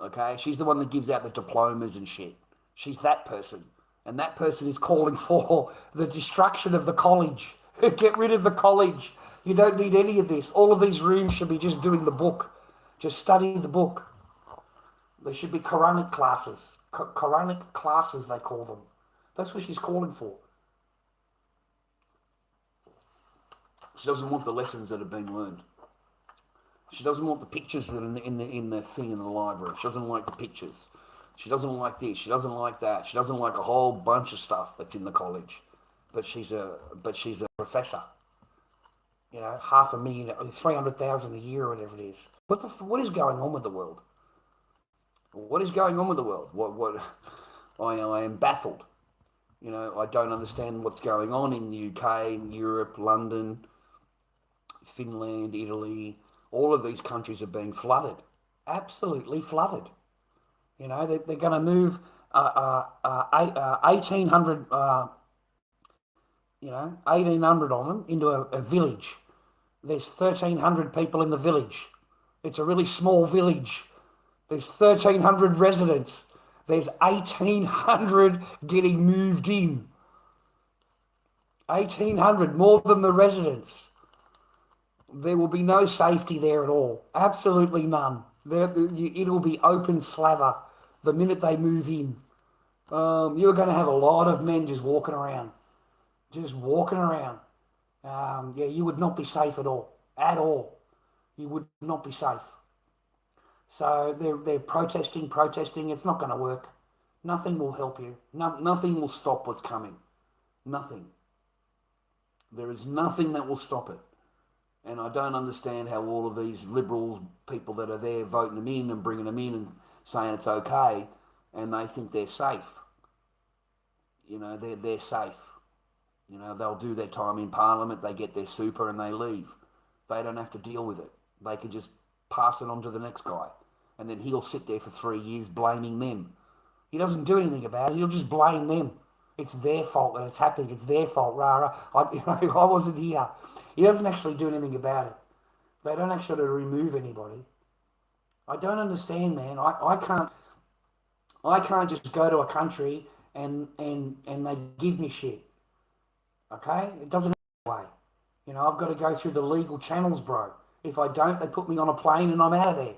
Okay? She's the one that gives out the diplomas and shit. She's that person. And that person is calling for the destruction of the college. Get rid of the college. You don't need any of this. All of these rooms should be just doing the book. Just study the book. There should be Quranic classes. Quranic classes, they call them. That's what she's calling for. She doesn't want the lessons that are being learned. She doesn't want the pictures that are in the thing in the library. She doesn't like the pictures. She doesn't like this. She doesn't like that. She doesn't like a whole bunch of stuff that's in the college. But she's a professor. You know, $500,000, 300,000 a year, or whatever it is. What is going on with the world? What is going on with the world? I am baffled. You know, I don't understand what's going on in the UK, in Europe, London, Finland, Italy. All of these countries are being flooded. Absolutely flooded. You know, they're going to move 1,800, 1,800 of them into a village. There's 1,300 people in the village. It's a really small village. There's 1,300 residents. There's 1,800 getting moved in. 1,800, more than the residents. There will be no safety there at all. Absolutely none. It will be open slather the minute they move in. You're going to have a lot of men just walking around. Just walking around. You would not be safe at all. At all. You would not be safe. So they're protesting. It's not going to work. Nothing will help you. Nothing will stop what's coming. Nothing. There is nothing that will stop it. And I don't understand how all of these liberals, people that are there voting them in and bringing them in and saying it's okay, and they think they're safe. You know, they're safe. You know, they'll do their time in Parliament, they get their super and they leave. They don't have to deal with it. They can just pass it on to the next guy. And then he'll sit there for 3 years blaming them. He doesn't do anything about it. He'll just blame them. It's their fault that it's happening. It's their fault. Rah, rah. I wasn't here. He doesn't actually do anything about it. They don't actually remove anybody. I don't understand, man. I can't just go to a country and they give me shit. Okay? It doesn't work that way. You know, I've got to go through the legal channels, bro. If I don't, they put me on a plane and I'm out of there.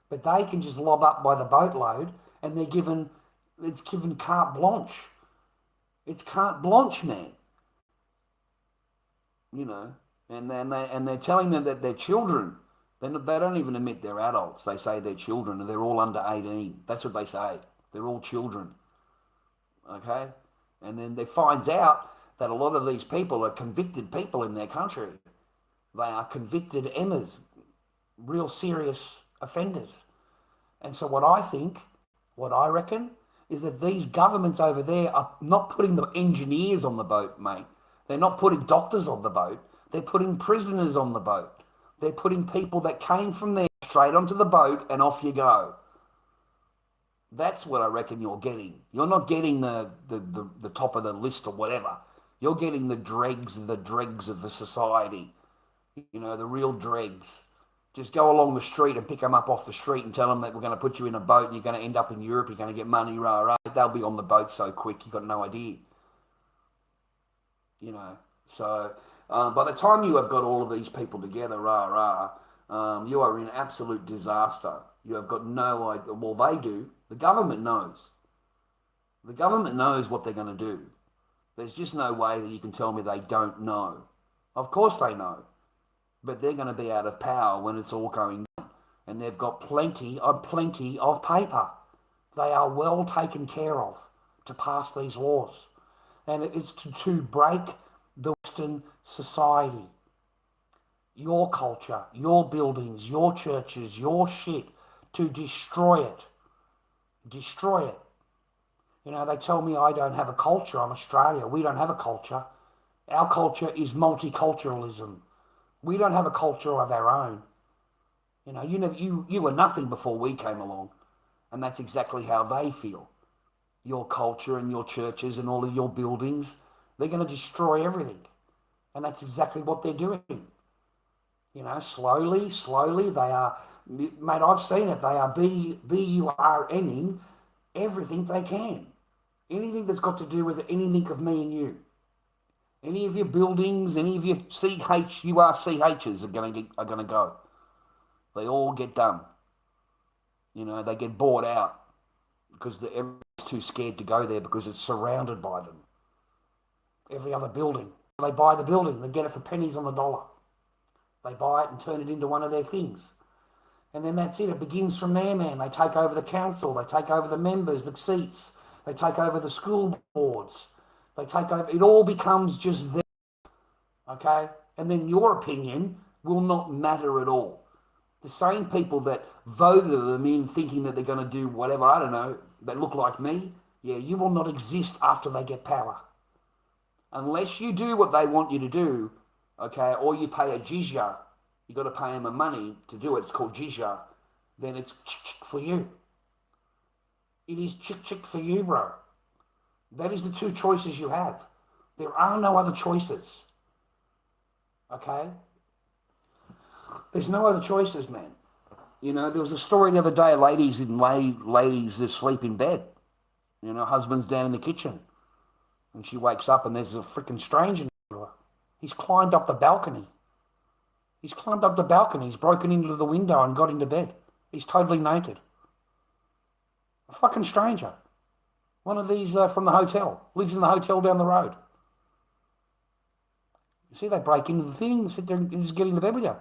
But they can just lob up by the boatload and it's given carte blanche. It's carte blanche, man. You know, and they're telling them that they're children. They don't even admit they're adults. They say they're children and they're all under 18. That's what they say. They're all children. Okay? And then they finds out that a lot of these people are convicted people in their country. They are convicted Emmas, real serious offenders. And so what I reckon, is that these governments over there are not putting the engineers on the boat, mate. They're not putting doctors on the boat. They're putting prisoners on the boat. They're putting people that came from there straight onto the boat and off you go. That's what I reckon you're getting. You're not getting the top of the list or whatever. You're getting the dregs of the society. You know, the real dregs. Just go along the street and pick them up off the street and tell them that we're going to put you in a boat and you're going to end up in Europe, you're going to get money, rah, rah. They'll be on the boat so quick, you've got no idea. You know, so by the time you have got all of these people together, rah, rah, you are in absolute disaster. You have got no idea. Well, they do. The government knows. The government knows what they're going to do. There's just no way that you can tell me they don't know. Of course they know. But they're going to be out of power when it's all going down. And they've got plenty of paper. They are well taken care of to pass these laws. And it's to break the Western society. Your culture, your buildings, your churches, your shit, to destroy it. Destroy it. You know, they tell me I don't have a culture. I'm Australia. We don't have a culture. Our culture is multiculturalism. We don't have a culture of our own. You know, you were nothing before we came along. And that's exactly how they feel. Your culture and your churches and all of your buildings, they're going to destroy everything. And that's exactly what they're doing. You know, slowly, they are, mate, I've seen it. They are BURNing everything they can. Anything that's got to do with anything of me and you. Any of your buildings, any of your CHs are going to go. They all get done. You know, they get bought out because everyone's too scared to go there because it's surrounded by them. Every other building. They buy the building. They get it for pennies on the dollar. They buy it and turn it into one of their things. And then that's it. It begins from there, man. They take over the council. They take over the members, the seats. They take over the school boards. They take over. It all becomes just them. Okay? And then your opinion will not matter at all. The same people that voted them in thinking that they're going to do whatever, I don't know, that look like me, yeah, you will not exist after they get power. Unless you do what they want you to do, okay, or you pay a jizya, you got to pay them a money to do it, it's called jizya, then it's chick for you. It is chick for you, bro. That is the two choices you have. There are no other choices. Okay? There's no other choices, man. You know, there was a story the other day, ladies that sleep in bed. You know, husband's down in the kitchen. And she wakes up and there's a freaking stranger next to her. He's climbed up the balcony. He's broken into the window and got into bed. He's totally naked. A fucking stranger. One of these from the hotel. Lives in the hotel down the road. You see, they break into the thing, sit there and just get into bed with you.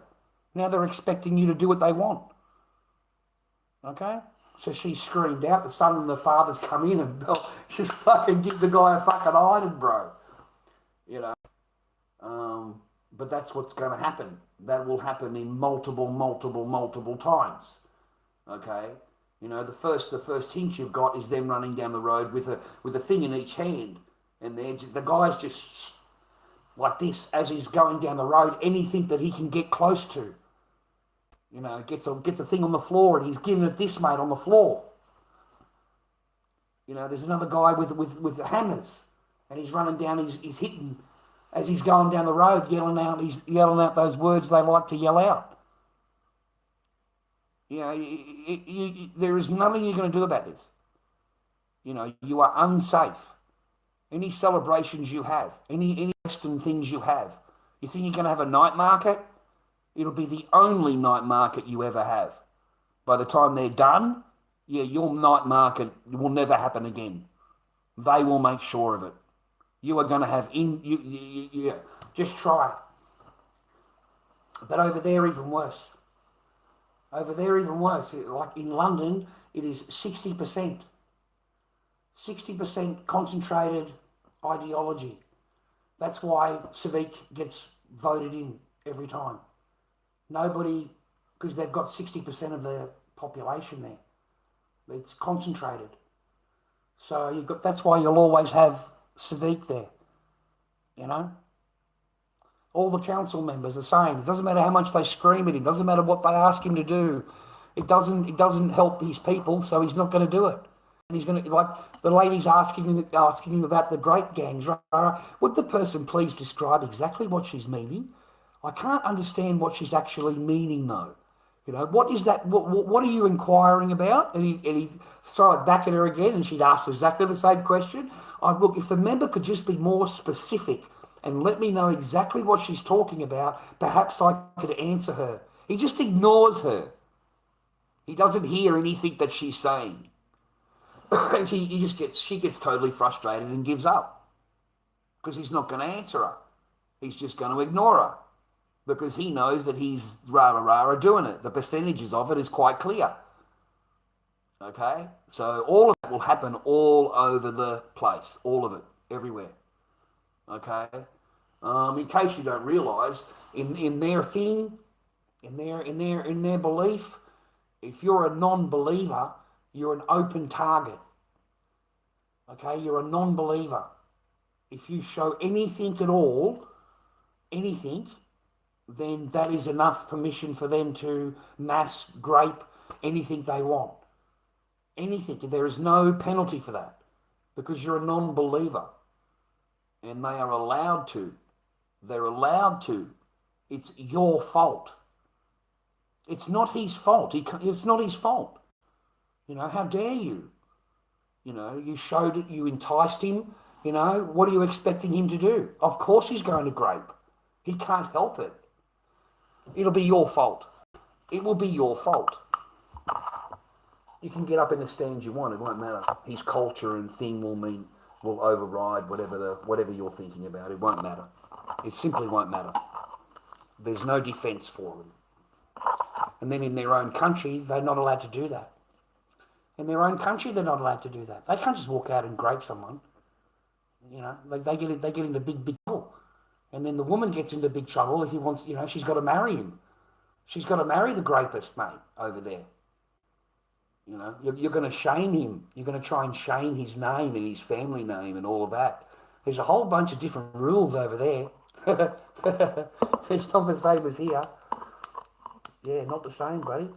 Now they're expecting you to do what they want. Okay? So she screamed out, the son and the father's come in and just fucking give the guy a fucking iron, bro. You know? But that's what's going to happen. That will happen in multiple times. Okay? You know, the first hint you've got is them running down the road with a thing in each hand. And the guy's just like this as he's going down the road, anything that he can get close to. You know, gets a thing on the floor and he's giving it this, mate, on the floor. You know, there's another guy with the hammers and he's running down, he's hitting as he's going down the road, he's yelling out those words they like to yell out. You know, there is nothing you're going to do about this. You know, you are unsafe. Any celebrations you have, any Western things you have, you think you're going to have a night market? It'll be the only night market you ever have. By the time they're done, yeah, your night market will never happen again. They will make sure of it. You are going to have just try it. But over there, even worse. Over there, even worse. Like in London, it is 60%. 60% concentrated ideology. That's why Civic gets voted in every time. Nobody, because they've got 60% of the population there. It's concentrated. So that's why you'll always have Civic there. You know? All the council members are saying, it doesn't matter how much they scream at him, doesn't matter what they ask him to do. It doesn't help his people, so he's not going to do it. And he's going to, like, the lady's asking him about the grape gangs. Right? Would the person please describe exactly what she's meaning? I can't understand what she's actually meaning, though. You know, what is that? What are you inquiring about? And he'd throw it back at her again, and she'd ask exactly the same question. Look, if the member could just be more specific and let me know exactly what she's talking about, perhaps I could answer her. He just ignores her. He doesn't hear anything that she's saying. And she gets totally frustrated and gives up because he's not going to answer her. He's just going to ignore her because he knows that he's rah-rah-rah doing it. The percentages of it is quite clear. Okay? So all of that will happen all over the place. All of it. Everywhere. Okay? In case you don't realise, in their thing, in their belief, if you're a non-believer, you're an open target. Okay? You're a non-believer. If you show anything at all, anything, then that is enough permission for them to mass grape anything they want. Anything. There is no penalty for that because you're a non-believer. And they are allowed to. They're allowed to. It's your fault. It's not his fault. It's not his fault. You know, how dare you? You know, you showed it, you enticed him. You know, what are you expecting him to do? Of course he's going to grape. He can't help it. It'll be your fault. It will be your fault. You can get up in the stands you want. It won't matter. His culture and thing will override whatever you're thinking about. It won't matter. It simply won't matter. There's no defence for them. And then in their own country, they're not allowed to do that. In their own country, they're not allowed to do that. They can't just walk out and grape someone. You know, they get into big trouble. And then the woman gets into big trouble if he wants, you know, she's got to marry him. She's got to marry the rapist, mate, over there. You know, you're going to shame him. You're going to try and shame his name and his family name and all of that. There's a whole bunch of different rules over there. It's not the same as here. Yeah, not the same, buddy.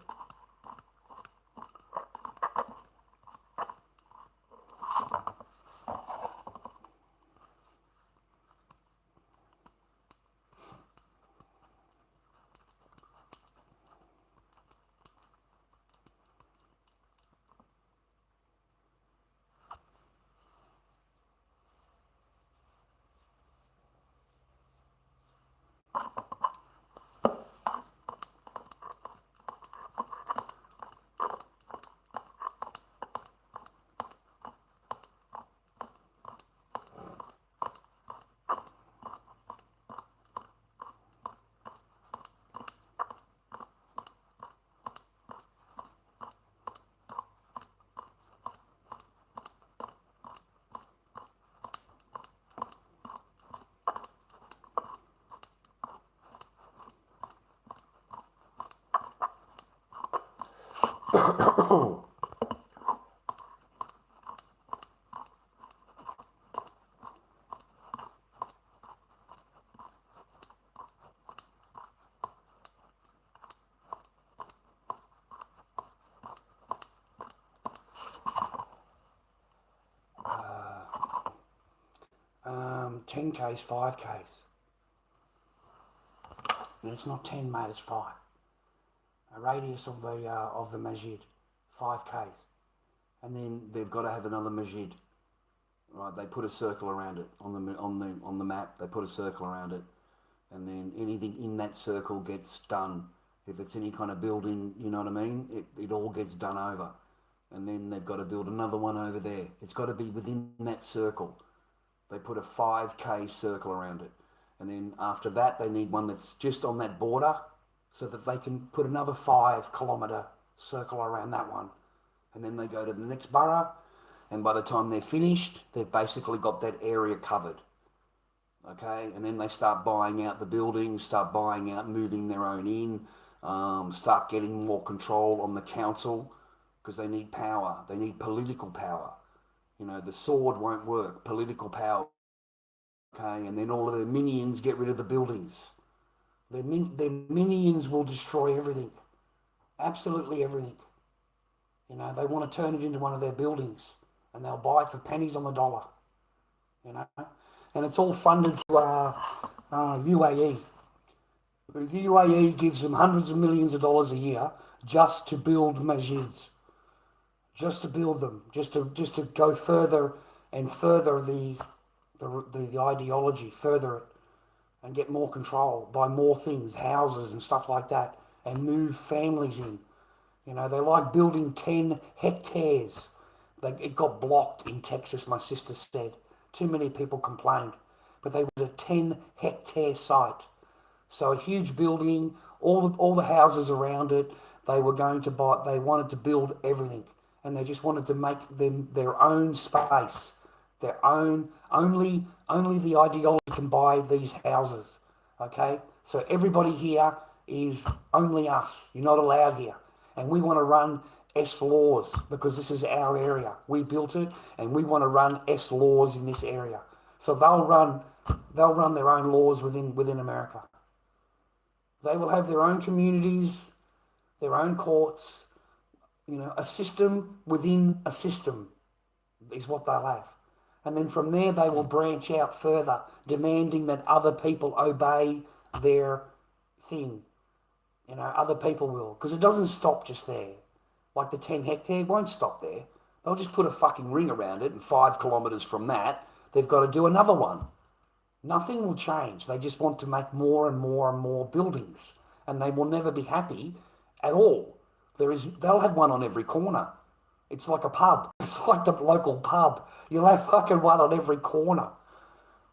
10Ks, 5Ks. And it's not 10, mate, it's 5. A radius of the masjid, 5Ks. And then they've got to have another masjid. Right, they put a circle around it on the map. They put a circle around it, and then anything in that circle gets done. If it's any kind of building, you know what I mean, it all gets done over. And then they've got to build another one over there. It's got to be within that circle. They put a 5K circle around it. And then after that, they need one that's just on that border so that they can put another 5-kilometre circle around that one. And then they go to the next borough, and by the time they're finished, they've basically got that area covered. Okay? And then they start buying out the buildings, start buying out, moving their own in, start getting more control on the council, because they need power. They need political power. You know, the sword won't work. Political power. Okay? And then all of their minions get rid of the buildings. Their minions will destroy everything. Absolutely everything. You know, they want to turn it into one of their buildings, and they'll buy it for pennies on the dollar. You know? And it's all funded through UAE. The UAE gives them hundreds of millions of dollars a year just to build masjids. Just to build them, just to go further and further the ideology, further it, and get more control, buy more things, houses and stuff like that, and move families in. You know, they like building 10 hectares. It got blocked in Texas, my sister said. Too many people complained. But they was a 10-hectare site. So a huge building, all the houses around it, they were going to buy, they wanted to build everything. And they just wanted to make them their own space, their own, only the ideology can buy these houses, okay? So everybody here is only us. You're not allowed here. And we want to run S laws because this is our area. We built it, and we want to run S laws in this area. So they'll run their own laws within America. They will have their own communities, their own courts. You know, a system within a system is what they'll have. And then from there, they will branch out further, demanding that other people obey their thing. You know, other people will. Because it doesn't stop just there. Like the 10 hectare won't stop there. They'll just put a fucking ring around it, and 5 kilometres from that, they've got to do another one. Nothing will change. They just want to make more and more and more buildings. And they will never be happy at all. They'll have one on every corner. It's like a pub. It's like the local pub. You'll have fucking one on every corner.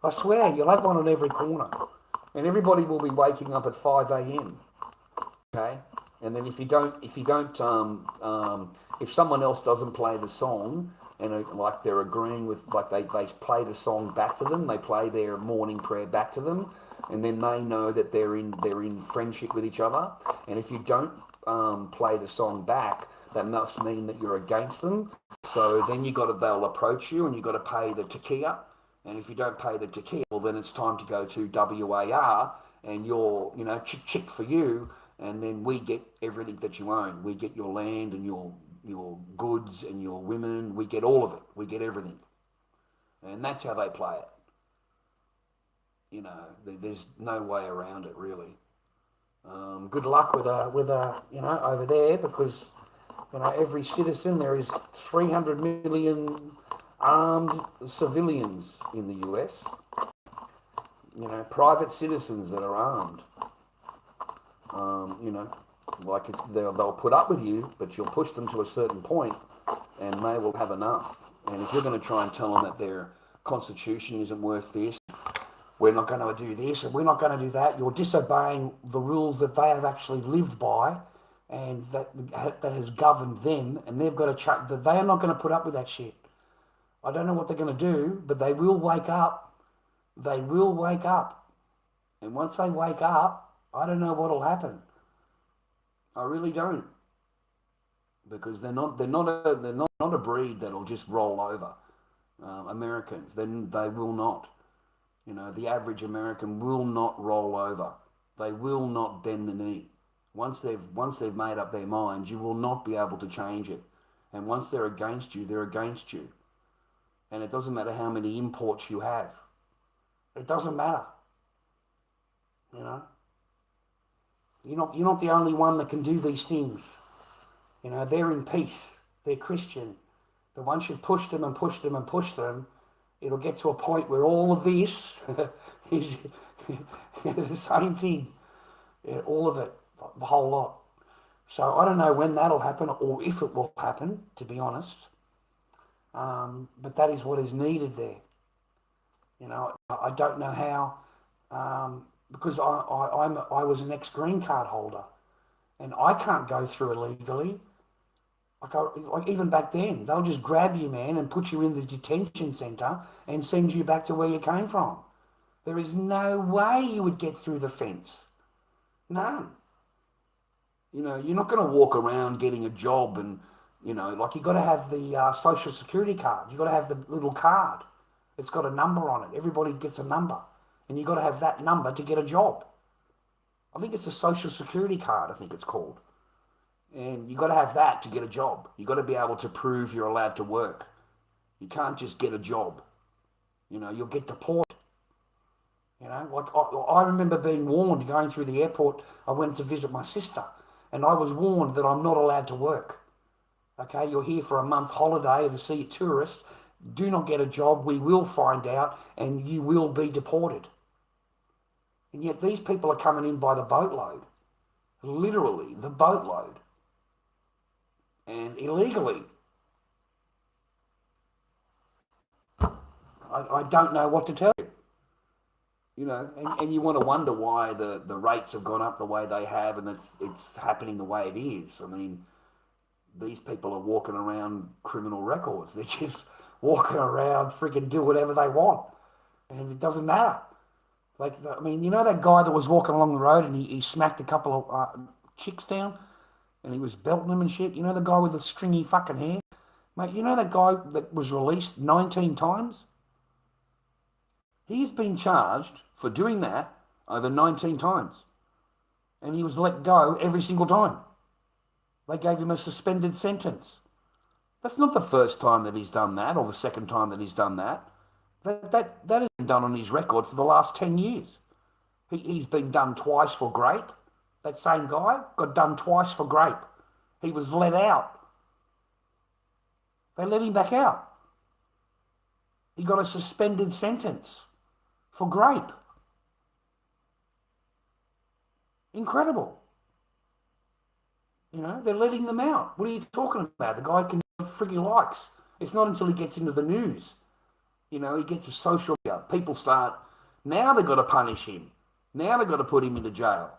I swear, you'll have one on every corner. And everybody will be waking up at 5 a.m. Okay? And then if someone else doesn't play the song, and like they're agreeing with, like they play the song back to them, they play their morning prayer back to them, and then they know that they're in friendship with each other. And if you don't play the song back, that must mean that you're against them. So then they'll approach you, and you got to pay the takia. And if you don't pay the takia, well, then it's time to go to WAR, and you're, you know, chick for you, and then we get everything that you own. We get your land and your goods and your women. We get all of it. We get everything. And that's how they play it. You know, there's no way around it, really. Good luck with you know, over there, because, you know, every citizen, there is 300 million armed civilians in the US. You know, private citizens that are armed. You know, like they'll put up with you, but you'll push them to a certain point, and they will have enough. And if you're going to try and tell them that their constitution isn't worth this, we're not going to do this, and we're not going to do that, you're disobeying the rules that they have actually lived by, and that has governed them, and they've got to check that they are not going to put up with that shit. I don't know what they're going to do, but they will wake up. They will wake up. And once they wake up, I don't know what will happen. I really don't. because they're not a breed that'll just roll over. Americans, then they will not. The average American will not roll over. They will not bend the knee. Once they've made up their minds, you will not be able to change it. And once they're against you, they're against you. And it doesn't matter how many imports you have. It doesn't matter. You know, you're not the only one that can do these things. They're in peace. They're Christian. But once you've pushed them and pushed them and pushed them, it'll get to a point where all of this is the same thing. Yeah, all of it, the whole lot. So I don't know when that'll happen or if it will happen, to be honest. But that is what is needed there. I don't know how, because I was an ex-green card holder, and I can't go through illegally. Like even back then, they'll just grab you, man, and put you in the detention centre and send you back to where you came from. There is no way you would get through the fence. None. You're not going to walk around getting a job and, like you've got to have the social security card. You've got to have the little card. It's got a number on it. Everybody gets a number. And you've got to have that number to get a job. I think it's a social security card, I think it's called. And you've got to have that to get a job. You've got to be able to prove you're allowed to work. You can't just get a job. You'll get deported. Like I remember being warned going through the airport. I went to visit my sister, and I was warned that I'm not allowed to work. Okay, you're here for a month holiday to see a tourist. Do not get a job. We will find out, and you will be deported. And yet these people are coming in by the boatload. Literally, the boatload. And illegally. I don't know what to tell you. And you want to wonder why the rates have gone up the way they have, and it's happening the way it is. I mean, these people are walking around criminal records. They're just walking around, freaking do whatever they want. And it doesn't matter. Like, that guy that was walking along the road and he smacked a couple of chicks down and he was belting them and shit? The guy with the stringy fucking hair? Mate, that guy that was released 19 times? He's been charged for doing that over 19 times. And he was let go every single time. They gave him a suspended sentence. That's not the first time that he's done that or the second time that he's done that. That has been done on his record for the last 10 years. He's been done twice for grape. That same guy got done twice for grape. He was let out. They let him back out. He got a suspended sentence for grape. Incredible. They're letting them out. What are you talking about? The guy can do what he likes. It's not until he gets into the news. He gets a social media. People start, now they've got to punish him. Now they've got to put him into jail.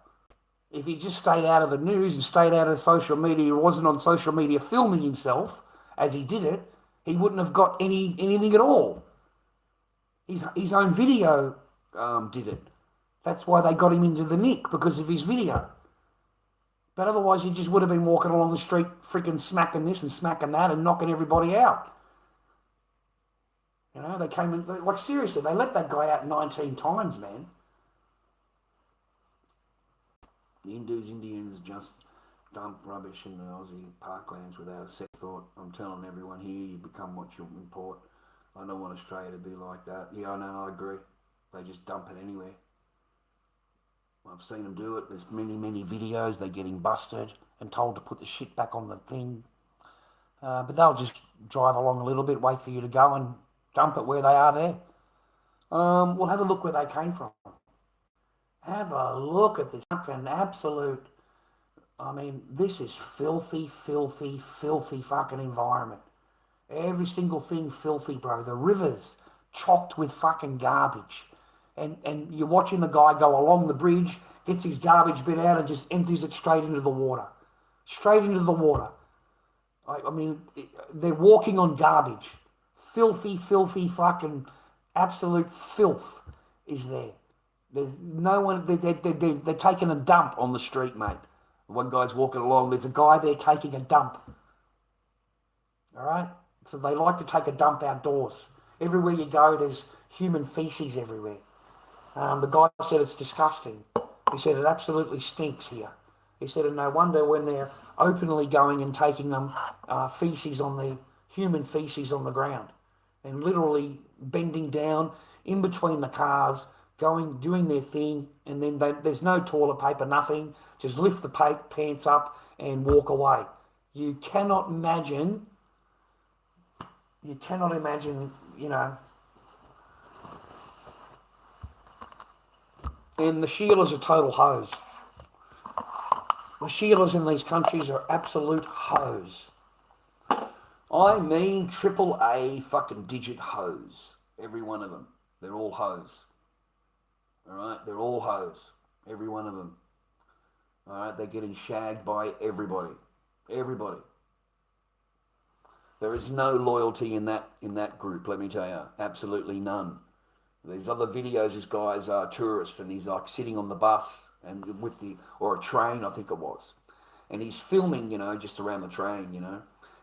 If he just stayed out of the news and stayed out of social media, he wasn't on social media filming himself as he did it, he wouldn't have got anything at all. His own video did it. That's why they got him into the nick, because of his video. But otherwise, he just would have been walking along the street freaking smacking this and smacking that and knocking everybody out. They came in, like seriously, they let that guy out 19 times, man. The Indians just dump rubbish in the Aussie parklands without a second thought. I'm telling everyone here, you become what you import. I don't want Australia to be like that. Yeah, I know, I agree. They just dump it anywhere. I've seen them do it. There's many videos. They're getting busted and told to put the shit back on the thing. But they'll just drive along a little bit, wait for you to go and dump it where they are there. We'll have a look where they came from. Have a look at this fucking absolute... this is filthy fucking environment. Every single thing filthy, bro. The rivers chocked with fucking garbage. And you're watching the guy go along the bridge, gets his garbage bin out and just empties it straight into the water. Straight into the water. They're walking on garbage. Filthy fucking absolute filth is there. There's no one, they're taking a dump on the street, mate. One guy's walking along, there's a guy there taking a dump all right? So they like to take a dump outdoors. Everywhere you go, there's human feces everywhere. The guy said it's disgusting. He said it absolutely stinks here. He said, and no wonder when they're openly going and taking them feces on the human feces on the ground, and literally bending down in between the cars, going doing their thing, and then there's no toilet paper, nothing. Just lift the pants up and walk away. You cannot imagine. You cannot imagine. You know. And the Sheilas are total hoes. The Sheilas in these countries are absolute hoes. I mean triple A fucking digit hoes. Every one of them. They're all hoes. Alright? They're all hoes. Every one of them. Alright? They're getting shagged by everybody. Everybody. There is no loyalty in that group, let me tell you. Absolutely none. These other videos, this guy's a tourist and he's like sitting on the bus and or a train, I think it was. And he's filming, just around the train,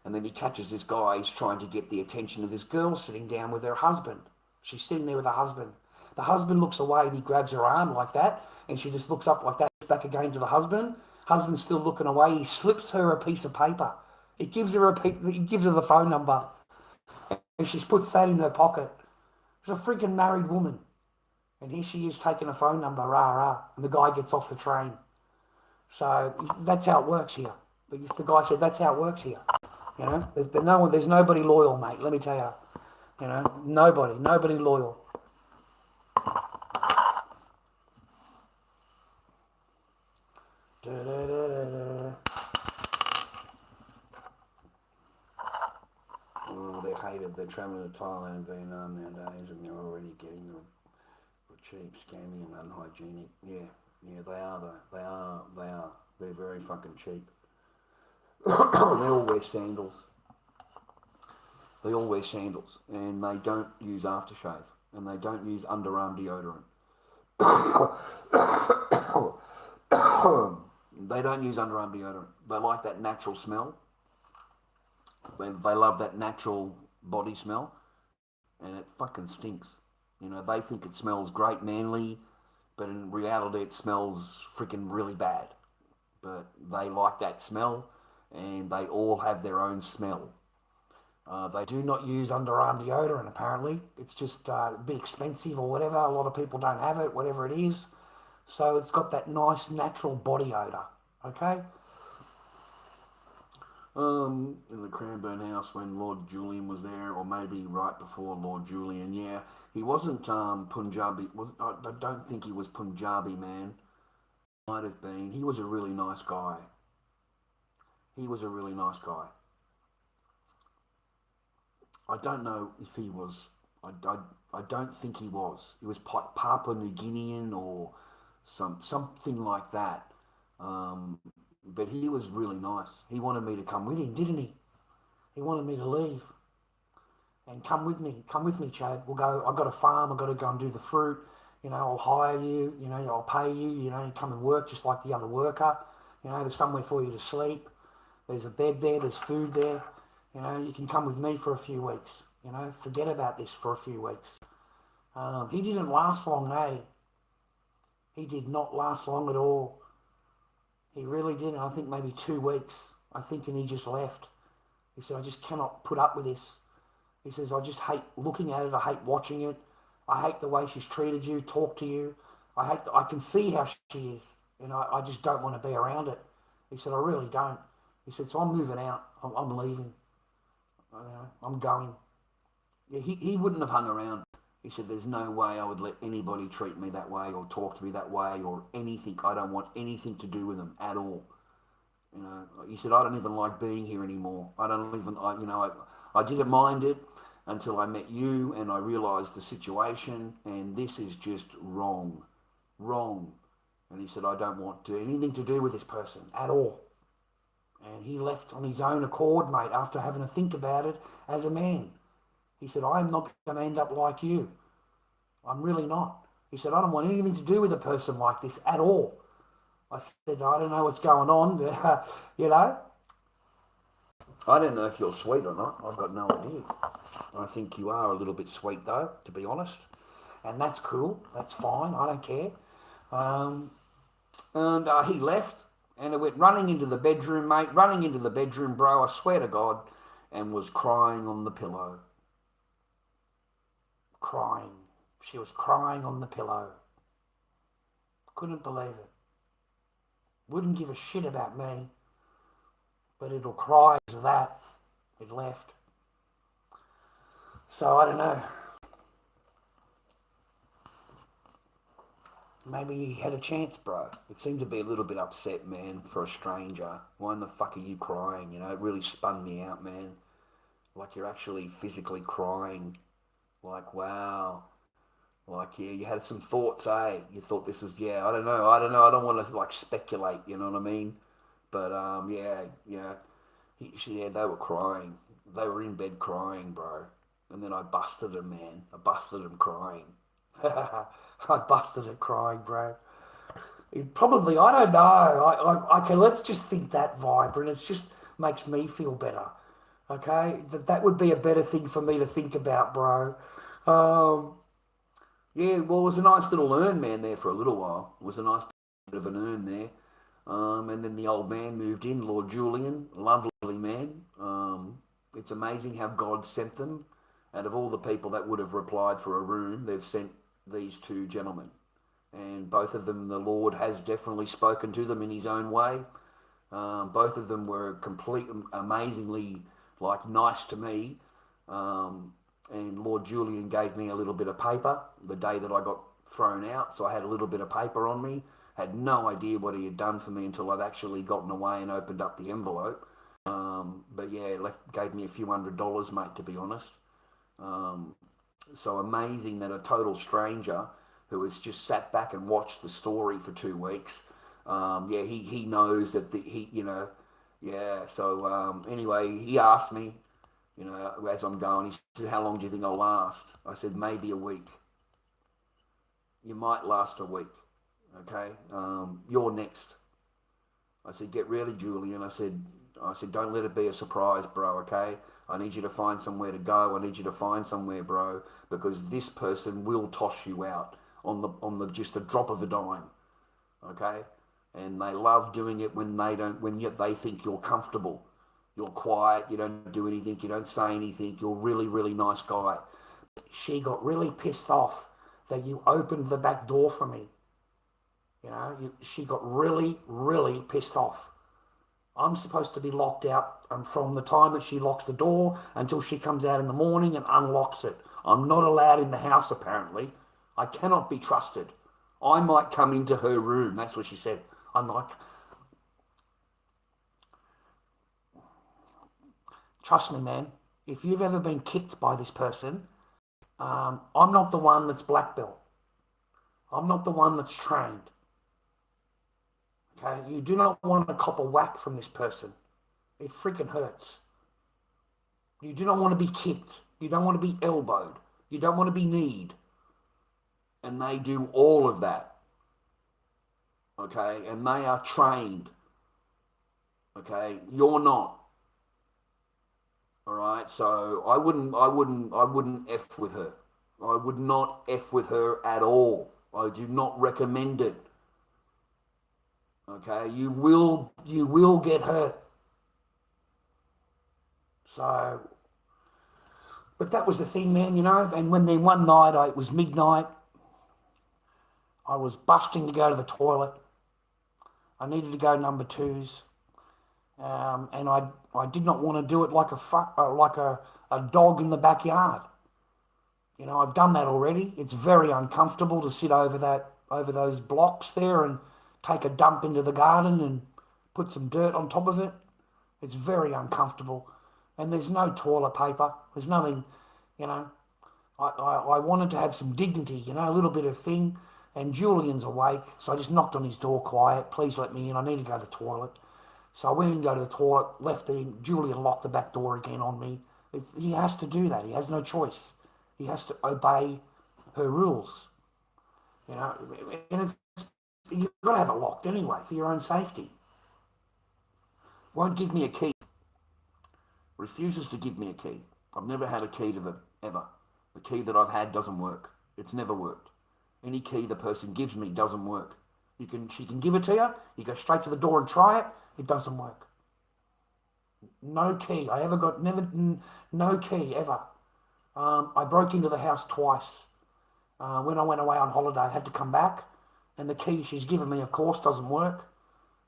And then he catches this guy, he's trying to get the attention of this girl sitting down with her husband. She's sitting there with her husband. The husband looks away and he grabs her arm like that, and she just looks up like that, back again to the husband. Husband's still looking away. He slips her a piece of paper. He gives her the phone number, and she puts that in her pocket. She's a freaking married woman. And here she is taking a phone number, rah, rah. And the guy gets off the train. So that's how it works here. The guy said, that's how it works here. There's nobody loyal, mate, let me tell you. Nobody loyal. Oh, they're hated. They're travelling to Thailand and Vietnam nowadays, and they're already getting them for cheap, scammy, and unhygienic. Yeah, they are though. They are. They're very fucking cheap. They all wear sandals. And they don't use aftershave, and they don't use underarm deodorant. They don't use underarm deodorant. They like that natural smell. They love that natural body smell, and it fucking stinks. They think it smells great, manly, but in reality it smells freaking really bad. But they like that smell, and they all have their own smell. They do not use underarm deodorant, apparently. It's just a bit expensive or whatever. A lot of people don't have it, whatever it is. So it's got that nice natural body odour, okay? In the Cranbourne house when Lord Julian was there, or maybe right before Lord Julian, yeah. He wasn't Punjabi. I don't think he was Punjabi, man. Might have been. He was a really nice guy. I don't know if he was. I don't think he was. He was Papua New Guinean or something like that. But he was really nice. He wanted me to come with him, didn't he? He wanted me to leave. And come with me, Chad. We'll go. I've got a farm. I've got to go and do the fruit. I'll hire you. I'll pay you. You come and work just like the other worker. There's somewhere for you to sleep. There's a bed there. There's food there. You can come with me for a few weeks. Forget about this for a few weeks. He didn't last long, eh? He did not last long at all. He really didn't. I think maybe 2 weeks. And he just left. He said, I just cannot put up with this. He says, I just hate looking at it. I hate watching it. I hate the way she's treated you, talked to you. I can see how she is. And I just don't want to be around it. He said, I really don't. He said, so I'm moving out. I'm leaving. I'm going. Yeah, he wouldn't have hung around. He said, there's no way I would let anybody treat me that way or talk to me that way or anything. I don't want anything to do with them at all. He said, I don't even like being here anymore. I didn't mind it until I met you and I realised the situation, and this is just wrong. And he said, I don't want anything to do with this person at all. And he left on his own accord, mate, after having to think about it as a man. He said, I'm not going to end up like you. I'm really not. He said, I don't want anything to do with a person like this at all. I said, I don't know what's going on, but, I don't know if you're sweet or not. I've got no idea. I think you are a little bit sweet, though, to be honest. And that's cool. That's fine. I don't care. And he left, and I went running into the bedroom, mate. Running into the bedroom, bro. I swear to God, and was crying on the pillow. Crying. She was crying on the pillow. Couldn't believe it. Wouldn't give a shit about me, but it'll cry as that. It left. So I don't know. Maybe he had a chance, bro. It seemed to be a little bit upset, man, for a stranger. Why in the fuck are you crying? You know, it really spun me out, man. Like you're actually physically crying. Like, wow. Like, yeah, you had some thoughts, eh? You thought this was, yeah, I don't know. I don't want to, like, speculate, you know what I mean? But, yeah, they were crying. They were in bed crying, bro. And then I busted them, man. I busted them crying. I busted it crying, bro. It probably, I don't know. Okay, let's just think that vibe, and it just makes me feel better. Okay, that would be a better thing for me to think about, bro. Um, yeah, well, it was a nice little earn, man, there for a little while. It was a nice bit of an earn there. And then the old man moved in, Lord Julian, lovely man. It's amazing how God sent them. Out of all the people that would have replied for a room, they've sent these two gentlemen. And both of them, the Lord has definitely spoken to them in his own way. Both of them were amazingly, like, nice to me. And Lord Julian gave me a little bit of paper the day that I got thrown out. So I had a little bit of paper on me. Had no idea what he had done for me until I'd actually gotten away and opened up the envelope. But yeah, gave me a few $100s, mate, to be honest. So amazing that a total stranger who has just sat back and watched the story for 2 weeks, yeah, he knows that yeah. So anyway, he asked me, you know, as I'm going, he said, "How long do you think I'll last?" I said, "Maybe a week. You might last a week. Okay, you're next." I said, "Get ready, Julian." I said, "Don't let it be a surprise, bro, okay? I need you to find somewhere to go. I need you to find somewhere, bro, because this person will toss you out on the just a drop of a dime, okay? And they love doing it when they think you're comfortable. You're quiet, you don't do anything, you don't say anything, you're a really, really nice guy." She got really pissed off that you opened the back door for me. You know, she got really, really pissed off. I'm supposed to be locked out from the time that she locks the door until she comes out in the morning and unlocks it. I'm not allowed in the house, apparently. I cannot be trusted. I might come into her room. That's what she said. I'm like, trust me, man. If you've ever been kicked by this person, I'm not the one that's black belt. I'm not the one that's trained. Okay, you do not want to cop a whack from this person. It freaking hurts. You do not want to be kicked. You don't want to be elbowed. You don't want to be kneed. And they do all of that. Okay, and they are trained. Okay, you're not. All right, so I wouldn't F with her. I would not F with her at all. I do not recommend it. Okay, you will get hurt. So, but that was the thing, man, you know. And when then one night, it was midnight. I was busting to go to the toilet. I needed to go number twos, and I did not want to do it like a dog in the backyard. You know, I've done that already. It's very uncomfortable to sit over those blocks there and take a dump into the garden and put some dirt on top of it. It's very uncomfortable. And there's no toilet paper. There's nothing, you know. I wanted to have some dignity, you know, a little bit of thing. And Julian's awake, so I just knocked on his door quiet. "Please let me in. I need to go to the toilet." So I went in to go to the toilet, left it. Julian locked the back door again on me. He has to do that. He has no choice. He has to obey her rules. You know, and you've got to have it locked anyway for your own safety. Won't give me a key. refuses to give me a key. I've never had a key to them, ever. The key that I've had doesn't work. It's never worked. Any key the person gives me doesn't work. She can give it to you, you go straight to the door and try it, it doesn't work. No key. I ever got, never, no key ever. I broke into the house twice. When I went away on holiday, I had to come back, and the key she's given me, of course, doesn't work.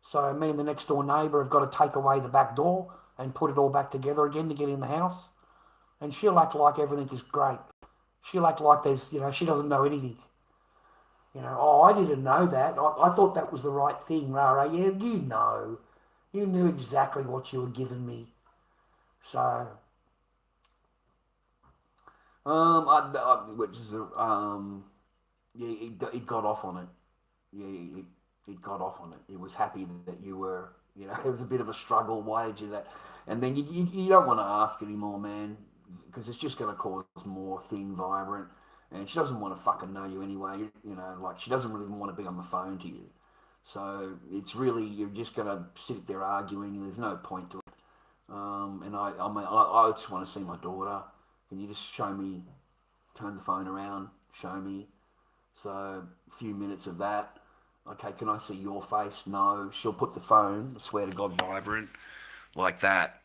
So me and the next door neighbour have got to take away the back door and put it all back together again to get in the house. And she'll act like everything is great. She'll act like there's, she doesn't know anything. Oh, I didn't know that. I thought that was the right thing, Rara. Yeah, you know. You knew exactly what you were giving me. So, he got off on it. Yeah, he got off on it. He was happy that you were, it was a bit of a struggle. Why did you that? And then you don't want to ask anymore, man, because it's just going to cause more thing vibrant. And she doesn't want to fucking know you anyway. She doesn't really want to be on the phone to you. So it's really, you're just going to sit there arguing, and there's no point to it. And I just want to see my daughter. Can you just show me, turn the phone around, show me? So a few minutes of that. Okay, can I see your face? No. She'll put the phone, I swear to God, vibrant, like that.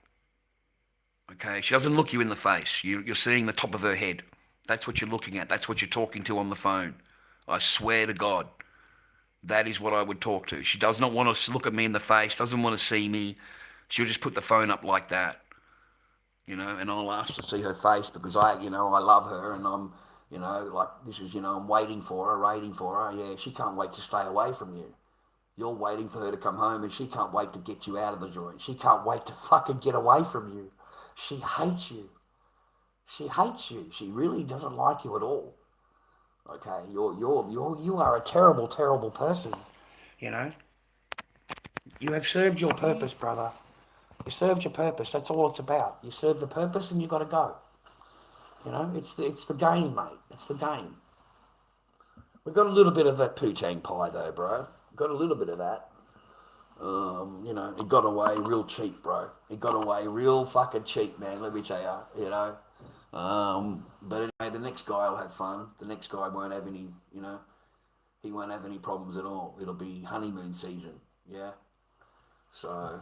Okay, she doesn't look you in the face. You're seeing the top of her head. That's what you're looking at. That's what you're talking to on the phone. I swear to God, that is what I would talk to. She does not want to look at me in the face, doesn't want to see me. She'll just put the phone up like that. And I'll ask to see her face because I love her, and I'm, I'm waiting for her. Yeah, she can't wait to stay away from you. You're waiting for her to come home, and she can't wait to get you out of the joint. She can't wait to fucking get away from you. She hates you. She hates you. She really doesn't like you at all. Okay, you are a terrible, terrible person. You have served your purpose, brother. You served your purpose. That's all it's about. You serve the purpose, and you got to go. It's the game, mate. It's the game. We got a little bit of that poutine pie, though, bro. Got a little bit of that. It got away real cheap, bro. It got away real fucking cheap, man. Let me tell you, But anyway, the next guy will have fun. The next guy won't have any, he won't have any problems at all. It'll be honeymoon season, yeah. So,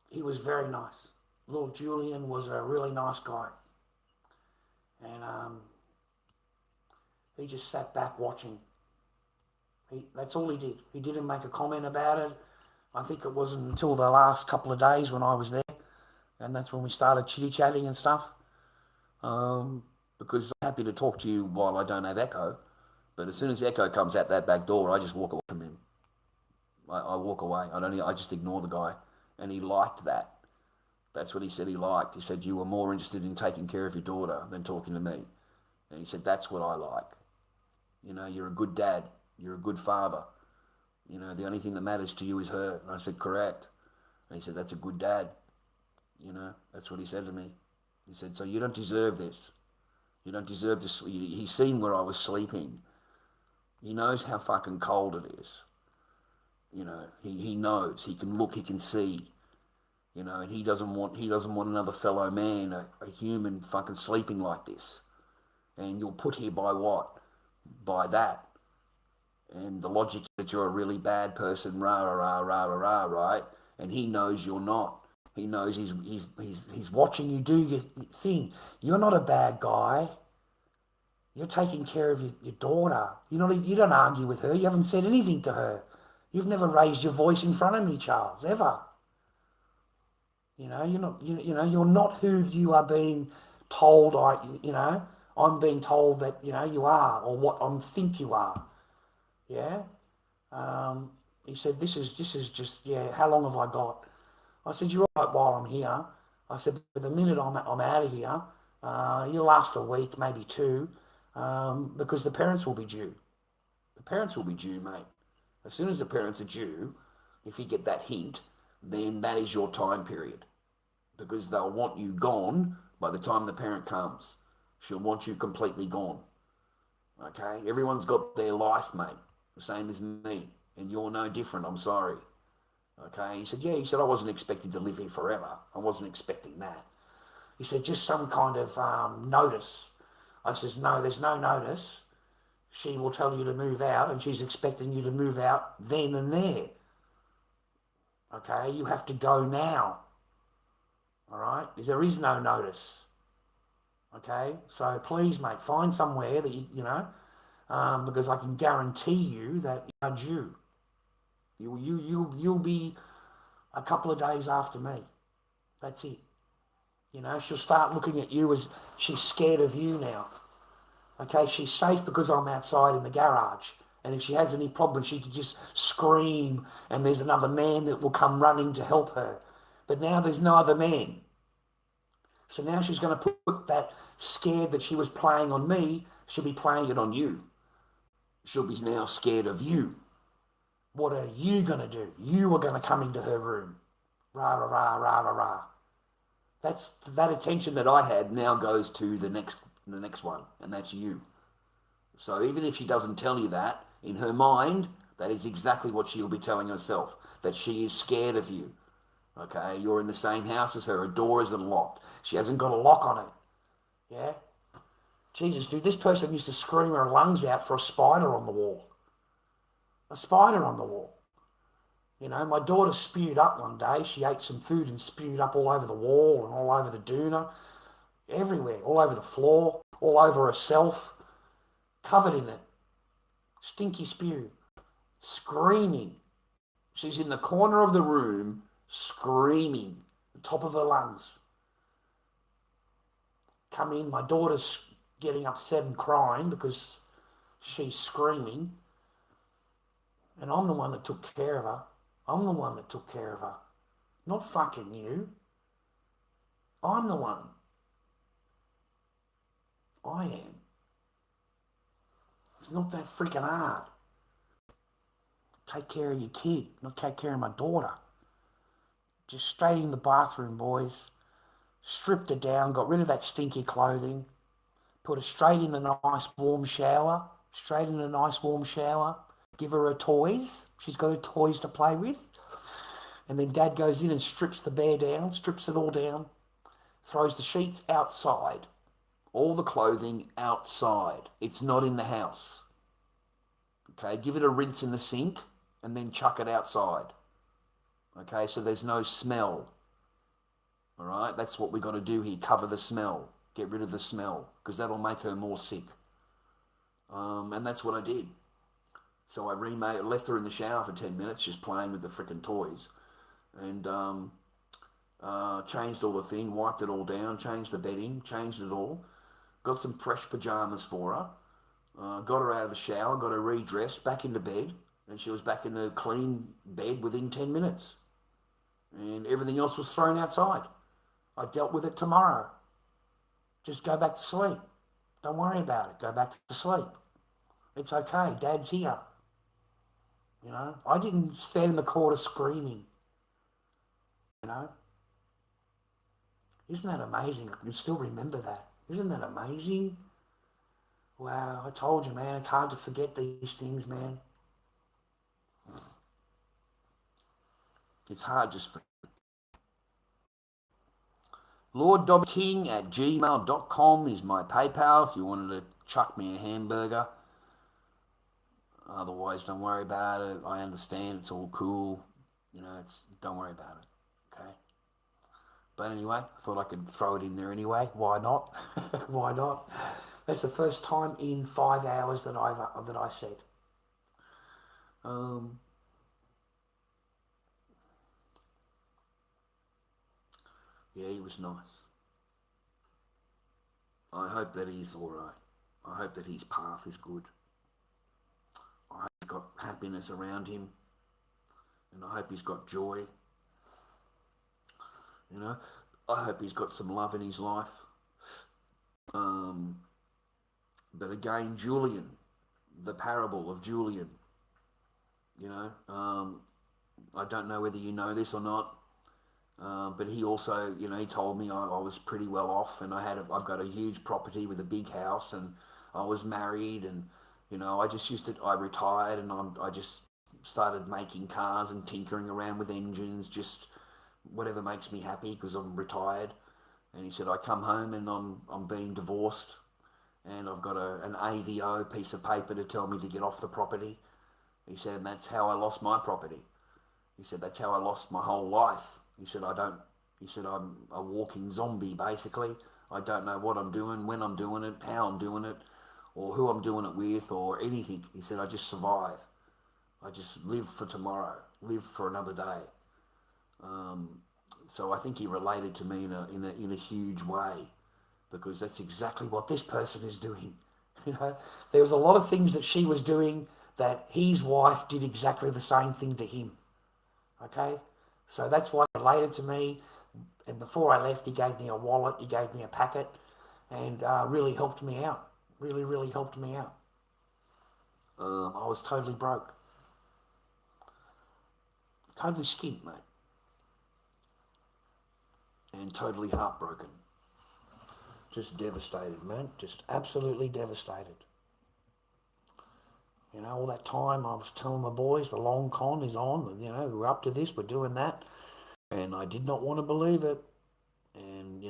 he was very nice. Lord Julian was a really nice guy. And he just sat back watching. That's all he did. He didn't make a comment about it. I think it wasn't until the last couple of days when I was there, and that's when we started chitty-chatting and stuff. Because I'm happy to talk to you while I don't have echo, but as soon as echo comes out that back door, I just walk away from him. I walk away. I just ignore the guy, and he liked that. That's what he said he liked. He said, you were more interested in taking care of your daughter than talking to me. And he said, that's what I like. You're a good dad. You're a good father. The only thing that matters to you is her. And I said, correct. And he said, that's a good dad. That's what he said to me. He said, so you don't deserve this. You don't deserve this. He's seen where I was sleeping. He knows how fucking cold it is. He knows. He can look, he can see. And he doesn't want another fellow man, a human fucking sleeping like this. And you're put here by what? By that. And the logic is that you're a really bad person, right? And he knows you're not. He knows he's watching you do your thing. You're not a bad guy. You're taking care of your daughter. You don't argue with her. You haven't said anything to her. You've never raised your voice in front of me, Charles, ever. You're not who you are being told. I'm being told that you are, or what I think you are. Yeah. He said, this is just, yeah, how long have I got? I said, you're right while I'm here. I said, but the minute I'm out of here, you'll last a week, maybe two, because the parents will be due. The parents will be due, mate. As soon as the parents are due, if you get that hint, then that is your time period. Because they'll want you gone by the time the parent comes. She'll want you completely gone. Okay? Everyone's got their life, mate. The same as me. And you're no different, I'm sorry. Okay, he said, yeah, he said, I wasn't expecting to live here forever. I wasn't expecting that. He said, just some kind of notice. I says, no, there's no notice. She will tell you to move out, and she's expecting you to move out then and there. Okay, you have to go now. All right, there is no notice. Okay, so please, mate, find somewhere that because I can guarantee you that judge you. You'll be a couple of days after me. That's it. She'll start looking at you as she's scared of you now. Okay, she's safe because I'm outside in the garage. And if she has any problems, she can just scream and there's another man that will come running to help her. But now there's no other man. So now she's going to put that scared that she was playing on me, she'll be playing it on you. She'll be now scared of you. What are you going to do? You are going to come into her room. Rah, rah, rah, rah, rah, rah. That attention that I had now goes to the next one, and that's you. So even if she doesn't tell you that, in her mind, that is exactly what she'll be telling herself, that she is scared of you. Okay, you're in the same house as her door isn't locked. She hasn't got a lock on it. Yeah? Jesus, dude, this person used to scream her lungs out for a spider on the wall. A spider on the wall. My daughter spewed up one day. She ate some food and spewed up all over the wall and all over the doona. Everywhere, all over the floor, all over herself. Covered in it. Stinky spew. Screaming. She's in the corner of the room, screaming, the top of her lungs. Come in, my daughter's getting upset and crying because she's screaming. And I'm the one that took care of her. I'm the one that took care of her. Not fucking you. I'm the one. I am. It's not that freaking hard. Take care of your kid, not take care of my daughter. Just straight in the bathroom, boys. Stripped her down, got rid of that stinky clothing. Put her straight in the nice warm shower. Straight in a nice warm shower. Give her toys. She's got her toys to play with. And then Dad goes in and strips the bear down, strips it all down. Throws the sheets outside. All the clothing outside. It's not in the house. Okay, give it a rinse in the sink and then chuck it outside. Okay, so there's no smell. All right, that's what we got to do here. Cover the smell. Get rid of the smell because that'll make her more sick. And that's what I did. So I left her in the shower for 10 minutes just playing with the frickin' toys. And changed all the thing, wiped it all down, changed the bedding, changed it all. Got some fresh pajamas for her. Got her out of the shower, got her redressed, back into bed. And she was back in the clean bed within 10 minutes. And everything else was thrown outside. I dealt with it tomorrow. Just go back to sleep. Don't worry about it. Go back to sleep. It's okay. Dad's here. I didn't stand in the corner screaming. Isn't that amazing? I can still remember that. Isn't that amazing? Wow, I told you, man, it's hard to forget these things, man. It's hard just for lorddobby@gmail.com is my PayPal if you wanted to chuck me a hamburger. Otherwise, don't worry about it. I understand. It's all cool. Don't worry about it. Okay? But anyway, I thought I could throw it in there anyway. Why not? Why not? That's the first time in 5 hours that I said. Yeah, he was nice. I hope that he's all right. I hope that his path is good. I hope he's got happiness around him. And I hope he's got joy. I hope he's got some love in his life. But again, Julian, the parable of Julian, I don't know whether you know this or not, but he also, he told me I was pretty well off and I've got a huge property with a big house and I was married and, I retired and I just started making cars and tinkering around with engines, just whatever makes me happy because I'm retired. And he said, I come home and I'm being divorced, and I've got an AVO piece of paper to tell me to get off the property. He said, and that's how I lost my property. He said, that's how I lost my whole life. He said, I'm a walking zombie, basically. I don't know what I'm doing, when I'm doing it, how I'm doing it, or who I'm doing it with, or anything. He said, I just survive. I just live for tomorrow, live for another day. So I think he related to me in a huge way, because that's exactly what this person is doing. There was a lot of things that she was doing that his wife did exactly the same thing to him. Okay? So that's why he related to me. And before I left, he gave me a wallet, he gave me a packet, and really helped me out. Really, really helped me out. I was totally broke. Totally skint, mate. And totally heartbroken. Just devastated, man. Just absolutely devastated. All that time I was telling my boys the long con is on, we're up to this, we're doing that. And I did not want to believe it. And,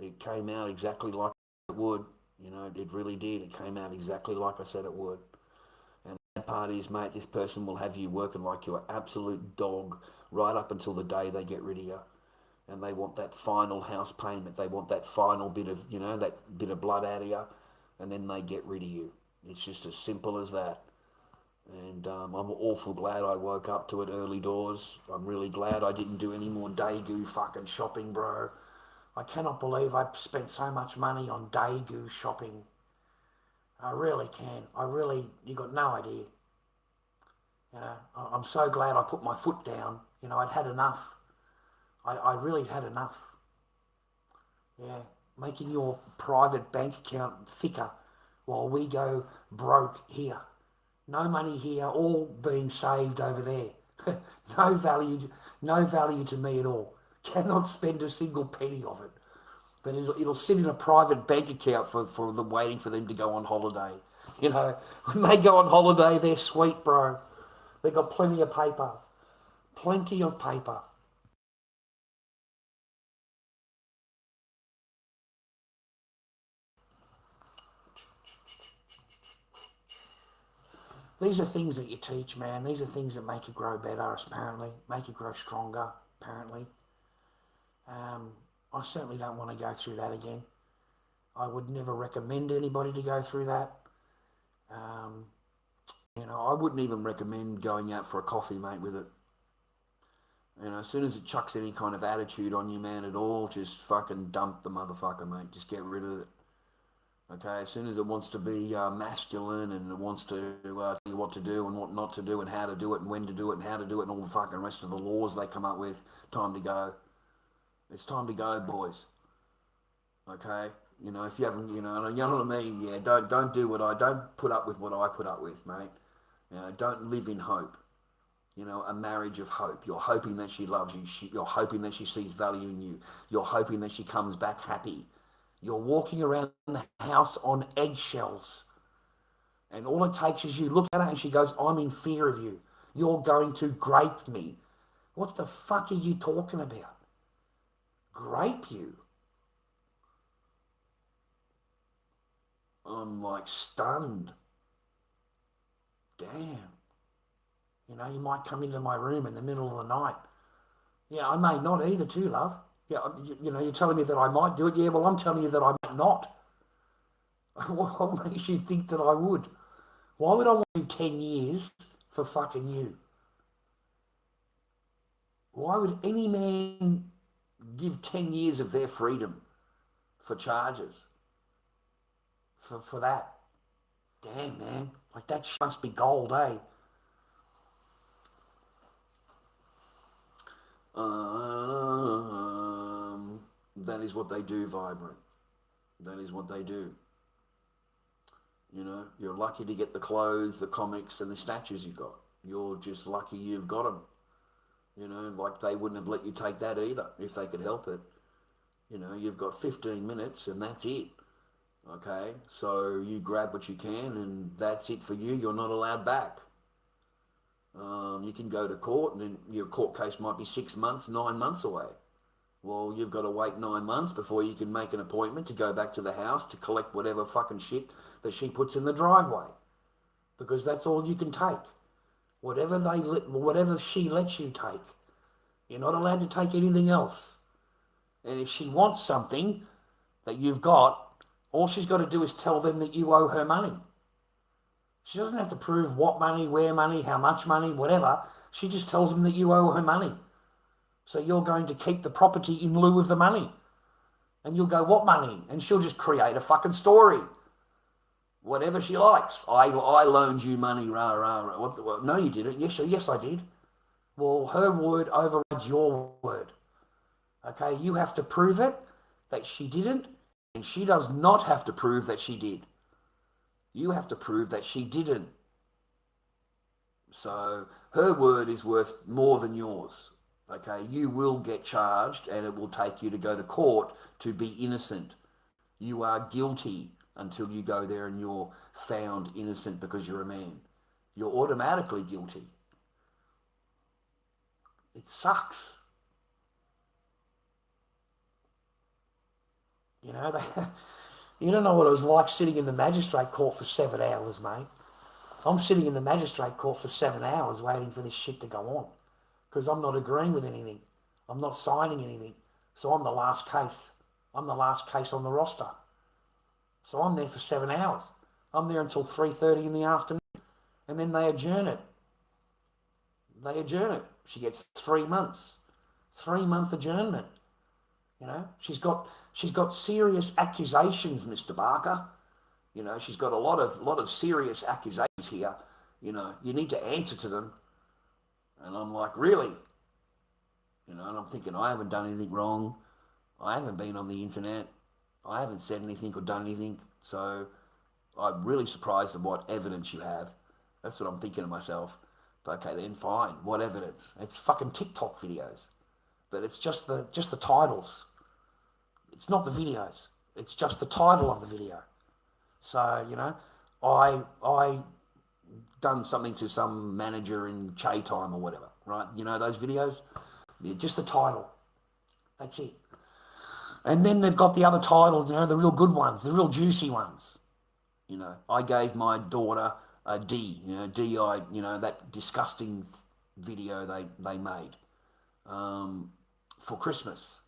it came out exactly like it would. It really did. It came out exactly like I said it would. And the bad part is, mate, this person will have you working like you're an absolute dog right up until the day they get rid of you. And they want that final house payment. They want that final bit of, that bit of blood out of you. And then they get rid of you. It's just as simple as that. And I'm awful glad I woke up to it early doors. I'm really glad I didn't do any more Daegu fucking shopping, bro. I cannot believe I spent so much money on Daegu shopping. I really can. You got no idea. I'm so glad I put my foot down. I'd had enough. I really had enough. Yeah, making your private bank account thicker while we go broke here. No money here, all being saved over there. No value to me at all. Cannot spend a single penny of it. But it'll sit in a private bank account for them, waiting for them to go on holiday. When they go on holiday, they're sweet, bro. They've got plenty of paper. Plenty of paper. These are things that you teach, man. These are things that make you grow better, apparently. Make you grow stronger, apparently. I certainly don't want to go through that again. I would never recommend anybody to go through that. I wouldn't even recommend going out for a coffee, mate, with it. As soon as it chucks any kind of attitude on you, man, at all, just fucking dump the motherfucker, mate. Just get rid of it. Okay, as soon as it wants to be masculine and it wants to tell you what to do and what not to do and how to do it and when to do it and how to do it and all the fucking rest of the laws they come up with, time to go. It's time to go, boys. Okay? If you haven't, you know what I mean? Yeah, don't put up with what I put up with, mate. Don't live in hope. A marriage of hope. You're hoping that she loves you. You're hoping that she sees value in you. You're hoping that she comes back happy. You're walking around the house on eggshells. And all it takes is you look at her and she goes, I'm in fear of you. You're going to grape me. What the fuck are you talking about? Grape you? I'm like stunned. Damn. You might come into my room in the middle of the night. Yeah, I may not either too, love. Yeah, you're telling me that I might do it. Yeah, well, I'm telling you that I might not. What makes you think that I would? Why would I want to do 10 years for fucking you? Why would any man give 10 years of their freedom for charges? For that? Damn, man. Like, that must be gold, eh? That is what they do, Vibrant. That is what they do. You're lucky to get the clothes, the comics, and the statues you got. You're just lucky you've got them. Like they wouldn't have let you take that either if they could help it. You've got 15 minutes and that's it. Okay? So you grab what you can and that's it for you. You're not allowed back. You can go to court and then your court case might be 6 months, 9 months away. Well, you've got to wait 9 months before you can make an appointment to go back to the house to collect whatever fucking shit that she puts in the driveway. Because that's all you can take. Whatever she lets you take. You're not allowed to take anything else. And if she wants something that you've got, all she's got to do is tell them that you owe her money. She doesn't have to prove what money, where money, how much money, whatever. She just tells them that you owe her money. So you're going to keep the property in lieu of the money. And you'll go, what money? And she'll just create a fucking story. Whatever she likes. I loaned you money, rah, rah, rah. No, you didn't. Yes, I did. Well, her word overrides your word. Okay, you have to prove it, that she didn't, and she does not have to prove that she did. You have to prove that she didn't. So her word is worth more than yours. Okay, you will get charged and it will take you to go to court to be innocent. You are guilty until you go there and you're found innocent because you're a man. You're automatically guilty. It sucks. You know, you don't know what it was like sitting in the magistrate court for 7 hours, mate. I'm sitting in the magistrate court for 7 hours waiting for this shit to go on because I'm not agreeing with anything. I'm not signing anything. So I'm the last case. I'm the last case on the roster. So I'm there for 7 hours. I'm there until 3:30 in the afternoon. And then they adjourn it. She gets 3 months. 3-month adjournment. You know, she's got serious accusations, Mr. Barker. You know, she's got a lot of serious accusations here. You know, you need to answer to them. And I'm like, really? You know, and I'm thinking, I haven't done anything wrong. I haven't been on the internet. I haven't said anything or done anything. So I'm really surprised at what evidence you have. That's what I'm thinking to myself. But okay, then fine. What evidence? It's fucking TikTok videos. But it's just the titles. It's not the videos. It's just the title of the video. So, you know, I done something to some manager in Che Time or whatever, right? You know those videos? Yeah, just the title. That's it. And then they've got the other titles, you know, the real good ones, the real juicy ones. You know, I gave my daughter a D, you know, D-I, you know, that disgusting video they made for Christmas.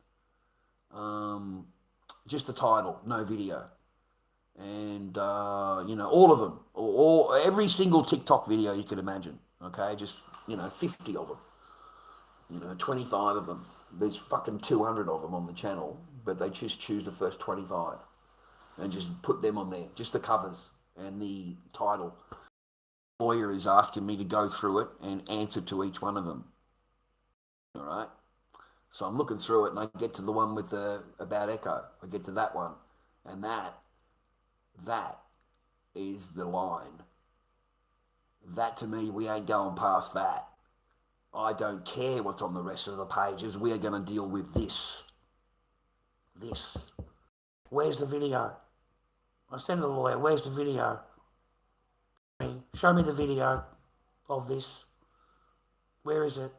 Just the title, no video. And, you know, all of them, every single TikTok video you could imagine, okay? Just, you know, 50 of them, you know, 25 of them. There's fucking 200 of them on the channel, but they just choose the first 25 and just put them on there, just the covers and the title. The lawyer is asking me to go through it and answer to each one of them, all right? So I'm looking through it and I get to the one with about Echo. I get to that one, and that is the line. That to me, we ain't going past that. I don't care what's on the rest of the pages. We are going to deal with this. This. Where's the video? I said to the lawyer, where's the video? Show me the video of this. Where is it?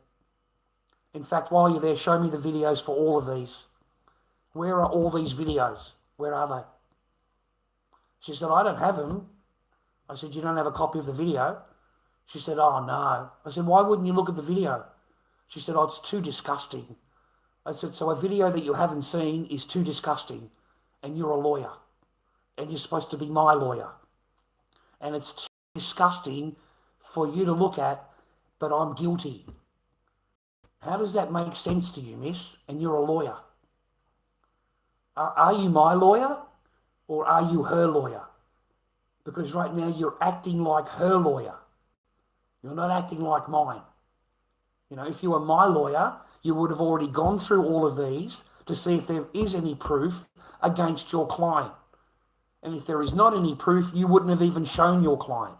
In fact, while you're there, show me the videos for all of these. Where are all these videos? Where are they? She said, I don't have them. I said, you don't have a copy of the video? She said, oh, no. I said, why wouldn't you look at the video? She said, oh, it's too disgusting. I said, so a video that you haven't seen is too disgusting, and you're a lawyer, and you're supposed to be my lawyer. And it's too disgusting for you to look at, but I'm guilty. How does that make sense to you, miss? And you're a lawyer. Are you my lawyer? Or are you her lawyer? Because right now you're acting like her lawyer. You're not acting like mine. You know, if you were my lawyer, you would have already gone through all of these to see if there is any proof against your client. And if there is not any proof, you wouldn't have even shown your client.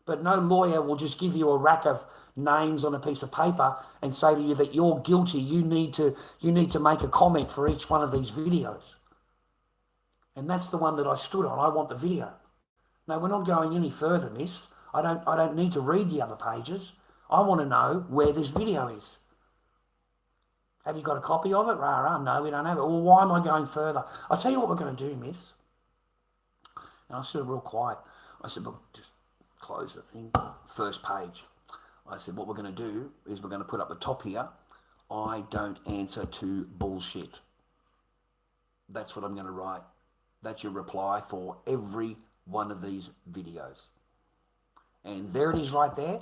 But no lawyer will just give you a rack of names on a piece of paper and say to you that you're guilty. You need to make a comment for each one of these videos. And that's the one that I stood on. I want the video. No, we're not going any further, miss. I don't need to read the other pages. I want to know where this video is. Have you got a copy of it? Rah, rah. No, we don't have it. Well, why am I going further? I'll tell you what we're going to do, miss. And I said real quiet. I said, look, just close the thing. First page. I said, what we're going to do is we're going to put up the top here. I don't answer to bullshit. That's what I'm going to write. That's your reply for every one of these videos. And there it is right there.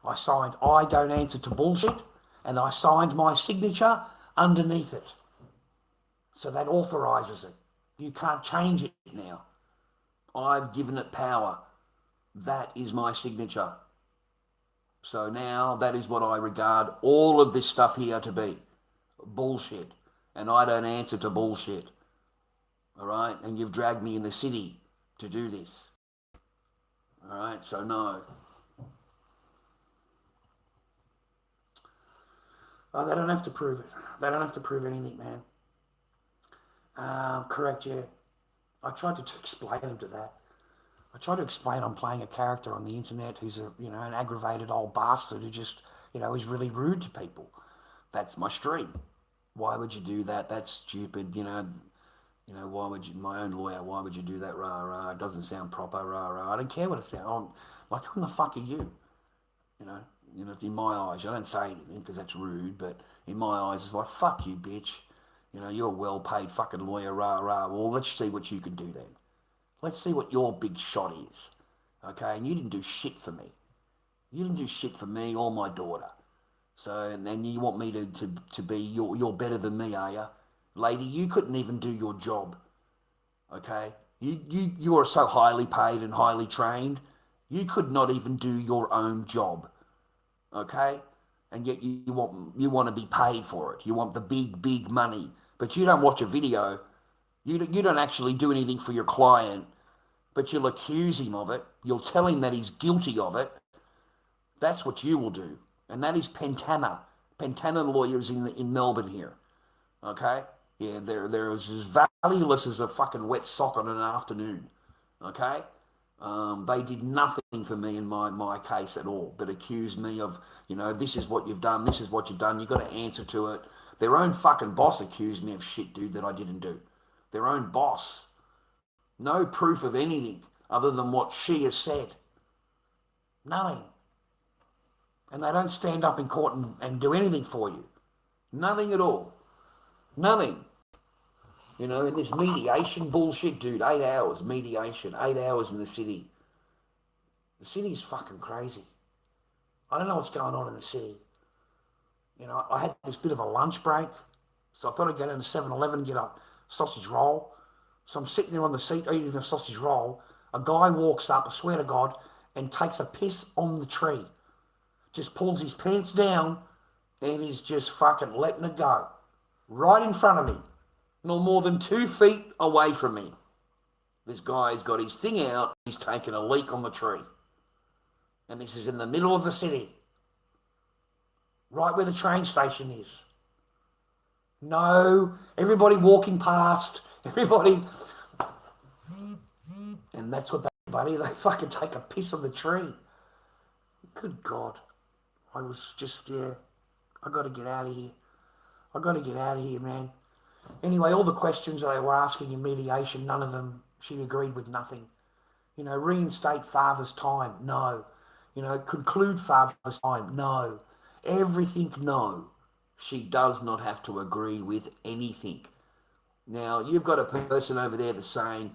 I signed, I don't answer to bullshit, and I signed my signature underneath it. So that authorises it. You can't change it now. I've given it power. That is my signature. So now that is what I regard all of this stuff here to be. Bullshit. And I don't answer to bullshit. All right? And you've dragged me in the city to do this. All right? So no. Oh, they don't have to prove it. They don't have to prove anything, man. Correct, yeah. I tried to explain them to that. I tried to explain I'm playing a character on the internet who's an aggravated old bastard who just, is really rude to people. That's my stream. Why would you do that? That's stupid, why would you, my own lawyer, why would you do that? Rah, rah, it doesn't sound proper, rah, rah. I don't care what it sounds. Who the fuck are you? In my eyes, I don't say anything because that's rude, but in my eyes, it's like, fuck you, bitch. You're a well-paid fucking lawyer, rah, rah. Well, let's see what you can do then. Let's see what your big shot is, okay? And you didn't do shit for me. You didn't do shit for me or my daughter. So, and then you want me to be, you're better than me, are you? Lady, you couldn't even do your job, okay? You are so highly paid and highly trained, you could not even do your own job, okay? And yet you want to be paid for it. You want the big money, but you don't watch a video. You don't actually do anything for your client, but you'll accuse him of it. You'll tell him that he's guilty of it. That's what you will do. And that is Pentana. Pentana lawyers in Melbourne here. Okay? Yeah, they're as valueless as a fucking wet sock on an afternoon. Okay? They did nothing for me in my case at all, but accused me of, this is what you've done, this is what you've done, you've got to answer to it. Their own fucking boss accused me of shit, dude, that I didn't do. Their own boss. No proof of anything other than what she has said. Nothing. And they don't stand up in court and do anything for you. Nothing at all. Nothing. In this mediation bullshit, dude, 8 hours mediation, 8 hours in the city. The city's fucking crazy. I don't know what's going on in the city. I had this bit of a lunch break, so I thought I'd go down to 7-Eleven and get a sausage roll. So I'm sitting there on the seat eating a sausage roll. A guy walks up, I swear to God, and takes a piss on the tree. Just pulls his pants down and is just fucking letting it go. Right in front of me. No more than 2 feet away from me. This guy's got his thing out. He's taken a leak on the tree. And this is in the middle of the city. Right where the train station is. No, everybody walking past. Everybody. And that's what they, buddy. They fucking take a piss on the tree. Good God. I was just, I got to get out of here. I got to get out of here, man. Anyway, all the questions they were asking in mediation, none of them, she agreed with nothing. Reinstate father's time, no. Conclude father's time, no. Everything, no. She does not have to agree with anything. Now, you've got a person over there that's saying,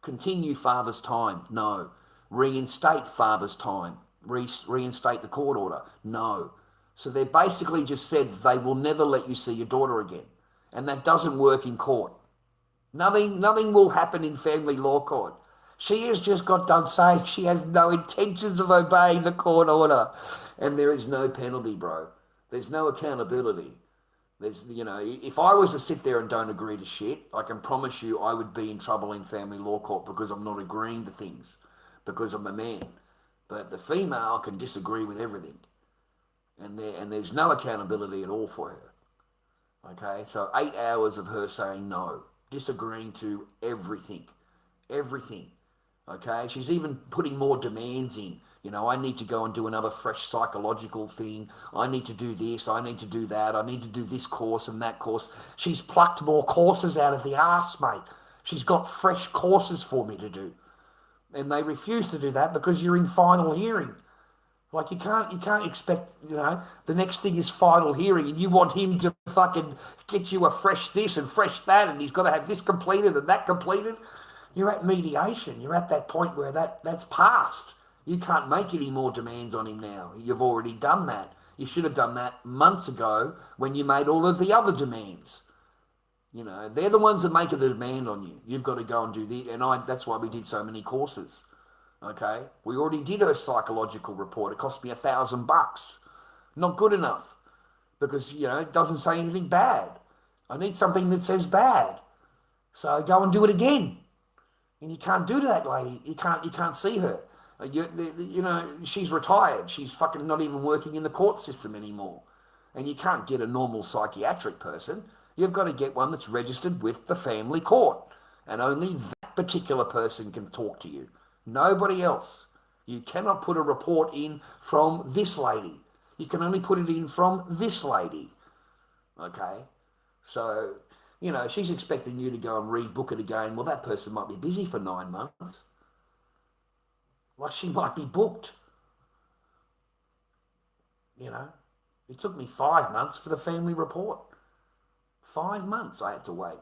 continue father's time, no. Reinstate father's time, reinstate the court order, no. So they basically just said they will never let you see your daughter again. And that doesn't work in court. Nothing will happen in family law court. She has just got done saying she has no intentions of obeying the court order. And there is no penalty, bro. There's no accountability. If I was to sit there and don't agree to shit, I can promise you I would be in trouble in family law court because I'm not agreeing to things, because I'm a man. But the female can disagree with everything. And there's no accountability at all for her. Okay, so 8 hours of her saying no, disagreeing to everything. Okay, she's even putting more demands in. You know, I need to go and do another fresh psychological thing. I need to do this. I need to do that. I need to do this course and that course. She's plucked more courses out of the arse, mate. She's got fresh courses for me to do. And they refuse to do that because you're in final hearing. Like you can't expect, the next thing is final hearing and you want him to fucking get you a fresh this and fresh that and he's got to have this completed and that completed. You're at mediation. You're at that point where that's passed. You can't make any more demands on him now. You've already done that. You should have done that months ago when you made all of the other demands. They're the ones that make the demand on you. You've got to go and do this. And that's why we did so many courses. Okay? We already did her psychological report. It cost me $1,000. Not good enough. Because, it doesn't say anything bad. I need something that says bad. So go and do it again. And you can't do that, lady. You can't see her. She's retired. She's fucking not even working in the court system anymore. And you can't get a normal psychiatric person. You've got to get one that's registered with the family court. And only that particular person can talk to you. Nobody else. You cannot put a report in from this lady. You can only put it in from this lady. Okay? So, she's expecting you to go and rebook it again. Well, that person might be busy for 9 months. Like she might be booked. It took me 5 months for the family report. 5 months I had to wait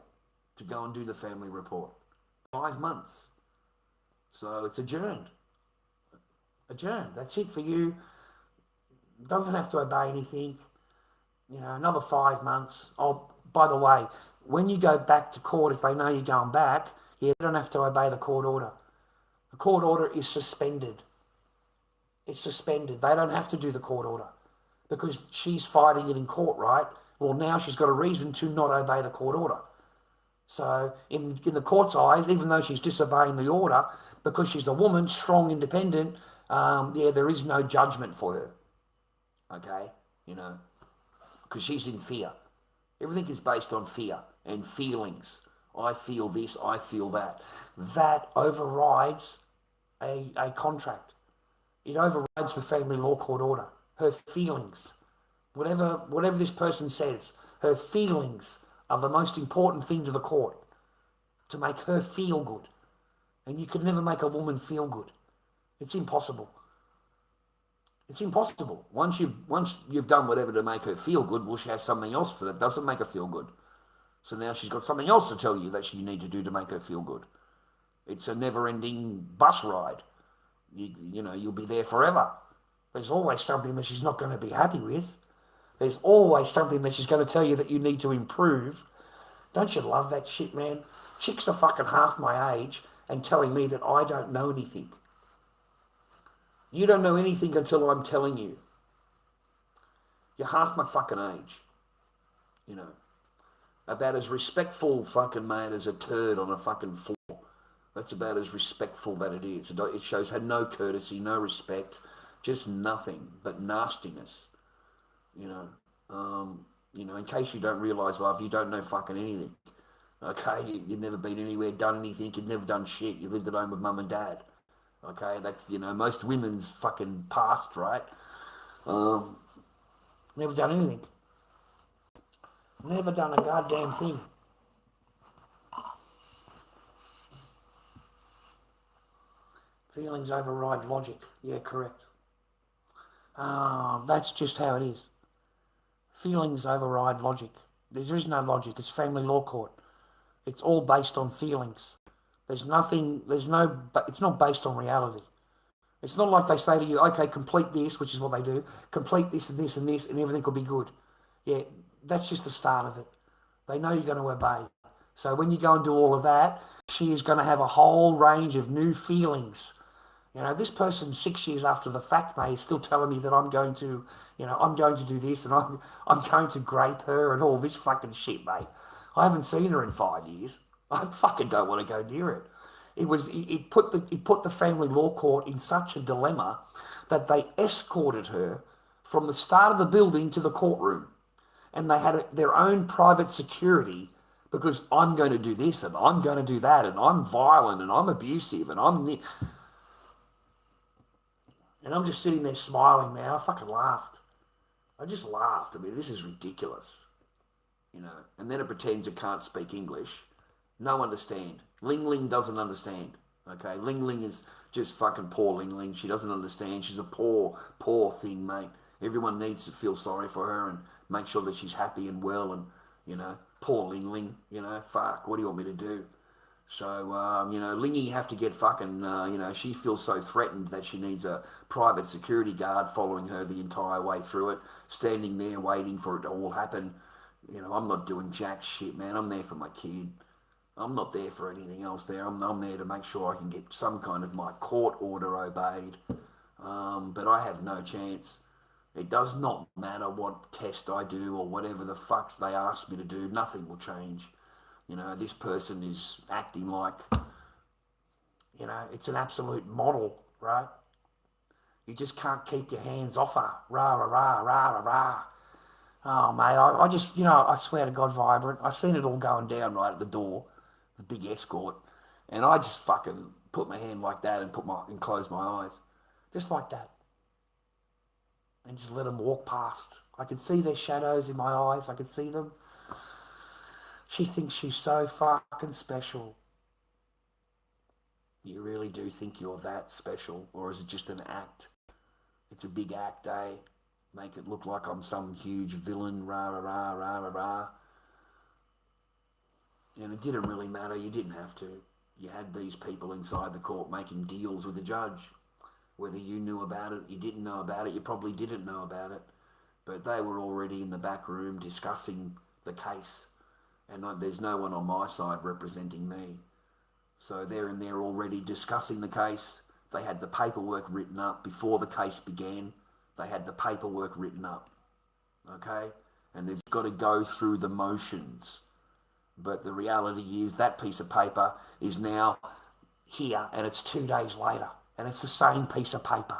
to go and do the family report. 5 months. So it's adjourned. Adjourned. That's it for you. Doesn't have to obey anything. Another 5 months. Oh, by the way, when you go back to court, if they know you're going back, you don't have to obey the court order. The court order is suspended. It's suspended. They don't have to do the court order because she's fighting it in court, right? Well, now she's got a reason to not obey the court order. So in the court's eyes, even though she's disobeying the order, because she's a woman, strong, independent, there is no judgment for her. Okay? Because she's in fear. Everything is based on fear and feelings. I feel this, I feel that. That overrides a contract. It overrides the family law court order. Her feelings. Whatever this person says, her feelings are the most important thing to the court. To make her feel good. And you could never make a woman feel good. It's impossible. It's impossible. Once you've done whatever to make her feel good, well, she has something else for that doesn't make her feel good. So now she's got something else to tell you that you need to do to make her feel good. It's a never-ending bus ride. You'll be there forever. There's always something that she's not going to be happy with. There's always something that she's going to tell you that you need to improve. Don't you love that shit, man? Chicks are fucking half my age and telling me that I don't know anything. You don't know anything until I'm telling you. You're half my fucking age. About as respectful fucking mate as a turd on a fucking floor. That's about as respectful that it is. It shows her no courtesy, no respect, just nothing but nastiness. In case you don't realise, love, you don't know fucking anything. Okay, you've never been anywhere, done anything, you've never done shit. You lived at home with mum and dad. Okay, that's, most women's fucking past, right? Never done anything. Never done a goddamn thing. Feelings override logic. Yeah, correct. That's just how it is. Feelings override logic. There is no logic. It's family law court. It's all based on feelings. It's not based on reality. It's not like they say to you, okay, complete this, which is what they do, complete this and this and this, and everything will be good. Yeah, that's just the start of it. They know you're going to obey. So when you go and do all of that, she is going to have a whole range of new feelings. This person 6 years after the fact, mate, is still telling me that I'm going to do this and I'm going to grape her and all this fucking shit, mate. I haven't seen her in 5 years. I fucking don't want to go near it. It put the family law court in such a dilemma that they escorted her from the start of the building to the courtroom. And they had their own private security because I'm going to do this and I'm going to do that and I'm violent and I'm abusive and And I'm just sitting there smiling, man. I fucking laughed. I just laughed. I mean, this is ridiculous. And then it pretends it can't speak English. No understand. Ling Ling doesn't understand. Okay, Ling Ling is just fucking poor Ling Ling. She doesn't understand. She's a poor, poor thing, mate. Everyone needs to feel sorry for her and make sure that she's happy and well. And poor Ling Ling. Fuck. What do you want me to do? So, Lingy have to get fucking, she feels so threatened that she needs a private security guard following her the entire way through it, standing there waiting for it to all happen. I'm not doing jack shit, man. I'm there for my kid. I'm not there for anything else there. I'm there to make sure I can get some kind of my court order obeyed. But I have no chance. It does not matter what test I do or whatever the fuck they ask me to do. Nothing will change. This person is acting like, it's an absolute model, right? You just can't keep your hands off her. Rah, rah, rah, rah, rah, rah. Oh, mate, I just, I swear to God, Vibrant, I seen it all going down right at the door, the big escort, and I just fucking put my hand like that and close my eyes, just like that, and just let them walk past. I could see their shadows in my eyes. I could see them. She thinks she's so fucking special. You really do think you're that special, or is it just an act? It's a big act, eh? Make it look like I'm some huge villain, rah, rah, rah, rah, rah, rah. And it didn't really matter. You didn't have to. You had these people inside the court making deals with the judge. Whether you knew about it, you didn't know about it, you probably didn't know about it. But they were already in the back room discussing the case. And there's no one on my side representing me. So they're in there already discussing the case. They had the paperwork written up before the case began. They had the paperwork written up, okay? And they've got to go through the motions. But the reality is that piece of paper is now here and it's 2 days later and it's the same piece of paper.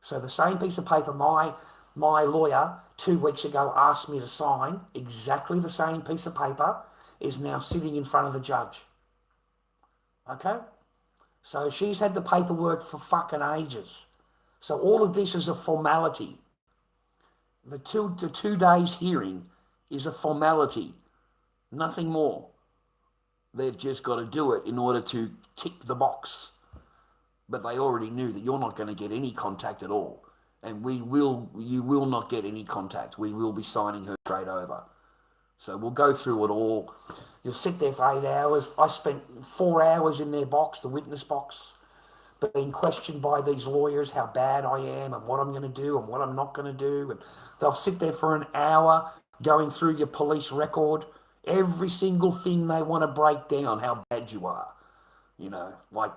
So the same piece of paper my lawyer 2 weeks ago asked me to sign, exactly the same piece of paper, is now sitting in front of the judge. Okay? So she's had the paperwork for fucking ages. So all of this is a formality. The two days hearing is a formality, nothing more. They've just got to do it in order to tick the box. But they already knew that you're not going to get any contact at all. And you will not get any contact. We will be signing her straight over. So we'll go through it all. You'll sit there for 8 hours. I spent 4 hours in their box, the witness box, being questioned by these lawyers how bad I am and what I'm going to do and what I'm not going to do. And they'll sit there for an hour going through your police record, every single thing they want to break down, how bad you are. Like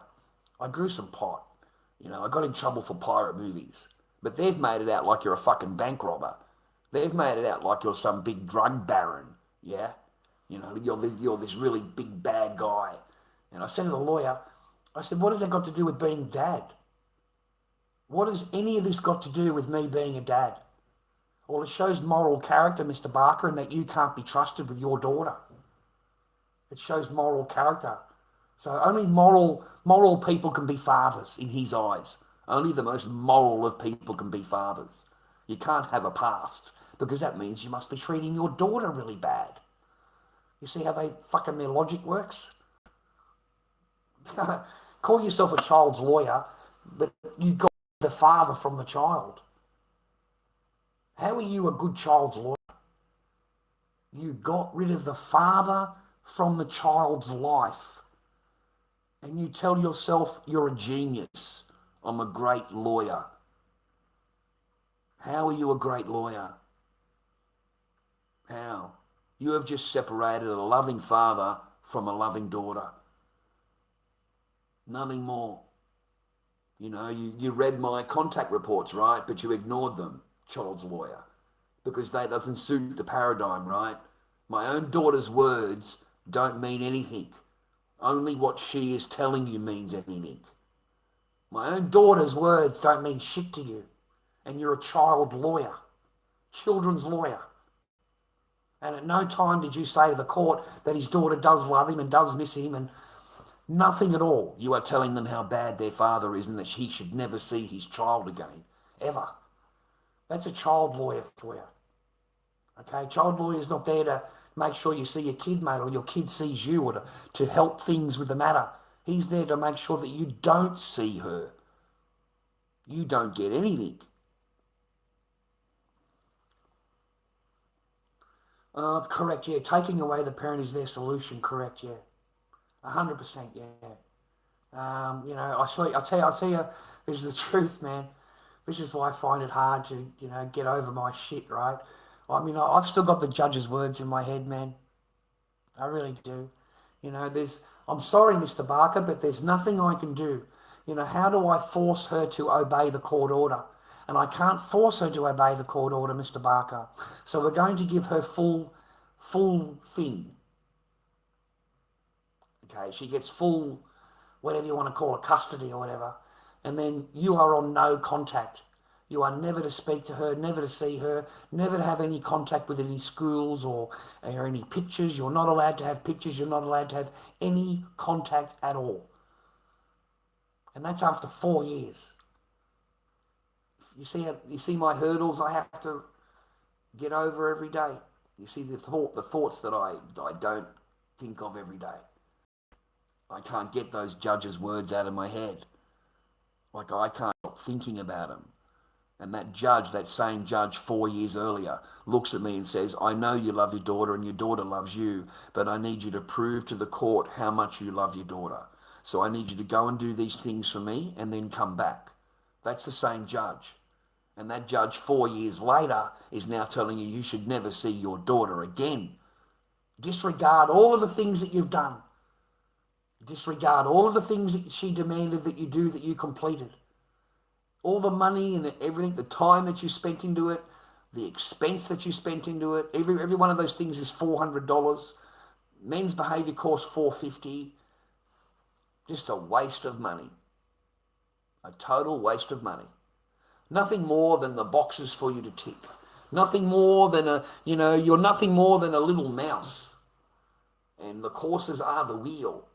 I grew some pot. I got in trouble for pirate movies. But they've made it out like you're a fucking bank robber. They've made it out like you're some big drug baron, yeah? You're this really big bad guy. And I said to the lawyer, I said, what has that got to do with being dad? What has any of this got to do with me being a dad? Well, it shows moral character, Mr. Barker, and that you can't be trusted with your daughter. It shows moral character. So only moral people can be fathers in his eyes. Only the most moral of people can be fathers. You can't have a past because that means you must be treating your daughter really bad. You see how their logic works? Call yourself a child's lawyer, but you got the father from the child. How are you a good child's lawyer? You got rid of the father from the child's life. And you tell yourself you're a genius. I'm a great lawyer. How are you a great lawyer? How? You have just separated a loving father from a loving daughter. Nothing more. You read my contact reports, right? But you ignored them, child's lawyer, because that doesn't suit the paradigm, right? My own daughter's words don't mean anything. Only what she is telling you means anything. My own daughter's words don't mean shit to you. And you're a child lawyer, children's lawyer. And at no time did you say to the court that his daughter does love him and does miss him, and nothing at all. You are telling them how bad their father is and that he should never see his child again, ever. That's a child lawyer for you. Okay, child lawyer is not there to make sure you see your kid, mate, or your kid sees you, or to help things with the matter. He's there to make sure that you don't see her. You don't get anything. Correct, yeah. Taking away the parent is their solution, correct, yeah. 100%, yeah. I'll tell you, this is the truth, man. This is why I find it hard to, get over my shit, right? I mean, I've still got the judge's words in my head, man. I really do. I'm sorry, Mr. Barker, but there's nothing I can do. How do I force her to obey the court order? And I can't force her to obey the court order, Mr. Barker. So we're going to give her full thing. Okay, she gets full, whatever you want to call it, custody or whatever. And then you are on no contact. You are never to speak to her, never to see her, never to have any contact with any schools or any pictures. You're not allowed to have pictures. You're not allowed to have any contact at all. And that's after 4 years. You see my hurdles I have to get over every day. You see the thoughts that I don't think of every day. I can't get those judges' words out of my head. Like, I can't stop thinking about them. And that same judge 4 years earlier looks at me and says, I know you love your daughter and your daughter loves you, but I need you to prove to the court how much you love your daughter. So I need you to go and do these things for me and then come back. That's the same judge. And that judge 4 years later is now telling you should never see your daughter again. Disregard all of the things that you've done. Disregard all of the things that she demanded that you do, that you completed. All the money and everything, the time that you spent into it, the expense that you spent into it, every one of those things is $400. Men's behaviour course $450. Just a waste of money. A total waste of money. Nothing more than the boxes for you to tick. Nothing more than you're nothing more than a little mouse. And the courses are the wheel.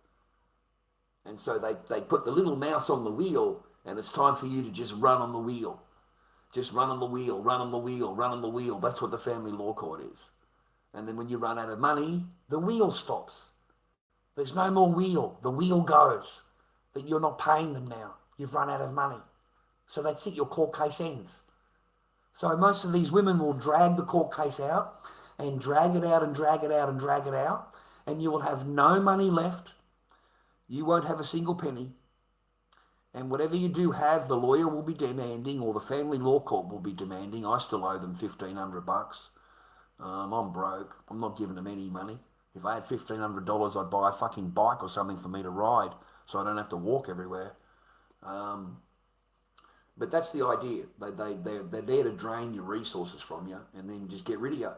And so they put the little mouse on the wheel, and it's time for you to just run on the wheel. Just run on the wheel, run on the wheel, run on the wheel. That's what the family law court is. And then when you run out of money, the wheel stops. There's no more wheel. The wheel goes. That you're not paying them now. You've run out of money. So that's it. Your court case ends. So most of these women will drag the court case out and drag it out and drag it out and drag it out. And you will have no money left. You won't have a single penny. And whatever you do have, the lawyer will be demanding, or the family law court will be demanding. I still owe them $1,500. I'm broke. I'm not giving them any money. If I had $1,500, I'd buy a fucking bike or something for me to ride, so I don't have to walk everywhere. But that's the idea. They're there to drain your resources from you and then just get rid of you.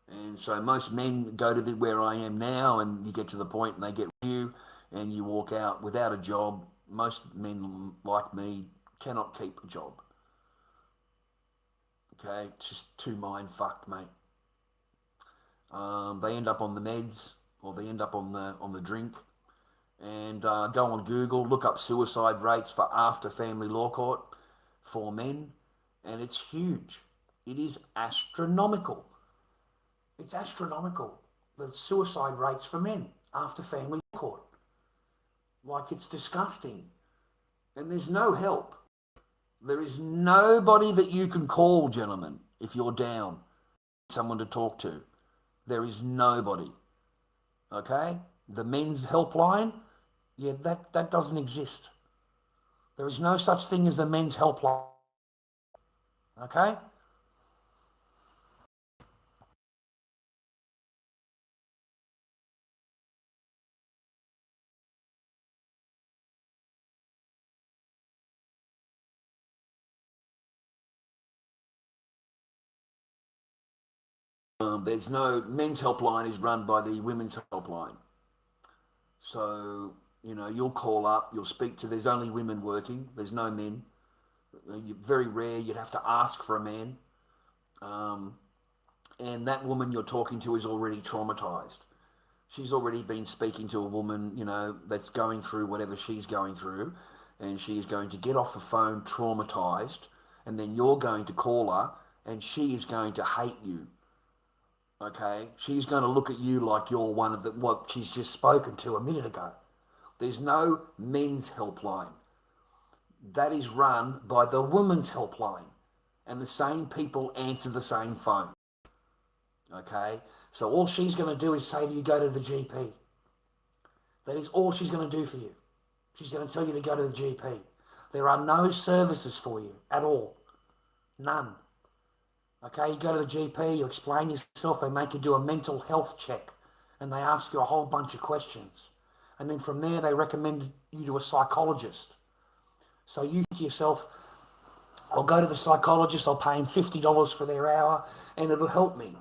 And so most men go to where I am now, and you get to the point and they get rid of you and you walk out without a job. Most men like me cannot keep a job. Okay, it's just too mind fucked, mate. They end up on the meds, or they end up on the drink. And go on Google, look up suicide rates for after family law court for men, and it's huge. It is astronomical. It's astronomical, the suicide rates for men after family law court. Like, it's disgusting. And there's no help. There is nobody that you can call, gentlemen, if you're down, someone to talk to. There is nobody. Okay? The men's helpline, yeah, that doesn't exist. There is no such thing as the men's helpline. Okay? There's no men's helpline is run by the women's helpline. So, you'll call up, you'll speak to, there's only women working, there's no men. Very rare, you'd have to ask for a man. and that woman you're talking to is already traumatized. She's already been speaking to a woman, that's going through whatever she's going through, and she is going to get off the phone traumatized, and then you're going to call her, and she is going to hate you. Okay? She's going to look at you like you're one of what she's just spoken to a minute ago. There's no men's helpline. That is run by the women's helpline, and the same people answer the same phone. Okay? So all she's going to do is say to you, go to the GP. That is all she's going to do for you. She's going to tell you to go to the GP. There are no services for you at all. None. Okay, you go to the GP, you explain yourself, they make you do a mental health check, and they ask you a whole bunch of questions. And then from there, they recommend you to a psychologist. So you think to yourself, I'll go to the psychologist, I'll pay him $50 for their hour, and it'll help me.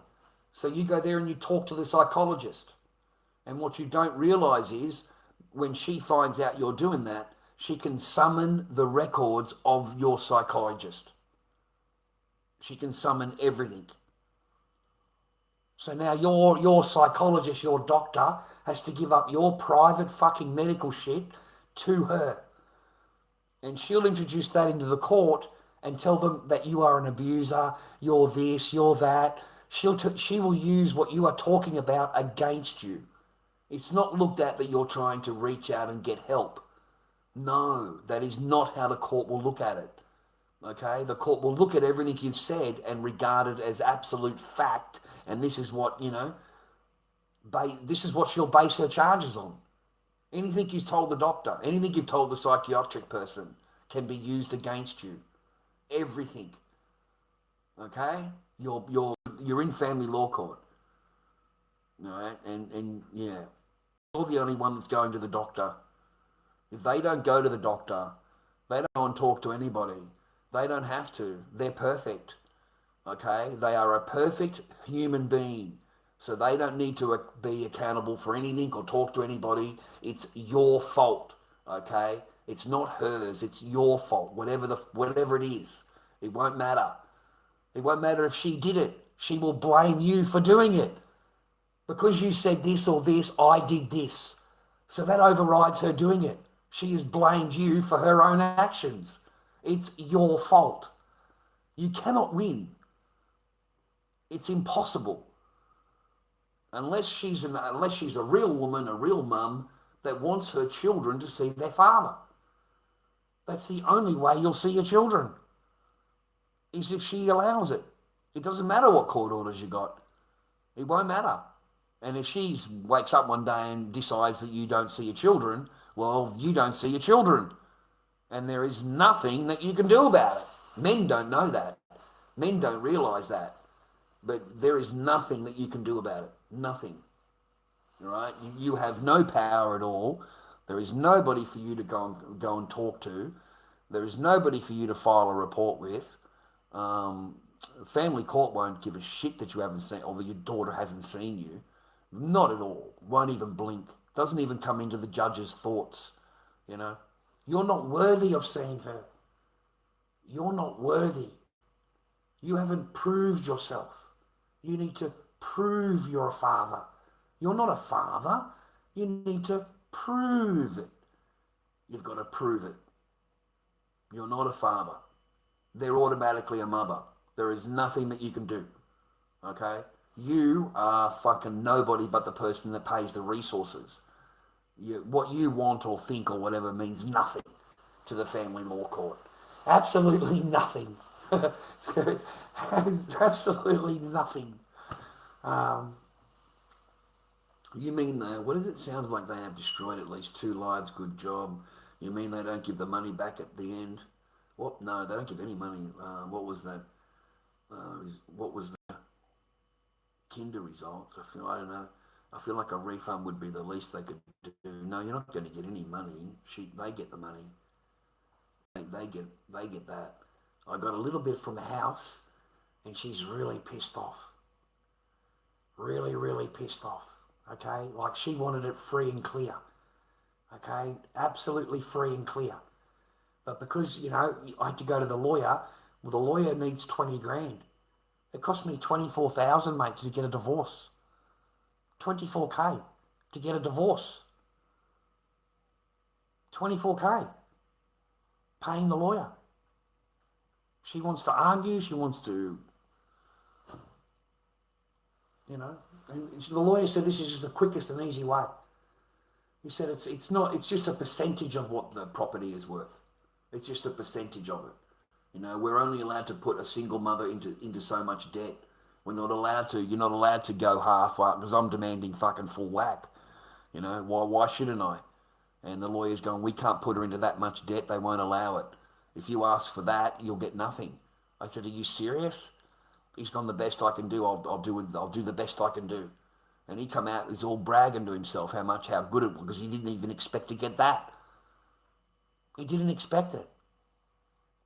So you go there and you talk to the psychologist. And what you don't realise is, when she finds out you're doing that, she can summon the records of your psychologist. She can summon everything. So now your psychologist, your doctor, has to give up your private fucking medical shit to her. And she'll introduce that into the court and tell them that you are an abuser, you're this, you're that. She will use what you are talking about against you. It's not looked at that you're trying to reach out and get help. No, that is not how the court will look at it. Okay, the court will look at everything you've said and regard it as absolute fact, and this is what, this is what she'll base her charges on. Anything you've told the doctor, anything you've told the psychiatric person can be used against you. Everything. Okay? You're in family law court. All right? And yeah, you're the only one that's going to the doctor. If they don't go to the doctor, they don't go and talk to anybody. They don't have to. They're perfect. Okay? They are a perfect human being. So they don't need to be accountable for anything or talk to anybody. It's your fault. Okay? It's not hers. It's your fault. Whatever it is. It won't matter. It won't matter if she did it. She will blame you for doing it. Because you said this or this, I did this. So that overrides her doing it. She has blamed you for her own actions. It's your fault. You cannot win. It's impossible. Unless she's a real woman, a real mum that wants her children to see their father. That's the only way you'll see your children, is if she allows it. It doesn't matter what court orders you got. It won't matter. And if she wakes up one day and decides that you don't see your children, well, you don't see your children. And there is nothing that you can do about it. Men don't know that. Men don't realise that. But there is nothing that you can do about it. Nothing. All right? You have no power at all. There is nobody for you to go and talk to. There is nobody for you to file a report with. Family court won't give a shit that you haven't seen, or that your daughter hasn't seen you. Not at all. Won't even blink. Doesn't even come into the judge's thoughts. You're not worthy of seeing her. You're not worthy. You haven't proved yourself. You need to prove you're a father. You're not a father. You need to prove it. You've got to prove it. You're not a father. They're automatically a mother. There is nothing that you can do. Okay? You are fucking nobody but the person that pays the resources. What you want or think or whatever means nothing to the family law court. Absolutely nothing. Absolutely nothing. You mean what does it sound like they have destroyed at least 2 lives? Good job. You mean they don't give the money back at the end? What? No, they don't give any money. What was that? What was the Kinder results? I don't know. I feel like a refund would be the least they could do. No, you're not going to get any money. They get the money. They get that. I got a little bit from the house, and she's really pissed off. Really, really pissed off. Okay, like she wanted it free and clear. Okay, absolutely free and clear. But because I had to go to the lawyer. Well, the lawyer needs 20 grand. It cost me 24,000, mate, to get a divorce. 24K to get a divorce. 24K. Paying the lawyer. She wants to argue. She wants to, you know. And the lawyer said this is just the quickest and easy way. He said it's not. It's just a percentage of what the property is worth. It's just a percentage of it. You know, we're only allowed to put a single mother into so much debt. We're not allowed to. You're not allowed to go half because I'm demanding fucking full whack. You know, why shouldn't I? And the lawyer's going, we can't put her into that much debt. They won't allow it. If you ask for that, you'll get nothing. I said, are you serious? He's gone, the best I can do. I'll do the best I can do. And he come out, he's all bragging to himself how good it was, because he didn't even expect to get that. He didn't expect it.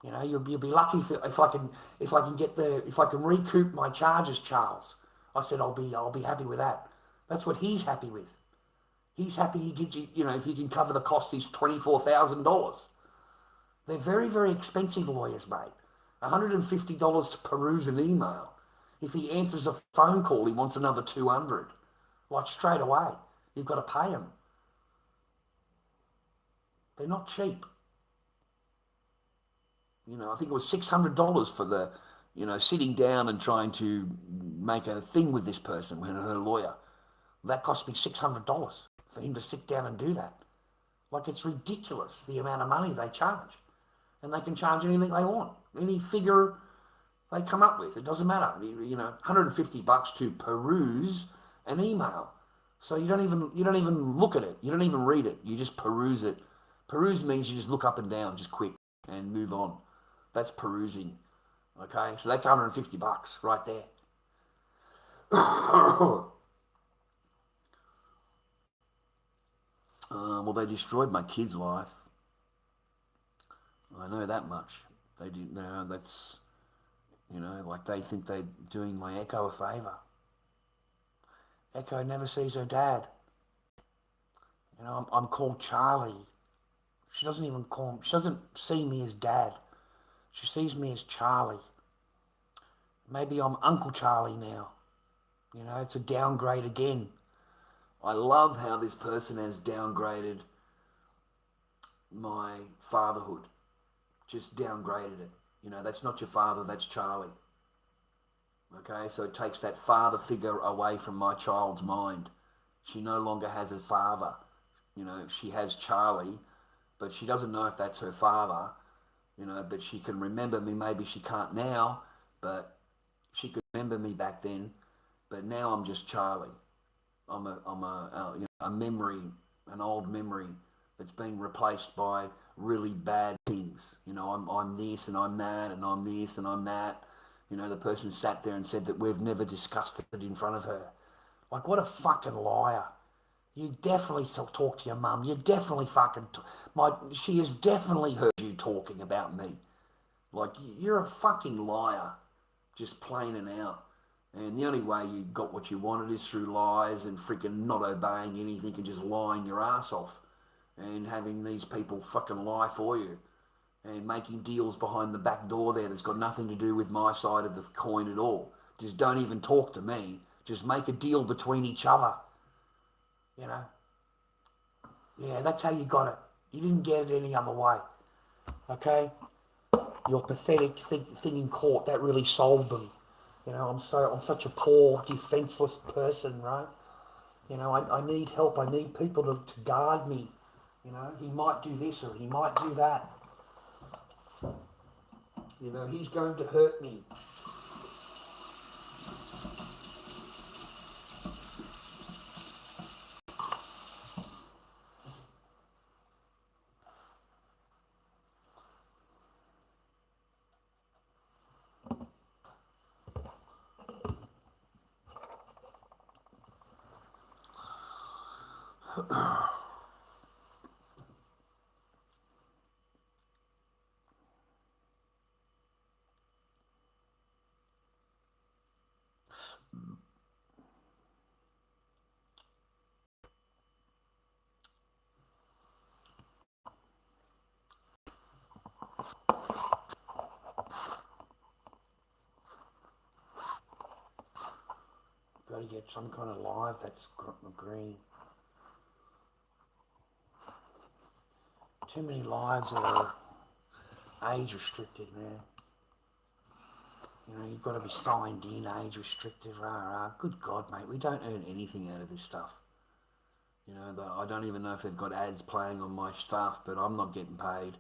You know, you'll be lucky if I can recoup my charges, Charles. I said I'll be happy with that. That's what he's happy with. He's happy he gives you, you know, if you can cover the cost, he's $24,000. They're very, very expensive lawyers, mate. $150 to peruse an email. If he answers a phone call, he wants another $200. Like straight away, you've got to pay him. They're not cheap. You know, I think it was $600 for the, you know, sitting down and trying to make a thing with this person, her lawyer. That cost me $600 for him to sit down and do that. Like, it's ridiculous, the amount of money they charge. And they can charge anything they want. Any figure they come up with. It doesn't matter. You know, $150 to peruse an email. So you don't even look at it. You don't even read it. You just peruse it. Peruse means you just look up and down just quick and move on. That's perusing. Okay? So that's $150 right there. Well, they destroyed my kid's life. I know that much. They do. No, that's, you know, like they think they're doing my Echo a favour. Echo never sees her dad. You know, I'm called Charlie. She doesn't even call me. She doesn't see me as Dad. She sees me as Charlie. Maybe I'm Uncle Charlie now. You know, it's a downgrade again. I love how this person has downgraded my fatherhood. Just downgraded it. You know, that's not your father, that's Charlie. Okay, so it takes that father figure away from my child's mind. She no longer has a father. You know, she has Charlie, but she doesn't know if that's her father. You know, but she can remember me. Maybe she can't now, but she could remember me back then. But now I'm just Charlie. I'm a memory, an old memory that's being replaced by really bad things. You know, I'm this and I'm that and I'm this and I'm that. You know, the person sat there and said that we've never discussed it in front of her. Like, what a fucking liar. You definitely talk to your mum. You definitely she has definitely heard you talking about me. Like, you're a fucking liar. Just plain and out. And the only way you got what you wanted is through lies and freaking not obeying anything and just lying your ass off. And having these people fucking lie for you. And making deals behind the back door there that's got nothing to do with my side of the coin at all. Just don't even talk to me. Just make a deal between each other. You know? Yeah, that's how you got it. You didn't get it any other way. Okay? Your pathetic thing in court, that really sold them. You know, I'm such a poor, defenseless person, right? You know, I need help. I need people to guard me. You know, he might do this or he might do that. You know, he's going to hurt me. Got to get some kind of live that's green. Too many lives that are age restricted, man. You know, you've got to be signed in, age restricted, Good God, mate, we don't earn anything out of this stuff. You know, I don't even know if they've got ads playing on my stuff, but I'm not getting paid.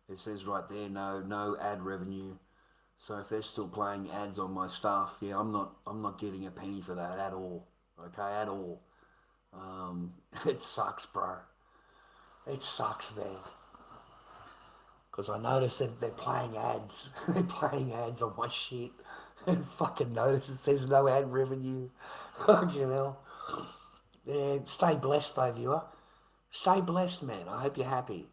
It says right there, no ad revenue. So if they're still playing ads on my stuff, yeah, I'm not getting a penny for that at all. Okay, at all. It sucks, bro. It sucks, man. Because I noticed that they're playing ads. They're playing ads on my shit. And fucking notice it says no ad revenue. You know. Yeah, stay blessed though, viewer. Stay blessed, man. I hope you're happy.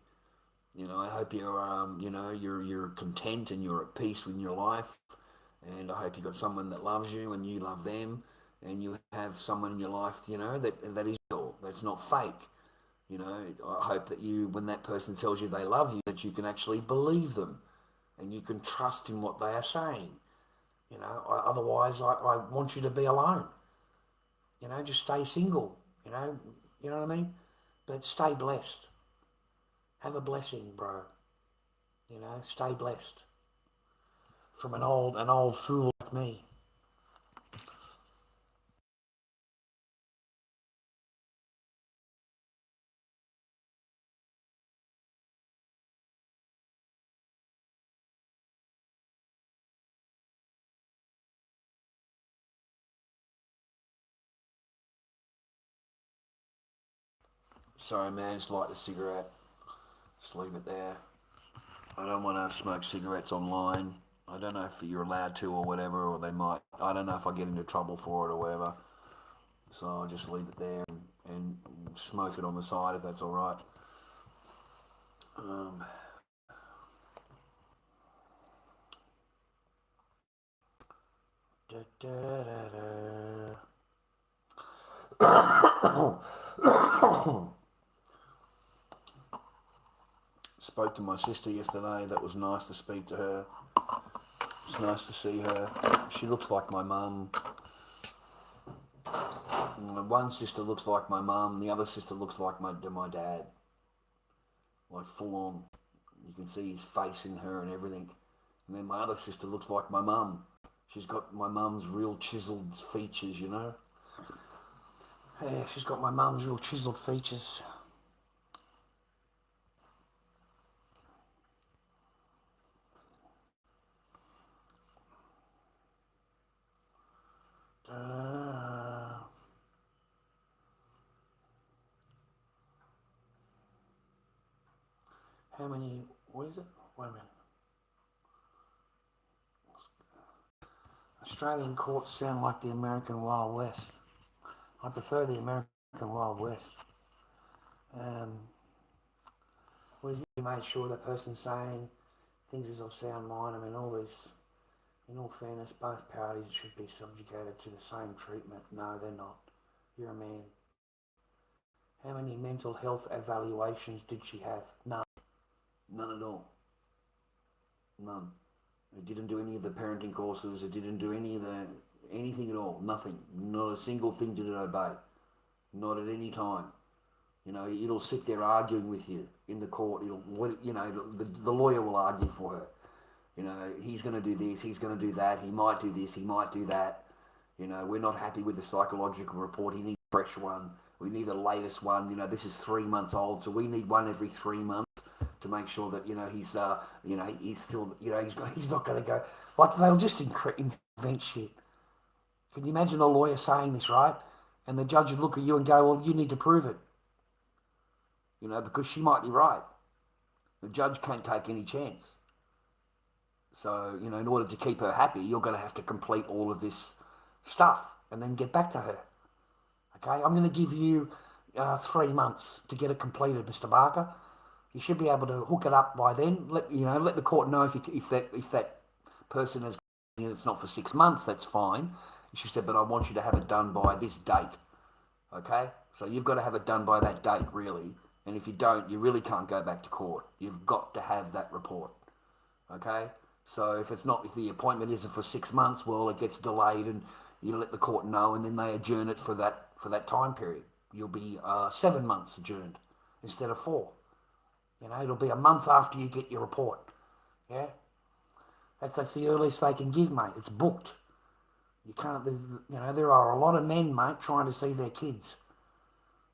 You know, I hope you're, you're content and you're at peace with your life. And I hope you got someone that loves you and you love them. And you have someone in your life, you know, that is real. That's not fake. You know, I hope that when that person tells you they love you, that you can actually believe them and you can trust in what they are saying. You know, otherwise I want you to be alone. You know, just stay single, you know what I mean? But stay blessed. Have a blessing, bro. You know, stay blessed. From an old fool like me. Sorry, man, just light the cigarette. Just leave it there. I don't want to smoke cigarettes online. I don't know if you're allowed to or whatever, or they might. I don't know if I get into trouble for it or whatever. So I'll just leave it there and smoke it on the side if that's all right. Spoke to my sister yesterday. That was nice to speak to her. It's nice to see her. She looks like my mum. One sister looks like my mum. The other sister looks like my dad. Like full on. You can see his face in her and everything. And then my other sister looks like my mum. She's got my mum's real chiseled features, you know. Yeah, she's got my mum's real chiseled features. How many, what is it? Wait a minute. Australian courts sound like the American Wild West. I prefer the American Wild West. You made sure that person's saying things is of sound mind. I mean, in all fairness, both parties should be subjugated to the same treatment. No, they're not. You're a man. How many mental health evaluations did she have? None. None at all. None. It didn't do any of the parenting courses. It didn't do anything at all. Nothing. Not a single thing did it obey. Not at any time. You know, it'll sit there arguing with you in the court. The lawyer will argue for her. You know, he's going to do this, he's going to do that, he might do this, he might do that. You know, we're not happy with the psychological report. He needs a fresh one. We need the latest one. You know, this is 3 months old, so we need one every 3 months to make sure that, he's still, he's not going to go. Like, they'll just invent shit. Can you imagine a lawyer saying this, right? And the judge would look at you and go, well, you need to prove it. You know, because she might be right. The judge can't take any chance. So, you know, in order to keep her happy, you're going to have to complete all of this stuff and then get back to her. Okay, I'm going to give you 3 months to get it completed, Mr. Barker. You should be able to hook it up by then. Let the court know if that person has, it's not for 6 months, that's fine. She said, but I want you to have it done by this date. Okay, so you've got to have it done by that date, really. And if you don't, you really can't go back to court. You've got to have that report. Okay. So if the appointment isn't for 6 months, well, it gets delayed and You let the court know, and then they adjourn it for that time period. You'll be 7 months adjourned instead of 4. You know, it'll be a month after you get your report. Yeah, that's the earliest they can give, mate. It's booked. You can't. There are a lot of men, mate, trying to see their kids.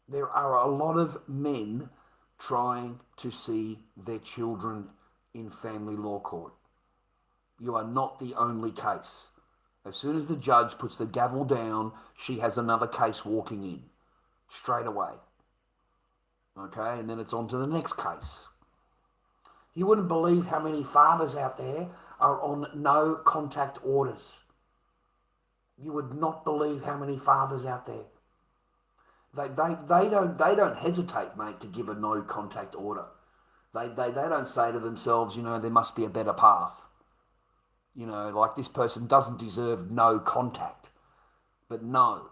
There are a lot of men trying to see their children in family law court. You are not the only case. As soon as the judge puts the gavel down, she has another case walking in straight away. Okay, and then it's on to the next case. You wouldn't believe how many fathers out there are on no contact orders. You would not believe how many fathers out there. They don't hesitate, mate, to give a no contact order. They don't say to themselves, there must be a better path. Like this person doesn't deserve no contact. But no,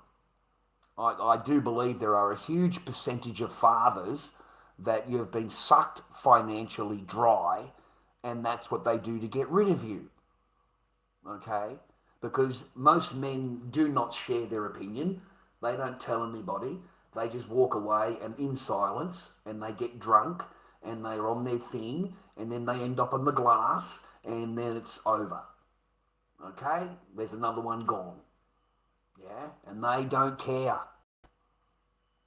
I do believe there are a huge percentage of fathers that you've been sucked financially dry, and that's what they do to get rid of you. Okay? Because most men do not share their opinion. They don't tell anybody. They just walk away and in silence, and they get drunk, and they're on their thing, and then they end up on the glass, and then it's over. Okay? There's another one gone. Yeah? And they don't care.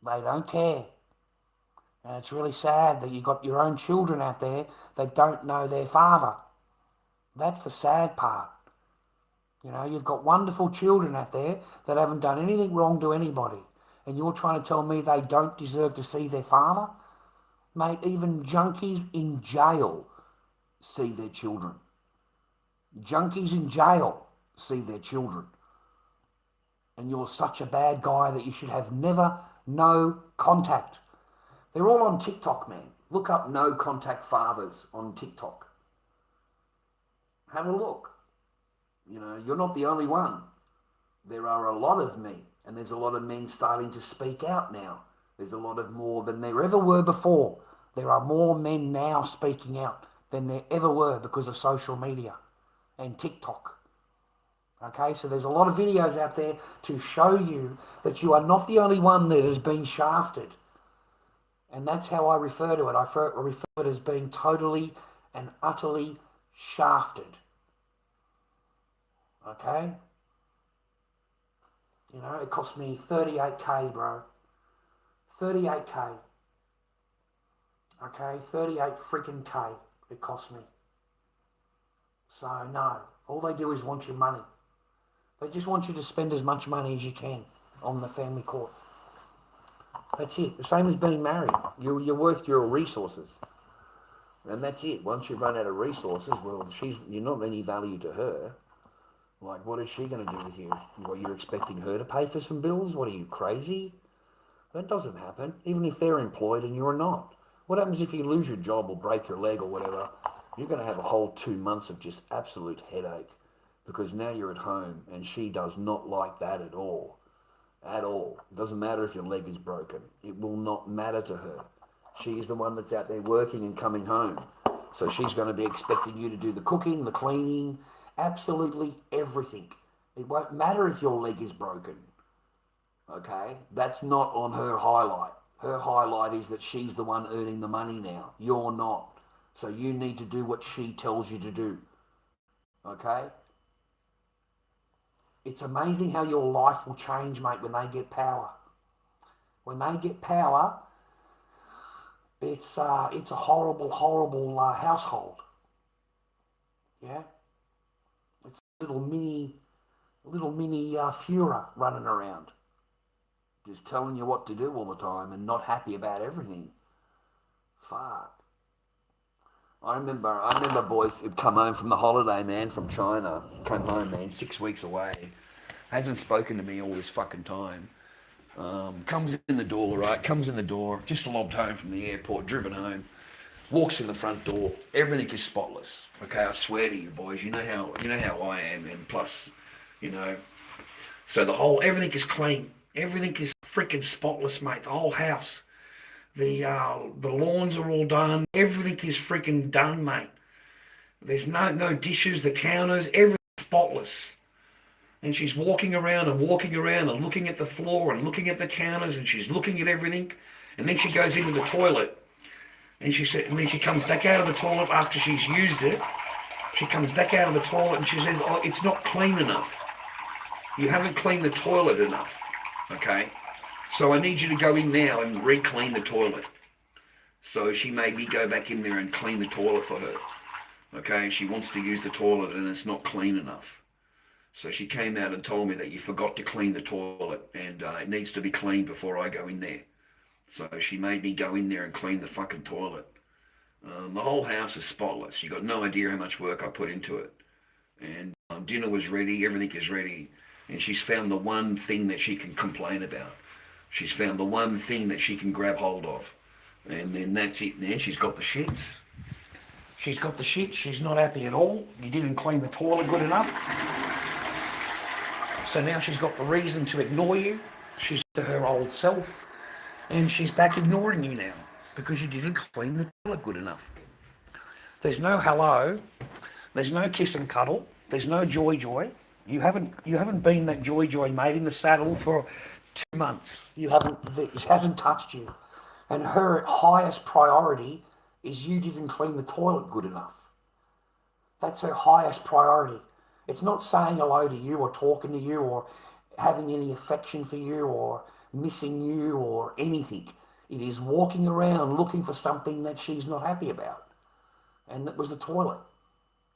They don't care. And it's really sad that you got your own children out there that don't know their father. That's the sad part. You've got wonderful children out there that haven't done anything wrong to anybody. And you're trying to tell me they don't deserve to see their father? Mate, even junkies in jail see their children. Junkies in jail see their children. And you're such a bad guy that you should have no contact. They're all on TikTok, man. Look up no contact fathers on TikTok. Have a look. You're not the only one. There are a lot of me, and there's a lot of men starting to speak out now. There's a lot of more than there ever were before. There are more men now speaking out than there ever were because of social media and TikTok. Okay, so there's a lot of videos out there to show you that you are not the only one that has been shafted. And that's how I refer to it. I refer to it as being totally and utterly shafted. Okay? It cost me 38k, bro. 38k. Okay? 38 freaking K it cost me. So, no. All they do is want your money. They just want you to spend as much money as you can on the family court. That's it. The same as being married. You're worth your resources. And that's it. Once you run out of resources, well, you're not any value to her. Like, what is she going to do with you? What, you're expecting her to pay for some bills? What, are you crazy? That doesn't happen, even if they're employed and you're not. What happens if you lose your job or break your leg or whatever? You're going to have a whole 2 months of just absolute headache because now you're at home and she does not like that at all. At all. It doesn't matter if your leg is broken. It will not matter to her. She is the one that's out there working and coming home. So she's going to be expecting you to do the cooking, the cleaning, absolutely everything. It won't matter if your leg is broken. Okay? That's not on her highlight. Her highlight is that she's the one earning the money now. You're not. So you need to do what she tells you to do. Okay? It's amazing how your life will change, mate, when they get power. When they get power, it's a horrible, horrible household. Yeah? It's a little mini Führer running around. Just telling you what to do all the time and not happy about everything. Fuck. I remember boys who'd come home from the holiday, man, from China. Came home, man, 6 weeks away. Hasn't spoken to me all this fucking time. Comes in the door, right? Comes in the door, just lobbed home from the airport, driven home. Walks in the front door. Everything is spotless. Okay, I swear to you, boys. You know how I am, and plus, so everything is clean. Everything is freaking spotless, mate. The whole house. The lawns are all done. Everything is freaking done, mate. There's no dishes, the counters, everything's spotless. And she's walking around and walking around and looking at the floor and looking at the counters and she's looking at everything. And then she goes into the toilet. And and then she comes back out of the toilet after she's used it. She comes back out of the toilet and she says, "Oh, it's not clean enough. You haven't cleaned the toilet enough. Okay? So I need you to go in now and re-clean the toilet." So she made me go back in there and clean the toilet for her. Okay? She wants to use the toilet and it's not clean enough. So she came out and told me that you forgot to clean the toilet and it needs to be cleaned before I go in there. So she made me go in there and clean the fucking toilet. The whole house is spotless. You got no idea how much work I put into it. And dinner was ready, everything is ready. And she's found the one thing that she can complain about. She's found the one thing that she can grab hold of. And then that's it. Then she's got the shits. She's got the shit. She's not happy at all. You didn't clean the toilet good enough. So now she's got the reason to ignore you. She's to her old self. And she's back ignoring you now because you didn't clean the toilet good enough. There's no hello. There's no kiss and cuddle. There's no joy. You haven't been that joy mate in the saddle for 2 months. It hasn't touched you. And her highest priority is you didn't clean the toilet good enough. That's her highest priority. It's not saying hello to you or talking to you or having any affection for you or missing you or anything. It is walking around looking for something that she's not happy about. And that was the toilet.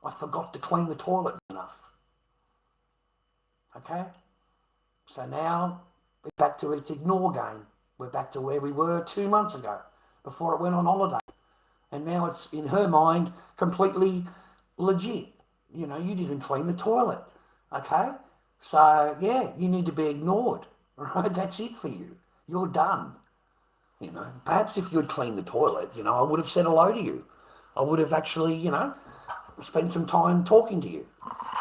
I forgot to clean the toilet enough. Okay? So now we're back to its ignore game. We're back to where we were 2 months ago before it went on holiday. And now it's, in her mind, completely legit. You know, you didn't clean the toilet. Okay? So, yeah, you need to be ignored. Right? That's it for you. You're done. You know, perhaps if you had cleaned the toilet, you know, I would have said hello to you. I would have actually, you know, spent some time talking to you.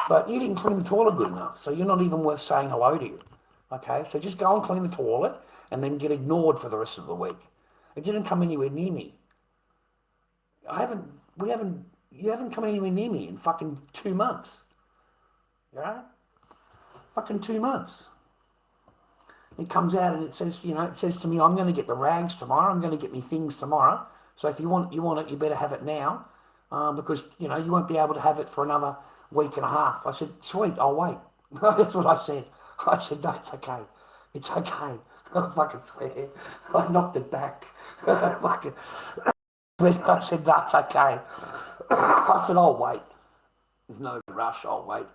But you didn't clean the toilet good enough, so you're not even worth saying hello to you. Okay? So just go and clean the toilet and then get ignored for the rest of the week. It didn't come anywhere near me. You haven't come anywhere near me in fucking 2 months. You know? Fucking 2 months. It comes out and it says, you know, it says to me, I'm going to get the rags tomorrow. I'm going to get me things tomorrow. So if you want it, you better have it now, because, you know, you won't be able to have it for another week and a half. I said, sweet, I'll wait. That's what I said. I said, no, it's okay. It's okay. I fucking swear. I knocked it back. Fucking. I said, that's okay. I said, I'll wait. There's no rush. I'll wait.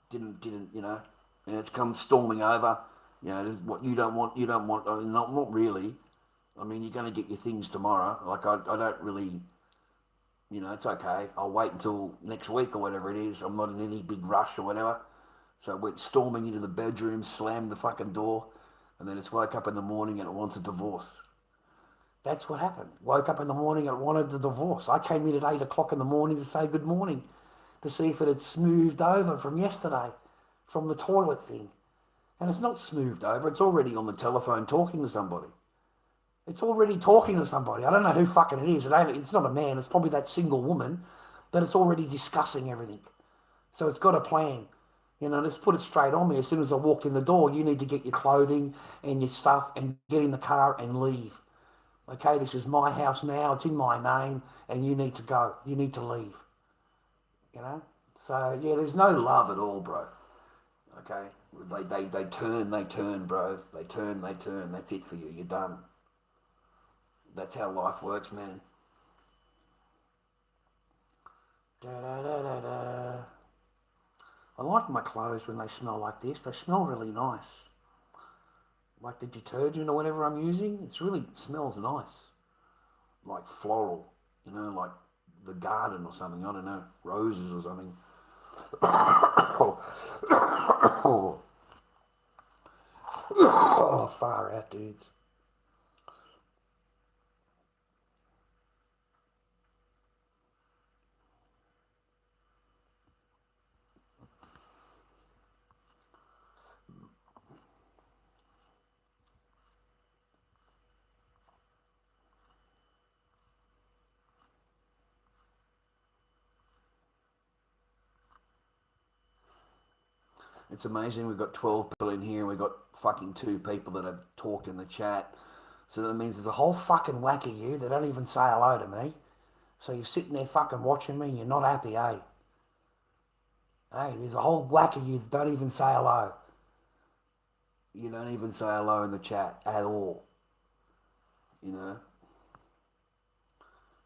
Didn't, you know. And it's come storming over. You know, what you don't want. I mean, not really. I mean, you're going to get your things tomorrow. Like, I don't really, you know, it's okay. I'll wait until next week or whatever it is. I'm not in any big rush or whatever. So I went storming into the bedroom, slammed the fucking door, and then it's woke up in the morning and it wants a divorce. That's what happened. Woke up in the morning and it wanted the divorce. I came in at 8 o'clock in the morning to say good morning, to see if it had smoothed over from yesterday, from the toilet thing. And it's not smoothed over. It's already on the telephone talking to somebody. It's already talking to somebody. I don't know who fucking it is. It's not a man. It's probably that single woman, but it's already discussing everything. So it's got a plan. You know, let's put it straight on me. As soon as I walked in the door, you need to get your clothing and your stuff and get in the car and leave. Okay, this is my house now. It's in my name, and you need to go. You need to leave. You know? So, yeah, there's no love at all, bro. Okay? They turn, bros. They turn. That's it for you. You're done. That's how life works, man. Da-da-da-da-da. I like my clothes when they smell like this. They smell really nice. Like the detergent or whatever I'm using, it smells nice. Like floral, you know, like the garden or something. I don't know, roses or something. Oh, far out, dudes. It's amazing. We've got 12 people in here and we've got fucking 2 people that have talked in the chat. So that means there's a whole fucking whack of you that don't even say hello to me. So you're sitting there fucking watching me and you're not happy, eh? Hey, there's a whole whack of you that don't even say hello. You don't even say hello in the chat at all. You know?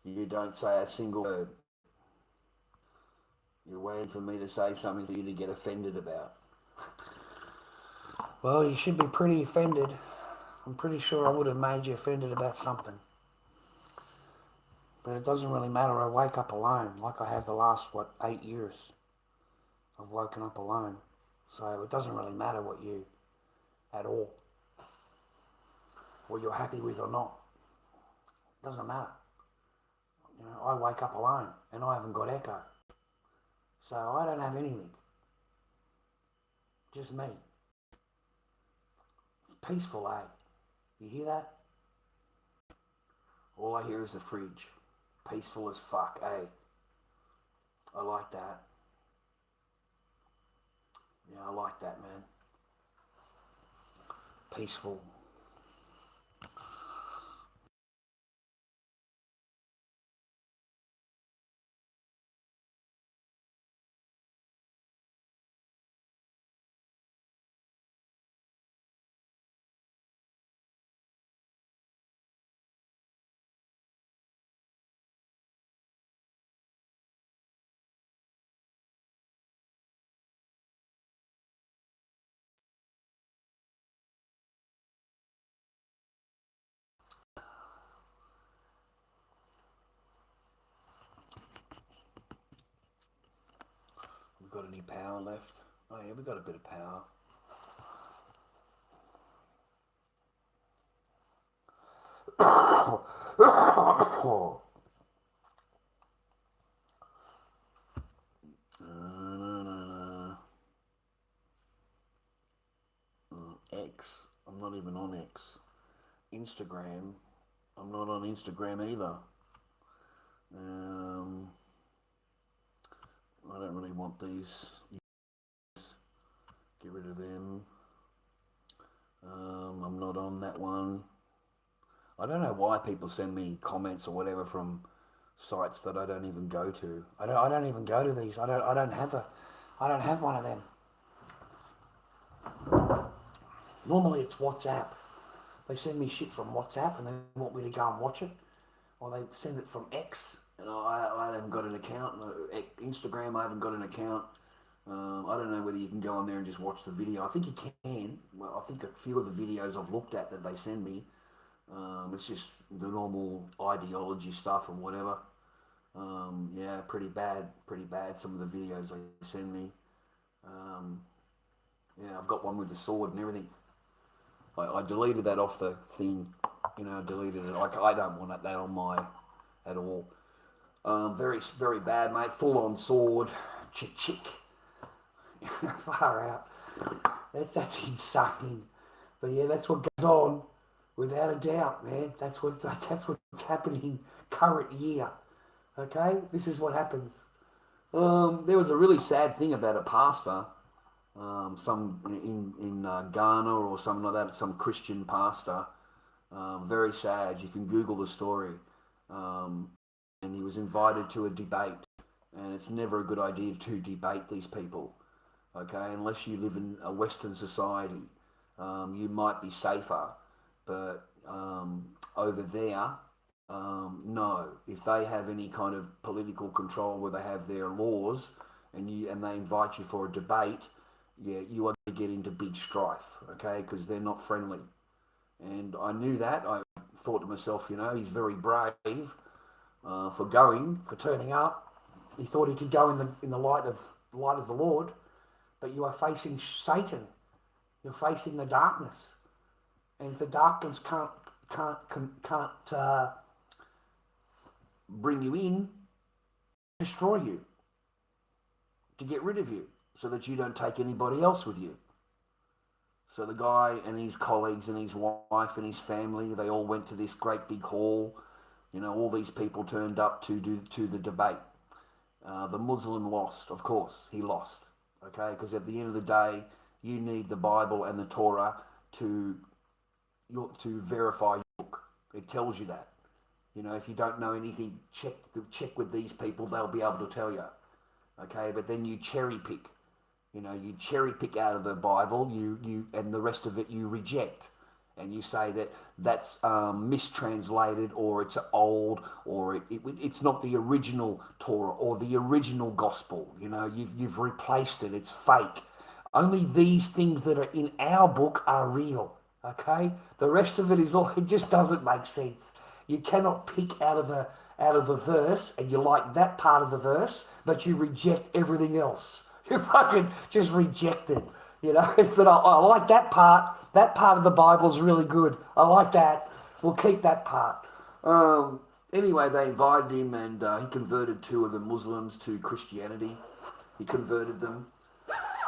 You don't say a single word. You're waiting for me to say something for you to get offended about. Well, you should be pretty offended. I'm pretty sure I would have made you offended about something. But it doesn't really matter. I wake up alone, like I have the last, 8 years. I've woken up alone. So it doesn't really matter what you, at all, what you're happy with or not. It doesn't matter. You know, I wake up alone and I haven't got echo. So I don't have anything. Just me. It's peaceful, eh? You hear that? All I hear is the fridge. Peaceful as fuck, eh? I like that. Yeah, I like that, man. Peaceful. We got any power left? Oh yeah, we got a bit of power. X. I'm not even on X. Instagram. I'm not on Instagram either. I don't really want these. Get rid of them. I'm not on that one. I don't know why people send me comments or whatever from sites that I don't even go to. I don't even go to these. I don't have one of them. Normally it's WhatsApp. They send me shit from WhatsApp and they want me to go and watch it. Or they send it from X and I haven't got an account. Instagram, I haven't got an account. I don't know whether you can go on there and just watch the video. I think you can. Well, I think a few of the videos I've looked at that they send me, it's just the normal ideology stuff and whatever. Yeah, pretty bad, some of the videos they send me. Yeah, I've got one with the sword and everything. I deleted that off the thing, deleted it. I don't want that on my, at all. Very, very bad, mate. Full on sword, chick. Far out. That's insane. But yeah, that's what goes on, without a doubt, man. That's what's happening current year. Okay, this is what happens. There was a really sad thing about a pastor, some in Ghana or something like that. Some Christian pastor. Very sad. You can Google the story. And he was invited to a debate, and it's never a good idea to debate these people. Okay, unless you live in a Western society, you might be safer, but over there, no. If they have any kind of political control where they have their laws and they invite you for a debate, yeah, you are going to get into big strife, okay, because they're not friendly. And I knew that. I thought to myself, he's very brave for turning up. He thought he could go in the light of the Lord. But you are facing Satan. You're facing the darkness, and if the darkness can't bring you in, destroy you, to get rid of you, so that you don't take anybody else with you. So the guy and his colleagues and his wife and his family, they all went to this great big hall. All these people turned up to the debate. The Muslim lost, of course. He lost. okay? Because at the end of the day, you need the Bible and the Torah to verify your book. It tells you that. You know, if you don't know anything, check with these people. They'll be able to tell you, okay? But then you cherry pick. You know, you cherry pick out of the Bible, and the rest of it you reject, and you say that that's mistranslated, or it's old, or it's not the original Torah or the original gospel. You know, you've replaced it. It's fake. Only these things that are in our book are real. Okay, the rest of it is all. It just doesn't make sense. You cannot pick out of a verse, and you like that part of the verse, but you reject everything else. You fucking just reject it, you know. But I like that part. That part of the Bible's really good. I like that. We'll keep that part. Anyway, they invited him, and he converted 2 of the Muslims to Christianity. He converted them.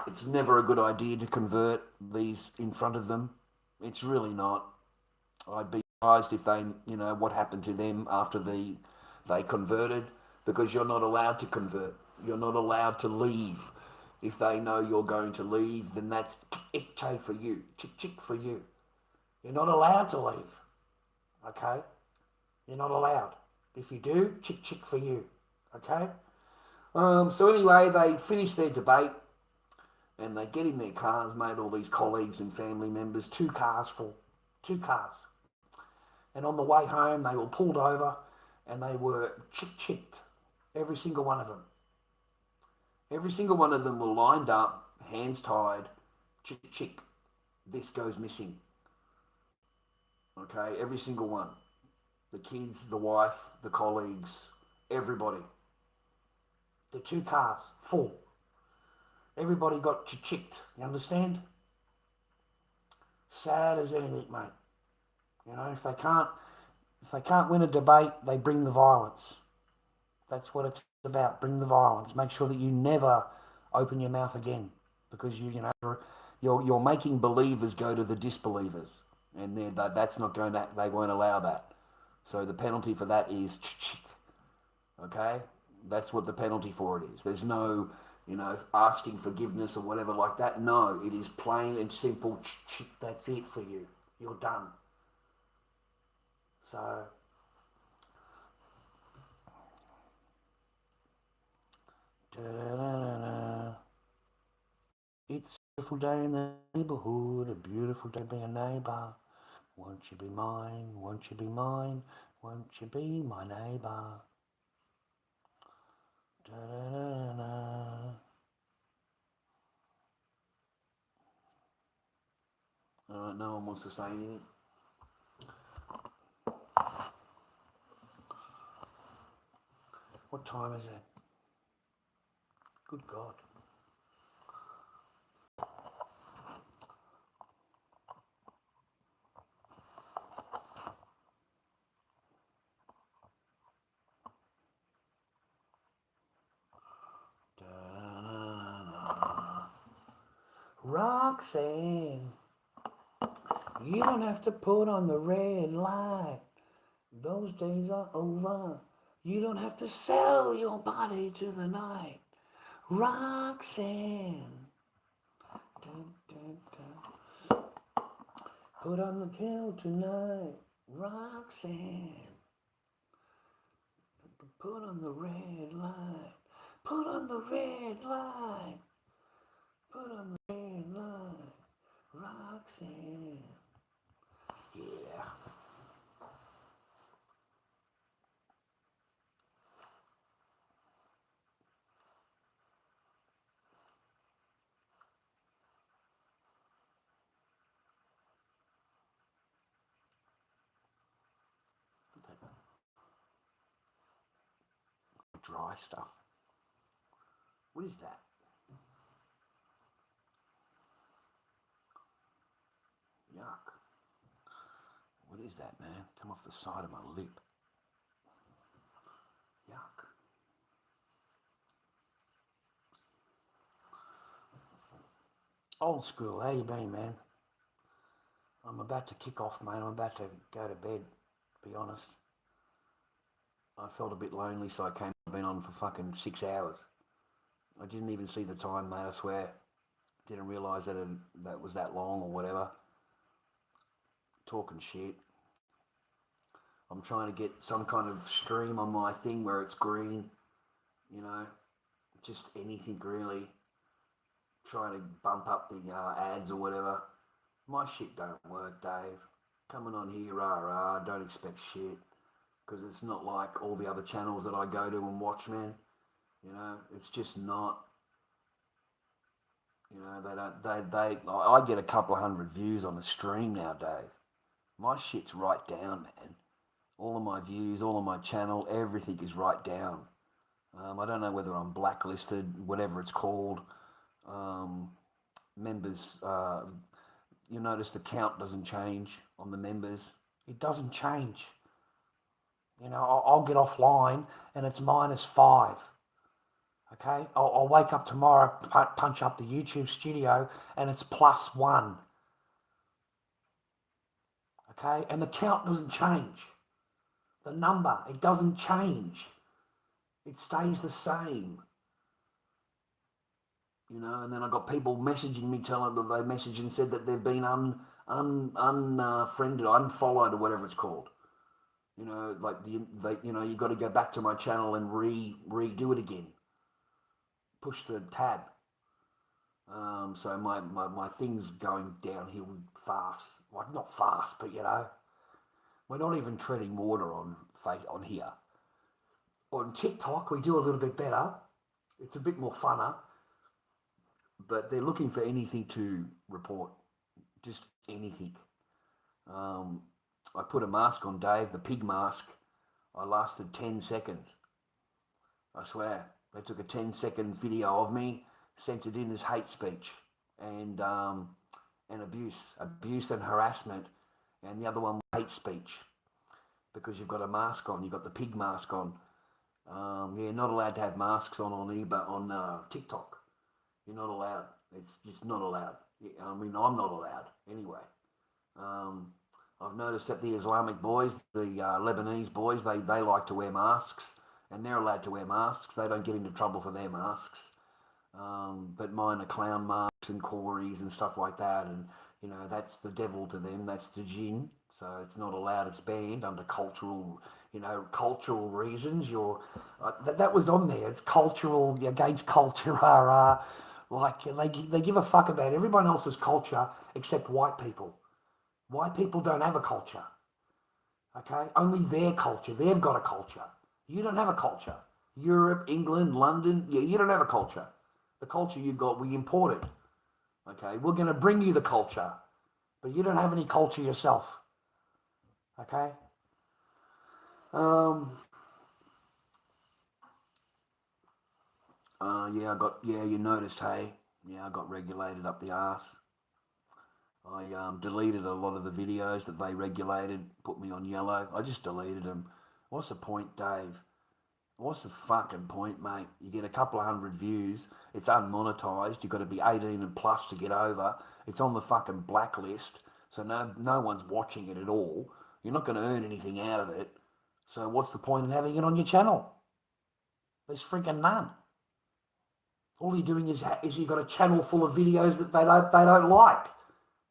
It's never a good idea to convert these in front of them. It's really not. I'd be surprised if they, you know, what happened to them after they converted, because you're not allowed to convert. You're not allowed to leave. If they know you're going to leave, then that's ick-chay for you, chick for you. You're not allowed to leave, okay? You're not allowed. If you do, chick for you, okay? So anyway, they finished their debate, and they get in their cars, made all these colleagues and family members, 2 cars full, 2 cars. And on the way home, they were pulled over, and they were chicked, every single one of them. Every single one of them were lined up, hands tied, chick. This goes missing. Okay, every single one. The kids, the wife, the colleagues, everybody. The 2 cars, full. Everybody got chicked, you understand? Sad as anything, mate. You know, if they can't win a debate, they bring the violence. That's what it's about. Bring the violence. Make sure that you never open your mouth again, because you're making believers go to the disbelievers, and that's not going to. They won't allow that. So the penalty for that is okay. That's what the penalty for it is. There's no, you know, asking forgiveness or whatever like that. No, it is plain and simple. That's it for you. You're done. So. It's a beautiful day in the neighbourhood, a beautiful day being a neighbour. Won't you be mine? Won't you be mine? Won't you be my neighbour? No one wants to say anything. What time is it? Good God. Roxanne, you don't have to put on the red light. Those days are over. You don't have to sell your body to the night. Roxanne. Dun, dun, dun. Put on the pill tonight. Roxanne. Put on the red light. Put on the red light. Put on the red light. Roxanne. Yeah. Dry stuff. What is that? Yuck. What is that, man? Come off the side of my lip. Yuck. Old school, how you been, man? I'm about to kick off, mate. I'm about to go to bed, to be honest. I felt a bit lonely, so I came. I've been on for fucking 6 hours. I didn't even see the time, mate, I swear. Didn't realise that that was that long or whatever. Talking shit. I'm trying to get some kind of stream on my thing where it's green, you know, just anything really. Trying to bump up the ads or whatever. My shit don't work, Dave. Coming on here, rah, don't expect shit. Because it's not like all the other channels that I go to and watch, man. You know, it's just not. You know, I get a couple of hundred views on a stream now, Dave. My shit's right down, man. All of my views, all of my channel, everything is right down. I don't know whether I'm blacklisted, whatever it's called. Members, you notice the count doesn't change on the members. It doesn't change. You know, I'll get offline and it's -5. Okay, I'll wake up tomorrow, punch up the YouTube studio, and it's +1. Okay, and the count doesn't change. The number, it doesn't change. It stays the same. You know, and then I got people messaging me telling that they messaged and said that they've been unfriended, unfollowed, or whatever it's called. You know, like you got to go back to my channel and redo it again. Push the tab. So my thing's going downhill fast. Like not fast, but you know, we're not even treading water on here. On TikTok, we do a little bit better. It's a bit more funner. But they're looking for anything to report. Just anything. I put a mask on Dave, the pig mask. I lasted 10 seconds. I swear. They took a 10-second video of me, sent it in as hate speech and abuse and harassment. And the other one was hate speech because you've got a mask on. You've got the pig mask on. You're not allowed to have masks on eBay, on TikTok. You're not allowed. It's just not allowed. I mean, I'm not allowed anyway. I've noticed that the Islamic boys, the Lebanese boys, they like to wear masks, and they're allowed to wear masks. They don't get into trouble for their masks. But mine are clown masks and Corys and stuff like that, and you know that's the devil to them. That's the jinn. So it's not allowed. It's banned under cultural reasons. That was on there. It's cultural against culture. Like they give a fuck about everyone else's culture except white people. White people don't have a culture. Okay, only their culture. They've got a culture. You don't have a culture. Europe, England, London. Yeah, you don't have a culture. The culture you've got, we import it. Okay, we're going to bring you the culture, but you don't have any culture yourself. Okay. You noticed, hey? Yeah, I got regulated up the arse. I deleted a lot of the videos that they regulated, put me on yellow. I just deleted them. What's the point, Dave? What's the fucking point, mate? You get a couple of hundred views. It's unmonetized. You've got to be 18 and plus to get over. It's on the fucking blacklist. So no one's watching it at all. You're not going to earn anything out of it. So what's the point in having it on your channel? There's freaking none. All you're doing is you've got a channel full of videos that they don't like.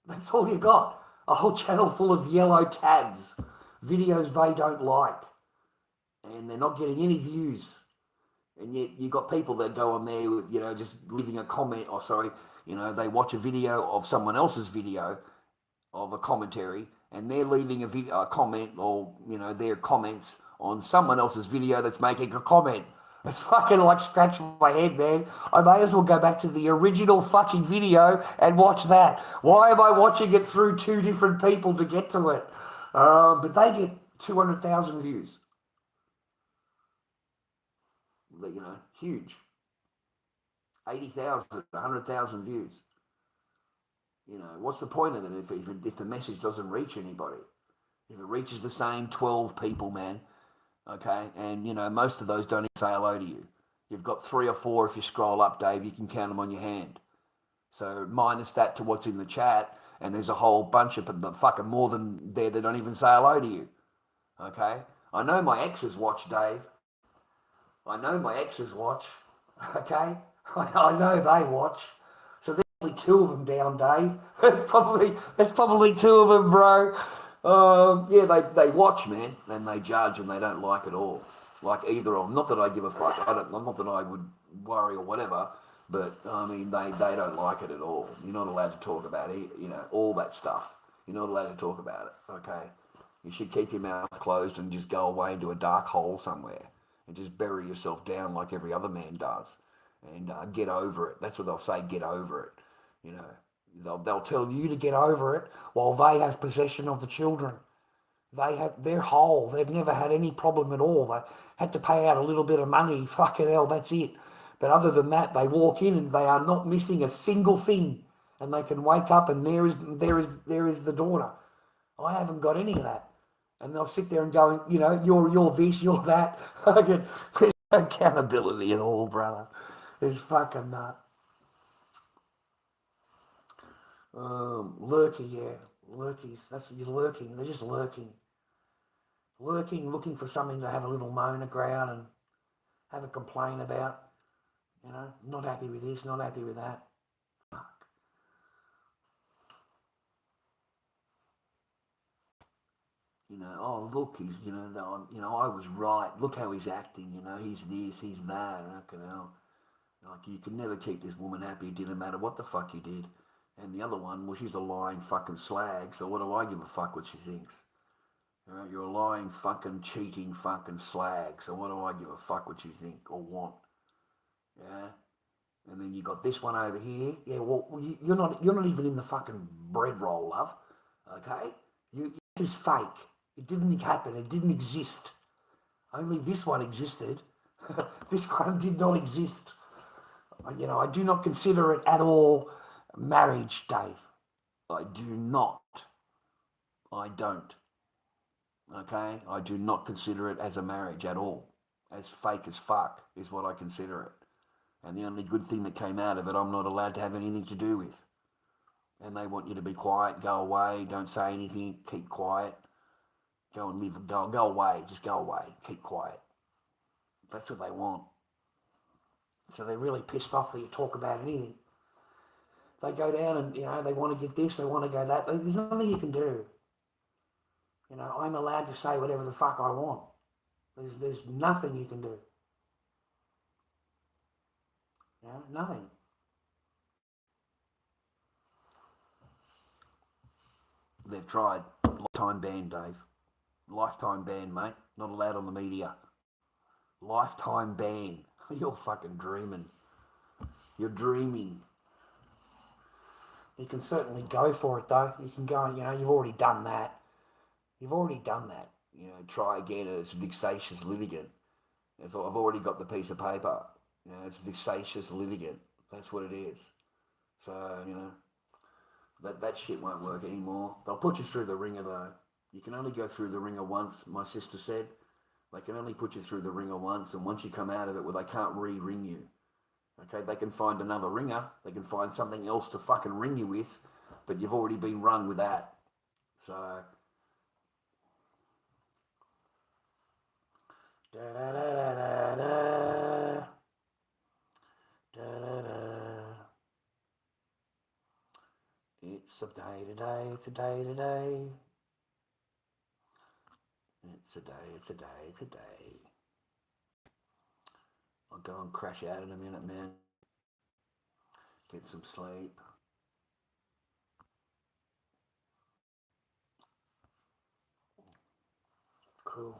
That's all you got. A whole channel full of yellow tabs. Videos they don't like. And they're not getting any views. And yet you got people that go on there with, just leaving a comment, they watch a video of someone else's video of a commentary, and they're leaving a comment or, their comments on someone else's video that's making a comment. It's fucking like scratching my head, man. I may as well go back to the original fucking video and watch that. Why am I watching it through two different people to get to it? But they get 200,000 views. Huge. 80,000, 100,000 views. What's the point of it if the message doesn't reach anybody? If it reaches the same 12 people, man, okay, and, most of those don't even say hello to you. You've got 3 or 4, if you scroll up, Dave, you can count them on your hand. So minus that to what's in the chat, and there's a whole bunch of fucking more than there that don't even say hello to you, okay? I know my exes watch, Dave. I know my exes watch, okay? I know they watch. So there's only two of them down, Dave. There's probably two of them, bro. Yeah, they watch, man, and they judge, and they don't like it all. Like either of them. Not that I give a fuck. Not that I would worry or whatever. But I mean, they don't like it at all. You're not allowed to talk about it. You know, all that stuff. You're not allowed to talk about it. Okay. You should keep your mouth closed and just go away into a dark hole somewhere and just bury yourself down like every other man does, and get over it. That's what they'll say. Get over it. You know, they'll tell you to get over it while they have possession of the children. They're whole. They've never had any problem at all. They had to pay out a little bit of money. Fucking hell, that's it. But other than that, they walk in and they are not missing a single thing, and they can wake up and there is the daughter. I haven't got any of that, and they'll sit there and go, you know, you're this, you're that. There's no accountability at all, brother. It's fucking nut. Lurky, yeah. Lurkies, that's you're lurking. They're just lurking, looking for something to have a little moan around and have a complain about. You know, not happy with this, not happy with that. Fuck. You know, oh look, he's I was right. Look how he's acting. You know, he's this, he's that. Fucking hell. Like you could never keep this woman happy. It didn't matter what the fuck you did. And the other one, well, she's a lying fucking slag, so what do I give a fuck what she thinks? You know, you're a lying fucking cheating fucking slag, so what do I give a fuck what you think or want? Yeah? And then you got this one over here. Yeah, well, you're not even in the fucking bread roll, love. Okay? It is fake. It didn't happen. It didn't exist. Only this one existed. This one did not exist. You know, I do not consider it at all marriage, Dave. I do not. I don't. Okay? I do not consider it as a marriage at all. As fake as fuck is what I consider it. And the only good thing that came out of it, I'm not allowed to have anything to do with. And they want you to be quiet, go away, don't say anything, keep quiet. Go and live, go away, just go away, keep quiet. That's what they want. So they're really pissed off that you talk about anything. They go down and, you know, they want to get this, they want to go that. There's nothing you can do. You know, I'm allowed to say whatever the fuck I want. There's nothing you can do. You know, nothing. They've tried. Lifetime ban, Dave. Lifetime ban, mate. Not allowed on the media. Lifetime ban. You're fucking dreaming. You're dreaming. You can certainly go for it, though. You can go, you know, you've already done that. You've already done that. You know, try again as vexatious litigant. I've already got the piece of paper. You know, it's vexatious litigant. That's what it is. So, you know, that shit won't work anymore. They'll put you through the ringer, though. You can only go through the ringer once, my sister said. They can only put you through the ringer once, and once you come out of it, well, they can't re-ring you. Okay, they can find another ringer. They can find something else to fucking ring you with, but you've already been rung with that. So... Da, da, da, da, da, da, da, da. It's a day today, it's a day today. It's a day, it's a day, it's a day. I'll go and crash out in a minute, man. Get some sleep. Cool.